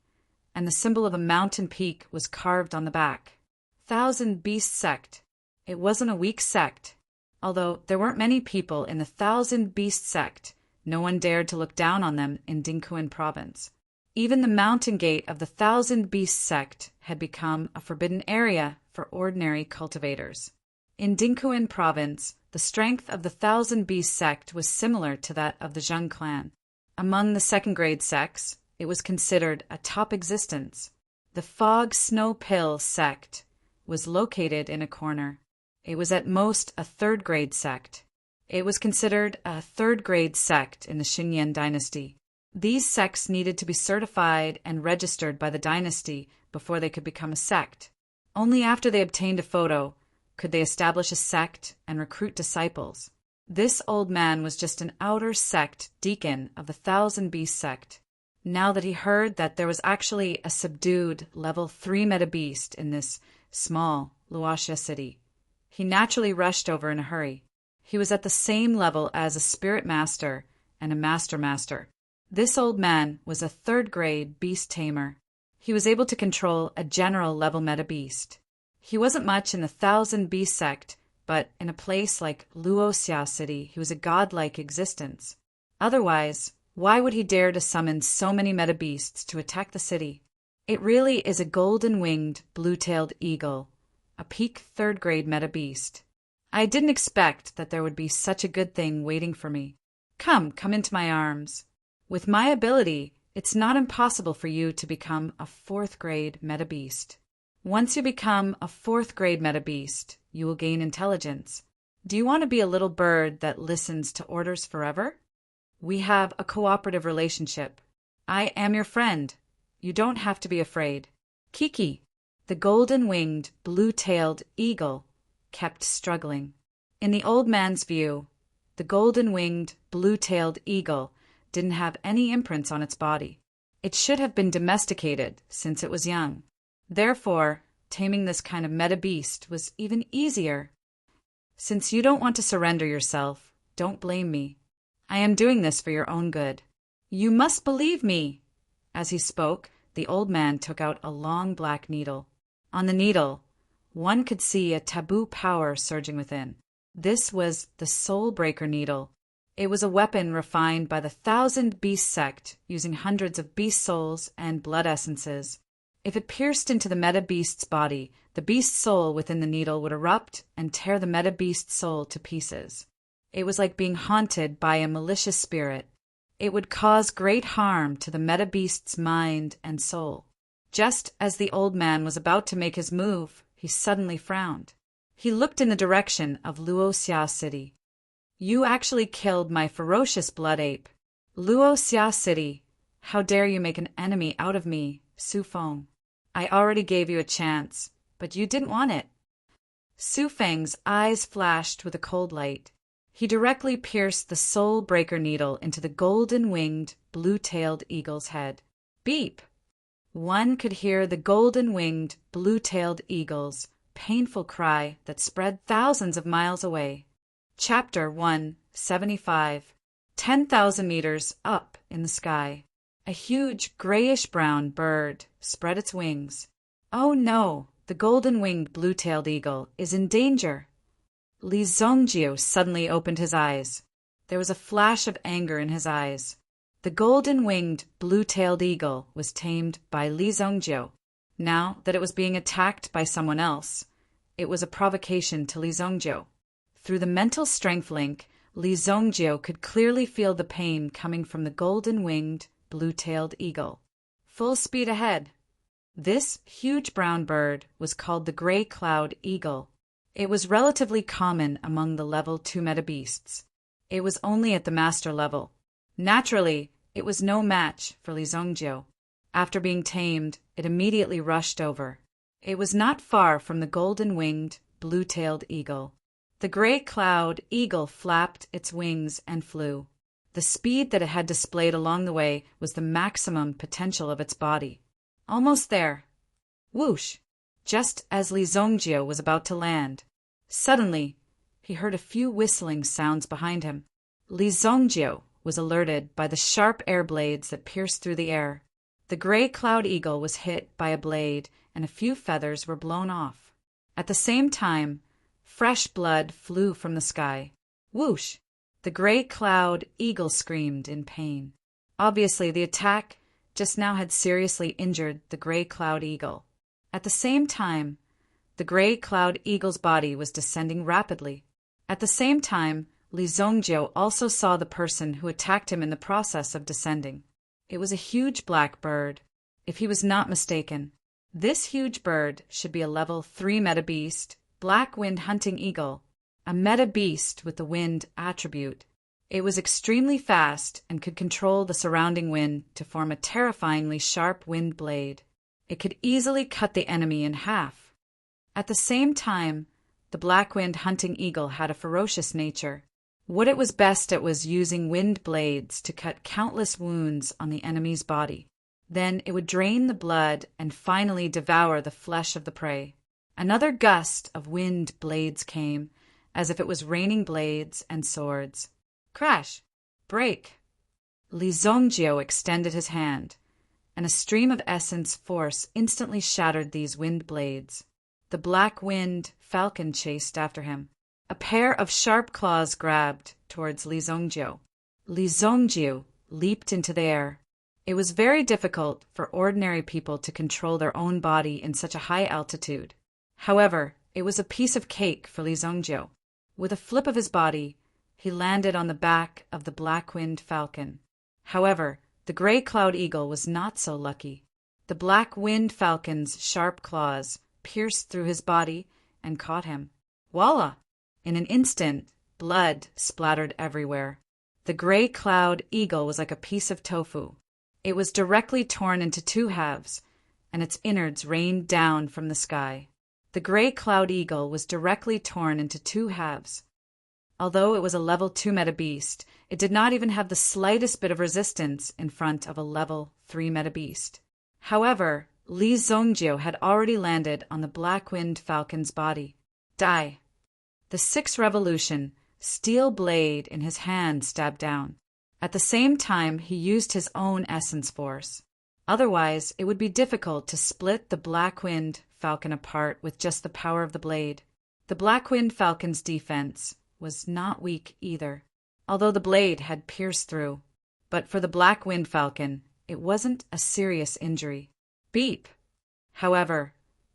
and the symbol of a mountain peak was carved on the back. Thousand Beast Sect. It wasn't a weak sect. Although there weren't many people in the Thousand Beast Sect, no one dared to look down on them in Dingquan Province. Even the mountain gate of the Thousand Beast Sect had become a forbidden area for ordinary cultivators. In Dingquan Province, the strength of the Thousand Beast Sect was similar to that of the Zheng clan. Among the second-grade sects, it was considered a top existence. The Fog Snow Pill sect was located in a corner. It was at most a third-grade sect. It was considered a third-grade sect in the Xinyan dynasty. These sects needed to be certified and registered by the dynasty before they could become a sect. Only after they obtained a photo could they establish a sect and recruit disciples. This old man was just an outer sect deacon of the Thousand Beast sect. Now that he heard that there was actually a subdued level 3 meta beast in this small Luoxia city, he naturally rushed over in a hurry. He was at the same level as a spirit master and a master. This old man was a third-grade beast tamer. He was able to control a general level meta beast. He wasn't much in the Thousand Beast sect, but in a place like Luoxia City, he was a godlike existence. Otherwise, why would he dare to summon so many meta beasts to attack the city? It really is a golden-winged, blue-tailed eagle, a peak third-grade meta beast. I didn't expect that there would be such a good thing waiting for me. Come into my arms. With my ability, it's not impossible for you to become a fourth-grade meta beast. Once you become a fourth-grade meta beast, you will gain intelligence. Do you want to be a little bird that listens to orders forever? We have a cooperative relationship. I am your friend. You don't have to be afraid. Kiki, the golden-winged, blue-tailed eagle, kept struggling. In the old man's view, the golden-winged, blue-tailed eagle didn't have any imprints on its body. It should have been domesticated since it was young. Therefore, taming this kind of meta beast was even easier. Since you don't want to surrender yourself, don't blame me. I am doing this for your own good. You must believe me. As he spoke, the old man took out a long black needle. On the needle, one could see a taboo power surging within. This was the Soul Breaker needle. It was a weapon refined by the Thousand Beast sect using hundreds of beast souls and blood essences. If it pierced into the meta-beast's body, the beast soul within the needle would erupt and tear the meta-beast soul to pieces. It was like being haunted by a malicious spirit. It would cause great harm to the meta-beast's mind and soul. Just as the old man was about to make his move, he suddenly frowned. He looked in the direction of Luoxia City. "You actually killed my ferocious blood ape. Luoxia City, how dare you make an enemy out of me, Su Feng? I already gave you a chance, but you didn't want it." Su Feng's eyes flashed with a cold light. He directly pierced the soul breaker needle into the golden-winged, blue-tailed eagle's head. Beep! One could hear the golden-winged, blue-tailed eagle's painful cry that spread thousands of miles away. Chapter 175. 10,000 meters up in the sky. A huge grayish-brown bird spread its wings. Oh no, the golden-winged blue-tailed eagle is in danger. Li Zongjio suddenly opened his eyes. There was a flash of anger in his eyes. The golden-winged blue-tailed eagle was tamed by Li Zongjio. Now that it was being attacked by someone else, it was a provocation to Li Zongjio. Through the mental strength link, Li Zongjio could clearly feel the pain coming from the golden-winged, blue-tailed eagle. Full speed ahead. This huge brown bird was called the gray cloud eagle. It was relatively common among the level 2 meta-beasts. It was only at the master level. Naturally, it was no match for Li Zongjio. After being tamed, it immediately rushed over. It was not far from the golden-winged, blue-tailed eagle. The gray cloud eagle flapped its wings and flew. The speed that it had displayed along the way was the maximum potential of its body. Almost there. Whoosh! Just as Li Zongjio was about to land. Suddenly, he heard a few whistling sounds behind him. Li Zongjio was alerted by the sharp air blades that pierced through the air. The gray cloud eagle was hit by a blade, and a few feathers were blown off. At the same time, fresh blood flew from the sky. Whoosh! The gray cloud eagle screamed in pain. Obviously, the attack just now had seriously injured the gray cloud eagle. At the same time, the gray cloud eagle's body was descending rapidly. At the same time, Li Zongjio also saw the person who attacked him in the process of descending. It was a huge black bird. If he was not mistaken, this huge bird should be a level 3 meta-beast, black wind hunting eagle, a meta-beast with the wind attribute. It was extremely fast and could control the surrounding wind to form a terrifyingly sharp wind blade. It could easily cut the enemy in half. At the same time, the black wind hunting eagle had a ferocious nature. What it was best at was using wind blades to cut countless wounds on the enemy's body. Then it would drain the blood and finally devour the flesh of the prey. Another gust of wind blades came, as if it was raining blades and swords. Crash! Break! Li Zongjio extended his hand, and a stream of essence force instantly shattered these wind blades. The black wind falcon chased after him. A pair of sharp claws grabbed towards Li Zongjio. Li Zongjio leaped into the air. It was very difficult for ordinary people to control their own body in such a high altitude. However, it was a piece of cake for Li Zongjio. With a flip of his body, he landed on the back of the black-winged falcon. However, the gray cloud eagle was not so lucky. The black-winged falcon's sharp claws pierced through his body and caught him. Voila! In an instant, blood splattered everywhere. The gray cloud eagle was like a piece of tofu. It was directly torn into 2 halves, and its innards rained down from the sky. The gray cloud eagle was directly torn into 2 halves. Although it was a level 2 meta-beast, it did not even have the slightest bit of resistance in front of a level 3 meta-beast. However, Li Zongjio had already landed on the black-winged falcon's body. Die! The 6th revolution, steel blade in his hand stabbed down. At the same time, he used his own essence force. Otherwise, it would be difficult to split the black-winged falcon apart with just the power of the blade. The black-winged falcon's defense was not weak either. although the blade had pierced through. But for the black-winged falcon, it wasn't a serious injury. Beep! However,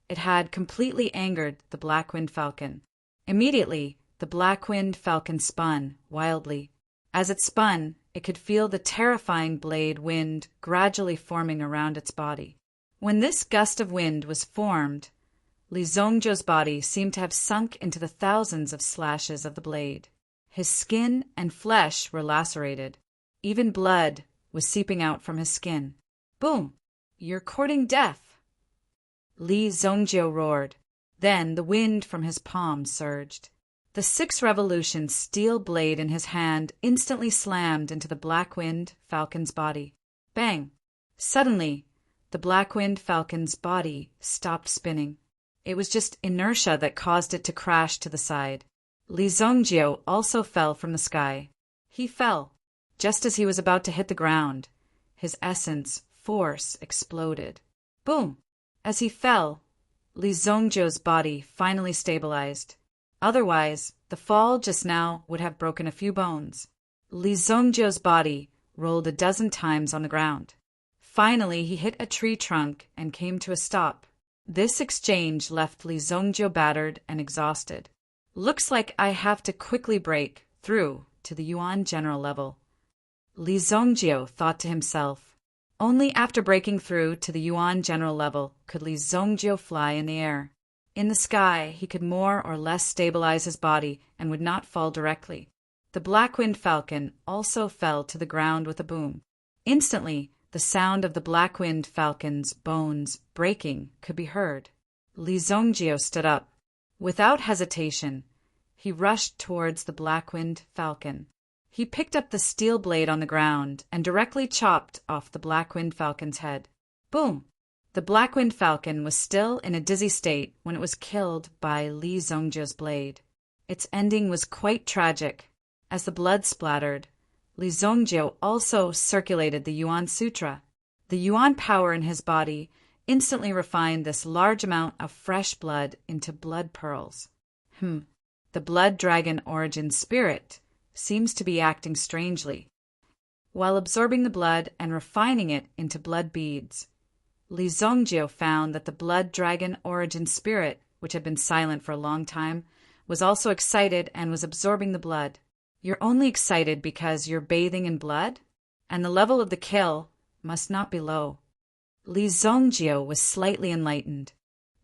it had completely angered the black-winged falcon. Immediately, the black-winged falcon spun wildly. As it spun, it could feel the terrifying blade wind gradually forming around its body. When this gust of wind was formed, Li Zongjiu's body seemed to have sunk into the thousands of slashes of the blade. His skin and flesh were lacerated. Even blood was seeping out from his skin. Boom! You're courting death! Li Zongjiu roared. Then the wind from his palm surged. The 6-revolution steel blade in his hand instantly slammed into the black-winged falcon's body. Bang! Suddenly, the black-winged falcon's body stopped spinning. It was just inertia that caused it to crash to the side. Li Zongjiu also fell from the sky. He fell. Just as he was about to hit the ground, his essence, force, exploded. Boom! As he fell, Li Zongjiu's body finally stabilized. Otherwise, the fall just now would have broken a few bones. Li Zongjiu's body rolled a dozen times on the ground. Finally, he hit a tree trunk and came to a stop. This exchange left Li Zongjiu battered and exhausted. Looks like I have to quickly break through to the Yuan general level. Li Zongjiu thought to himself. Only after breaking through to the Yuan general level could Li Zongjiu fly in the air. In the sky, he could more or less stabilize his body and would not fall directly. The black-winged falcon also fell to the ground with a boom. Instantly, the sound of the black-winged falcon's bones breaking could be heard. Li Zongjiu stood up. Without hesitation, he rushed towards the black-winged falcon. He picked up the steel blade on the ground and directly chopped off the black-winged falcon's head. Boom! The black-winged falcon was still in a dizzy state when it was killed by Li Zongjiu's blade. Its ending was quite tragic. As the blood splattered, Li Zongjiu also circulated the Yuan Sutra. The Yuan power in his body instantly refined this large amount of fresh blood into blood pearls. The blood dragon origin spirit seems to be acting strangely. While absorbing the blood and refining it into blood beads, Li Zongjiu found that the blood dragon origin spirit, which had been silent for a long time, was also excited and was absorbing the blood. You're only excited because you're bathing in blood? And the level of the kill must not be low. Li Zongjiu was slightly enlightened.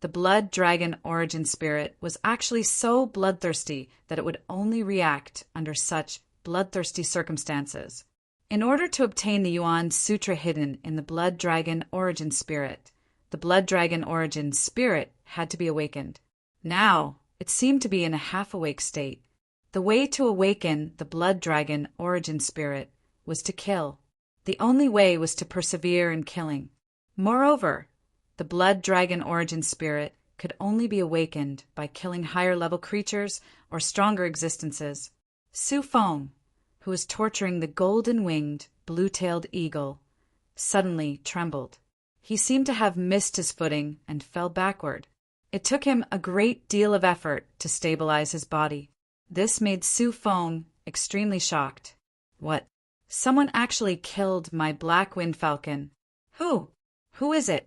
The blood dragon origin spirit was actually so bloodthirsty that it would only react under such bloodthirsty circumstances. In order to obtain the Yuan Sutra hidden in the blood dragon origin spirit, the blood dragon origin spirit had to be awakened. Now, it seemed to be in a half-awake state. The way to awaken the blood dragon origin spirit was to kill. The only way was to persevere in killing. Moreover, the blood dragon origin spirit could only be awakened by killing higher-level creatures or stronger existences. Su Feng, who was torturing the golden-winged, blue-tailed eagle, suddenly trembled. He seemed to have missed his footing and fell backward. It took him a great deal of effort to stabilize his body. This made Su Feng extremely shocked. What? Someone actually killed my black-winged falcon. Who? Who is it?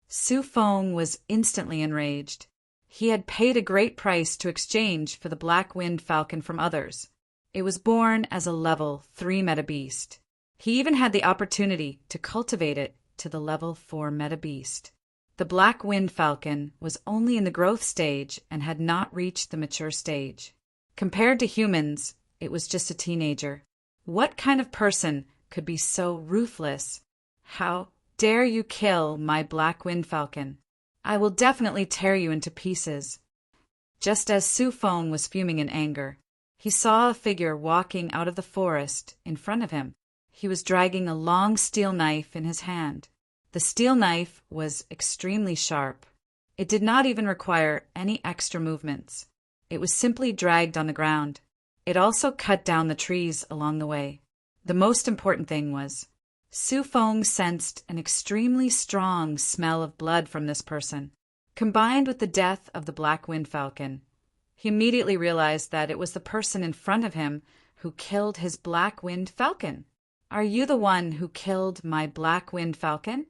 Su Feng was instantly enraged. He had paid a great price to exchange for the black-winged falcon from others. It was born as a level 3 meta beast. He even had the opportunity to cultivate it to the level 4 meta beast. The black-winged falcon was only in the growth stage and had not reached the mature stage. Compared to humans, it was just a teenager. What kind of person could be so ruthless? How dare you kill my black-winged falcon? I will definitely tear you into pieces. Just as Su Feng was fuming in anger, he saw a figure walking out of the forest in front of him. He was dragging a long steel knife in his hand. The steel knife was extremely sharp. It did not even require any extra movements. It was simply dragged on the ground. It also cut down the trees along the way. The most important thing was, Su Feng sensed an extremely strong smell of blood from this person. Combined with the death of the black-winged falcon, he immediately realized that it was the person in front of him who killed his black-winged falcon? Are you the one who killed my black-winged falcon?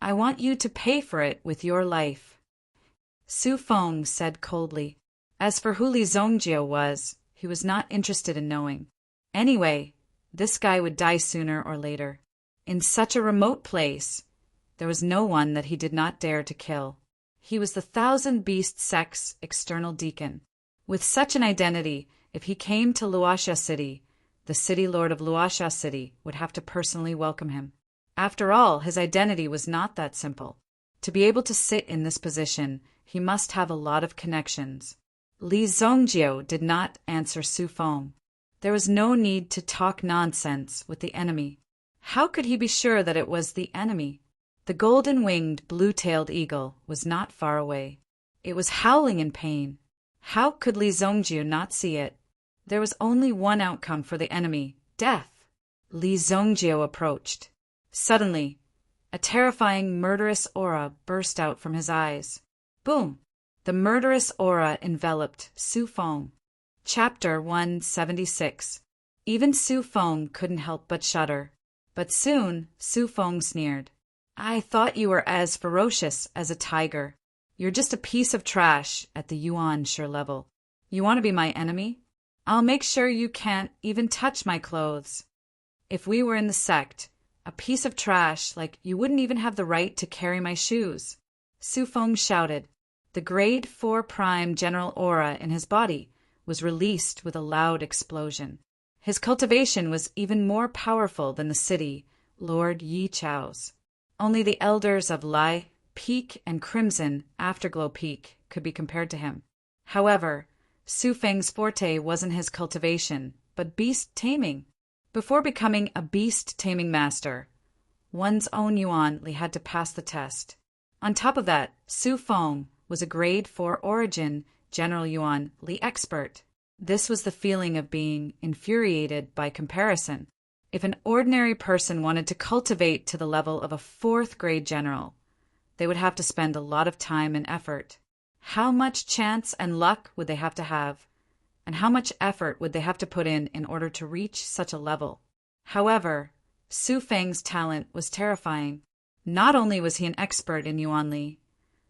I want you to pay for it with your life." Su Feng said coldly. As for who Li Zongjie was, he was not interested in knowing. Anyway, this guy would die sooner or later. In such a remote place, there was no one that he did not dare to kill. He was the Thousand Beast Sect's external deacon. With such an identity, if he came to Luoxia City, the city lord of Luoxia City would have to personally welcome him. After all, his identity was not that simple. To be able to sit in this position, he must have a lot of connections. Li Zongjie did not answer Su Feng. There was no need to talk nonsense with the enemy. How could he be sure that it was the enemy? The golden-winged, blue-tailed eagle was not far away. It was howling in pain. How could Li Zongjie not see it? There was only one outcome for the enemy: death. Li Zongjie approached. Suddenly, a terrifying, murderous aura burst out from his eyes. Boom! The murderous aura enveloped Su Feng. Chapter 176. Even Su Feng couldn't help but shudder. But soon, Su Feng sneered. "I thought you were as ferocious as a tiger. You're just a piece of trash at the Yuan-Shi level. You want to be my enemy? I'll make sure you can't even touch my clothes. If we were in the sect, a piece of trash like you wouldn't even have the right to carry my shoes." Su Feng shouted. The grade 4 prime general aura in his body was released with a loud explosion. His cultivation was even more powerful than the city Lord Yi Chao's. Only the elders of Lai Peak and Crimson Afterglow Peak could be compared to him. However, Su Feng's forte wasn't his cultivation, but beast taming. Before becoming a beast taming master, one's own Yuan Li had to pass the test. On top of that, Su Feng was a grade 4 origin General Yuan Li expert. This was the feeling of being infuriated by comparison. If an ordinary person wanted to cultivate to the level of a 4th grade general, they would have to spend a lot of time and effort. How much chance and luck would they have to have? And how much effort would they have to put in order to reach such a level? However, Su Feng's talent was terrifying. Not only was he an expert in Yuan Li,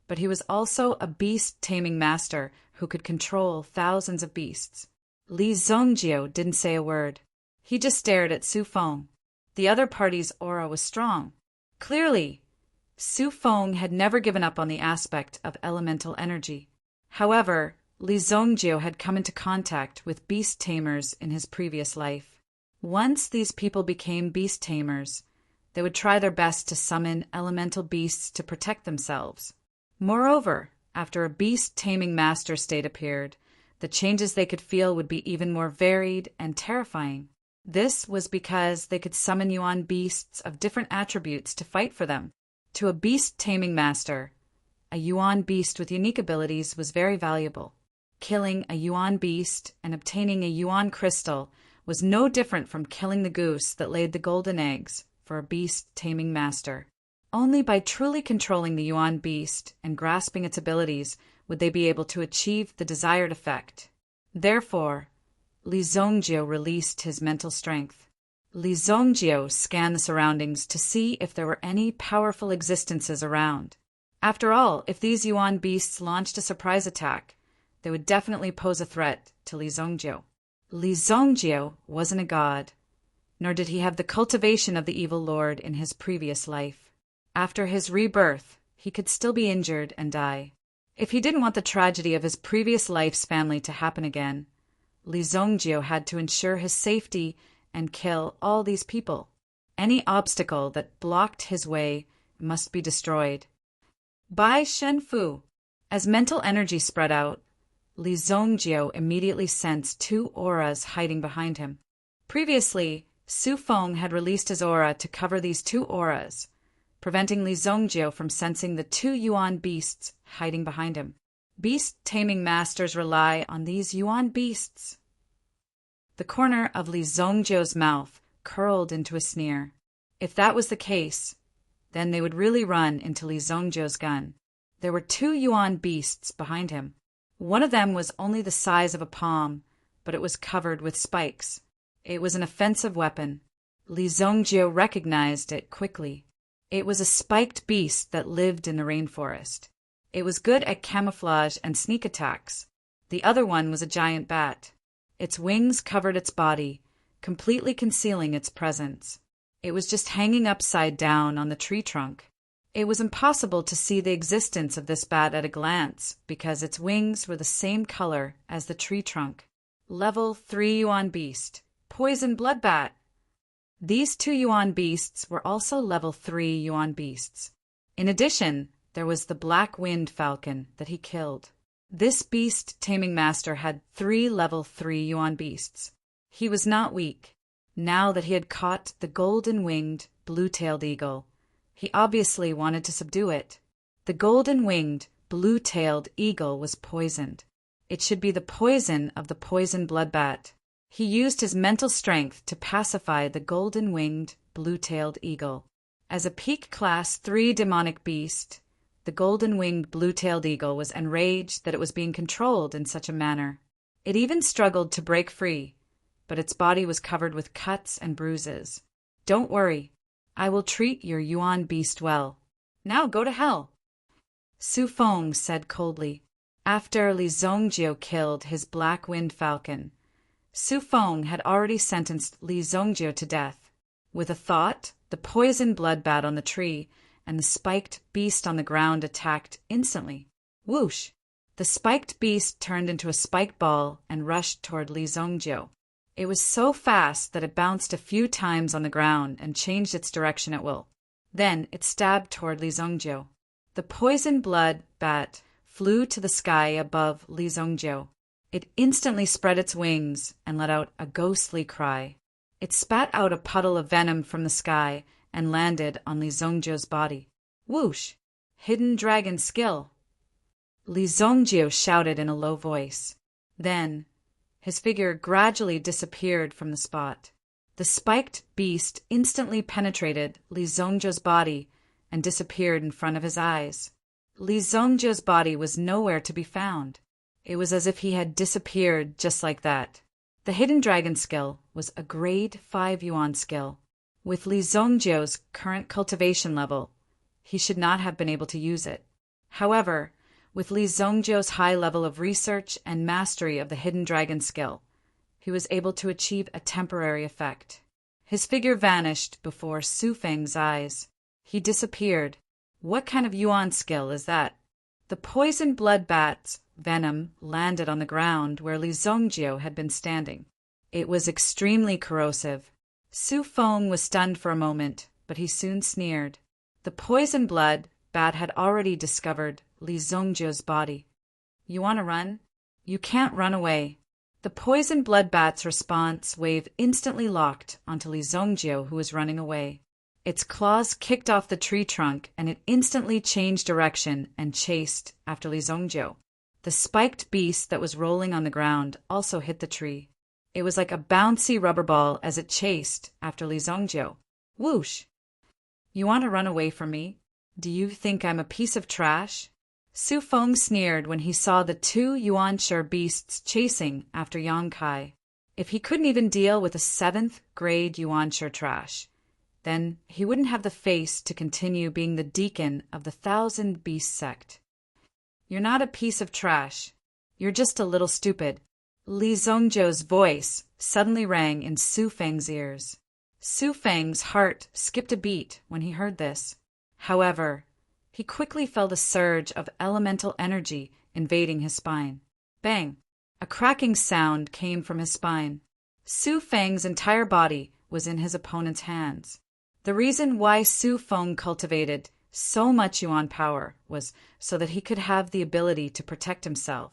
but he was also a beast-taming master who could control thousands of beasts. Li Zongjie didn't say a word. He just stared at Su Feng. The other party's aura was strong. Clearly, Su Feng had never given up on the aspect of elemental energy. However, Li Zongjie had come into contact with beast tamers in his previous life. Once these people became beast tamers, they would try their best to summon elemental beasts to protect themselves. Moreover, after a beast-taming master state appeared, the changes they could feel would be even more varied and terrifying. This was because they could summon Yuan beasts of different attributes to fight for them. To a beast-taming master, a Yuan beast with unique abilities was very valuable. Killing a Yuan beast and obtaining a Yuan crystal was no different from killing the goose that laid the golden eggs for a beast-taming master. Only by truly controlling the Yuan beast and grasping its abilities would they be able to achieve the desired effect. Therefore, Li Zongjie released his mental strength. Li Zongjie scanned the surroundings to see if there were any powerful existences around. After all, if these Yuan beasts launched a surprise attack, they would definitely pose a threat to Li Zongjie. Li Zongjie wasn't a god, nor did he have the cultivation of the evil lord in his previous life. After his rebirth, he could still be injured and die. If he didn't want the tragedy of his previous life's family to happen again, Li Zongjie had to ensure his safety and kill all these people. Any obstacle that blocked his way must be destroyed. Bai Shenfu. As mental energy spread out, Li Zongjie immediately sensed 2 auras hiding behind him. Previously, Su Feng had released his aura to cover these 2 auras, preventing Li Zongjie from sensing the 2 Yuan beasts hiding behind him. Beast-taming masters rely on these Yuan beasts. The corner of Li Zongjie's mouth curled into a sneer. If that was the case, then they would really run into Li Zongjie's gun. There were 2 Yuan beasts behind him. One of them was only the size of a palm, but it was covered with spikes. It was an offensive weapon. Li Zongjio recognized it quickly. It was a spiked beast that lived in the rainforest. It was good at camouflage and sneak attacks. The other one was a giant bat. Its wings covered its body, completely concealing its presence. It was just hanging upside down on the tree trunk. It was impossible to see the existence of this bat at a glance because its wings were the same color as the tree trunk. Level 3 Yuan Beast. Poison Blood Bat. These 2 Yuan beasts were also level 3 Yuan beasts. In addition, there was the Black Wind Falcon that he killed. This beast taming master had 3 level 3 Yuan beasts. He was not weak. Now that he had caught the golden-winged, blue-tailed eagle, he obviously wanted to subdue it. The golden-winged, blue-tailed eagle was poisoned. It should be the poison of the poison blood bat. He used his mental strength to pacify the golden-winged, blue-tailed eagle. As a peak class 3 demonic beast, the golden-winged, blue-tailed eagle was enraged that it was being controlled in such a manner. It even struggled to break free, but its body was covered with cuts and bruises. Don't worry. I will treat your Yuan beast well. Now go to hell. Su Feng said coldly. After Li Zongjio killed his Black Wind Falcon, Su Feng had already sentenced Li Zongjio to death. With a thought, the poison blood bat on the tree and the spiked beast on the ground attacked instantly. Whoosh! The spiked beast turned into a spiked ball and rushed toward Li Zongjio. It was so fast that it bounced a few times on the ground and changed its direction at will. Then it stabbed toward Li Zongjio. The poison blood bat flew to the sky above Li Zongjio. It instantly spread its wings and let out a ghostly cry. It spat out a puddle of venom from the sky and landed on Li Zongjio's body. Whoosh! Hidden dragon skill. Li Zongjio shouted in a low voice. Then his figure gradually disappeared from the spot. The spiked beast instantly penetrated Li Zongjio's body and disappeared in front of his eyes. Li Zongjio's body was nowhere to be found. It was as if he had disappeared just like that. The hidden dragon skill was a grade 5 Yuan skill. With Li Zongjio's current cultivation level, he should not have been able to use it. However, with Li Zongjio's high level of research and mastery of the hidden dragon skill, he was able to achieve a temporary effect. His figure vanished before Su Feng's eyes. He disappeared. What kind of Yuan skill is that? The poison blood bat's venom landed on the ground where Li Zongjio had been standing. It was extremely corrosive. Su Feng was stunned for a moment, but he soon sneered. The poison blood bat had already discovered Li Zongjio's body. You want to run? You can't run away. The poison blood bat's response wave instantly locked onto Li Zongjio, who was running away. Its claws kicked off the tree trunk, and it instantly changed direction and chased after Li Zongjio. The spiked beast that was rolling on the ground also hit the tree. It was like a bouncy rubber ball as it chased after Li Zongjio. Whoosh! You want to run away from me? Do you think I'm a piece of trash? Su Feng sneered when he saw the 2 Yuanshi beasts chasing after Yang Kai. If he couldn't even deal with a 7th grade Yuanshi trash, then he wouldn't have the face to continue being the deacon of the 1,000 Beast sect. You're not a piece of trash. You're just a little stupid. Li Zongjio's voice suddenly rang in Su Feng's ears. Su Feng's heart skipped a beat when he heard this. However, he quickly felt a surge of elemental energy invading his spine. Bang! A cracking sound came from his spine. Su Feng's entire body was in his opponent's hands. The reason why Su Feng cultivated so much Yuan power was so that he could have the ability to protect himself.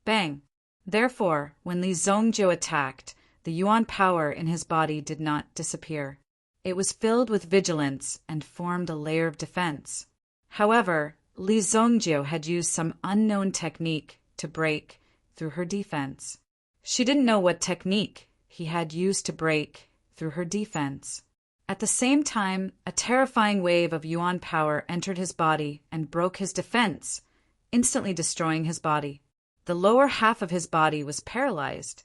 Bang! Therefore, when Li Zongjio attacked, the Yuan power in his body did not disappear. It was filled with vigilance and formed a layer of defense. However, Li Zongjio had used some unknown technique to break through her defense. She didn't know what technique he had used to break through her defense. At the same time, a terrifying wave of Yuan power entered his body and broke his defense, instantly destroying his body. The lower half of his body was paralyzed.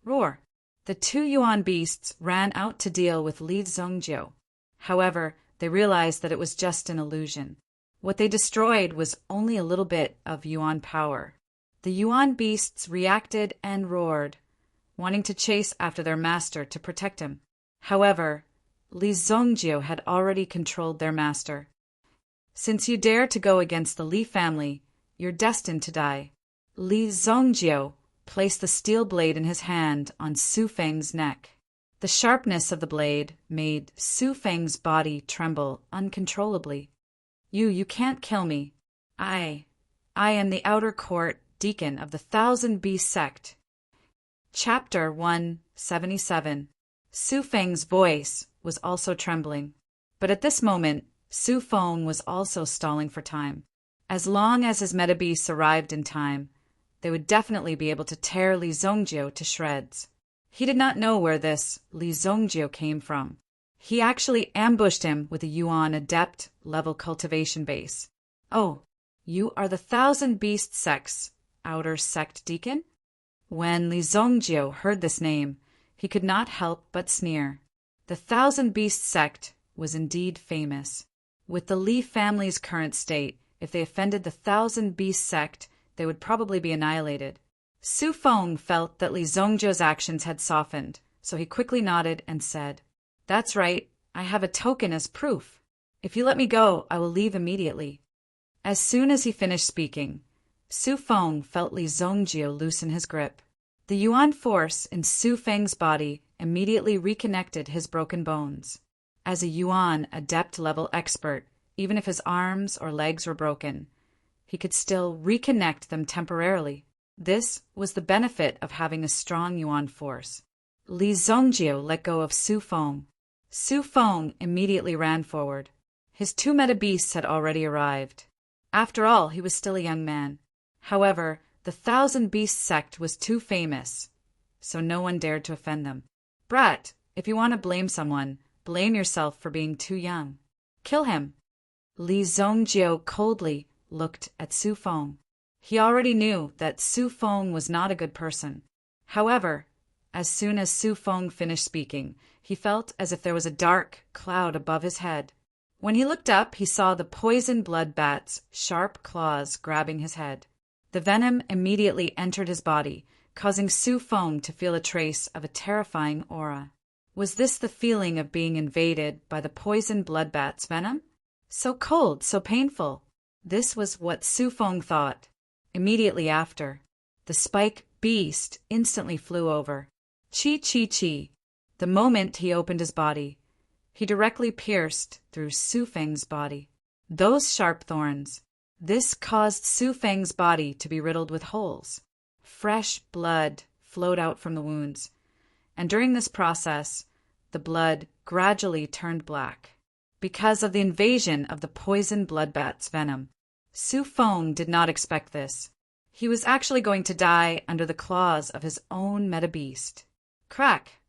Roar! The two Yuan beasts ran out to deal with Li Zhongjiu. However, they realized that it was just an illusion. What they destroyed was only a little bit of Yuan power. The Yuan beasts reacted and roared, wanting to chase after their master to protect him. However, Li Zhongjiu had already controlled their master. Since you dare to go against the Li family, you're destined to die. Li Zhongjiu placed the steel blade in his hand on Su Feng's neck. The sharpness of the blade made Su Feng's body tremble uncontrollably. You can't kill me. I am the outer court deacon of the Thousand Beast sect. Chapter 177. Su Feng's voice was also trembling. But at this moment, Su Feng was also stalling for time. As long as his metabeasts arrived in time, they would definitely be able to tear Li Zhongjiu to shreds. He did not know where this Li Zhongjiu came from. He actually ambushed him with a Yuan Adept level cultivation base. Oh, you are the Thousand Beast Sect's outer sect deacon? When Li Zhongjiu heard this name, he could not help but sneer. The Thousand Beast sect was indeed famous. With the Li family's current state, if they offended the Thousand Beast sect, they would probably be annihilated. Su Feng felt that Li Zhongjiu's actions had softened, so he quickly nodded and said, "That's right, I have a token as proof. If you let me go, I will leave immediately." As soon as he finished speaking, Su Feng felt Li Zhongjiu loosen his grip. The Yuan force in Su Feng's body immediately reconnected his broken bones. As a Yuan Adept level expert, even if his arms or legs were broken, he could still reconnect them temporarily. This was the benefit of having a strong Yuan force. Li Zhongjiu let go of Su Feng. Su Feng immediately ran forward. His two metabeasts had already arrived. After all, he was still a young man. However, the Thousand Beast sect was too famous, so no one dared to offend them. "Brat, if you want to blame someone, blame yourself for being too young. Kill him." Li Zhongjiu coldly looked at Su Feng. He already knew that Su Feng was not a good person. However, as soon as Su Feng finished speaking, he felt as if there was a dark cloud above his head. When he looked up, he saw the poison blood bat's sharp claws grabbing his head. The venom immediately entered his body, causing Su Feng to feel a trace of a terrifying aura. Was this the feeling of being invaded by the poison blood bat's venom? So cold, so painful. This was what Su Feng thought. Immediately after, the spike beast instantly flew over. Chi chi chi. The moment he opened his body, he directly pierced through Su Feng's body. Those sharp thorns. This caused Su Feng's body to be riddled with holes. Fresh blood flowed out from the wounds, and during this process, the blood gradually turned black. Because of the invasion of the poison blood bat's venom, Su Feng did not expect this. He was actually going to die under the claws of his own metabeast. Crack!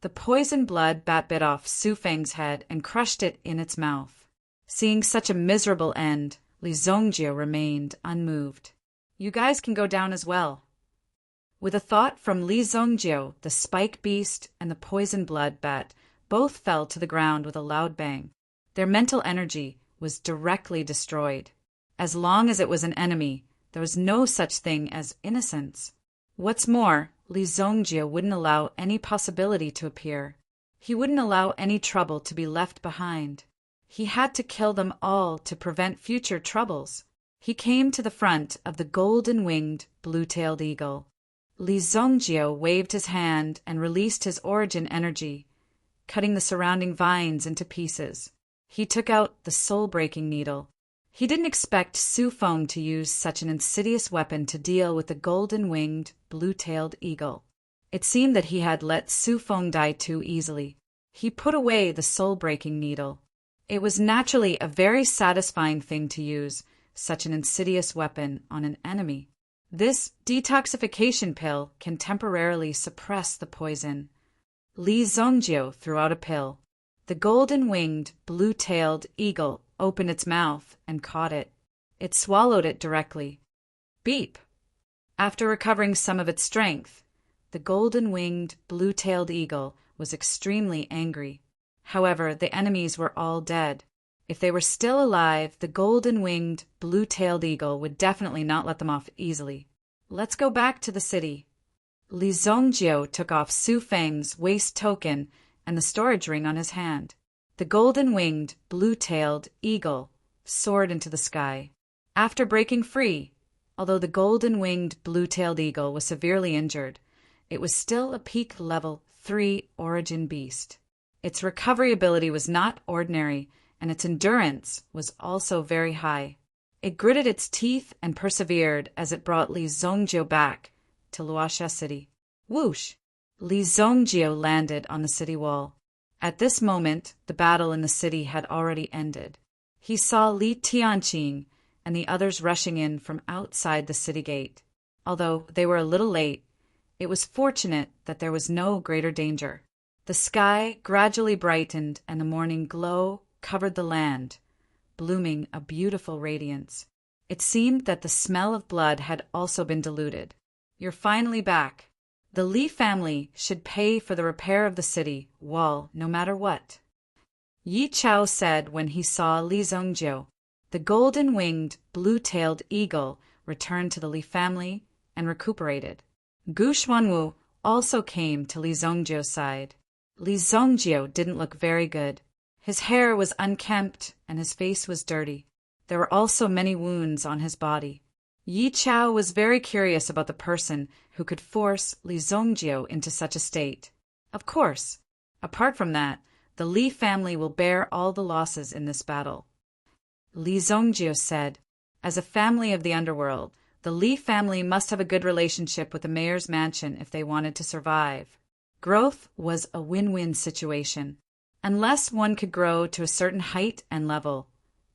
The poison blood bat bit off Su Feng's head and crushed it in its mouth. Seeing such a miserable end, Li Zhongjiu remained unmoved. "You guys can go down as well." With a thought from Li Zhongjiu, the spike beast and the poison blood bat both fell to the ground with a loud bang. Their mental energy was directly destroyed. As long as it was an enemy, there was no such thing as innocence. What's more, Li Zhongjiu wouldn't allow any possibility to appear. He wouldn't allow any trouble to be left behind. He had to kill them all to prevent future troubles. He came to the front of the golden-winged, blue-tailed eagle. Li Zhongjiu waved his hand and released his origin energy, cutting the surrounding vines into pieces. He took out the soul-breaking needle. He didn't expect Su Feng to use such an insidious weapon to deal with the golden-winged, blue-tailed eagle. It seemed that he had let Su Feng die too easily. He put away the soul-breaking needle. It was naturally a very satisfying thing to use such an insidious weapon on an enemy. This detoxification pill can temporarily suppress the poison. Li Zhongjiu threw out a pill. The golden-winged, blue-tailed eagle opened its mouth and caught it. It swallowed it directly. Beep! After recovering some of its strength, the golden-winged, blue-tailed eagle was extremely angry. However, the enemies were all dead. If they were still alive, the golden-winged, blue-tailed eagle would definitely not let them off easily. Let's go back to the city. Li Zhongjiu took off Su Feng's waist token and the storage ring on his hand. The golden-winged, blue-tailed eagle soared into the sky. After breaking free, although the golden-winged, blue-tailed eagle was severely injured, it was still a peak level 3 origin beast. Its recovery ability was not ordinary, and its endurance was also very high. It gritted its teeth and persevered as it brought Li Zhongjiu back to Luoxia City. Whoosh! Li Zhongjiu landed on the city wall. At this moment, the battle in the city had already ended. He saw Li Tianqing and the others rushing in from outside the city gate. Although they were a little late, it was fortunate that there was no greater danger. The sky gradually brightened and the morning glow covered the land, blooming a beautiful radiance. It seemed that the smell of blood had also been diluted. You're finally back. The Li family should pay for the repair of the city wall no matter what. Yi Chao said when he saw Li Zhongjiu. The golden-winged, blue-tailed eagle returned to the Li family and recuperated. Gu Xuanwu also came to Li Zhongjiu's side. Li Zhongjiu didn't look very good. His hair was unkempt and his face was dirty. There were also many wounds on his body. Yi Chao was very curious about the person who could force Li Zhongjiu into such a state. Of course, apart from that, the Li family will bear all the losses in this battle. Li Zhongjiu said, as a family of the underworld, the Li family must have a good relationship with the mayor's mansion if they wanted to survive. Growth was a win-win situation. Unless one could grow to a certain height and level,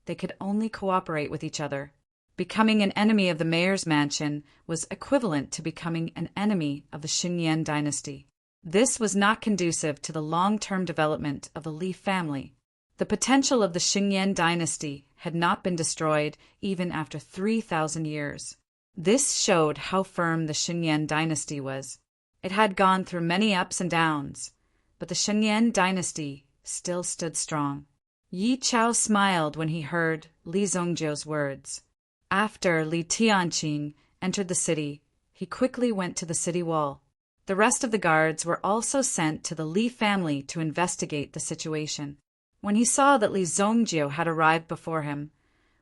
they could only cooperate with each other. Becoming an enemy of the mayor's mansion was equivalent to becoming an enemy of the Xinyan dynasty. This was not conducive to the long-term development of the Li family. The potential of the Xinyan dynasty had not been destroyed even after 3,000 years. This showed how firm the Xinyan dynasty was. It had gone through many ups and downs, but the Xinyan dynasty still stood strong. Yi Chao smiled when he heard Li Zhongjiu's words. After Li Tianqing entered the city, he quickly went to the city wall. The rest of the guards were also sent to the Li family to investigate the situation. When he saw that Li Zhongjiu had arrived before him,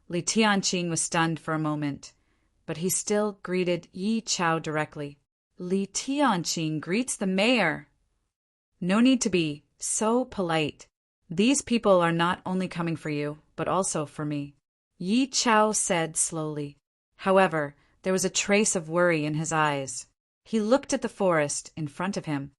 Li Tianqing was stunned for a moment, but he still greeted Yi Chao directly. Li Tianqing greets the mayor. No need to be so polite. These people are not only coming for you, but also for me, Yi Chao said slowly. However, there was a trace of worry in his eyes. He looked at the forest in front of him.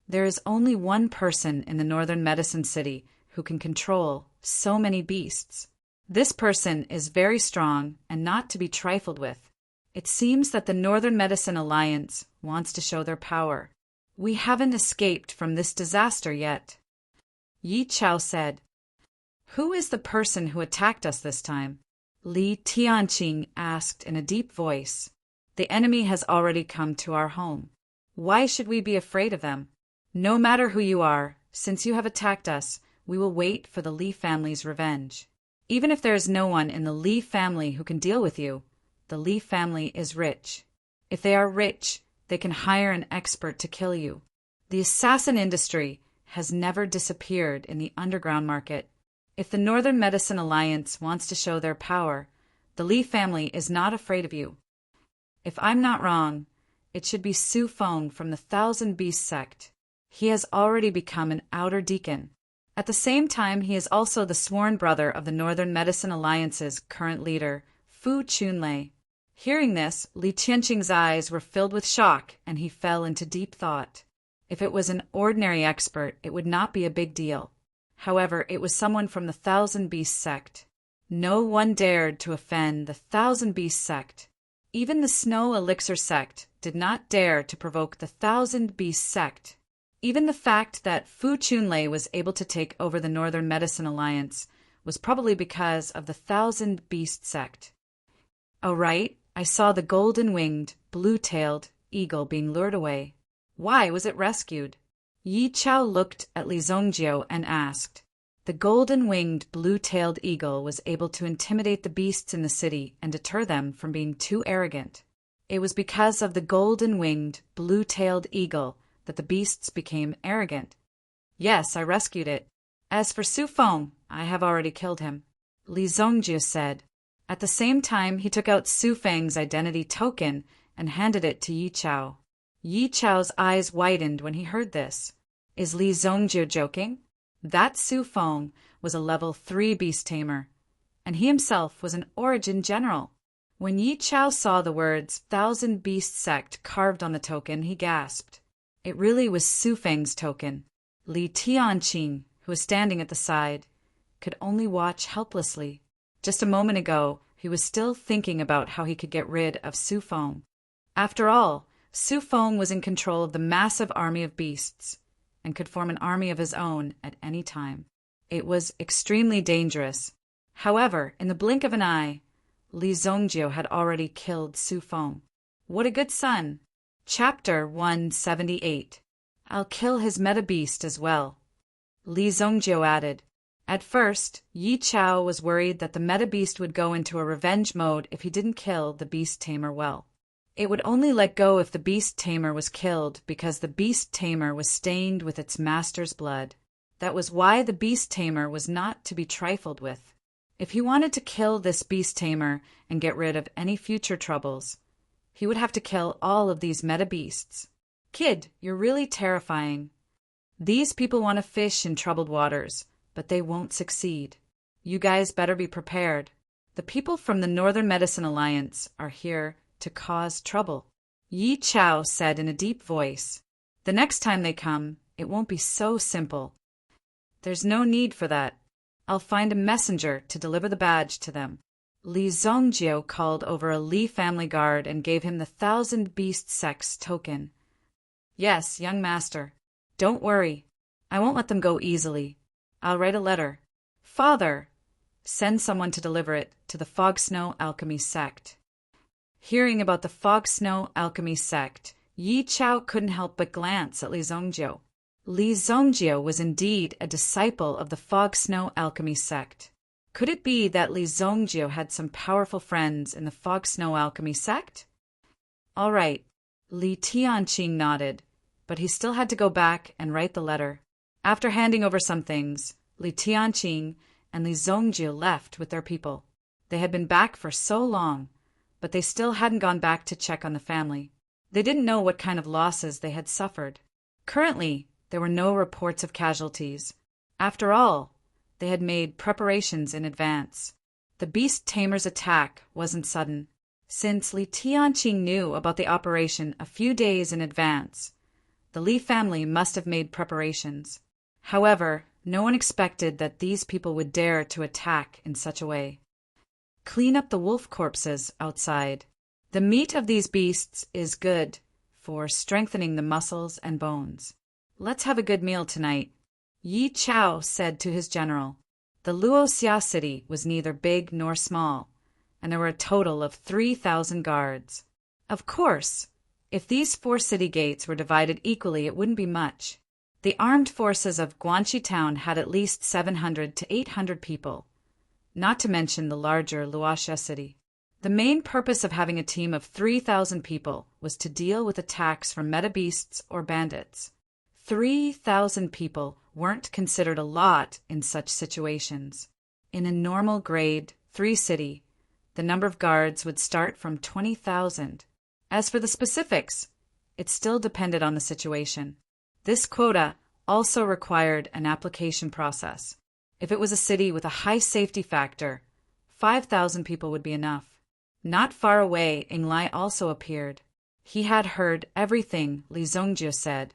There is only one person in the northern medicine city who can control so many beasts. This person is very strong and not to be trifled with. It seems that the Northern Medicine Alliance wants to show their power. We haven't escaped from this disaster yet. Yi Chao said, "Who is the person who attacked us this time?" Li Tianqing asked in a deep voice. "The enemy has already come to our home. Why should we be afraid of them? No matter who you are, since you have attacked us, we will wait for the Li family's revenge. Even if there is no one in the Li family who can deal with you, the Li family is rich. If they are rich, they can hire an expert to kill you. The assassin industry has never disappeared in the underground market. If the Northern Medicine Alliance wants to show their power, the Li family is not afraid of you. If I'm not wrong, it should be Su Feng from the Thousand Beast sect. He has already become an outer deacon. At the same time, he is also the sworn brother of the Northern Medicine Alliance's current leader, Fu Chunlei." Hearing this, Li Tianqing's eyes were filled with shock, and he fell into deep thought. If it was an ordinary expert, it would not be a big deal. However, it was someone from the Thousand Beast sect. No one dared to offend the Thousand Beast sect. Even the Snow Elixir sect did not dare to provoke the Thousand Beast sect. Even the fact that Fu Chunlei was able to take over the Northern Medicine Alliance was probably because of the Thousand Beast sect. Oh right, I saw the golden-winged, blue-tailed eagle being lured away. Why was it rescued? Yi Chao looked at Li Zongjio and asked. The golden-winged, blue-tailed eagle was able to intimidate the beasts in the city and deter them from being too arrogant. It was because of the golden-winged, blue-tailed eagle that the beasts became arrogant. Yes, I rescued it. As for Su Feng, I have already killed him, Li Zongjio said. At the same time, he took out Su Feng's identity token and handed it to Yi Chao. Yi Chao's eyes widened when he heard this. Is Li Zongjio joking? That Su Feng was a level 3 beast tamer, and he himself was an origin general. When Yi Chao saw the words Thousand Beast Sect carved on the token, he gasped. It really was Su Feng's token. Li Tianqing, who was standing at the side, could only watch helplessly. Just a moment ago, he was still thinking about how he could get rid of Su Feng. After all, Su Feng was in control of the massive army of beasts, and could form an army of his own at any time. It was extremely dangerous. However, in the blink of an eye, Li Zongjio had already killed Su Feng. What a good son! Chapter 178. I'll kill his meta-beast as well, Li Zongjio added. At first, Yi Chao was worried that the meta-beast would go into a revenge mode if he didn't kill the beast tamer well. It would only let go if the beast tamer was killed because the beast tamer was stained with its master's blood. That was why the beast tamer was not to be trifled with. If he wanted to kill this beast tamer and get rid of any future troubles, he would have to kill all of these meta-beasts. Kid, you're really terrifying. These people want to fish in troubled waters, but they won't succeed. You guys better be prepared. The people from the Northern Medicine Alliance are here to cause trouble, Yi Chao said in a deep voice. The next time they come, it won't be so simple. There's no need for that. I'll find a messenger to deliver the badge to them. Li Zongjio called over a Li family guard and gave him the Thousand Beast Sects token. Yes, young master. Don't worry. I won't let them go easily. I'll write a letter. Father, send someone to deliver it to the Fog Snow Alchemy Sect. Hearing about the Fog Snow Alchemy Sect, Yi Chao couldn't help but glance at Li Zongjio. Li Zongjio was indeed a disciple of the Fog Snow Alchemy Sect. Could it be that Li Zongjio had some powerful friends in the Fog Snow Alchemy Sect? All right, Li Tianqing nodded, but he still had to go back and write the letter. After handing over some things, Li Tianqing and Li Zongjio left with their people. They had been back for so long, but they still hadn't gone back to check on the family. They didn't know what kind of losses they had suffered. Currently, there were no reports of casualties. After all, they had made preparations in advance. The beast tamer's attack wasn't sudden. Since Li Tianqing knew about the operation a few days in advance, the Li family must have made preparations. However, no one expected that these people would dare to attack in such a way. Clean up the wolf corpses outside. The meat of these beasts is good for strengthening the muscles and bones. Let's have a good meal tonight, Yi Chao said to his general. The Luoxia city was neither big nor small, and there were a total of 3,000 guards. Of course, if these 4 city gates were divided equally, it wouldn't be much. The armed forces of Guanxi town had at least 700 to 800 people, not to mention the larger Luoxia city. The main purpose of having a team of 3,000 people was to deal with attacks from meta-beasts or bandits. 3,000 people weren't considered a lot in such situations. In a normal grade 3 city, the number of guards would start from 20,000. As for the specifics, it still depended on the situation. This quota also required an application process. If it was a city with a high safety factor, 5,000 people would be enough. Not far away, Inglai also appeared. He had heard everything Li Zongjio said.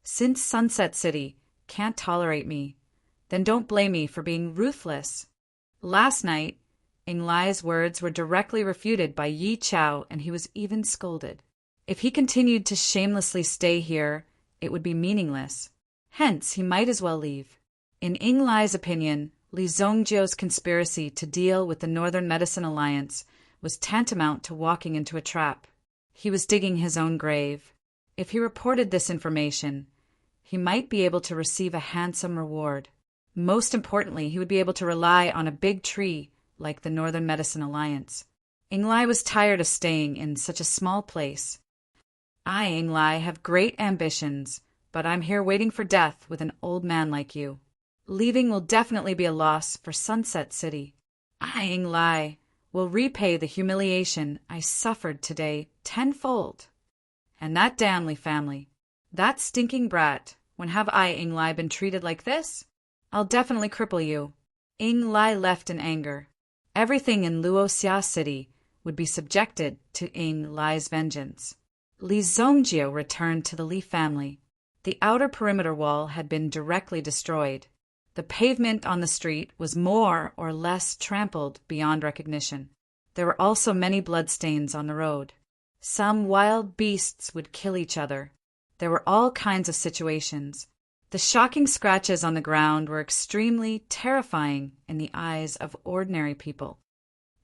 Since Sunset City can't tolerate me, then don't blame me for being ruthless. Last night, Inglai's words were directly refuted by Yi Chao, and he was even scolded. If he continued to shamelessly stay here, it would be meaningless. Hence, he might as well leave. In Inglai's opinion, Li Zongjio's conspiracy to deal with the Northern Medicine Alliance was tantamount to walking into a trap. He was digging his own grave. If he reported this information, he might be able to receive a handsome reward. Most importantly, he would be able to rely on a big tree like the Northern Medicine Alliance. Inglai was tired of staying in such a small place. I, Inglai, have great ambitions, but I'm here waiting for death with an old man like you. Leaving will definitely be a loss for Sunset City. I, Inglai, will repay the humiliation I suffered today tenfold. And that Danley family, that stinking brat, when have I, Inglai, been treated like this? I'll definitely cripple you. Inglai left in anger. Everything in Luoxia City would be subjected to Inglai's vengeance. Li Zongjio returned to the Li family. The outer perimeter wall had been directly destroyed. The pavement on the street was more or less trampled beyond recognition. There were also many bloodstains on the road. Some wild beasts would kill each other. There were all kinds of situations. The shocking scratches on the ground were extremely terrifying in the eyes of ordinary people.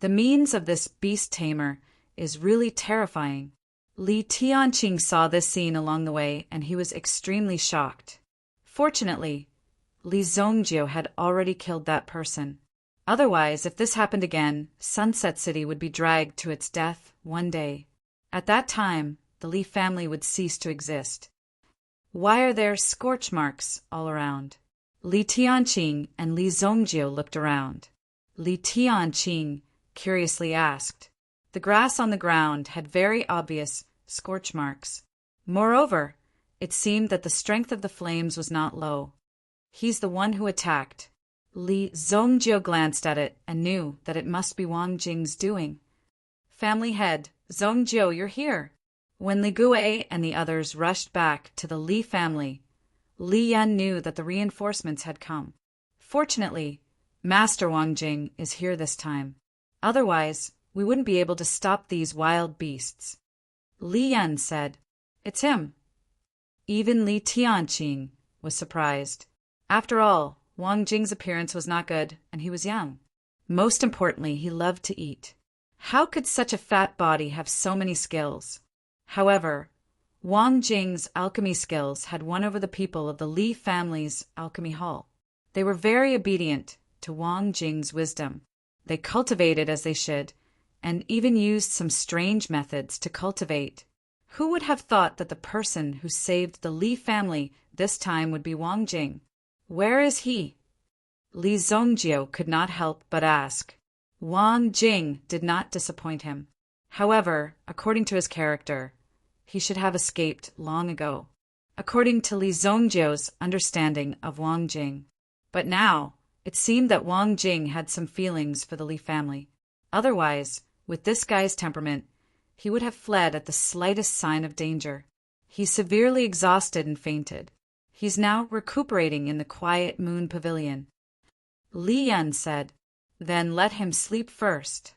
The means of this beast tamer is really terrifying. Li Tianqing saw this scene along the way, and he was extremely shocked. Fortunately, Li Zongjio had already killed that person. Otherwise, if this happened again, Sunset City would be dragged to its death one day. At that time, the Li family would cease to exist. Why are there scorch marks all around? Li Tianqing and Li Zongjio looked around. Li Tianqing curiously asked. The grass on the ground had very obvious scorch marks. Moreover, it seemed that the strength of the flames was not low. He's the one who attacked. Li Zongjio glanced at it and knew that it must be Wang Jing's doing. Family head, Zongjio, you're here. When Li Gui and the others rushed back to the Li family, Li Yan knew that the reinforcements had come. Fortunately, Master Wang Jing is here this time. Otherwise, we wouldn't be able to stop these wild beasts. Li Yan said, It's him. Even Li Tianqing was surprised. After all, Wang Jing's appearance was not good, and he was young. Most importantly, he loved to eat. How could such a fat body have so many skills? However, Wang Jing's alchemy skills had won over the people of the Li family's alchemy hall. They were very obedient to Wang Jing's wisdom. They cultivated as they should, and even used some strange methods to cultivate. Who would have thought that the person who saved the Li family this time would be Wang Jing? Where is he? Li Zongjio could not help but ask. Wang Jing did not disappoint him. However, according to his character, he should have escaped long ago, according to Li Zongjio's understanding of Wang Jing. But now, it seemed that Wang Jing had some feelings for the Li family. Otherwise, with this guy's temperament, he would have fled at the slightest sign of danger. He's severely exhausted and fainted. He's now recuperating in the quiet moon pavilion. Li Yan said, Then let him sleep first.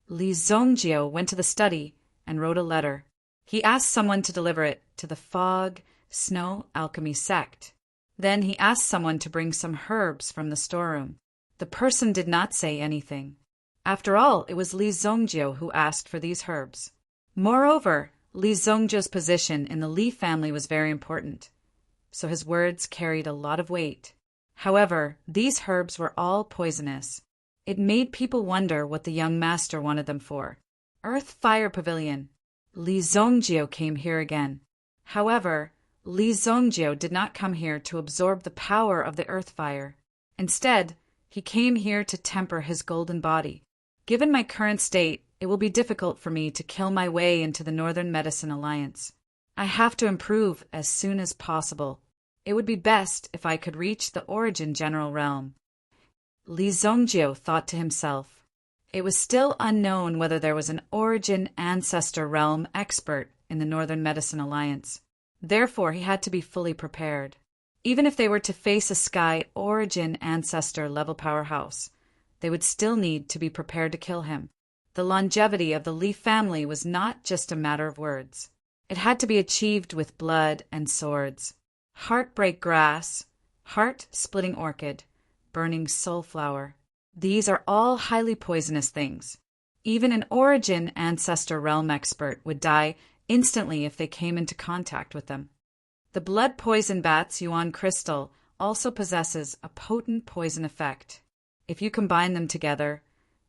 Li Zongjio went to the study and wrote a letter. He asked someone to deliver it to the Fog Snow Alchemy sect. Then he asked someone to bring some herbs from the storeroom. The person did not say anything. After all, it was Li Zongjio who asked for these herbs. Moreover, Li Zongjio's position in the Li family was very important, so his words carried a lot of weight. However, these herbs were all poisonous. It made people wonder what the young master wanted them for. Earth Fire Pavilion. Li Zongjio came here again. However, Li Zongjio did not come here to absorb the power of the earth fire. Instead, he came here to temper his golden body. Given my current state, it will be difficult for me to kill my way into the Northern Medicine Alliance. I have to improve as soon as possible. It would be best if I could reach the Origin General Realm. Li Zongjio thought to himself. It was still unknown whether there was an Origin Ancestor Realm expert in the Northern Medicine Alliance. Therefore, he had to be fully prepared. Even if they were to face a Sky Origin Ancestor level powerhouse, they would still need to be prepared to kill him. The longevity of the Li family was not just a matter of words. It had to be achieved with blood and swords. Heartbreak grass, heart-splitting orchid, burning soul flower. These are all highly poisonous things. Even an Origin Ancestor Realm expert would die instantly if they came into contact with them. The blood poison bat's yuan crystal also possesses a potent poison effect. If you combine them together,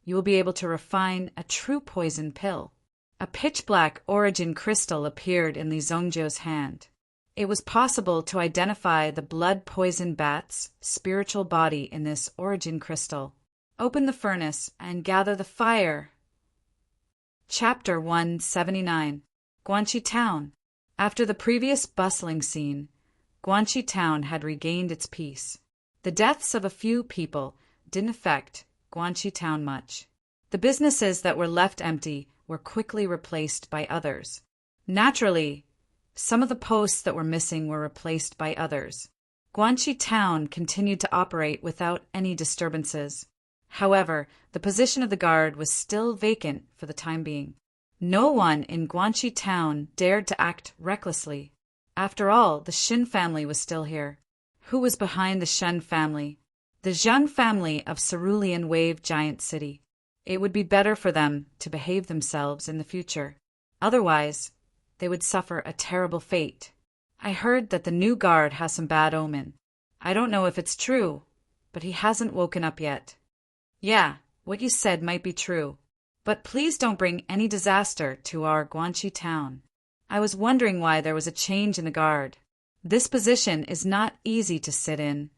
you will be able to refine a true poison pill. A pitch-black origin crystal appeared in Li Zongjiu's hand. It was possible to identify the blood poison bat's spiritual body in this origin crystal. Open the furnace and gather the fire. Chapter 179. Guanxi Town. After the previous bustling scene, Guanxi Town had regained its peace. The deaths of a few people didn't affect Guanxi Town much. The businesses that were left empty were quickly replaced by others. Naturally, some of the posts that were missing were replaced by others. Guanxi Town continued to operate without any disturbances. However, the position of the guard was still vacant for the time being. No one in Guanxi Town dared to act recklessly. After all, the Shin family was still here. Who was behind the Shen family? The Zheng family of Cerulean Wave Giant City. It would be better for them to behave themselves in the future. Otherwise, they would suffer a terrible fate. I heard that the new guard has some bad omen. I don't know if it's true, but he hasn't woken up yet. Yeah, what you said might be true. But please don't bring any disaster to our Guanxi Town. I was wondering why there was a change in the guard. This position is not easy to sit in.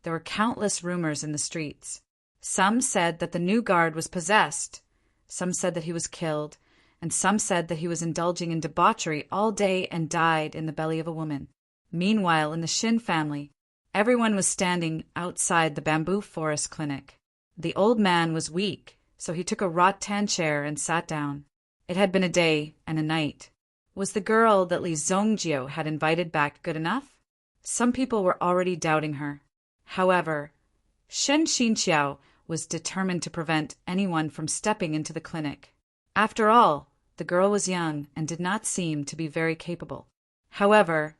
There were countless rumors in the streets. Some said that the new guard was possessed. Some said that he was killed. And some said that he was indulging in debauchery all day and died in the belly of a woman. Meanwhile, in the Shin family, everyone was standing outside the bamboo forest clinic. The old man was weak, so he took a rattan chair and sat down. It had been a day and a night. Was the girl that Li Zongjiu had invited back good enough? Some people were already doubting her. However, Shen Xinqiao was determined to prevent anyone from stepping into the clinic. After all, the girl was young and did not seem to be very capable. However,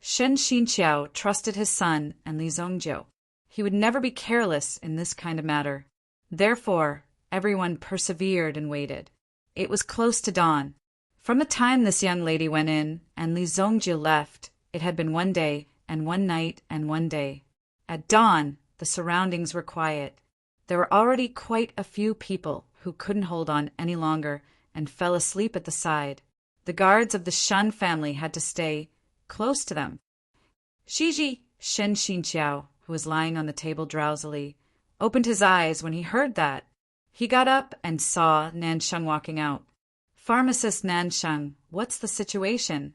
Shen Xinqiao trusted his son and Li Zongjiu. He would never be careless in this kind of matter. Therefore, everyone persevered and waited. It was close to dawn. From the time this young lady went in and Li Zongjiu left, it had been one day and one night and one day. At dawn, the surroundings were quiet. There were already quite a few people who couldn't hold on any longer and fell asleep at the side. The guards of the Shen family had to stay close to them. Shiji, Shen Xinqiao, who was lying on the table drowsily, opened his eyes when he heard that. He got up and saw Nansheng walking out. Pharmacist Nansheng, what's the situation?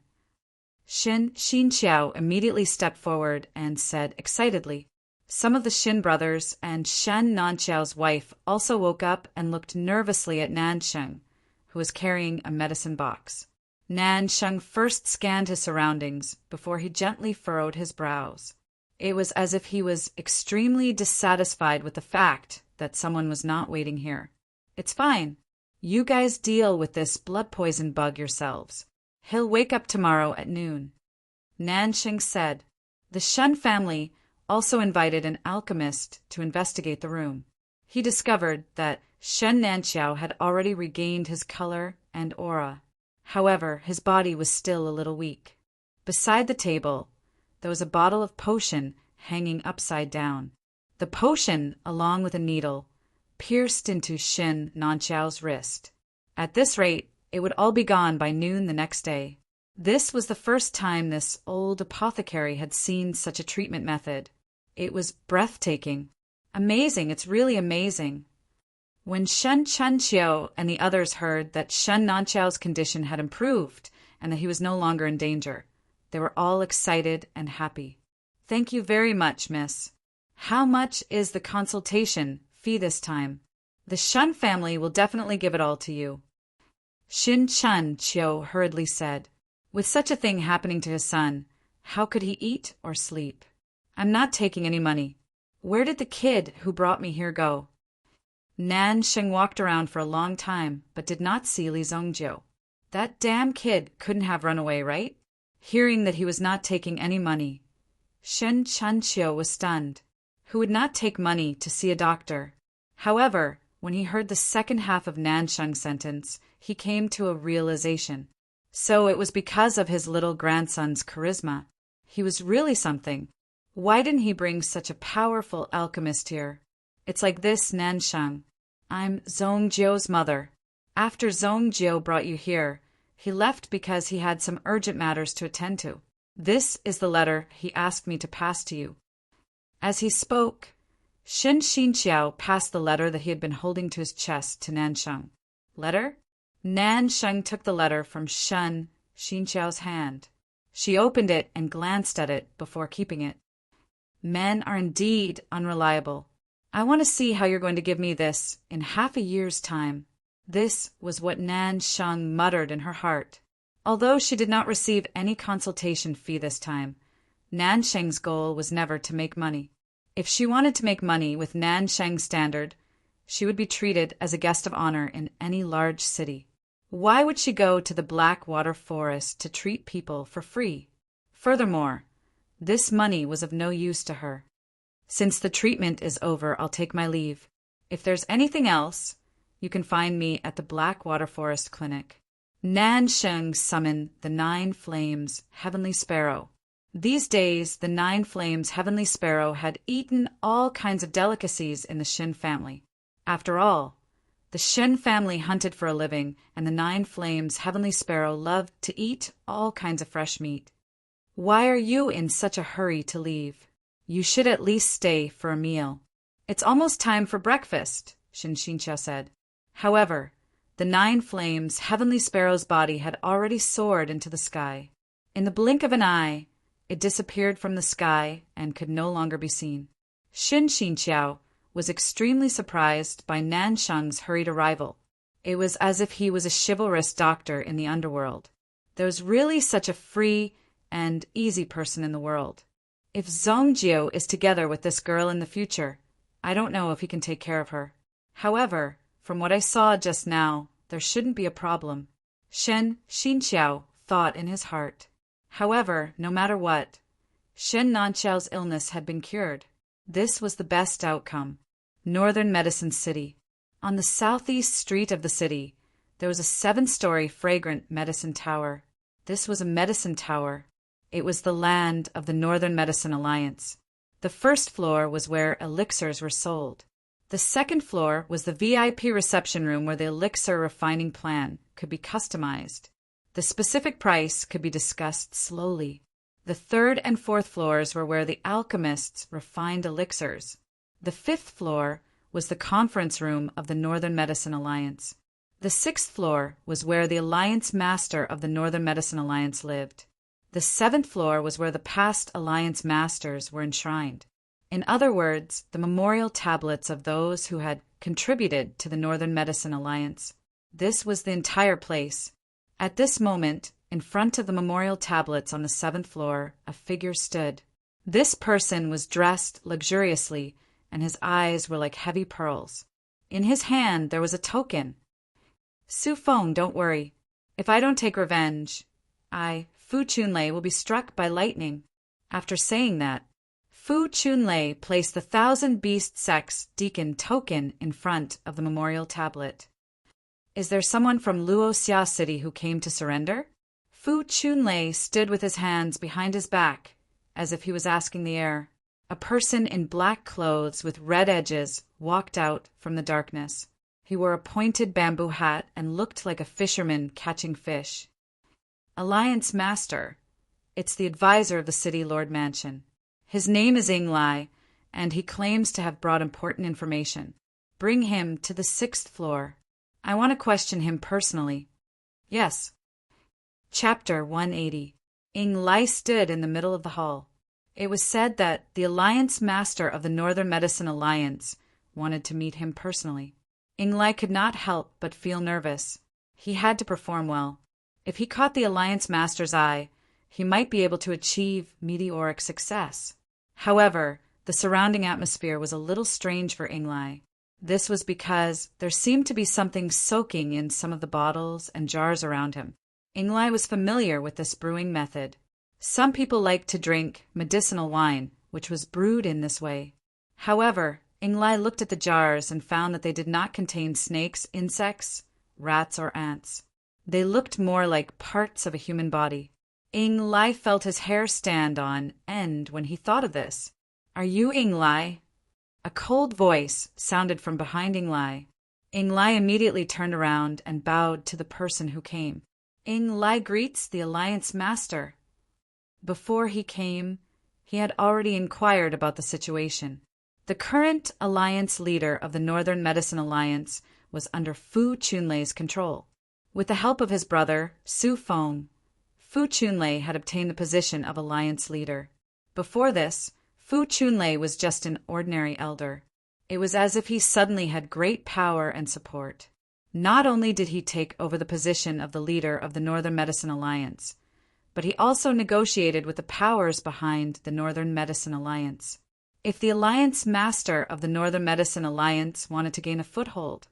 Shen Xinqiao immediately stepped forward and said excitedly. Some of the Shin brothers and Shen Nanqiao's wife also woke up and looked nervously at Nansheng, who was carrying a medicine box. Nansheng first scanned his surroundings before he gently furrowed his brows. It was as if he was extremely dissatisfied with the fact that someone was not waiting here. It's fine. You guys deal with this blood poison bug yourselves. He'll wake up tomorrow at noon. Nansheng said. The Shen family also invited an alchemist to investigate the room. He discovered that Shen Nanqiao had already regained his color and aura. However, his body was still a little weak. Beside the table, there was a bottle of potion hanging upside down. The potion, along with a needle, pierced into Shen Nanqiao's wrist. At this rate, it would all be gone by noon the next day. This was the first time this old apothecary had seen such a treatment method. It was breathtaking. Amazing, it's really amazing. When Shen Chunqiu and the others heard that Shen Nanqiao's condition had improved and that he was no longer in danger, they were all excited and happy. Thank you very much, miss. How much is the consultation fee this time? The Shen family will definitely give it all to you. Shin Chunqiu hurriedly said. With such a thing happening to his son, how could he eat or sleep? I'm not taking any money. Where did the kid who brought me here go? Nansheng walked around for a long time, but did not see Li Zongjiu. That damn kid couldn't have run away, right? Hearing that he was not taking any money, Shen Chunqiu was stunned. Who would not take money to see a doctor? However, when he heard the second half of Nansheng's sentence, he came to a realization. So it was because of his little grandson's charisma. He was really something. Why didn't he bring such a powerful alchemist here? It's like this, Nanshang. I'm Zhongjiu's mother. After Zhongjiu brought you here, he left because he had some urgent matters to attend to. This is the letter he asked me to pass to you. As he spoke, Shen Xinqiao passed the letter that he had been holding to his chest to Nansheng. Letter? Nansheng took the letter from Shen Xinqiao's hand. She opened it and glanced at it before keeping it. Men are indeed unreliable. I want to see how you're going to give me this in half a year's time. This was what Nansheng muttered in her heart. Although she did not receive any consultation fee this time, Nansheng's goal was never to make money. If she wanted to make money with Nansheng's standard, she would be treated as a guest of honor in any large city. Why would she go to the Blackwater Forest to treat people for free? Furthermore, this money was of no use to her. Since the treatment is over, I'll take my leave. If there's anything else, you can find me at the Blackwater Forest Clinic. Nansheng summoned the 9 Flames Heavenly Sparrow. These days, the 9 Flames Heavenly Sparrow had eaten all kinds of delicacies in the Shen family. After all, the Shen family hunted for a living, and the 9 Flames Heavenly Sparrow loved to eat all kinds of fresh meat. Why are you in such a hurry to leave? You should at least stay for a meal. It's almost time for breakfast, Shen Xinqiao said. However, the 9 Flames Heavenly Sparrow's body had already soared into the sky. In the blink of an eye, it disappeared from the sky and could no longer be seen. Shen Xinqiao was extremely surprised by Nansheng's hurried arrival. It was as if he was a chivalrous doctor in the underworld. There was really such a free and easy person in the world. If Zhongjiu is together with this girl in the future, I don't know if he can take care of her. However, from what I saw just now, there shouldn't be a problem, Shen Xinqiao thought in his heart. However, no matter what, Shen Nanqiao's illness had been cured. This was the best outcome. Northern Medicine City. On the southeast street of the city, there was a 7-story fragrant medicine tower. This was a medicine tower. It was the land of the Northern Medicine Alliance. The first floor was where elixirs were sold. The second floor was the VIP reception room where the elixir refining plan could be customized. The specific price could be discussed slowly. The third and fourth floors were where the alchemists refined elixirs. The fifth floor was the conference room of the Northern Medicine Alliance. The sixth floor was where the Alliance Master of the Northern Medicine Alliance lived. The seventh floor was where the past Alliance Masters were enshrined. In other words, the memorial tablets of those who had contributed to the Northern Medicine Alliance. This was the entire place. At this moment, in front of the memorial tablets on the 7th floor, a figure stood. This person was dressed luxuriously, and his eyes were like heavy pearls. In his hand there was a token. Su Feng, don't worry. If I don't take revenge, Fu Chunlei, will be struck by lightning. After saying that, Fu Chunlei placed the 1,000 Beast Sects Deacon token in front of the memorial tablet. Is there someone from Luoxia City who came to surrender? Fu Chunlei stood with his hands behind his back, as if he was asking the air. A person in black clothes with red edges walked out from the darkness. He wore a pointed bamboo hat and looked like a fisherman catching fish. Alliance Master. It's the advisor of the City Lord Mansion. His name is Yinglai, and he claims to have brought important information. Bring him to the 6th floor. I want to question him personally. Yes. Chapter 180. Yinglai stood in the middle of the hall. It was said that the Alliance Master of the Northern Medicine Alliance wanted to meet him personally. Yinglai could not help but feel nervous. He had to perform well. If he caught the Alliance Master's eye, he might be able to achieve meteoric success. However, the surrounding atmosphere was a little strange for Yinglai. This was because there seemed to be something soaking in some of the bottles and jars around him. Yinglai was familiar with this brewing method. Some people liked to drink medicinal wine, which was brewed in this way. However, Yinglai looked at the jars and found that they did not contain snakes, insects, rats, or ants. They looked more like parts of a human body. Ing Lai felt his hair stand on end when he thought of this. "Are you Ing Lai?" A cold voice sounded from behind Ing Lai. Ing Lai immediately turned around and bowed to the person who came. "Ing Lai greets the Alliance Master." Before he came, he had already inquired about the situation. The current alliance leader of the Northern Medicine Alliance was under Fu Chunlei's control. With the help of his brother, Su Feng, Fu Chunlei had obtained the position of alliance leader. Before this, Fu Chunlei was just an ordinary elder. It was as if he suddenly had great power and support. Not only did he take over the position of the leader of the Northern Medicine Alliance, but he also negotiated with the powers behind the Northern Medicine Alliance. If the Alliance Master of the Northern Medicine Alliance wanted to gain a foothold,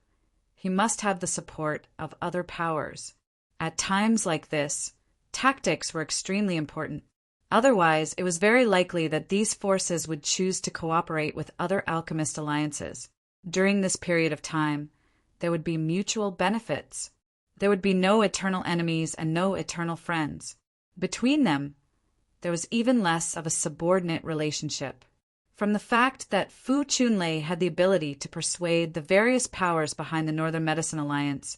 he must have the support of other powers. At times like this, tactics were extremely important. Otherwise, it was very likely that these forces would choose to cooperate with other alchemist alliances. During this period of time, there would be mutual benefits. There would be no eternal enemies and no eternal friends. Between them, there was even less of a subordinate relationship. From the fact that Fu Chunlei had the ability to persuade the various powers behind the Northern Medicine Alliance,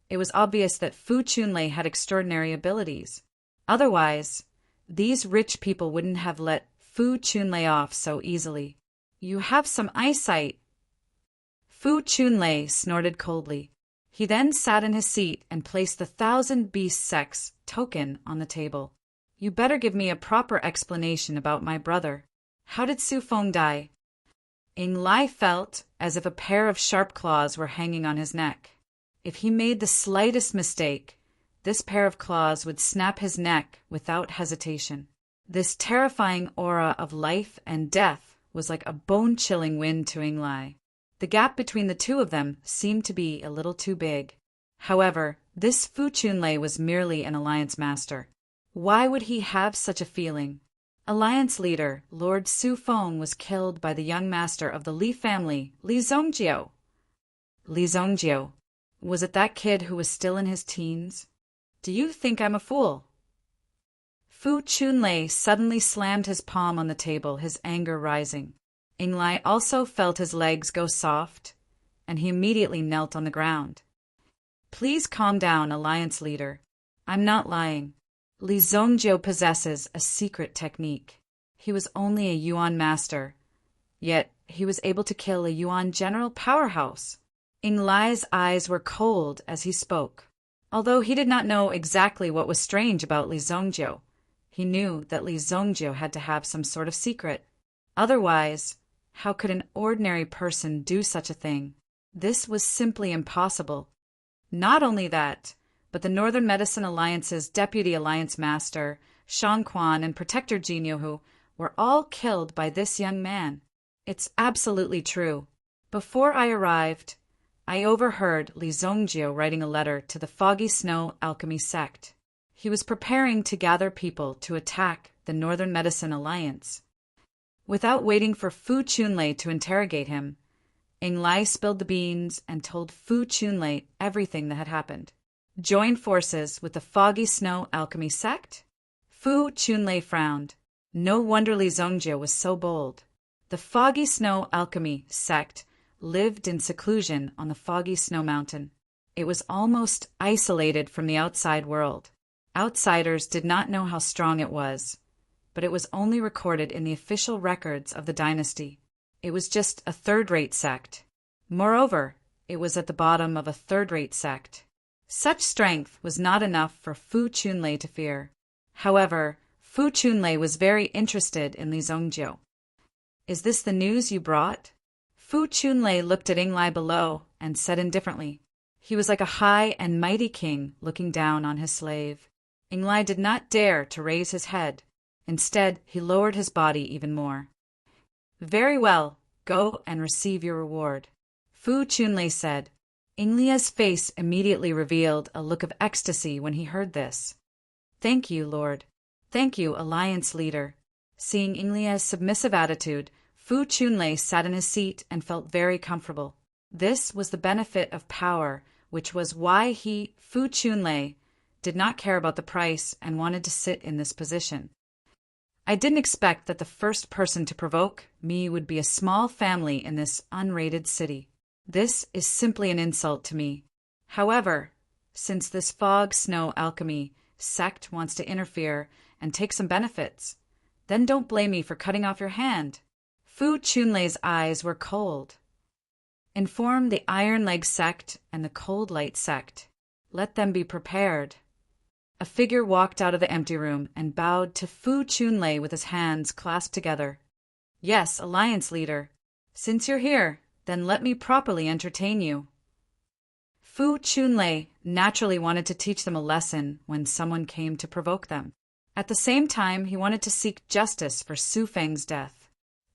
it was obvious that Fu Chunlei had extraordinary abilities. Otherwise, these rich people wouldn't have let Fu Chunlei off so easily. "You have some eyesight." Fu Chunlei snorted coldly. He then sat in his seat and placed the 1,000 Beast Sex token on the table. "You better give me a proper explanation about my brother. How did Su Feng die?" Ing Lai felt as if a pair of sharp claws were hanging on his neck. If he made the slightest mistake, this pair of claws would snap his neck without hesitation. This terrifying aura of life and death was like a bone-chilling wind to Ing Lai. The gap between the two of them seemed to be a little too big. However, this Fu Chunlei was merely an alliance master. Why would he have such a feeling? Alliance leader Lord Su Feng was killed by the young master of the Li family, Li Zongjiu. Li Zongjiu. Was it that kid who was still in his teens? "Do you think I'm a fool?" Fu Chunlei suddenly slammed his palm on the table, his anger rising. Ing Lai also felt his legs go soft, and he immediately knelt on the ground. "Please calm down, Alliance leader. I'm not lying. Li Zongjiu possesses a secret technique. He was only a Yuan master, yet he was able to kill a Yuan general powerhouse." Ing Lai's eyes were cold as he spoke. Although he did not know exactly what was strange about Li Zongjiu, he knew that Li Zongjiu had to have some sort of secret. Otherwise, how could an ordinary person do such a thing? This was simply impossible. Not only that, but the Northern Medicine Alliance's Deputy Alliance Master, Shang Quan, and Protector Jinyohu were all killed by this young man. It's absolutely true. Before I arrived, I overheard Li Zongjiu writing a letter to the Foggy Snow Alchemy sect. He was preparing to gather people to attack the Northern Medicine Alliance. Without waiting for Fu Chunlei to interrogate him, Ing Lai spilled the beans and told Fu Chunlei everything that had happened. Join forces with the Foggy Snow Alchemy sect? Fu Chunlei frowned. No wonder Li Zongjiu was so bold. The Foggy Snow Alchemy sect lived in seclusion on the Foggy Snow Mountain. It was almost isolated from the outside world. Outsiders did not know how strong it was, but it was only recorded in the official records of the dynasty. It was just a third-rate sect. Moreover, it was at the bottom of a third-rate sect. Such strength was not enough for Fu Chunlei to fear. However, Fu Chunlei was very interested in Li Zongjiu. "Is this the news you brought?" Fu Chunlei looked at Ing Lai below and said indifferently. He was like a high and mighty king looking down on his slave. Ing Lai did not dare to raise his head. Instead, he lowered his body even more. "Very well, go and receive your reward," Fu Chunlei said. Ing Lai's face immediately revealed a look of ecstasy when he heard this. "Thank you, Lord. Thank you, Alliance leader." Seeing Ing Lai's submissive attitude, Fu Chunlei sat in his seat and felt very comfortable. This was the benefit of power which was why Fu Chunlei, did not care about the price and wanted to sit in this position. I didn't expect that the first person to provoke me would be a small family in this unrated city. This is simply an insult to me. However, since this fog snow alchemy sect wants to interfere and take some benefits, then don't blame me for cutting off your hand. Fu Chunlei's eyes were cold. Inform the Iron Leg sect and the Cold Light sect. Let them be prepared. A figure walked out of the empty room and bowed to Fu Chunlei with his hands clasped together. Yes, Alliance Leader. Since you're here, then let me properly entertain you. Fu Chunlei naturally wanted to teach them a lesson when someone came to provoke them. At the same time, he wanted to seek justice for Su Feng's death.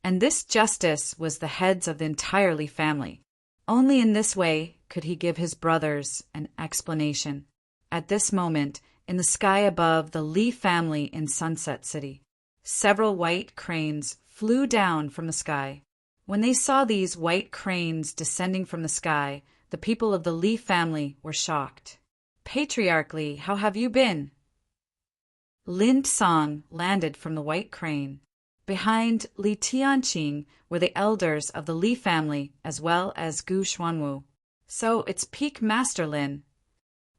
And this justice was the heads of the entire Li family. Only in this way could he give his brothers an explanation. At this moment, in the sky above the Li family in Sunset City, several white cranes flew down from the sky. When they saw these white cranes descending from the sky, the people of the Li family were shocked. Patriarch Li, how have you been? Lin Song landed from the white crane. Behind Li Tianqing were the elders of the Li family as well as Gu Xuanwu. So it's peak Master Lin.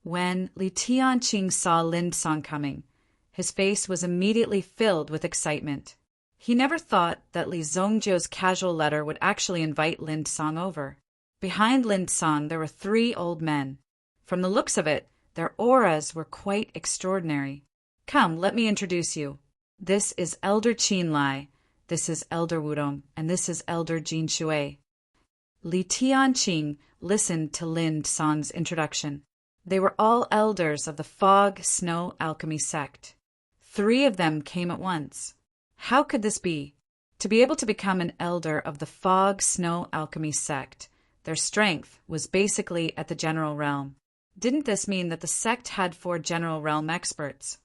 When Li Tianqing saw Lin Song coming, his face was immediately filled with excitement. He never thought that Li Zongjiu's casual letter would actually invite Lin Song over. Behind Lin Song there were 3 old men. From the looks of it, their auras were quite extraordinary. Come, let me introduce you. This is Elder Qin Lai, this is Elder Wudong, and this is Elder Jin Shui. Li Tianqing listened to Lin Song's introduction. They were all elders of the Fog Snow Alchemy sect. 3 of them came at once. How could this be? To be able to become an elder of the Fog Snow Alchemy sect, their strength was basically at the general realm. Didn't this mean that the sect had 4 general realm experts?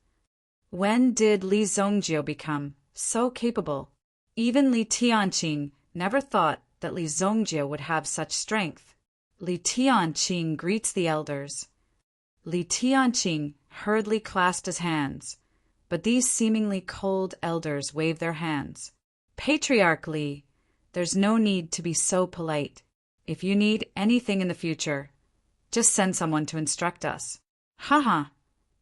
When did Li Zongjiu become so capable? Even Li Tianqing never thought that Li Zongjiu would have such strength. Li Tianqing greets the elders. Li Tianqing hurriedly clasped his hands, but these seemingly cold elders waved their hands. Patriarch Li, there's no need to be so polite. If you need anything in the future, just send someone to instruct us. Haha,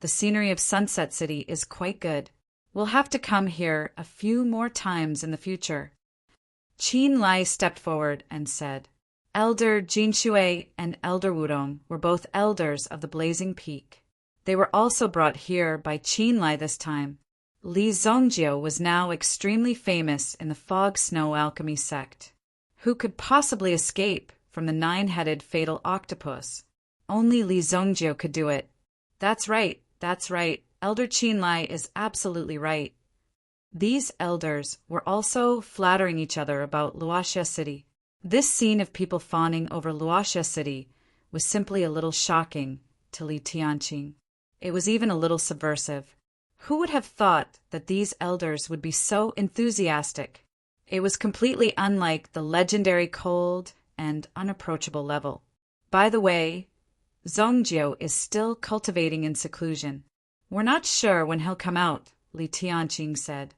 the scenery of Sunset City is quite good. We'll have to come here a few more times in the future. Qin Lai stepped forward and said, Elder Jin Shui and Elder Wudong were both elders of the Blazing Peak. They were also brought here by Qin Lai this time. Li Zongjiu was now extremely famous in the Fog Snow Alchemy sect. Who could possibly escape from the 9-headed fatal octopus? Only Li Zongjiu could do it. That's right, Elder Qin Lai is absolutely right. These elders were also flattering each other about Luoxia City. This scene of people fawning over Luoxia City was simply a little shocking to Li Tianqing. It was even a little subversive. Who would have thought that these elders would be so enthusiastic? It was completely unlike the legendary cold and unapproachable level. By the way, Zongjiu is still cultivating in seclusion. We're not sure when he'll come out, Li Tianqing said.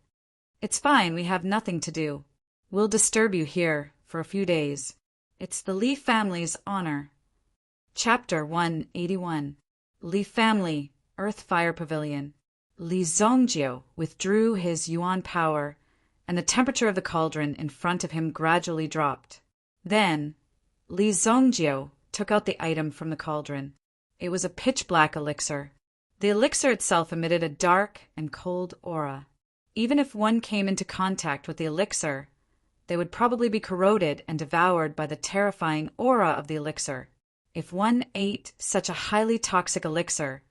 It's fine, we have nothing to do. We'll disturb you here for a few days. It's the Li family's honor. Chapter 181. Li Family, Earth Fire Pavilion. Li Zongjiu withdrew his yuan power, and the temperature of the cauldron in front of him gradually dropped. Then, Li Zongjiu took out the item from the cauldron. It was a pitch-black elixir. The elixir itself emitted a dark and cold aura. Even if one came into contact with the elixir, they would probably be corroded and devoured by the terrifying aura of the elixir. If one ate such a highly toxic elixir,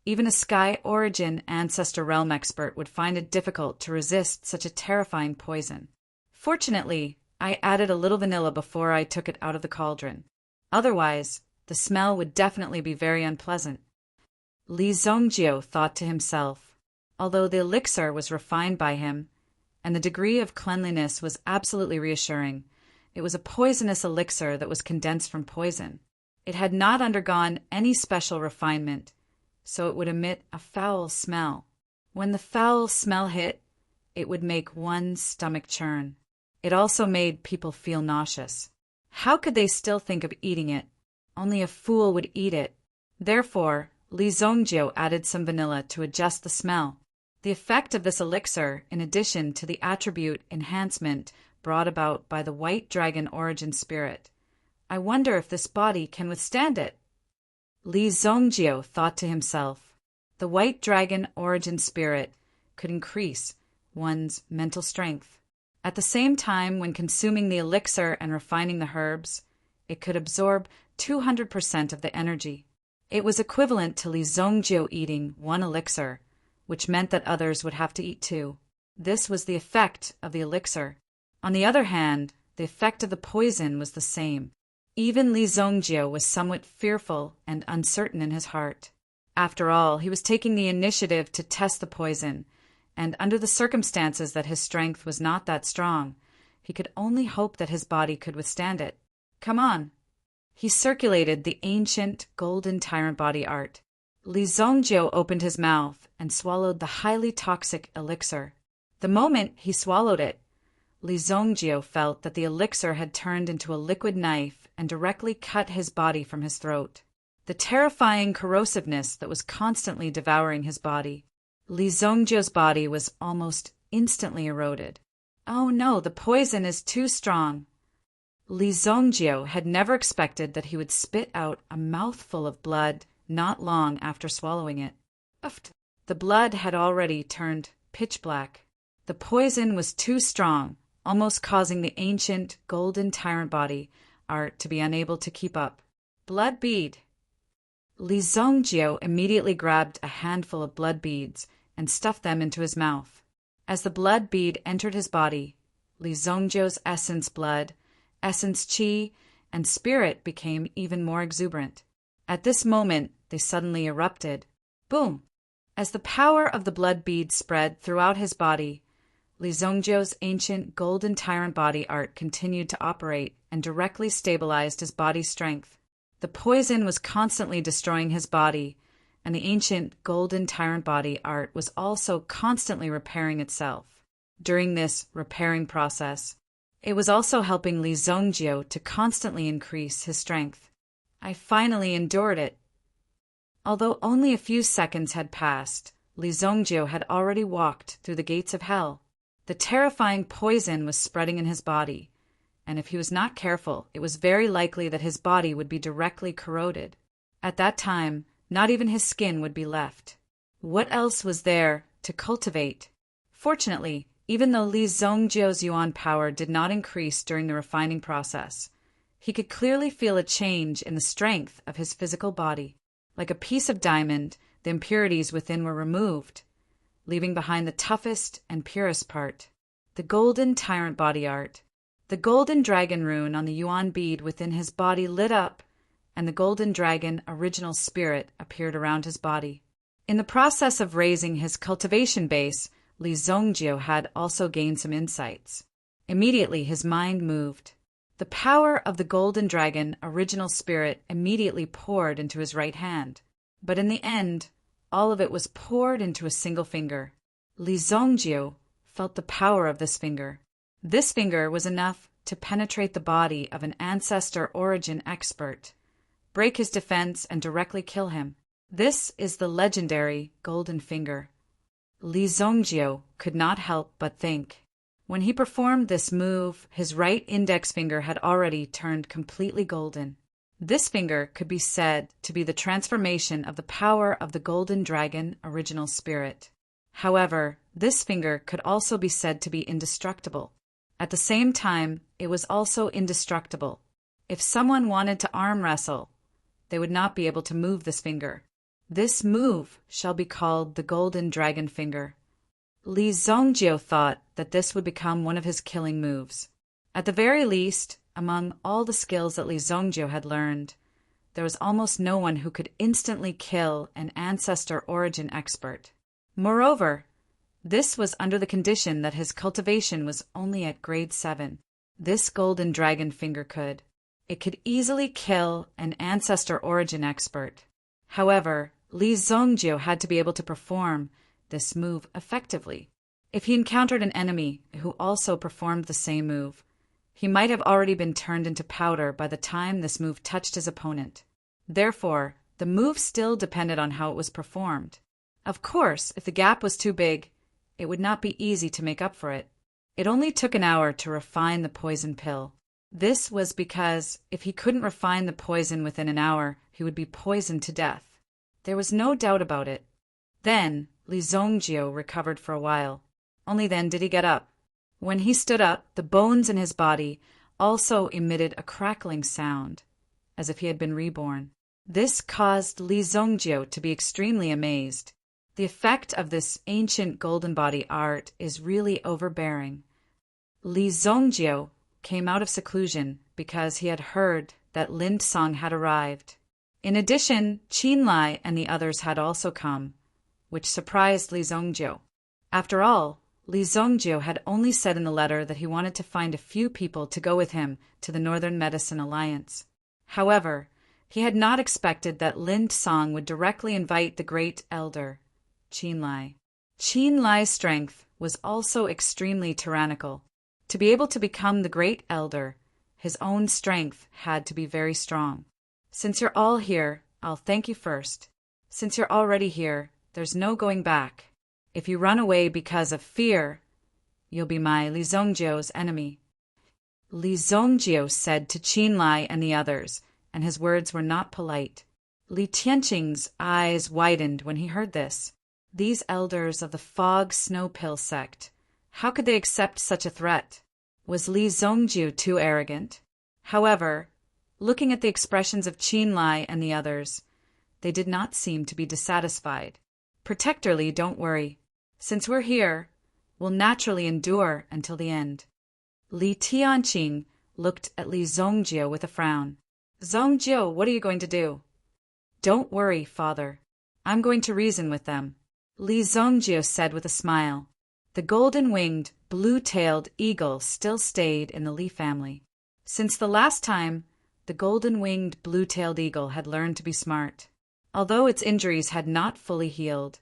even a Sky Origin Ancestor Realm expert would find it difficult to resist such a terrifying poison. Fortunately, I added a little vanilla before I took it out of the cauldron. Otherwise, the smell would definitely be very unpleasant. Li Zongjiu thought to himself. Although the elixir was refined by him, and the degree of cleanliness was absolutely reassuring, it was a poisonous elixir that was condensed from poison. It had not undergone any special refinement, so it would emit a foul smell. When the foul smell hit, it would make one's stomach churn. It also made people feel nauseous. How could they still think of eating it? Only a fool would eat it. Therefore, Li Zongjio added some vanilla to adjust the smell. The effect of this elixir, in addition to the attribute enhancement brought about by the white dragon origin spirit. I wonder if this body can withstand it. Li Zongjio thought to himself. The white dragon origin spirit could increase one's mental strength. At the same time, when consuming the elixir and refining the herbs, it could absorb 200% of the energy. It was equivalent to Li Zongjio eating one elixir, which meant that others would have to eat too. This was the effect of the elixir. On the other hand, the effect of the poison was the same. Even Li Zongjio was somewhat fearful and uncertain in his heart. After all, he was taking the initiative to test the poison, and under the circumstances that his strength was not that strong, he could only hope that his body could withstand it. Come on. He circulated the ancient golden tyrant body art. Li Zongjio opened his mouth and swallowed the highly toxic elixir. The moment he swallowed it, Li Zongjio felt that the elixir had turned into a liquid knife and directly cut his body from his throat. The terrifying corrosiveness that was constantly devouring his body. Li Zongjio's body was almost instantly eroded. Oh no, the poison is too strong. Li Zongjio had never expected that he would spit out a mouthful of blood not long after swallowing it. The blood had already turned pitch black. The poison was too strong, almost causing the ancient golden tyrant body art to be unable to keep up. Blood bead. Li Zongjio immediately grabbed a handful of blood beads and stuffed them into his mouth. As the blood bead entered his body, Li Zongjio's essence blood, essence qi, and spirit became even more exuberant. At this moment, they suddenly erupted. Boom! As the power of the blood bead spread throughout his body, Li Zongjio's ancient golden tyrant body art continued to operate and directly stabilized his body's strength. The poison was constantly destroying his body, and the ancient golden tyrant body art was also constantly repairing itself. During this repairing process, it was also helping Li Zongjio to constantly increase his strength. I finally endured it. Although only a few seconds had passed, Li Zongjio had already walked through the gates of hell. The terrifying poison was spreading in his body, and if he was not careful, it was very likely that his body would be directly corroded. At that time, not even his skin would be left. What else was there to cultivate? Fortunately, even though Li Zongjio's yuan power did not increase during the refining process, he could clearly feel a change in the strength of his physical body. Like a piece of diamond, the impurities within were removed, leaving behind the toughest and purest part, the golden tyrant body art. The golden dragon rune on the yuan bead within his body lit up, and the golden dragon original spirit appeared around his body. In the process of raising his cultivation base, Li Zongjio had also gained some insights. Immediately his mind moved. The power of the golden dragon original spirit immediately poured into his right hand. But in the end, all of it was poured into a single finger. Li Zongjio felt the power of this finger. This finger was enough to penetrate the body of an ancestor origin expert, break his defense, and directly kill him. This is the legendary golden finger. Li Zongjio could not help but think. When he performed this move, his right index finger had already turned completely golden. This finger could be said to be the transformation of the power of the golden dragon original spirit. However, this finger could also be said to be indestructible. At the same time, it was also indestructible. If someone wanted to arm wrestle, they would not be able to move this finger. This move shall be called the golden dragon finger. Li Zongjio thought that this would become one of his killing moves. At the very least, among all the skills that Li Zongjio had learned, there was almost no one who could instantly kill an ancestor origin expert. Moreover, this was under the condition that his cultivation was only at grade 7. This golden dragon finger could. It could easily kill an ancestor origin expert. However, Li Zongjio had to be able to perform this move effectively. If he encountered an enemy who also performed the same move, he might have already been turned into powder by the time this move touched his opponent. Therefore, the move still depended on how it was performed. Of course, if the gap was too big, it would not be easy to make up for it. It only took an hour to refine the poison pill. This was because if he couldn't refine the poison within an hour, he would be poisoned to death. There was no doubt about it. Then, Li Zongjio recovered for a while. Only then did he get up. When he stood up, the bones in his body also emitted a crackling sound, as if he had been reborn. This caused Li Zongjio to be extremely amazed. The effect of this ancient golden body art is really overbearing. Li Zongjio came out of seclusion because he had heard that Lind Song had arrived. In addition, Qinlai and the others had also come, which surprised Li Zongjio. After all, Li Zongjio had only said in the letter that he wanted to find a few people to go with him to the Northern Medicine Alliance. However, he had not expected that Lind Song would directly invite the great elder, Qinlai. Qinlai's strength was also extremely tyrannical. To be able to become the great elder, his own strength had to be very strong. Since you're all here, I'll thank you first. Since you're already here, there's no going back. If you run away because of fear, you'll be my Li Zongjio's enemy. Li Zongjio said to Qinlai and the others, and his words were not polite. Li Tianqing's eyes widened when he heard this. These elders of the Fog Snow Pill sect, how could they accept such a threat? Was Li Zongjio too arrogant? However, looking at the expressions of Qinlai and the others, they did not seem to be dissatisfied. Protector Li, don't worry. Since we're here, we'll naturally endure until the end. Li Tianqing looked at Li Zongjio with a frown. Zongjio, what are you going to do? Don't worry, father. I'm going to reason with them. Li Zongjio said with a smile. The golden-winged, blue-tailed eagle still stayed in the Li family. Since the last time, the golden-winged, blue-tailed eagle had learned to be smart. Although its injuries had not fully healed,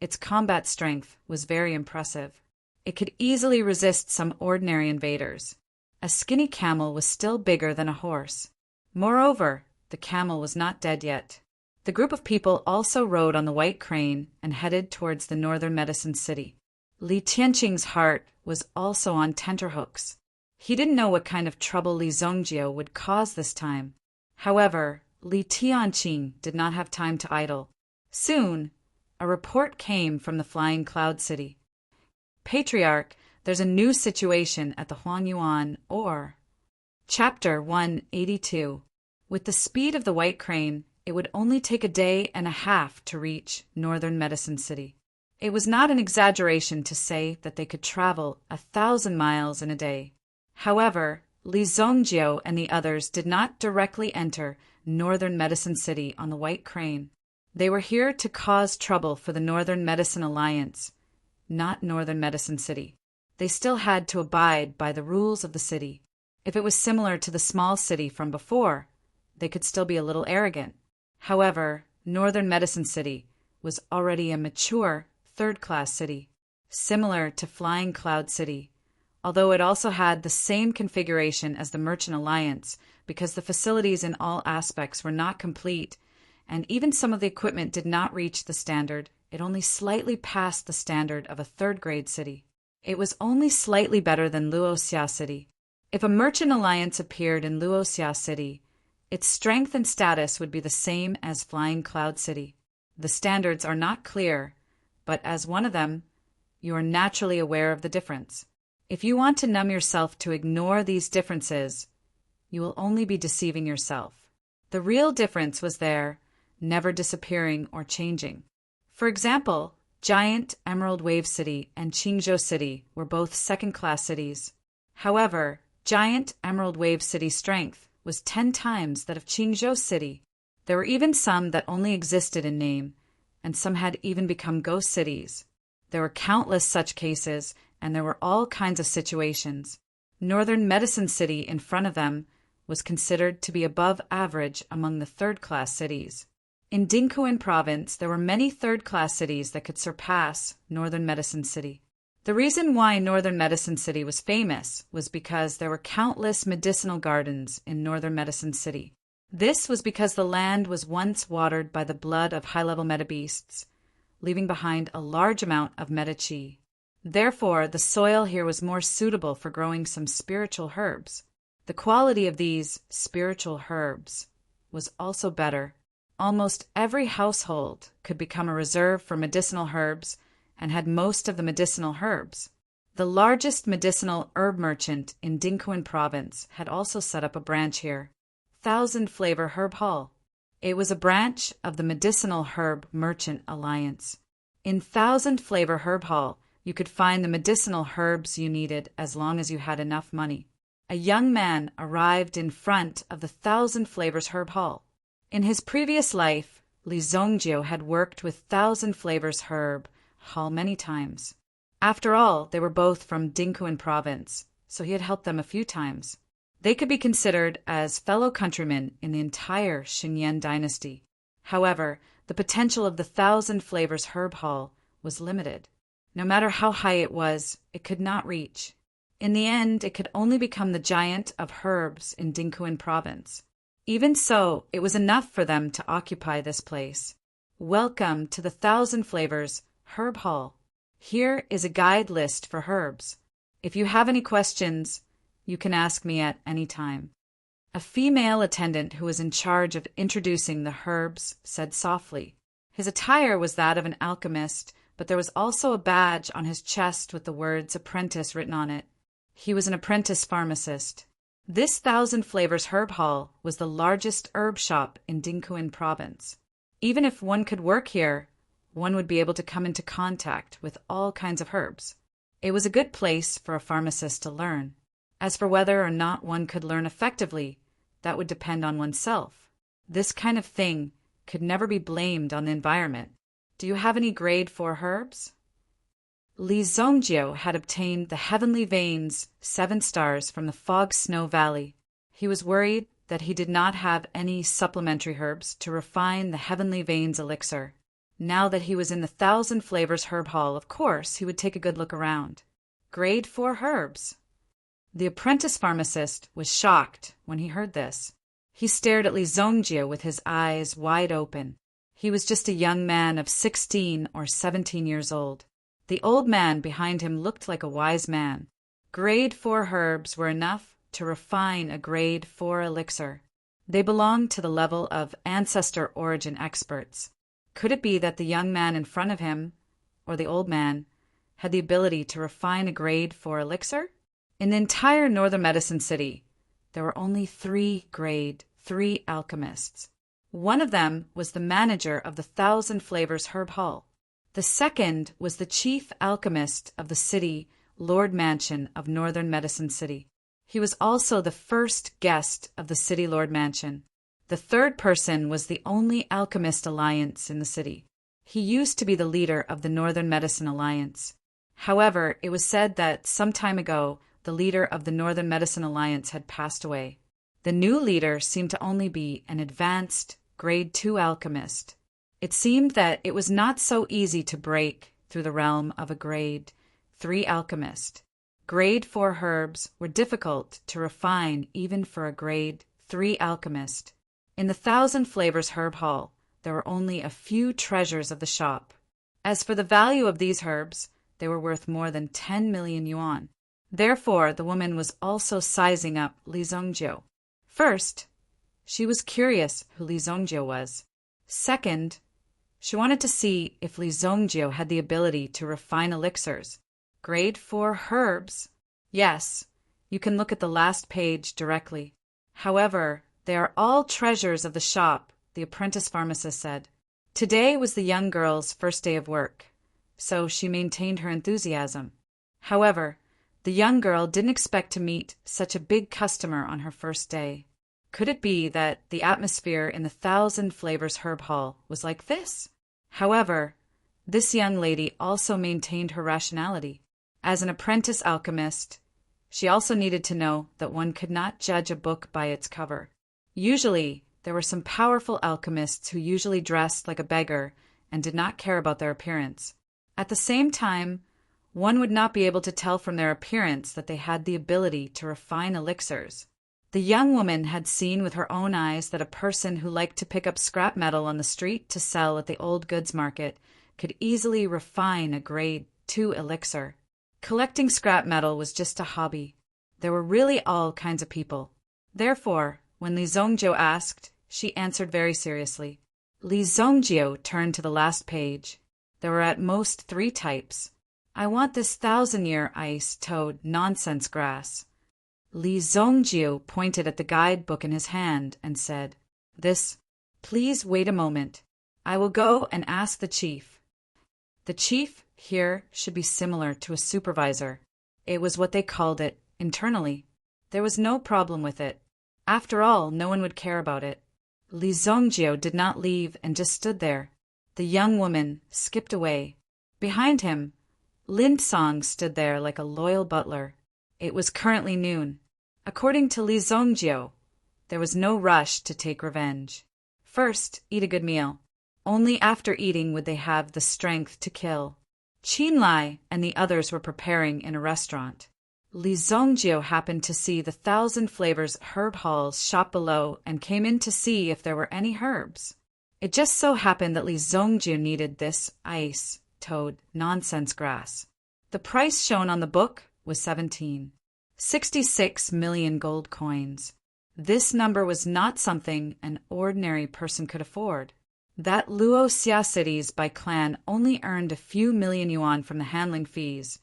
its combat strength was very impressive. It could easily resist some ordinary invaders. A skinny camel was still bigger than a horse. Moreover, the camel was not dead yet. The group of people also rode on the white crane and headed towards the northern medicine city. Li Tianqing's heart was also on tenterhooks. He didn't know what kind of trouble Li Zongjio would cause this time. However, Li Tianqing did not have time to idle. Soon, a report came from the Flying Cloud City. Patriarch, there's a new situation at the Huangyuan or Chapter 182. With the speed of the white crane, it would only take a day and a half to reach Northern Medicine City. It was not an exaggeration to say that they could travel 1,000 miles in a day. However, Li Zongjio and the others did not directly enter Northern Medicine City on the white crane. They were here to cause trouble for the Northern Medicine Alliance, not Northern Medicine City. They still had to abide by the rules of the city. If it was similar to the small city from before, they could still be a little arrogant. However, Northern Medicine City was already a mature, third-class city, similar to Flying Cloud City, although it also had the same configuration as the Merchant Alliance because the facilities in all aspects were not complete, and even some of the equipment did not reach the standard. It only slightly passed the standard of a third-grade city. It was only slightly better than Luoxia City. If a Merchant Alliance appeared in Luoxia City, its strength and status would be the same as Flying Cloud City. The standards are not clear, but as one of them, you are naturally aware of the difference. If you want to numb yourself to ignore these differences, you will only be deceiving yourself. The real difference was there, never disappearing or changing. For example, Giant Emerald Wave City and Qingzhou City were both second-class cities. However, Giant Emerald Wave City's strength was 10 times that of Qingzhou City. There were even some that only existed in name, and some had even become ghost cities. There were countless such cases, and there were all kinds of situations. Northern Medicine City in front of them was considered to be above average among the third-class cities. In Dincuan province, there were many third-class cities that could surpass Northern Medicine City. The reason why Northern Medicine City was famous was because there were countless medicinal gardens in Northern Medicine City. This was because the land was once watered by the blood of high-level metabeasts, leaving behind a large amount of meta-chi. Therefore, the soil here was more suitable for growing some spiritual herbs. The quality of these spiritual herbs was also better. Almost every household could become a reserve for medicinal herbs and had most of the medicinal herbs. The largest medicinal herb merchant in Dincuan province had also set up a branch here, Thousand Flavor Herb Hall. It was a branch of the Medicinal Herb Merchant Alliance. In Thousand Flavor Herb Hall, you could find the medicinal herbs you needed as long as you had enough money. A young man arrived in front of the Thousand Flavors Herb Hall. In his previous life, Li Zongjio had worked with Thousand Flavors Herb Hall many times. After all, they were both from Dincuan province, so he had helped them a few times. They could be considered as fellow countrymen in the entire Xinyan dynasty. However, the potential of the Thousand Flavors Herb Hall was limited. No matter how high it was, it could not reach. In the end, it could only become the giant of herbs in Dincuan province. Even so, it was enough for them to occupy this place. Welcome to the Thousand Flavors Herb Hall. Here is a guide list for herbs. If you have any questions, you can ask me at any time. A female attendant who was in charge of introducing the herbs said softly. His attire was that of an alchemist, but there was also a badge on his chest with the words apprentice written on it. He was an apprentice pharmacist. This Thousand Flavors Herb Hall was the largest herb shop in Dincuan province. Even if one could work here, one would be able to come into contact with all kinds of herbs. It was a good place for a pharmacist to learn. As for whether or not one could learn effectively, that would depend on oneself. This kind of thing could never be blamed on the environment. Do you have any grade 4 herbs? Li Zongjio had obtained the Heavenly Veins 7 stars from the Fog Snow Valley. He was worried that he did not have any supplementary herbs to refine the Heavenly Veins elixir. Now that he was in the Thousand Flavors Herb Hall, of course, he would take a good look around. Grade 4 herbs. The apprentice pharmacist was shocked when he heard this. He stared at Li Zongjio with his eyes wide open. He was just a young man of 16 or 17 years old. The old man behind him looked like a wise man. Grade 4 herbs were enough to refine a grade 4 elixir. They belonged to the level of ancestor origin experts. Could it be that the young man in front of him, or the old man, had the ability to refine a grade 4 elixir? In the entire Northern Medicine City, there were only 3 grade 3 alchemists. One of them was the manager of the Thousand Flavors Herb Hall. The second was the chief alchemist of the city Lord Mansion of Northern Medicine City. He was also the first guest of the city Lord Mansion. The third person was the only alchemist alliance in the city. He used to be the leader of the Northern Medicine Alliance. However, it was said that some time ago, the leader of the Northern Medicine Alliance had passed away. The new leader seemed to only be an advanced grade 2 alchemist. It seemed that it was not so easy to break through the realm of a grade 3 alchemist. Grade 4 herbs were difficult to refine even for a grade 3 alchemist. In the Thousand Flavors Herb Hall, there were only a few treasures of the shop. As for the value of these herbs, they were worth more than 10 million yuan. Therefore, the woman was also sizing up Li Zongjio. First, she was curious who Li Zongjio was. Second, she wanted to see if Li Zongjio had the ability to refine elixirs. Grade 4 herbs? Yes, you can look at the last page directly. However, they are all treasures of the shop, the apprentice pharmacist said. Today was the young girl's first day of work, so she maintained her enthusiasm. However, the young girl didn't expect to meet such a big customer on her first day. Could it be that the atmosphere in the Thousand Flavors Herb Hall was like this? However, this young lady also maintained her rationality. As an apprentice alchemist, She also needed to know that one could not judge a book by its cover. Usually, there were some powerful alchemists who usually dressed like a beggar and did not care about their appearance. At the same time, one would not be able to tell from their appearance that they had the ability to refine elixirs. The young woman had seen with her own eyes that a person who liked to pick up scrap metal on the street to sell at the old goods market could easily refine a grade 2 elixir. Collecting scrap metal was just a hobby. There were really all kinds of people. Therefore, when Li Zongjiu asked, she answered very seriously. Li Zongjiu turned to the last page. There were at most 3 types. I want this 1,000-year ice toad nonsense grass. Li Zongjiu pointed at the guidebook in his hand and said, This, please wait a moment. I will go and ask the chief. The chief here should be similar to a supervisor. It was what they called it internally. There was no problem with it. After all, no one would care about it. Li Zongjiu did not leave and just stood there. The young woman skipped away. Behind him, Lin Song stood there like a loyal butler. It was currently noon. According to Li Zongjiu, there was no rush to take revenge. First, eat a good meal. Only after eating would they have the strength to kill. Qin Lai and the others were preparing in a restaurant. Li Zongjiu happened to see the 1,000 Flavors herb hall's shop below and came in to see if there were any herbs. It just so happened that Li Zongjiu needed this ice toad nonsense grass. The price shown on the book was 66 million gold coins. This number was not something an ordinary person could afford. That Luoxia cities by clan only earned a few million yuan from the handling fees,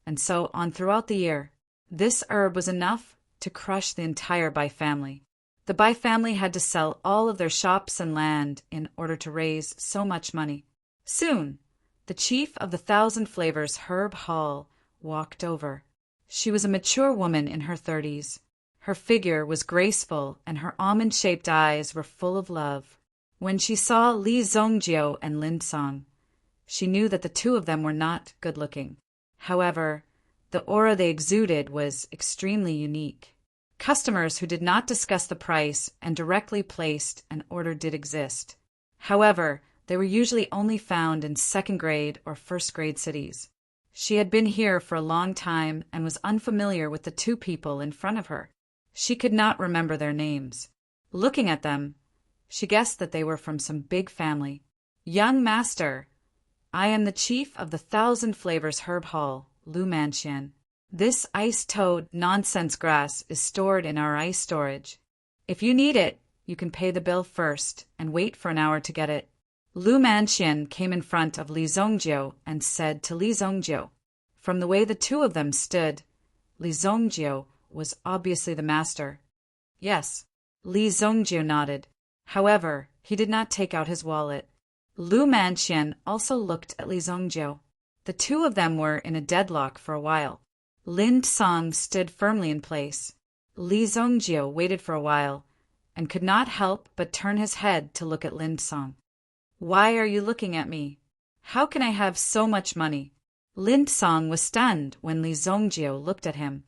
and so on throughout the year. This herb was enough to crush the entire Bai family. The Bai family had to sell all of their shops and land in order to raise so much money. Soon, the chief of the 1,000 Flavors herb hall walked over. She was a mature woman in her 30s. Her figure was graceful and her almond-shaped eyes were full of love. When she saw Li Zongjiu and Lin Song, she knew that the 2 of them were not good-looking. However, the aura they exuded was extremely unique. Customers who did not discuss the price and directly placed an order did exist. However, they were usually only found in 2nd grade or 1st grade cities. She had been here for a long time and was unfamiliar with the 2 people in front of her. She could not remember their names. Looking at them, she guessed that they were from some big family. Young master, I am the chief of the 1,000 Flavors herb hall, Lu Manxian. This ice toad nonsense grass is stored in our ice storage. If you need it, you can pay the bill first and wait for an hour to get it. Lu Manxian came in front of Li Zongjiu and said to Li Zongjiu. From the way the 2 of them stood, Li Zongjiu was obviously the master. Yes, Li Zongjiu nodded. However, he did not take out his wallet. Lu Manxian also looked at Li Zongjiu. The 2 of them were in a deadlock for a while. Lin Song stood firmly in place. Li Zongjiu waited for a while and could not help but turn his head to look at Lin Song. Why are you looking at me? How can I have so much money? Lin Song was stunned when Li Zongjiu looked at him.